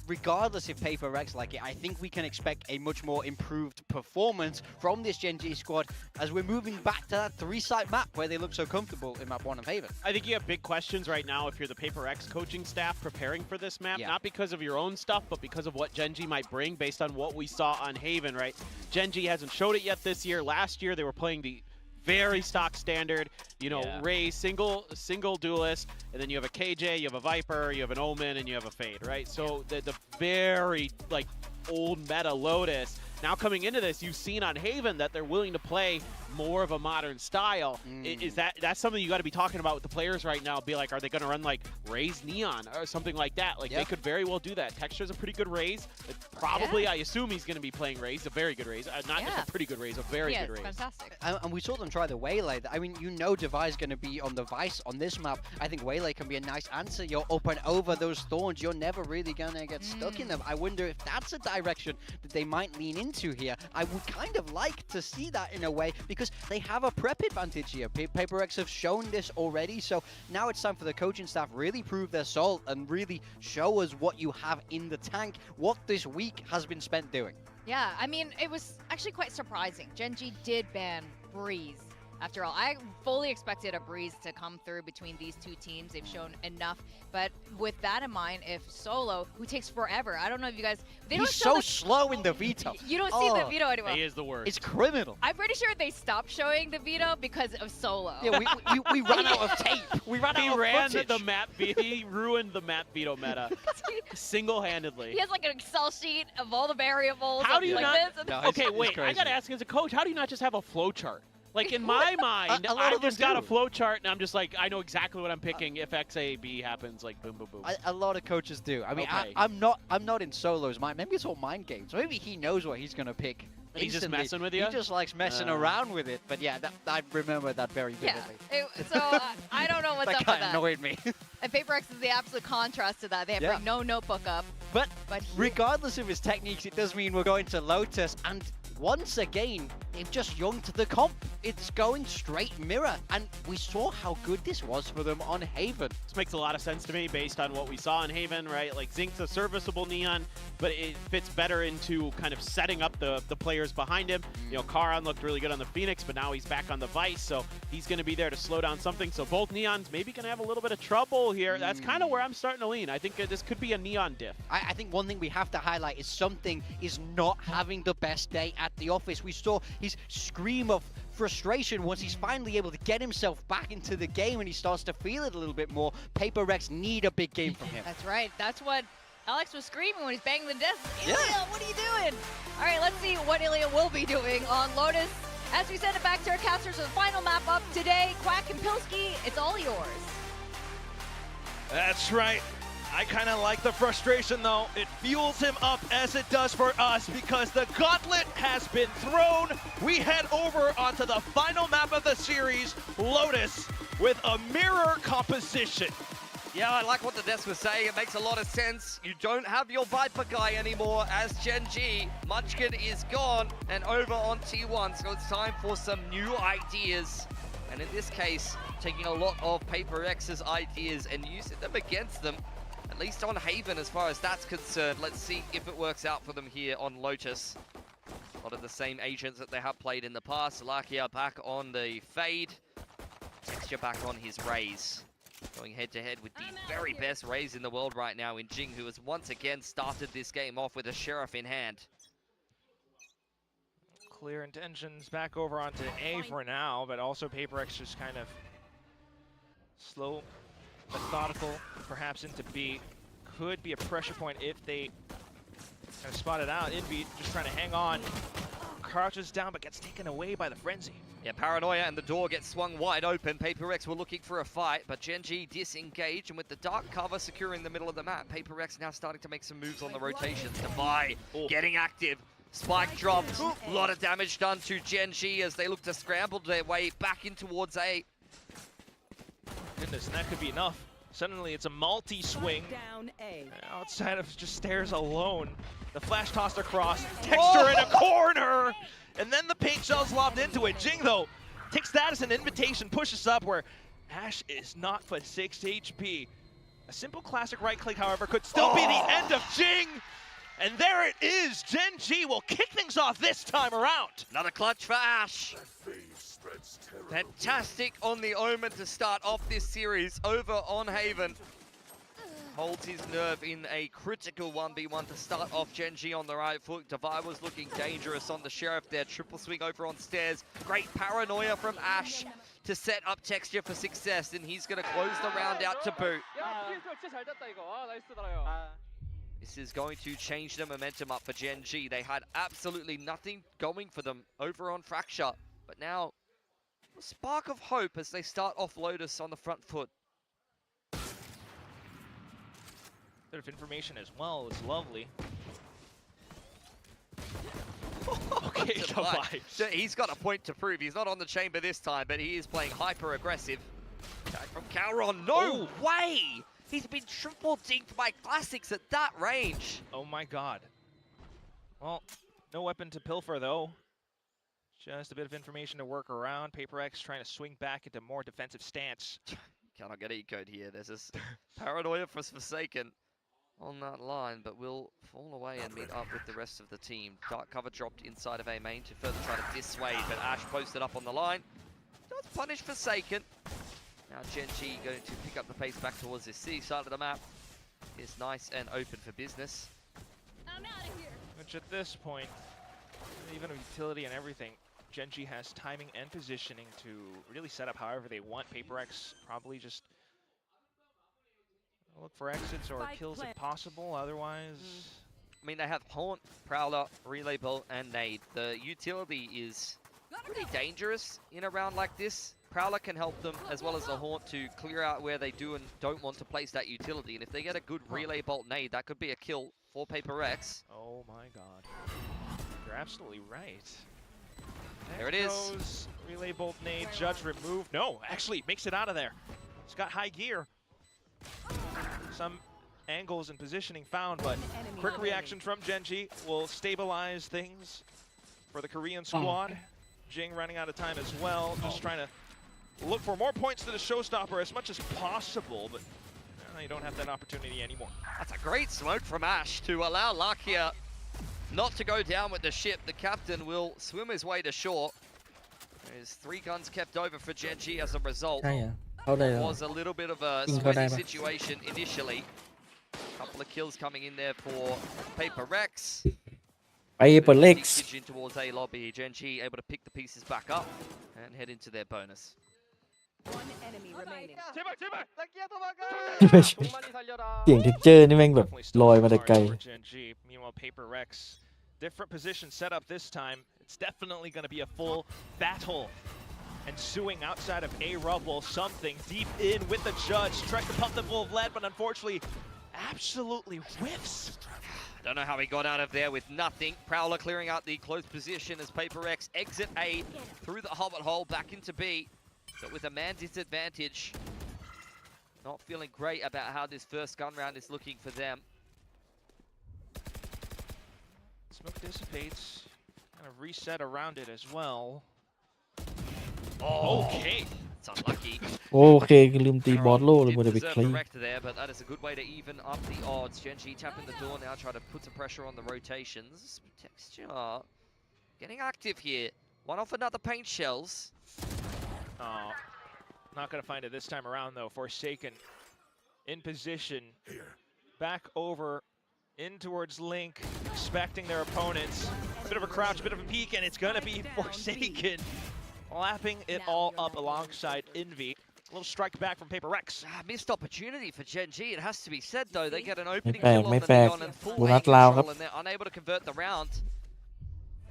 regardless if PaperX like it, I think we can expect a much more improved performance from this Genji squad as we're moving back to that 3-site map where they look so comfortable in map 1 of Haven. I think you have big questions right now if you're the PaperX coaching staff preparing for this map, not because of your own stuff, but because of what Genji might bring based on what we saw on Haven, right? Genji hasn't showed it yet this year. Last year, they were playing the very stock standard, you know, Raze, single duelist, and then you have a KJ, you have a Viper, you have an Omen, and you have a Fade, right? So the very, like, old meta Lotus. Now coming into this, you've seen on Haven that they're willing to play more of a modern style. Is that's something you got to be talking about with the players right now? Be like, are they going to run like Raze Neon or something like that? Like they could very well do that. Texture's a pretty good Raze. Probably, I assume he's going to be playing Raze, a very good Raze, not just a pretty good Raze, a very good Raze. Fantastic. And we saw them try the Waylay. I mean, you know Devi's going to be on the Vice on this map. I think Waylay can be a nice answer. You're up and over those thorns. You're never really going to get stuck in them. I wonder if that's a direction that they might lean into here. I would kind of like to see that in a way, because they have a prep advantage here. PaperX have shown this already, so now it's time for the coaching staff really prove their salt and really show us what you have in the tank, what this week has been spent doing. Yeah, I mean, it was actually quite surprising. Genji did ban Breeze. After all, I fully expected a Breeze to come through between these two teams. They've shown enough. But with that in mind, if Solo, who takes forever, I don't know if you guys... He's so slow in the veto. You don't see the veto anymore. He is the worst. It's criminal. I'm pretty sure they stopped showing the veto because of Solo. Yeah, we ran out of tape. We ran out of footage. The map veto. He ruined the map veto meta single-handedly. He has like an Excel sheet of all the variables. How do you like not... this. Okay, wait. I got to ask as a coach, how do you not just have a flow chart? Like, in my mind, I just got a flow chart, and I'm just like, I know exactly what I'm picking if XAB happens, like, boom, boom, boom. A lot of coaches do. I mean, Okay. I'm not in Solo's mind. Maybe it's all mind games. Maybe he knows what he's going to pick. He's just instantly. messing with you? He just likes messing around with it. But yeah, I remember that very vividly. So I don't know what's that up with guy that. annoyed me. And PaperX is the absolute contrast to that. They have no notebook up. But regardless of his techniques, it does mean we're going to Lotus. And once again, it just younged the comp. It's going straight mirror. And we saw how good this was for them on Haven. This makes a lot of sense to me based on what we saw in Haven, right? Like, Zink's a serviceable Neon, but it fits better into kind of setting up the players behind him. You know, Karan looked really good on the Phoenix, but now he's back on the Vice, so he's going to be there to slow down something. So both Neons maybe going to have a little bit of trouble here. That's kind of where I'm starting to lean. I think this could be a Neon diff. I think one thing we have to highlight is something is not having the best day at the office. We saw his scream of frustration once he's finally able to get himself back into the game and he starts to feel it a little bit more. PaperX need a big game from him. That's right. That's what Alex was screaming when he's banging the desk. Ilya, what are you doing? All right, let's see what Ilya will be doing on Lotus. As we send it back to our casters for the final map up today, Quack and Pilsky, it's all yours. That's right. I kind of like the frustration, though. It fuels him up as it does for us because the gauntlet has been thrown. We head over onto the final map of the series, Lotus, with a mirror composition. Yeah, I like what the desk was saying. It makes a lot of sense. You don't have your Viper guy anymore as Gen G. Munchkin is gone and over on T1, so it's time for some new ideas. And in this case, taking a lot of Paper X's ideas and using them against them, at least on Haven as far as that's concerned. Let's see if it works out for them here on Lotus. A lot of the same agents that they have played in the past. Lakia back on the Fade. Texture back on his Raze. Going head-to-head with the very best Raze in the world right now in Jing, who has once again started this game off with a Sheriff in hand. Clear intentions back over onto A for now, but also Paper X just kind of slow, methodical, perhaps into B. Could be a pressure point if they kind of spot it out. Invi just trying to hang on. Crouches down, but gets taken away by the Frenzy. Yeah, Paranoia and the door gets swung wide open. Paper X were looking for a fight, but Gen G disengaged, and with the dark cover securing the middle of the map, Paper X now starting to make some moves on the rotations. Devi getting active. Spike dropped. A lot of damage done to Gen G as they look to scramble their way back in towards A. Goodness, and that could be enough. Suddenly it's a multi-swing. Down A. Outside of just stairs alone. The flash tossed across. Texture in a corner! And then the paint shell's lobbed into it. Jing, though, takes that as an invitation, pushes up where Ash is not but 6 HP. A simple classic right click, however, could still be the end of Jing! And there it is! Gen G will kick things off this time around! Another clutch for Ash. Fantastic on the Omen to start off this series over on Haven. Holds his nerve in a critical 1v1 to start off Gen G on the right foot. Devi was looking dangerous on the Sheriff there. Triple swing over on stairs. Great paranoia from Ash to set up Texture for success, and he's going to close the round out to boot. This is going to change the momentum up for Gen G. They had absolutely nothing going for them over on Fracture, but now a spark of hope as they start off Lotus on the front foot. Bit of information as well is lovely. Okay, Devi. He's got a point to prove. He's not on the chamber this time, but he is playing hyper-aggressive. Attack from Calron. No way! He's been triple dinked by Classics at that range. Oh my god. Well, no weapon to pilfer though. Just a bit of information to work around. Paper X trying to swing back into more defensive stance. Cannot get ecoed here. There's this paranoia for Forsaken on that line, but will fall away and meet up with the rest of the team. Dark cover dropped inside of A main to further try to dissuade, but Ash posted up on the line. Does punish Forsaken. Now Gen G going to pick up the pace back towards this C side of the map. It's nice and open for business. I'm out of here. Which at this point, even with utility and everything, Gen G has timing and positioning to really set up however they want. Paper X probably just look for exits or kills if possible, otherwise... I mean, they have Haunt, Prowler, Relay Bolt, and Nade. The utility is pretty dangerous in a round like this. Prowler can help them, as well as the Haunt, to clear out where they do and don't want to place that utility. And if they get a good Relay Bolt Nade, that could be a kill for Paper X. Oh my god. You're absolutely right. There it is. Goes Relay Bolt Nade, Judge removed. No, actually makes it out of there. It's got high gear. Some angles and positioning found, but quick reaction from Gen G will stabilize things for the Korean squad. Jing running out of time as well, just trying to look for more points to the showstopper as much as possible, but you don't have that opportunity anymore. That's a great smoke from Ash to allow Lakia not to go down with the ship. The captain will swim his way to shore. There's 3 guns kept over for Gen G as a result. Was a little bit of a sweaty situation initially. Couple of kills coming in there for Paper X. Paper X. In towards A lobby. Gen G able to pick the pieces back up and head into their bonus. One enemy remaining. เสียงเท็กเจอร์นี่แม่งแบบลอยมาแต่ไกล Meanwhile, Paper X, different position set up this time. It's definitely going to be a full battle. Ensuing outside of A rubble, something deep in with the Judge. Tries to pump the full of lead, but unfortunately, absolutely whiffs. Don't know how he got out of there with nothing. Prowler clearing out the close position as Paper X exit A through the hobbit hole back into B. But with a man disadvantage, Not feeling great about how this first gun round is looking for them. Smoke dissipates. Kind of reset around it as well. Oh, Okay. it's unlucky. โอเคลืมตีบอสโลเลย Did มันจะไป deserve คลี the wreck there, but that is a good way to even up the odds. Genji tapping the door now, trying to put some pressure on the rotations. Texture getting active here. One off another paint shells. Oh, not going to find it this time around, though. Forsaken in position. Back over in towards Link, expecting their opponents. Bit of a crouch, bit of a peek, and it's going to be Forsaken. Lapping it all up alongside Envy. A little strike back from PRX. Missed opportunity for Genji. It has to be said, though. They get an opening ไม่ kill แปล on ก the Neon and full โบนั aim สลาวครับ control, and they're unable to convert the round.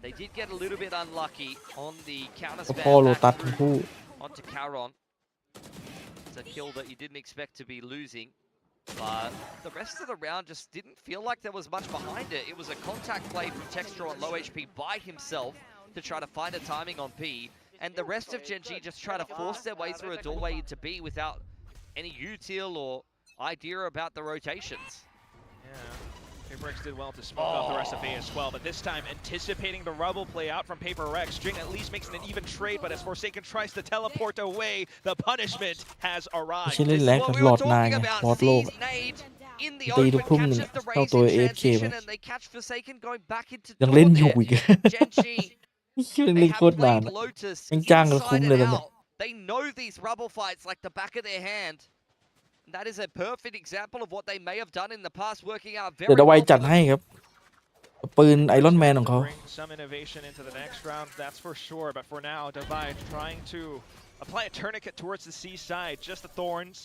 They did get a little bit unlucky on the counter พ่อ spam โล back ตัสทั้ง through คู่ onto Charon. It's a kill that you didn't expect to be losing. But the rest of the round just didn't feel like there was much behind it. It was a contact play from Texture on low HP by himself to try to find a timing on B. And the rest of Genji just try to force their way through a doorway into B without any util or idea about the rotations. Yeah. PRX did well to smoke off the rest of A as well, but this time anticipating the rubble play out from PRX. Jing at least makes it an even trade, but as Forsaken tries to teleport away, the punishment has ไม่ arrived. ใช่เล่นแรงกับหลอดนายไงบอสโลก In the ตีทุ open กทุ่มหนึ่ง catches the เข้า raise ตัว in AFK ไป transition and they catch Forsaken going back into ยัง door เล่นอยู่ there. อีก Genji ชื่อ They เล่น have โคตรนาน played Lotus ยังจ้างกันคุ้ม inside เลย and ตอนเนี้ย out. They know these rubble fights like the back of their hand. That is a perfect example of what they may have done in the past, working out เดี๋ยว very ดาไว well จัด for ให้ them. ครับปืนไอรอนแมนของเขา Bring some innovation into the next round, that's for sure. But for now, Divide trying to apply a tourniquet towards the C side. Just the thorns,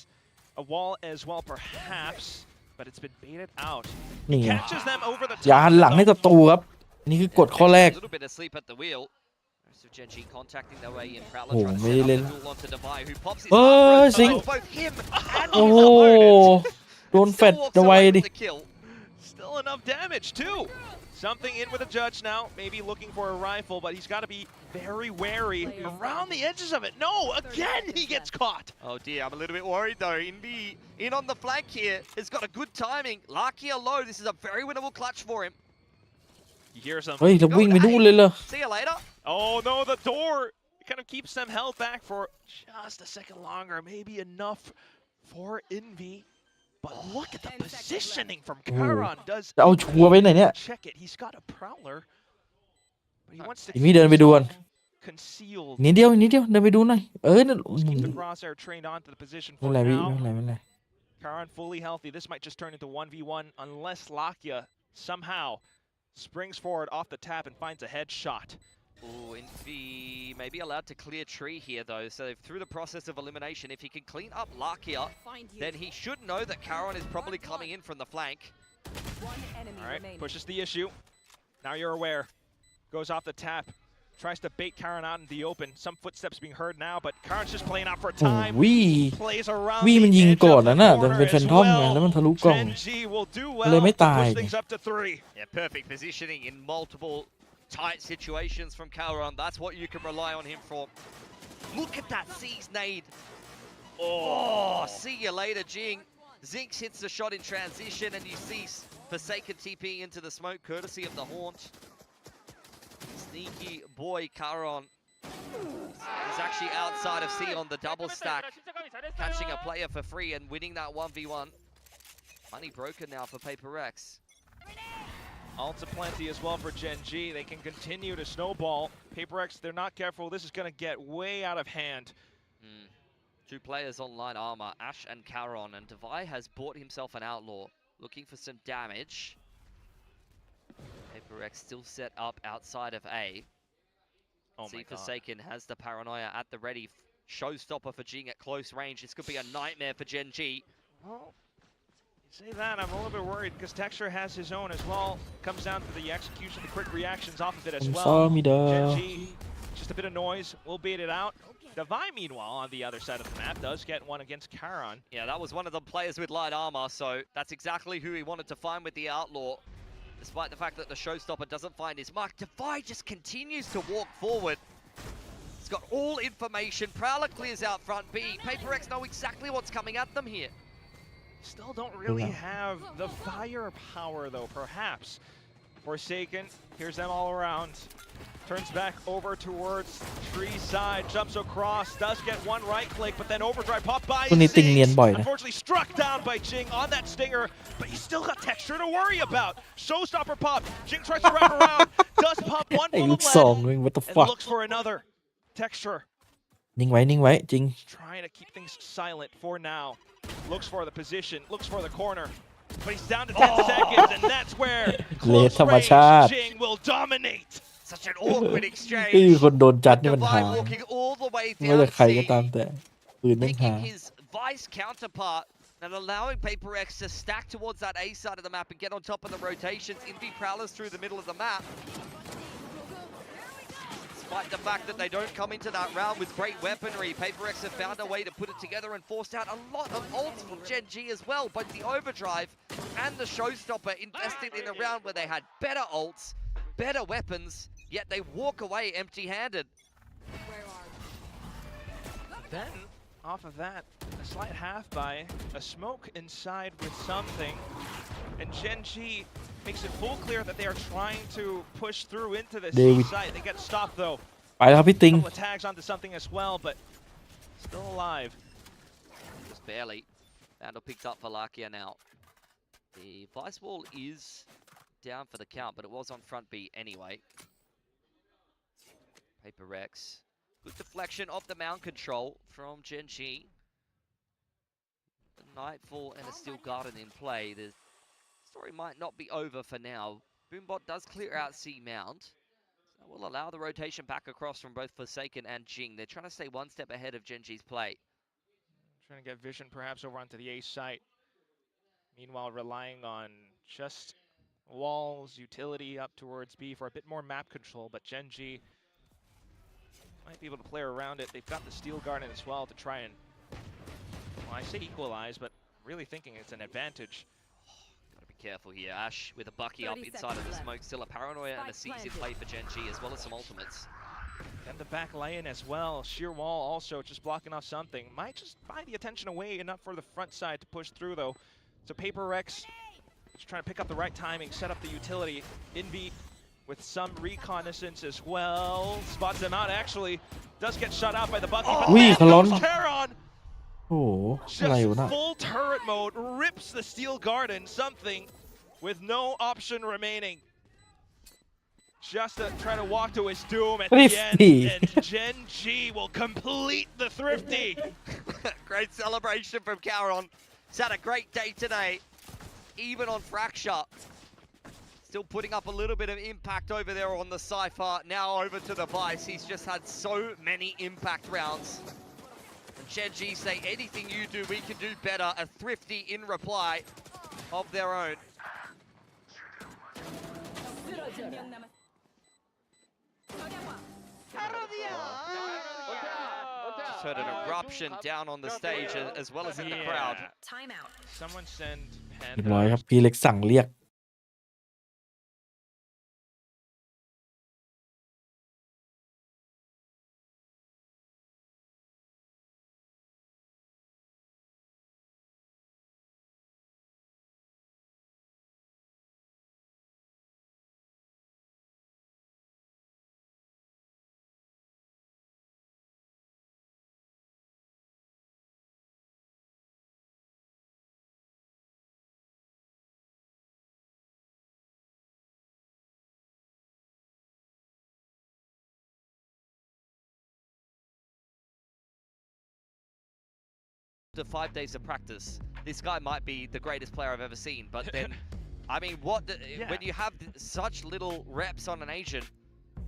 a wall as well, perhaps. But it's been baited out. นี่ไง Catches them over the อย่า top. หันหลังให้ศัตรูครับ นี่คือกฎข้อแรก A little bit asleep at the wheel. Rest of Genji contacting their way in. Prowler Oh, trying to really set up len- the duel onto Divide, who pops his เอ้ย heart สิง for both him and โอ้ his โห opponent. โดนแฟด Still walks ดาไว away ดิ with the kill. Still enough damage, too. Something in with a judge now, maybe looking for a rifle, but he's got to be very wary around the edges of it. No, again he gets caught. Oh dear, I'm a little bit worried though. In on the flank here, has got a good timing. Lakia low, this is a very winnable clutch for him. He hears him. เฮ้ยเราวิ่งไปนู่นเลยเหรอ See you later. Oh no, the door kind of keeps them held back for just a second longer, maybe enough for Envy. But look at the positioning from Charon. Does จะเอาชัวร์ไปไหนเนี่ย check it? He's got a prowler, but he wants to อีมี่เดินไปดูก่อน concealed. นิดเดียวนิดเดียวเดินไปดูหน่อยนั่น Just keep the crosshair trained onto the position ไม่ for เป็นไรพี่ now. ไม่เป็นไรไม่เป็นไร Charon fully healthy. This might just turn into 1v1 unless Lakia somehow springs forward off the tap and finds a headshot. Ooh, Envy may be allowed to clear tree here though. So through the process of elimination, if he can clean up Lakia, then he should know that Charon is probably coming in from the flank. One enemy All right, remaining. pushes the issue. Now you're aware. Goes off the tap. Tries to bait Charon out in the open. Some footsteps being heard now, but Charon's just playing out for โอ้ time. วิ Plays around วิ the มันยิง edge ก่อน of the นะน่ะแต่มัน corner เป็นแฟ as นทอมไง well. แล้วมันทะลุกล่อง Genji will do เลย well ไม่ to ตาย push things up to 3. Yeah, perfect positioning in multiple tight situations from Charon. That's what you can rely on him for. Look at that C's nade. Oh, see you later, Jing. Zinx hits the shot in transition, and you see Forsaken TPing into the smoke, courtesy of the haunt. Sneaky boy, Charon. He's actually outside of C on the double stack, catching a player for free and winning that 1v1. Money broken now for PRX. Ults aplenty as well for Genji. They can continue to snowball. PRX, they're not careful. This is going to get way out of hand. Two players on line armor, Ash and Charon, and Devi has bought himself an outlaw, looking for some damage. PRX still set up outside of A. Oh my God. Forsaken has the paranoia at the ready. Showstopper for Jing at close range. This could be a nightmare for Genji. Well, you say that, I'm a little bit worried because Texture has his own as well. Comes down to the execution, the quick reactions off of it as ผม well. ซ้อมมีเด้อ Genji, just a bit of noise, we'll bait it out. Devi, meanwhile, on the other side of the map, does get one against Charon. Yeah, that was one of the players with light armor, so that's exactly who he wanted to find with the outlaw. Despite the fact that the showstopper doesn't find his mark, Devi just continues to walk forward. It's got all information. Prowler clears out front B. PaperX know exactly what's coming at them here. Still don't really have the firepower though, perhaps. Forsaken, here's them all around. Turns back over towards tree side, jumps across, does get one right click, but then overdrive pop by. ตัวนี้ติงเนียนบ่อยนะ Unfortunately struck down by Jing on that stinger, but you still got texture to worry about. Showstopper pop, Jing tries to wrap around, does pop one ไอ้ full ลู of กซอง lead, มึง what the and fuck looks for another texture. นิ่งไว้นิ่งไว้จริง Trying to keep things silent for now. Looks for the position, looks for the corner. But he's down to 10 seconds, and that's where เลส close ธรรมชาติ range Jing will dominate. Such an awkward ไม่มี exchange. คนโดนจัดนี่มันหา Divine walking all the way ไม่ว่า down จะใครก็ C, ตามแต่ปืนแม่งหา picking his vice counterpart and allowing PaperX to stack towards that A side of the map and get on top of the rotations. Envy Prowlers through the middle of the map. Despite the fact that they don't come into that round with great weaponry, PaperX have found a way to put it together and forced out a lot of ults from Gen G as well. Both the overdrive and the showstopper invested in a round where they had better ults, better weapons, yet they walk away empty-handed. Then, off of that, a slight half by, a smoke inside with something, and Gen G makes it full clear that they are trying to push through into the C David. site. They get stopped though. ไปแล้วครับพี่ติง Couple of tags onto something as well, but still alive. Just barely. Vandal picked up for Lakia now. The vice wall is down for the count, but it was on front B anyway. PaperX. Good deflection of the mount control from Gen G. The Nightfall and a Steel Garden in play. The story might not be over for now. Boombot does clear out C mount. So that will allow the rotation back across from both Forsaken and Jing. They're trying to stay one step ahead of Gen G's play. Trying to get vision perhaps over onto the A site. Meanwhile, relying on just walls, utility up towards B for a bit more map control, but Gen G might be able to play around it. They've got the Steel Garden as well to try and, well, I say equalize, but really thinking it's an advantage. Gotta be careful here. Ash with a Bucky up inside of the smoke. Still a Paranoia and a Seize in play for Gen G, as well as some ultimates. And the back lane as well. Sheer wall also just blocking off something. Might just buy the attention away, enough for the front side to push through though. So PaperX just trying to pick up the right timing, set up the utility. Envy with some reconnaissance as well. Spots them out actually. Does get shut out by the Bucky. But Ui, there Kalon. goes Charon. โอ้โหอะไรวะ Just น่ะ full turret mode. Rips the Steel Garden. Something with no option remaining. Just to try to walk to his doom at the end. Thrifty. And Gen G will complete the Thrifty. Great celebration from Charon. He's had a great day today, even on Fracture. Still putting up a little bit of impact over there on the Cypher. Now over to the Vice. He's just had so many impact rounds. Gen G say, anything you do, we can do better. A Thrifty in reply of their own. Just heard an eruption down on the stage as well as in the crowd. Time out. Someone send เรียบร้อยครับพี่เล็กสั่งเรียกAfter 5 days of practice, this guy might be the greatest player I've ever seen. But then, I mean, when you have such little reps on an agent,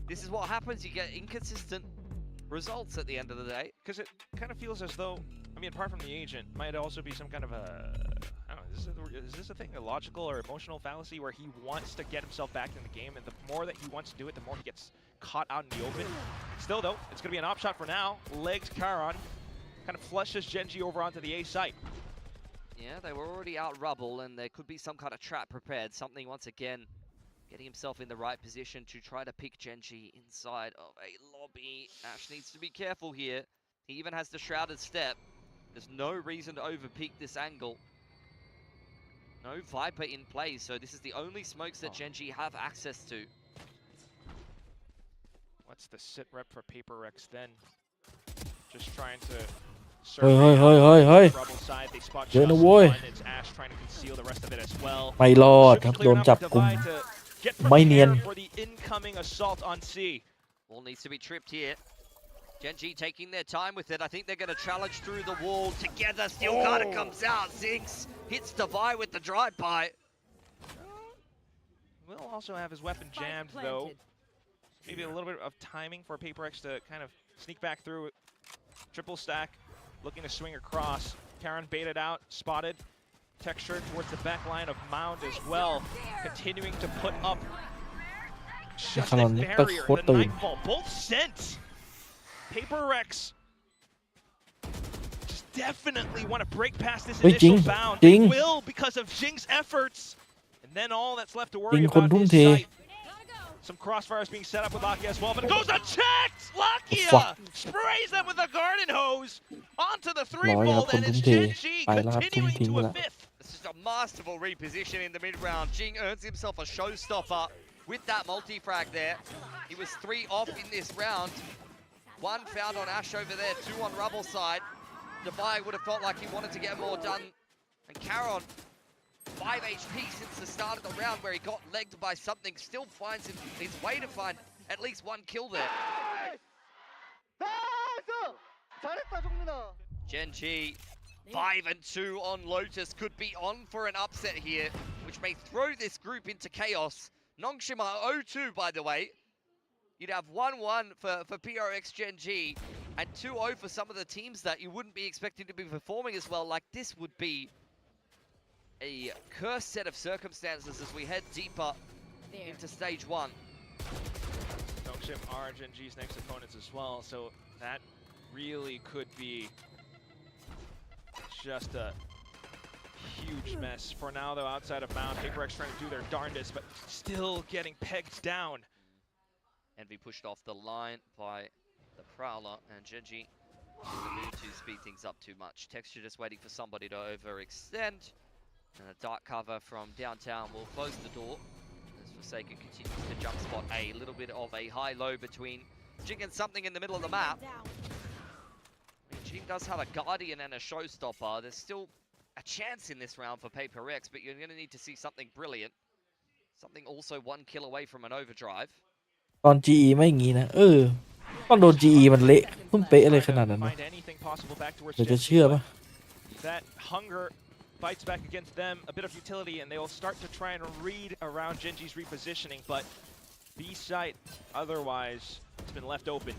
this is what happens. You get inconsistent results at the end of the day. Because it kind of feels as though, I mean, apart from the agent, might also be some kind of a, I don't know, is this a thing, a logical or emotional fallacy where he wants to get himself back in the game, and the more that he wants to do it, the more he gets caught out in the open. Still though, it's going to be an op shot for now. Legs Charon kind of flushes Gen G over onto the A site. Yeah, they were already out rubble, and there could be some kind of trap prepared. Something, once again, getting himself in the right position to try to pick Genji inside of a lobby. Ash needs to be careful here. He even has the shrouded step. There's no reason to overpeak this angle. No Viper in play, so this is the only smokes that Genji have access to. What's the sit rep for PRX then? Just trying to เฮ้ยเฮ้ยเฮ้ยเฮ้ยเฮ้ย Rebel side. They spot เยอะ just นะเว้ย one. It's Ash trying to conceal the rest of it as well. ไม่รอดครับโดนจับกุม Get ไม่เนียน prepared for the incoming assault on C. Wall needs to be tripped here. Genji taking their time with it. I think they're going to challenge through the wall together. Steel Carter comes out. Zinx hits Devi with the drive-by. Will also have his weapon jammed though. Maybe a little bit of timing for PRX to kind of sneak back through. Triple stack, looking to swing across. Karen baited out, spotted. Textured towards the back line of Mound as well. Continuing to put up just a barrier. The Nightfall, both sent. PRX just definitely want to break past this initial bound. They will because of Jing's efforts. And then all that's left to worry about is sight. Some crossfires being set up with Lakia as well, but it goes unchecked! Lakia sprays them with a garden hose onto the 3-ball, and it's Genji continuing to a 5th. This is a masterful reposition in the mid-round. Jing earns himself a showstopper with that multi-frag there. He was 3 off in this round. 1 found on Ash over there, 2 on Rubble side. Devi would have felt like he wanted to get more done. And Caron, 5 HP since the start of the round where he got legged by something, still finds his way to find at least 1 kill there. Genji, 5-2 on Lotus, could be on for an upset here, which may throw this group into chaos. Nongshima 0-2, by the way. You'd have 1-1 for PRX Genji and 2-0 for some of the teams that you wouldn't be expecting to be performing as well. Like, this would be a cursed set of circumstances as we head deeper into stage 1. Nongshim are Genji's next opponents as well, so that really could be just a huge mess. For now, though, outside of Mound, PRX trying to do their darndest, but still getting pegged down. Envy pushed off the line by the Prowler, and Genji in the mood to speed things up too much. Texture just waiting for somebody to overextend. And a dark cover from downtown will close the door as Forsaken continues to jump spot a little bit of a high-low between Jing and something in the middle of the map. I mean, Jing does have a Guardian and a Showstopper. There's still a chance in this round for PRX, but you're going to need to see something brilliant. Something also 1 kill away from an overdrive. ตอน GE ไม่อย่างงี้นะตอนโดน GE มันเละเพิ่งเป๊ะเลยขนาดนั้นนะเดี๋ยวจะเชื่อปะ That hunger bites back against them, a bit of utility, and they will start to try and read around Genji's repositioning, but B site otherwise it's been left open.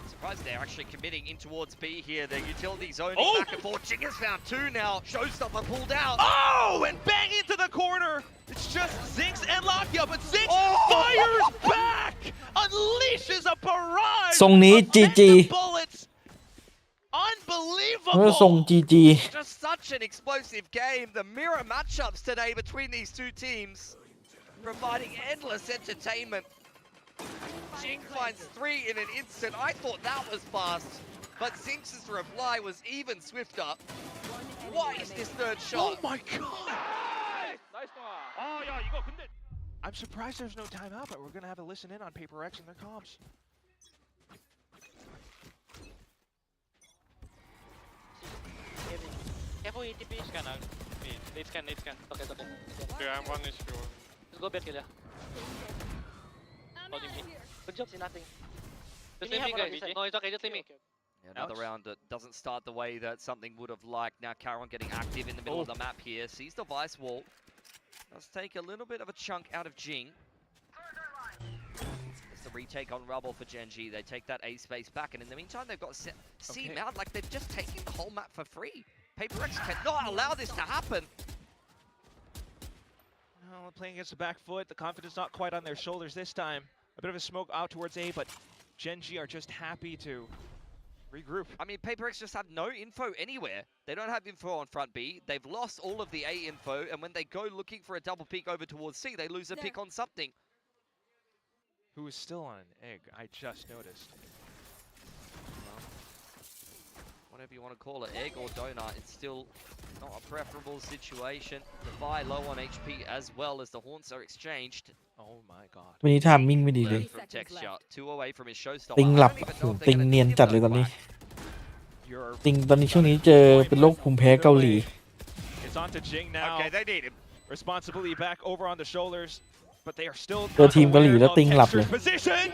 Surprised they're actually committing in towards B here. Their utility zoning back and forth. Jing has found 2 now. Showstopper pulled out. Oh, and bang into the corner. It's just Zinx and Lakia, but Zinx fires back, unleashes a barrage ทรงนี้ of GG bullets. ทรง GG Just such an explosive game. The mirror matchups today between these 2 teams, providing endless entertainment. Jing finds 3 in an instant. I thought that was fast, but Zinx's reply was even swifter. What is this 3rd shot? Oh my god! I'm surprised there's no timeout, but we're gonna have to listen in on PRX and their comms. Careful, TP. Scan out. Need scan. Okay, double. Yeah, I'm one issue. Let's go bed, Kilia. Holding me. Good job. See nothing. Just leave me, guys. No, it's okay. Just leave me. Yeah, another round that doesn't start the way that something would have liked. Now Caron getting active in the middle of the map here. Sees the Vice Wall. Does take a little bit of a chunk out of Jing. It's the retake on Rubble for Genji. They take that A space back, and in the meantime, they've got C Mount. Like, they've just taken the whole map for free. PRX cannot allow this to happen. Well, playing against the back foot, the confidence not quite on their shoulders this time. A bit of a smoke out towards A, but Genji are just happy to regroup. I mean, PaperX just have no info anywhere. They don't have info on front B. They've lost all of the A info, and when they go looking for a double peek over towards C, they lose a pick on something. Who is still on an egg? I just noticed. Well, whatever you want to call it, egg or donut, it's still not a preferable situation. Defy low on HP as well as the haunts are exchanged. Oh my god. วันนี้ทามมิ่งไม่ดีเลย From Texture, 2 away from his showstopper. ติงหลับ I don't even โอ้ know โห if ติง they're gonna เนียน give จัด him เลยตอน those นี้ back. ติงตอนนี้ช่วงนี้เจอเป็นโรคภูมิแพ้เกาหลี It's on to Jing now. Okay, they need him. Responsibility back over on the shoulders, but they are still ตัวทีมเกาหลีแล้วติงหลับเลย Texture's position.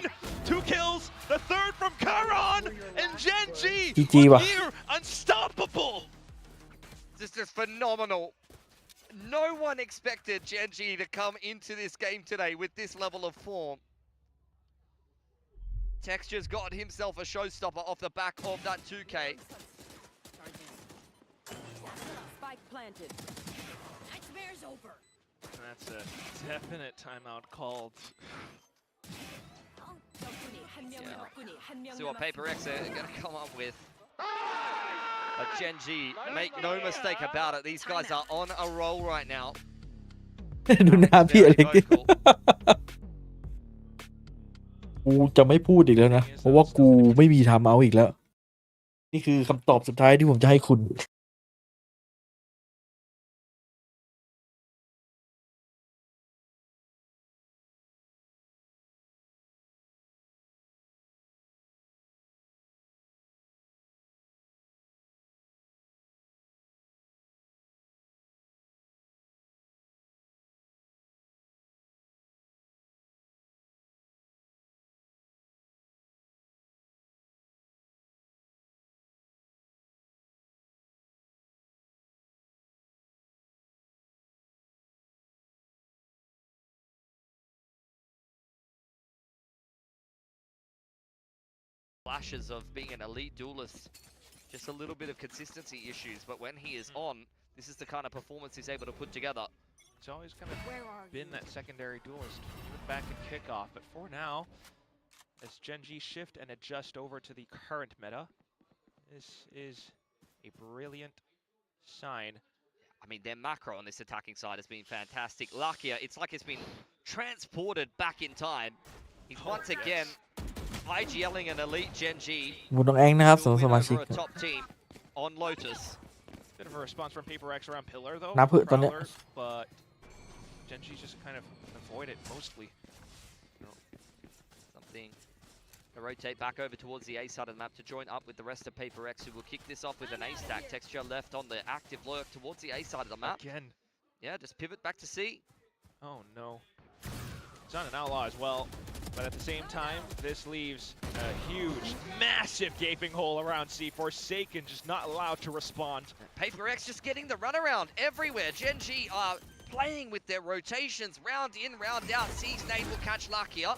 2 kills, the third from Karon, and Genji GG was ว่ะ here, unstoppable. This is phenomenal. No one expected Genji to come into this game today with this level of form. Texture's got himself a showstopper off the back of that 2K. Spike planted. Nightmare's over. That's a definite timeout called. See what PaperX are going to come up with. But Genji, make no mistake about it, these guys are on a roll right now. ดูหน้าพี่ Very อะไรกัน vocal. กูจะไม่พูดอีกแล้วนะ เพราะว่ากูไม่มีทำเอาอีกแล้ว นี่คือคำตอบสุดท้ายที่ผมจะให้คุณFlashes of being an elite duelist. Just a little bit of consistency issues, but when he is on, this is the kind of performance he's able to put together. It's always kind of been that secondary duelist, even back at kickoff. But for now, as Genji shift and adjust over to the current meta, this is a brilliant sign. I mean, their macro on this attacking side has been fantastic. Lakia, it's like it's been transported back in time. He's once again IGLing an elite Genji. บุญน้องแองนะครับสำหรับ to ส win มาชิก over a top team on Lotus. Bit of a response from PaperX around Pillar though. นับเพื่อตอนเนี้ย Prowler, but Genji's just kind of avoid it mostly. Something to rotate back over towards the A side of the map to join up with the rest of PaperX, who will kick this off with an A stack. Texture left on the active lurk towards the A side of the map. Again. Yeah, just pivot back to C. Oh no. He's on an outlaw as well. But at the same time, this leaves a huge, massive gaping hole around C. Forsaken just not allowed to respond. PaperX just getting the runaround everywhere. Genji are playing with their rotations, round in, round out. C's nade will catch Lakia.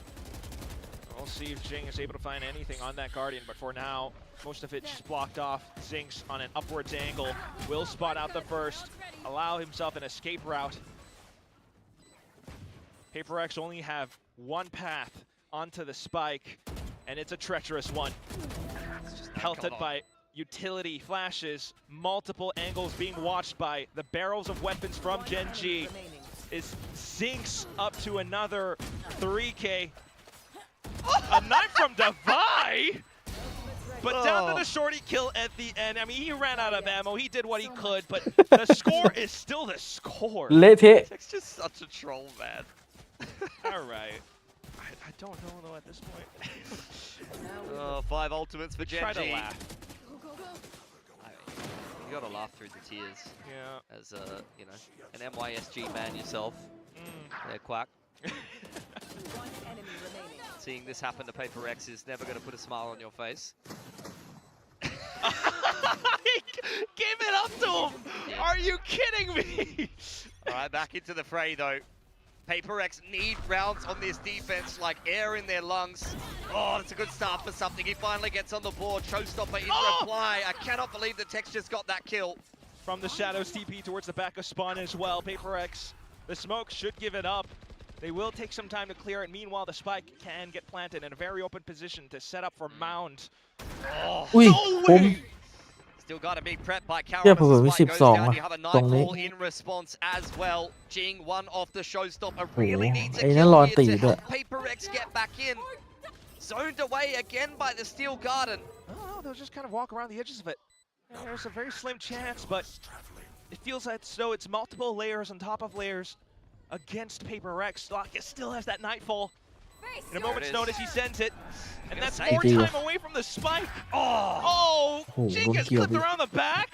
We'll see if Jing is able to find anything on that Guardian, but for now, most of it just blocked off. Zinx on an upwards angle will spot out the first, allow himself an escape route. PaperX only have one path onto the spike, and it's a treacherous one. Pelted by utility flashes, multiple angles being watched by the barrels of weapons from Genji. Is Zinx up to another 3K. A knife from Defy! But down to the shorty kill at the end. I mean, he ran out of ammo. He did what he could, but the score is still the score. เละเทะ It's just such a troll, man. All right. I don't know though at this point. 5 ultimates for Genji. Try to laugh. You gotta laugh through the tears. Yeah. As you know, an MYSG man yourself. They're quack. One enemy remaining. Seeing this happen to PaperX is never gonna put a smile on your face. Give it up to him! Are you kidding me? Alright, back into the fray though. PaperX need rounds on this defense, like air in their lungs. Oh, that's a good start for something. He finally gets on the board. Showstopper in reply. I cannot believe the Texture's got that kill. From the shadows, TP towards the back of spawn as well. PaperX, the smoke should give it up. They will take some time to clear it. Meanwhile, the spike can get planted in a very open position to set up for Mound. อุ้ย No ผม way! Still got to be prepped by เทียบ Karen เผื่อ as มี the spike goes 12 down. อ่ะ You have a ตรงนี้ nightfall in response as well. Jing, one off the showstopper, โอ้โห really needs a ไอ้นั่น kill รอ here ตี to ด้วย help Paper X get back in. Zoned away again by the Steel Garden. Oh, they'll just kind of walk around the edges of it. And there's a very slim chance, but it feels as though it's multiple layers on top of layers against Paper X. Lockett still has that nightfall. In a moment's notice, he sends it. And that's more time away from the spike. Oh, Jing gets clipped around the back.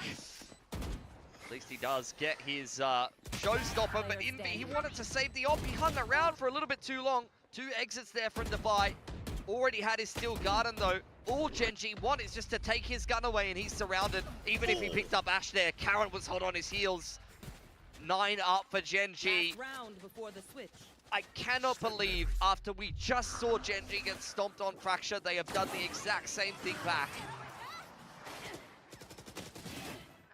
At least he does get his showstopper, but Envy, he wanted to save the op. He hung around for a little bit too long. 2 exits there from Defy. Already had his Steel Garden though. All Genji want is just to take his gun away, and he's surrounded. Even if he picked up Ash there, Karen was hot on his heels. 9 up for Genji. Round before the switch. I cannot believe after we just saw Genji get stomped on Fracture, they have done the exact same thing back.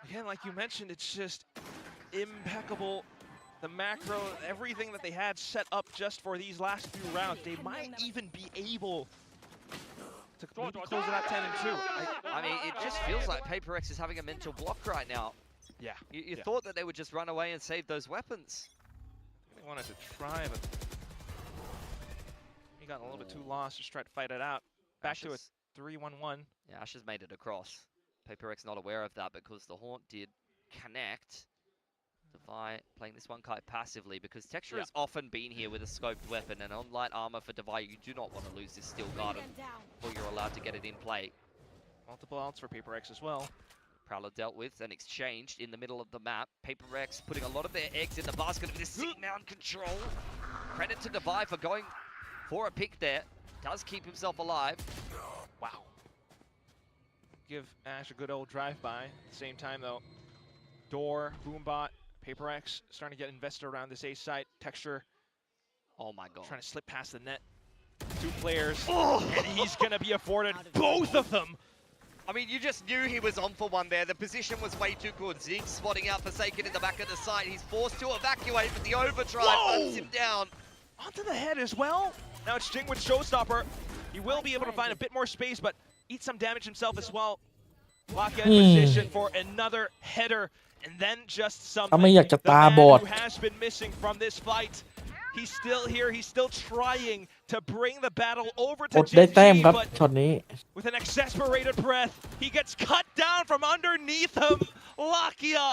Again, like you mentioned, it's just impeccable. The macro, everything that they had set up just for these last few rounds, they might even be able to maybe close it at 10 and 2. I mean, it just feels like Paper X is having a mental block right now. Yeah. You thought that they would just run away and save those weapons. They wanted to try, but he got a little bit too lost. Just tried to fight it out. Back to a 3-1-1. Yeah, Ash has made it across. Paper X not aware of that because the Haunt did connect. Defy playing this one quite passively because Texture has often been here with a scoped weapon, and on light armor for Defy, you do not want to lose this Steel Garden before you're allowed to get it in play. Multiple outs for Paper X as well. Prowler dealt with and exchanged in the middle of the map. Paper X putting a lot of their eggs in the basket of this seat mount control. Credit to Defy for going for a pick there. Does keep himself alive. Wow. Give Ash a good old drive-by. At the same time, though, Door, Boombot, Paper X starting to get invested around this A site. Texture. Oh my god. Trying to slip past the net. 2 players. And he's going to be afforded both of them. I mean, you just knew he was on for one there. The position was way too good. Zeke spotting out Forsaken in the back of the site. He's forced to evacuate, but the overdrive hunts him down. Onto the head as well. Now it's Jing with Showstopper. He will be able to find a bit more space, but eat some damage himself as well. Lock in position for another header, and then just something. ไม่อยากจะตาบอด The man who has been missing from this fight. He's still here. He's still trying to bring the battle over อ to ดได้แต้ม Genji, ครับ but ช็อตนี้ with an exasperated breath, he gets cut down from underneath him. Lakia,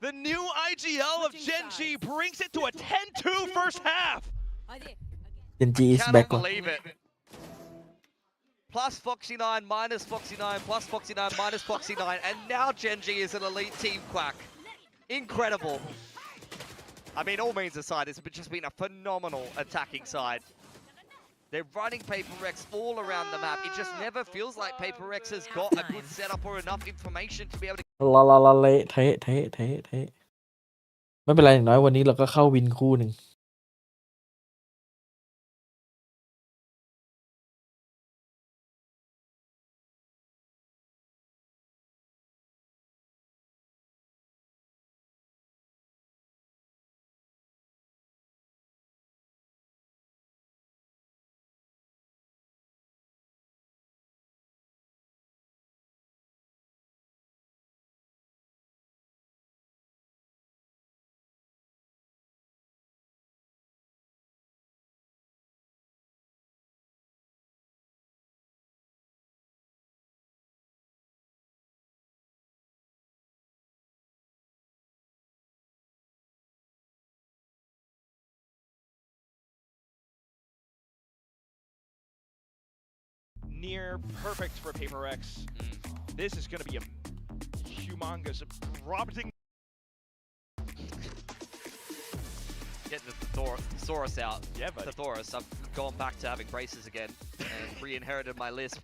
the new IGL of Genji, brings it to a 10-2 first half. Genji is Cannot back ก่อน believe it. Plus Foxy9, minus Foxy9, plus Foxy9, minus Foxy9, and now Genji is an elite team quack. Incredible. I mean, all means aside, it's just been a phenomenal attacking side. They're running Paper X all around the map. It just never feels like Paper X has got a good setup or enough information to be able to... ละเละเทะเทะเทะเทะไม่เป็นไรอย่างน้อยวันนี้เราก็เข้าวินคู่หนึ่งNear perfect for Paper X. This is going to be a humongous robbing. Get the thesaurus out. Yeah, buddy. Thesaurus. I've gone back to having braces again and re-inherited my lisp.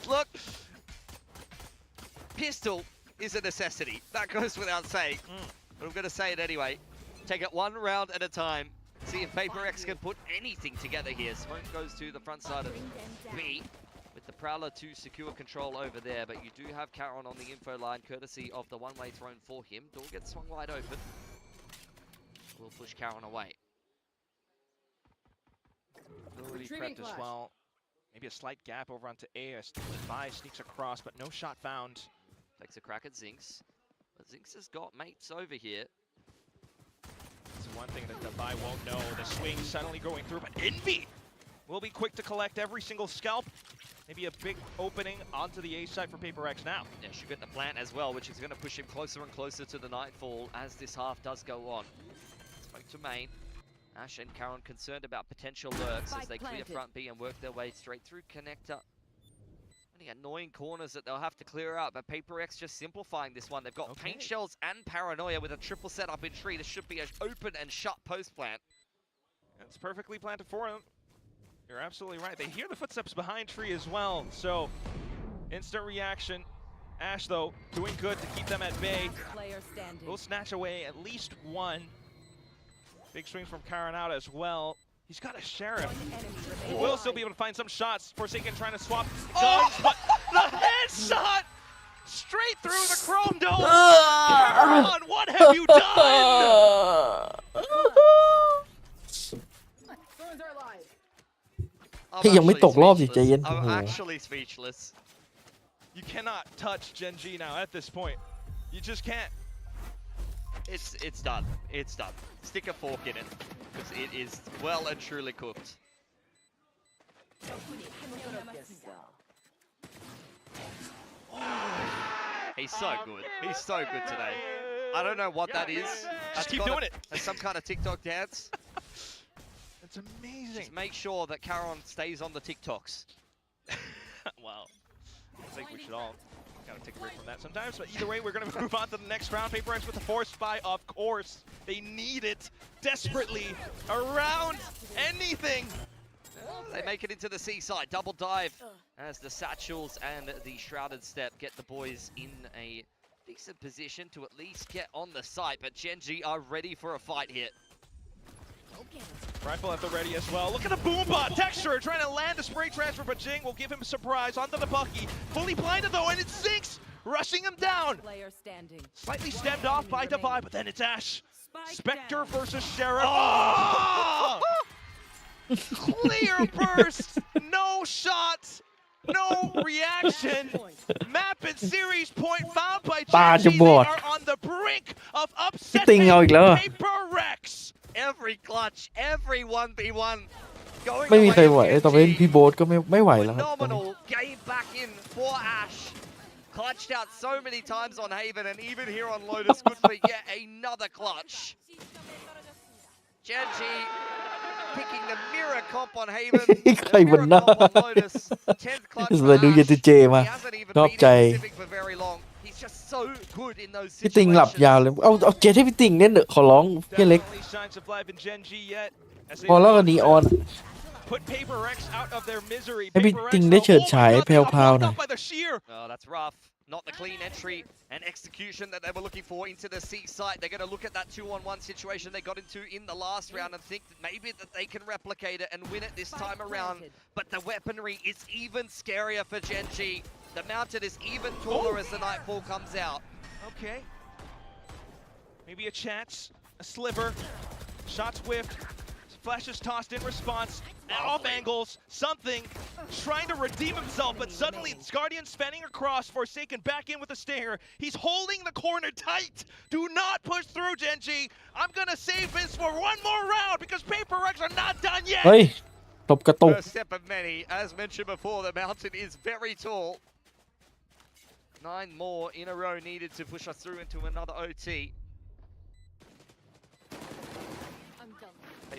Look, pistol is a necessity. That goes without saying. But I'm going to say it anyway. Take it one round at a time. See if Paper X can put anything together here. Smoke goes to the front side of B with the Prowler to secure control over there. But you do have Caron on the info line, courtesy of the one-way thrown for him. Door gets swung wide open. will push Karen away. Ability prepped as well. Maybe a slight gap over onto A as Vi sneaks across, but no shot found. Takes a crack at Zinx. But Zinx has got mates over here. It's one thing that the Vi won't know. The swing suddenly going through, but Envy will be quick to collect every single scalp. Maybe a big opening onto the A side for PRX now. Yeah, should get the plant as well, which is going to push him closer and closer to the nightfall as this half does go on. Smoke to main. Ash and Karen concerned about potential lurks as they clear front B and work their way straight through connector. Any annoying corners that they'll have to clear out, but PRX just simplifying this one. They've got paint shells and paranoia with a triple setup in tree. This should be an open and shut post plant. It's perfectly planted for him. You're absolutely right. They hear the footsteps behind tree as well, so instant reaction. Ash, though, doing good to keep them at bay. Will snatch away at least one. Big swings from Karen out as well. He's got a Sheriff. He will still be able to find some shots. Forsaken trying to swap guns, but the headshot straight through the chrome dome. Karen, what have you done? I'm actually speechless. You cannot touch Gen G now at this point. You just can't. It's done. It's done. Stick a fork in it, because it is well and truly cooked. He's so good. He's so good today. I don't know what that is. Just keep doing it. That's some kind of TikTok dance. It's amazing. Just make sure that Karen stays on the TikToks. Well, I think we should all kind of take a break from that sometimes. But either way, we're going to move on to the next round. PRX with the force buy, of course. They need it desperately around anything. They make it into the seaside. Double dive as the satchels and the shrouded step get the boys in a decent position to at least get on the site. But Gen G are ready for a fight here. Rifle at the ready as well. Look at the boombot texture trying to land a spray transfer, but Jing will give him a surprise onto the Bucky. Fully blinded though, and it's Zinx rushing him down. Slightly stepped off by Divide, but then it's Ash. Spectre versus Sheriff. Oh! Clear burst, no shot, no reaction. Map and series point found by Gen G. They are on the brink of upsetting PRX. Every clutch, every 1v1 going ไม่มีใครไหวต่อไปพี่โบ๊ทก็ไม่ไหวแล้วครับ phenomenal game back in for Ash. Clutched out so many times on Haven, and even here on Lotus, good for yet another clutch. Gen G picking the mirror comp on Haven, the mirror comp on Lotus. 10th clutch for Ash. He hasn't even been in Pacific for very long. He's just so good in those พี่ติงหลับยาวเลยเอาเจ็ดให้พี่ติงเน้นเถอะขอร้องพี่เล็ก พอแล้วกันนี้ออนให้พี่ติงได้เฉิดฉายแพรวๆหน่อย Oh, that's rough. Not the clean entry and execution that they were looking for into the C site. They're going to look at that 2-on-1 situation they got into in the last round and think that maybe that they can replicate it and win it this time around. But the weaponry is even scarier for Gen G. The mountain is even taller as the nightfall comes out. Okay. Maybe a chance, a sliver, shots whiffed, flashes tossed in response, off angles, something, trying to redeem himself, but suddenly it's Guardian spanning across, Forsaken back in with a stinger. He's holding the corner tight. Do not push through, Gen G. I'm gonna save this for one more round because PRX are not done yet. เฮ้ยตบกระตุก First step of many. As mentioned before, the mountain is very tall. 9 more in a row needed to push us through into another OT.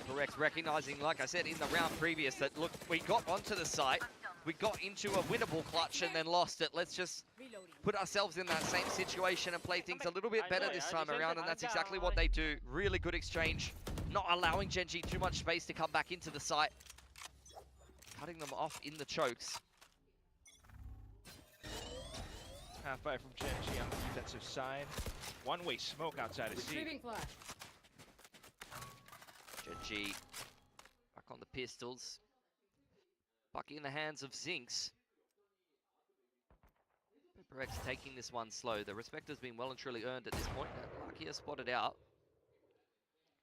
PRX recognizing, like I said in the round previous, that look, we got onto the site, we got into a winnable clutch and then lost it. Let's just put ourselves in that same situation and play things a little bit better this time around, and that's exactly what they do. Really good exchange, not allowing Gen G too much space to come back into the site, cutting them off in the chokes. Half fire from Gen G on the defensive side. One-way smoke outside of C. Gen G back on the pistols. Bucky in the hands of Zinx. PRX taking this one slow. The respect has been well and truly earned at this point. Lucky has spotted out.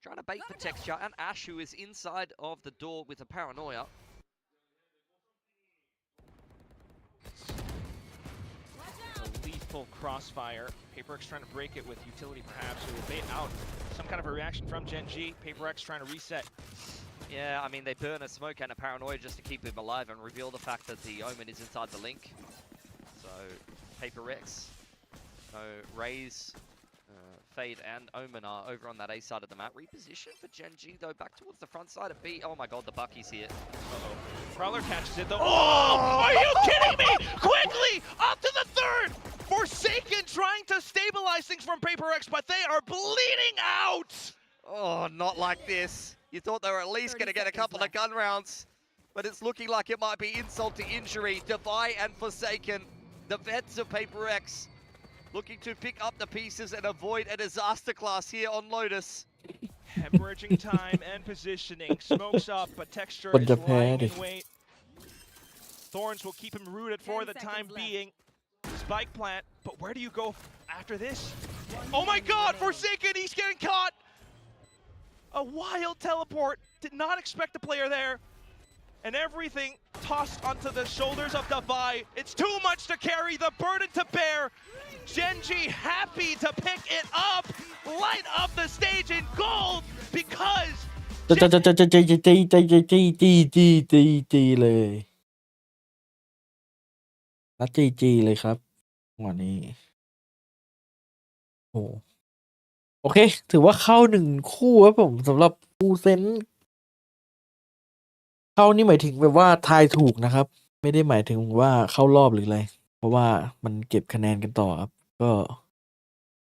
Trying to bait for texture, and Ash, who is inside of the door with a paranoia. A lethal crossfire. PaperX trying to break it with utility perhaps, or bait out some kind of a reaction from Gen G. PaperX trying to reset. Yeah, I mean, they burn a smoke and a paranoia just to keep him alive and reveal the fact that the Omen is inside the link. So, PaperX, Raze, Fade and Omen are over on that A side of the map. Reposition for Gen G though, back towards the front side of B. Oh my god, the Bucky's here. Uh-oh. Prowler catches it though. Oh! Are you kidding me? Quickly! Up to the third! Forsaken trying to stabilize things from PaperX, but they are bleeding out! Oh, not like this. You thought they were at least going to get a couple of gun rounds, but it's looking like it might be insult to injury. Defy and Forsaken, the vets of PaperX, looking to pick up the pieces and avoid a disaster class here on Lotus. Hemorrhaging time and positioning. Smokes up, but Texture But is the lying pad. in wait. Thorns will keep him rooted for the time being. Spike plant, but where do you go after this? Oh my god, Forsaken, he's getting caught! A wild teleport, did not expect the player there. And everything tossed onto the shoulders of Defy. It's too much to carry, the burden to bear. Gen G happy to pick it up, light up the stage in gold because จีเลยนัดจีเลยครับวันนี้โอ้โอเค ถือว่าเข้า1 คู่ครับผมสำหรับฟูเซนเข้านี่หมายถึงแบบว่าทายถูกนะครับ ไม่ได้หมายถึงว่าเข้ารอบหรืออะไร เพราะว่ามันเก็บคะแนนกันต่อครับ ก็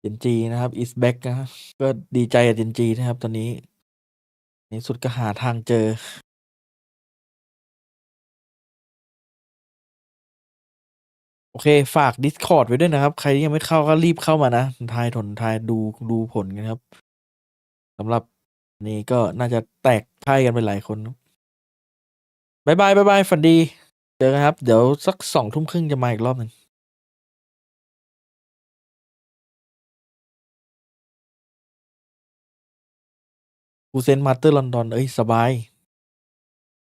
เจนจีนะครับ is back นะครับก็ดีใจกับเจนจีนะครับ ตอนนี้ในสุดก็หาทางเจอ โอเค ฝาก Discord ไว้ด้วยนะครับ ใครที่ยังไม่เข้าก็รีบเข้ามานะทายดูผลกันครับสำหรับนี้ก็น่าจะแตกไพ่กันไปหลายคนบายบายฝันดี เจอกันครับ เดี๋ยวสัก20:30จะมาอีกรอบหนึ่งฟูเซนมาสเตอร์ลอนดอนเอ้ย สบาย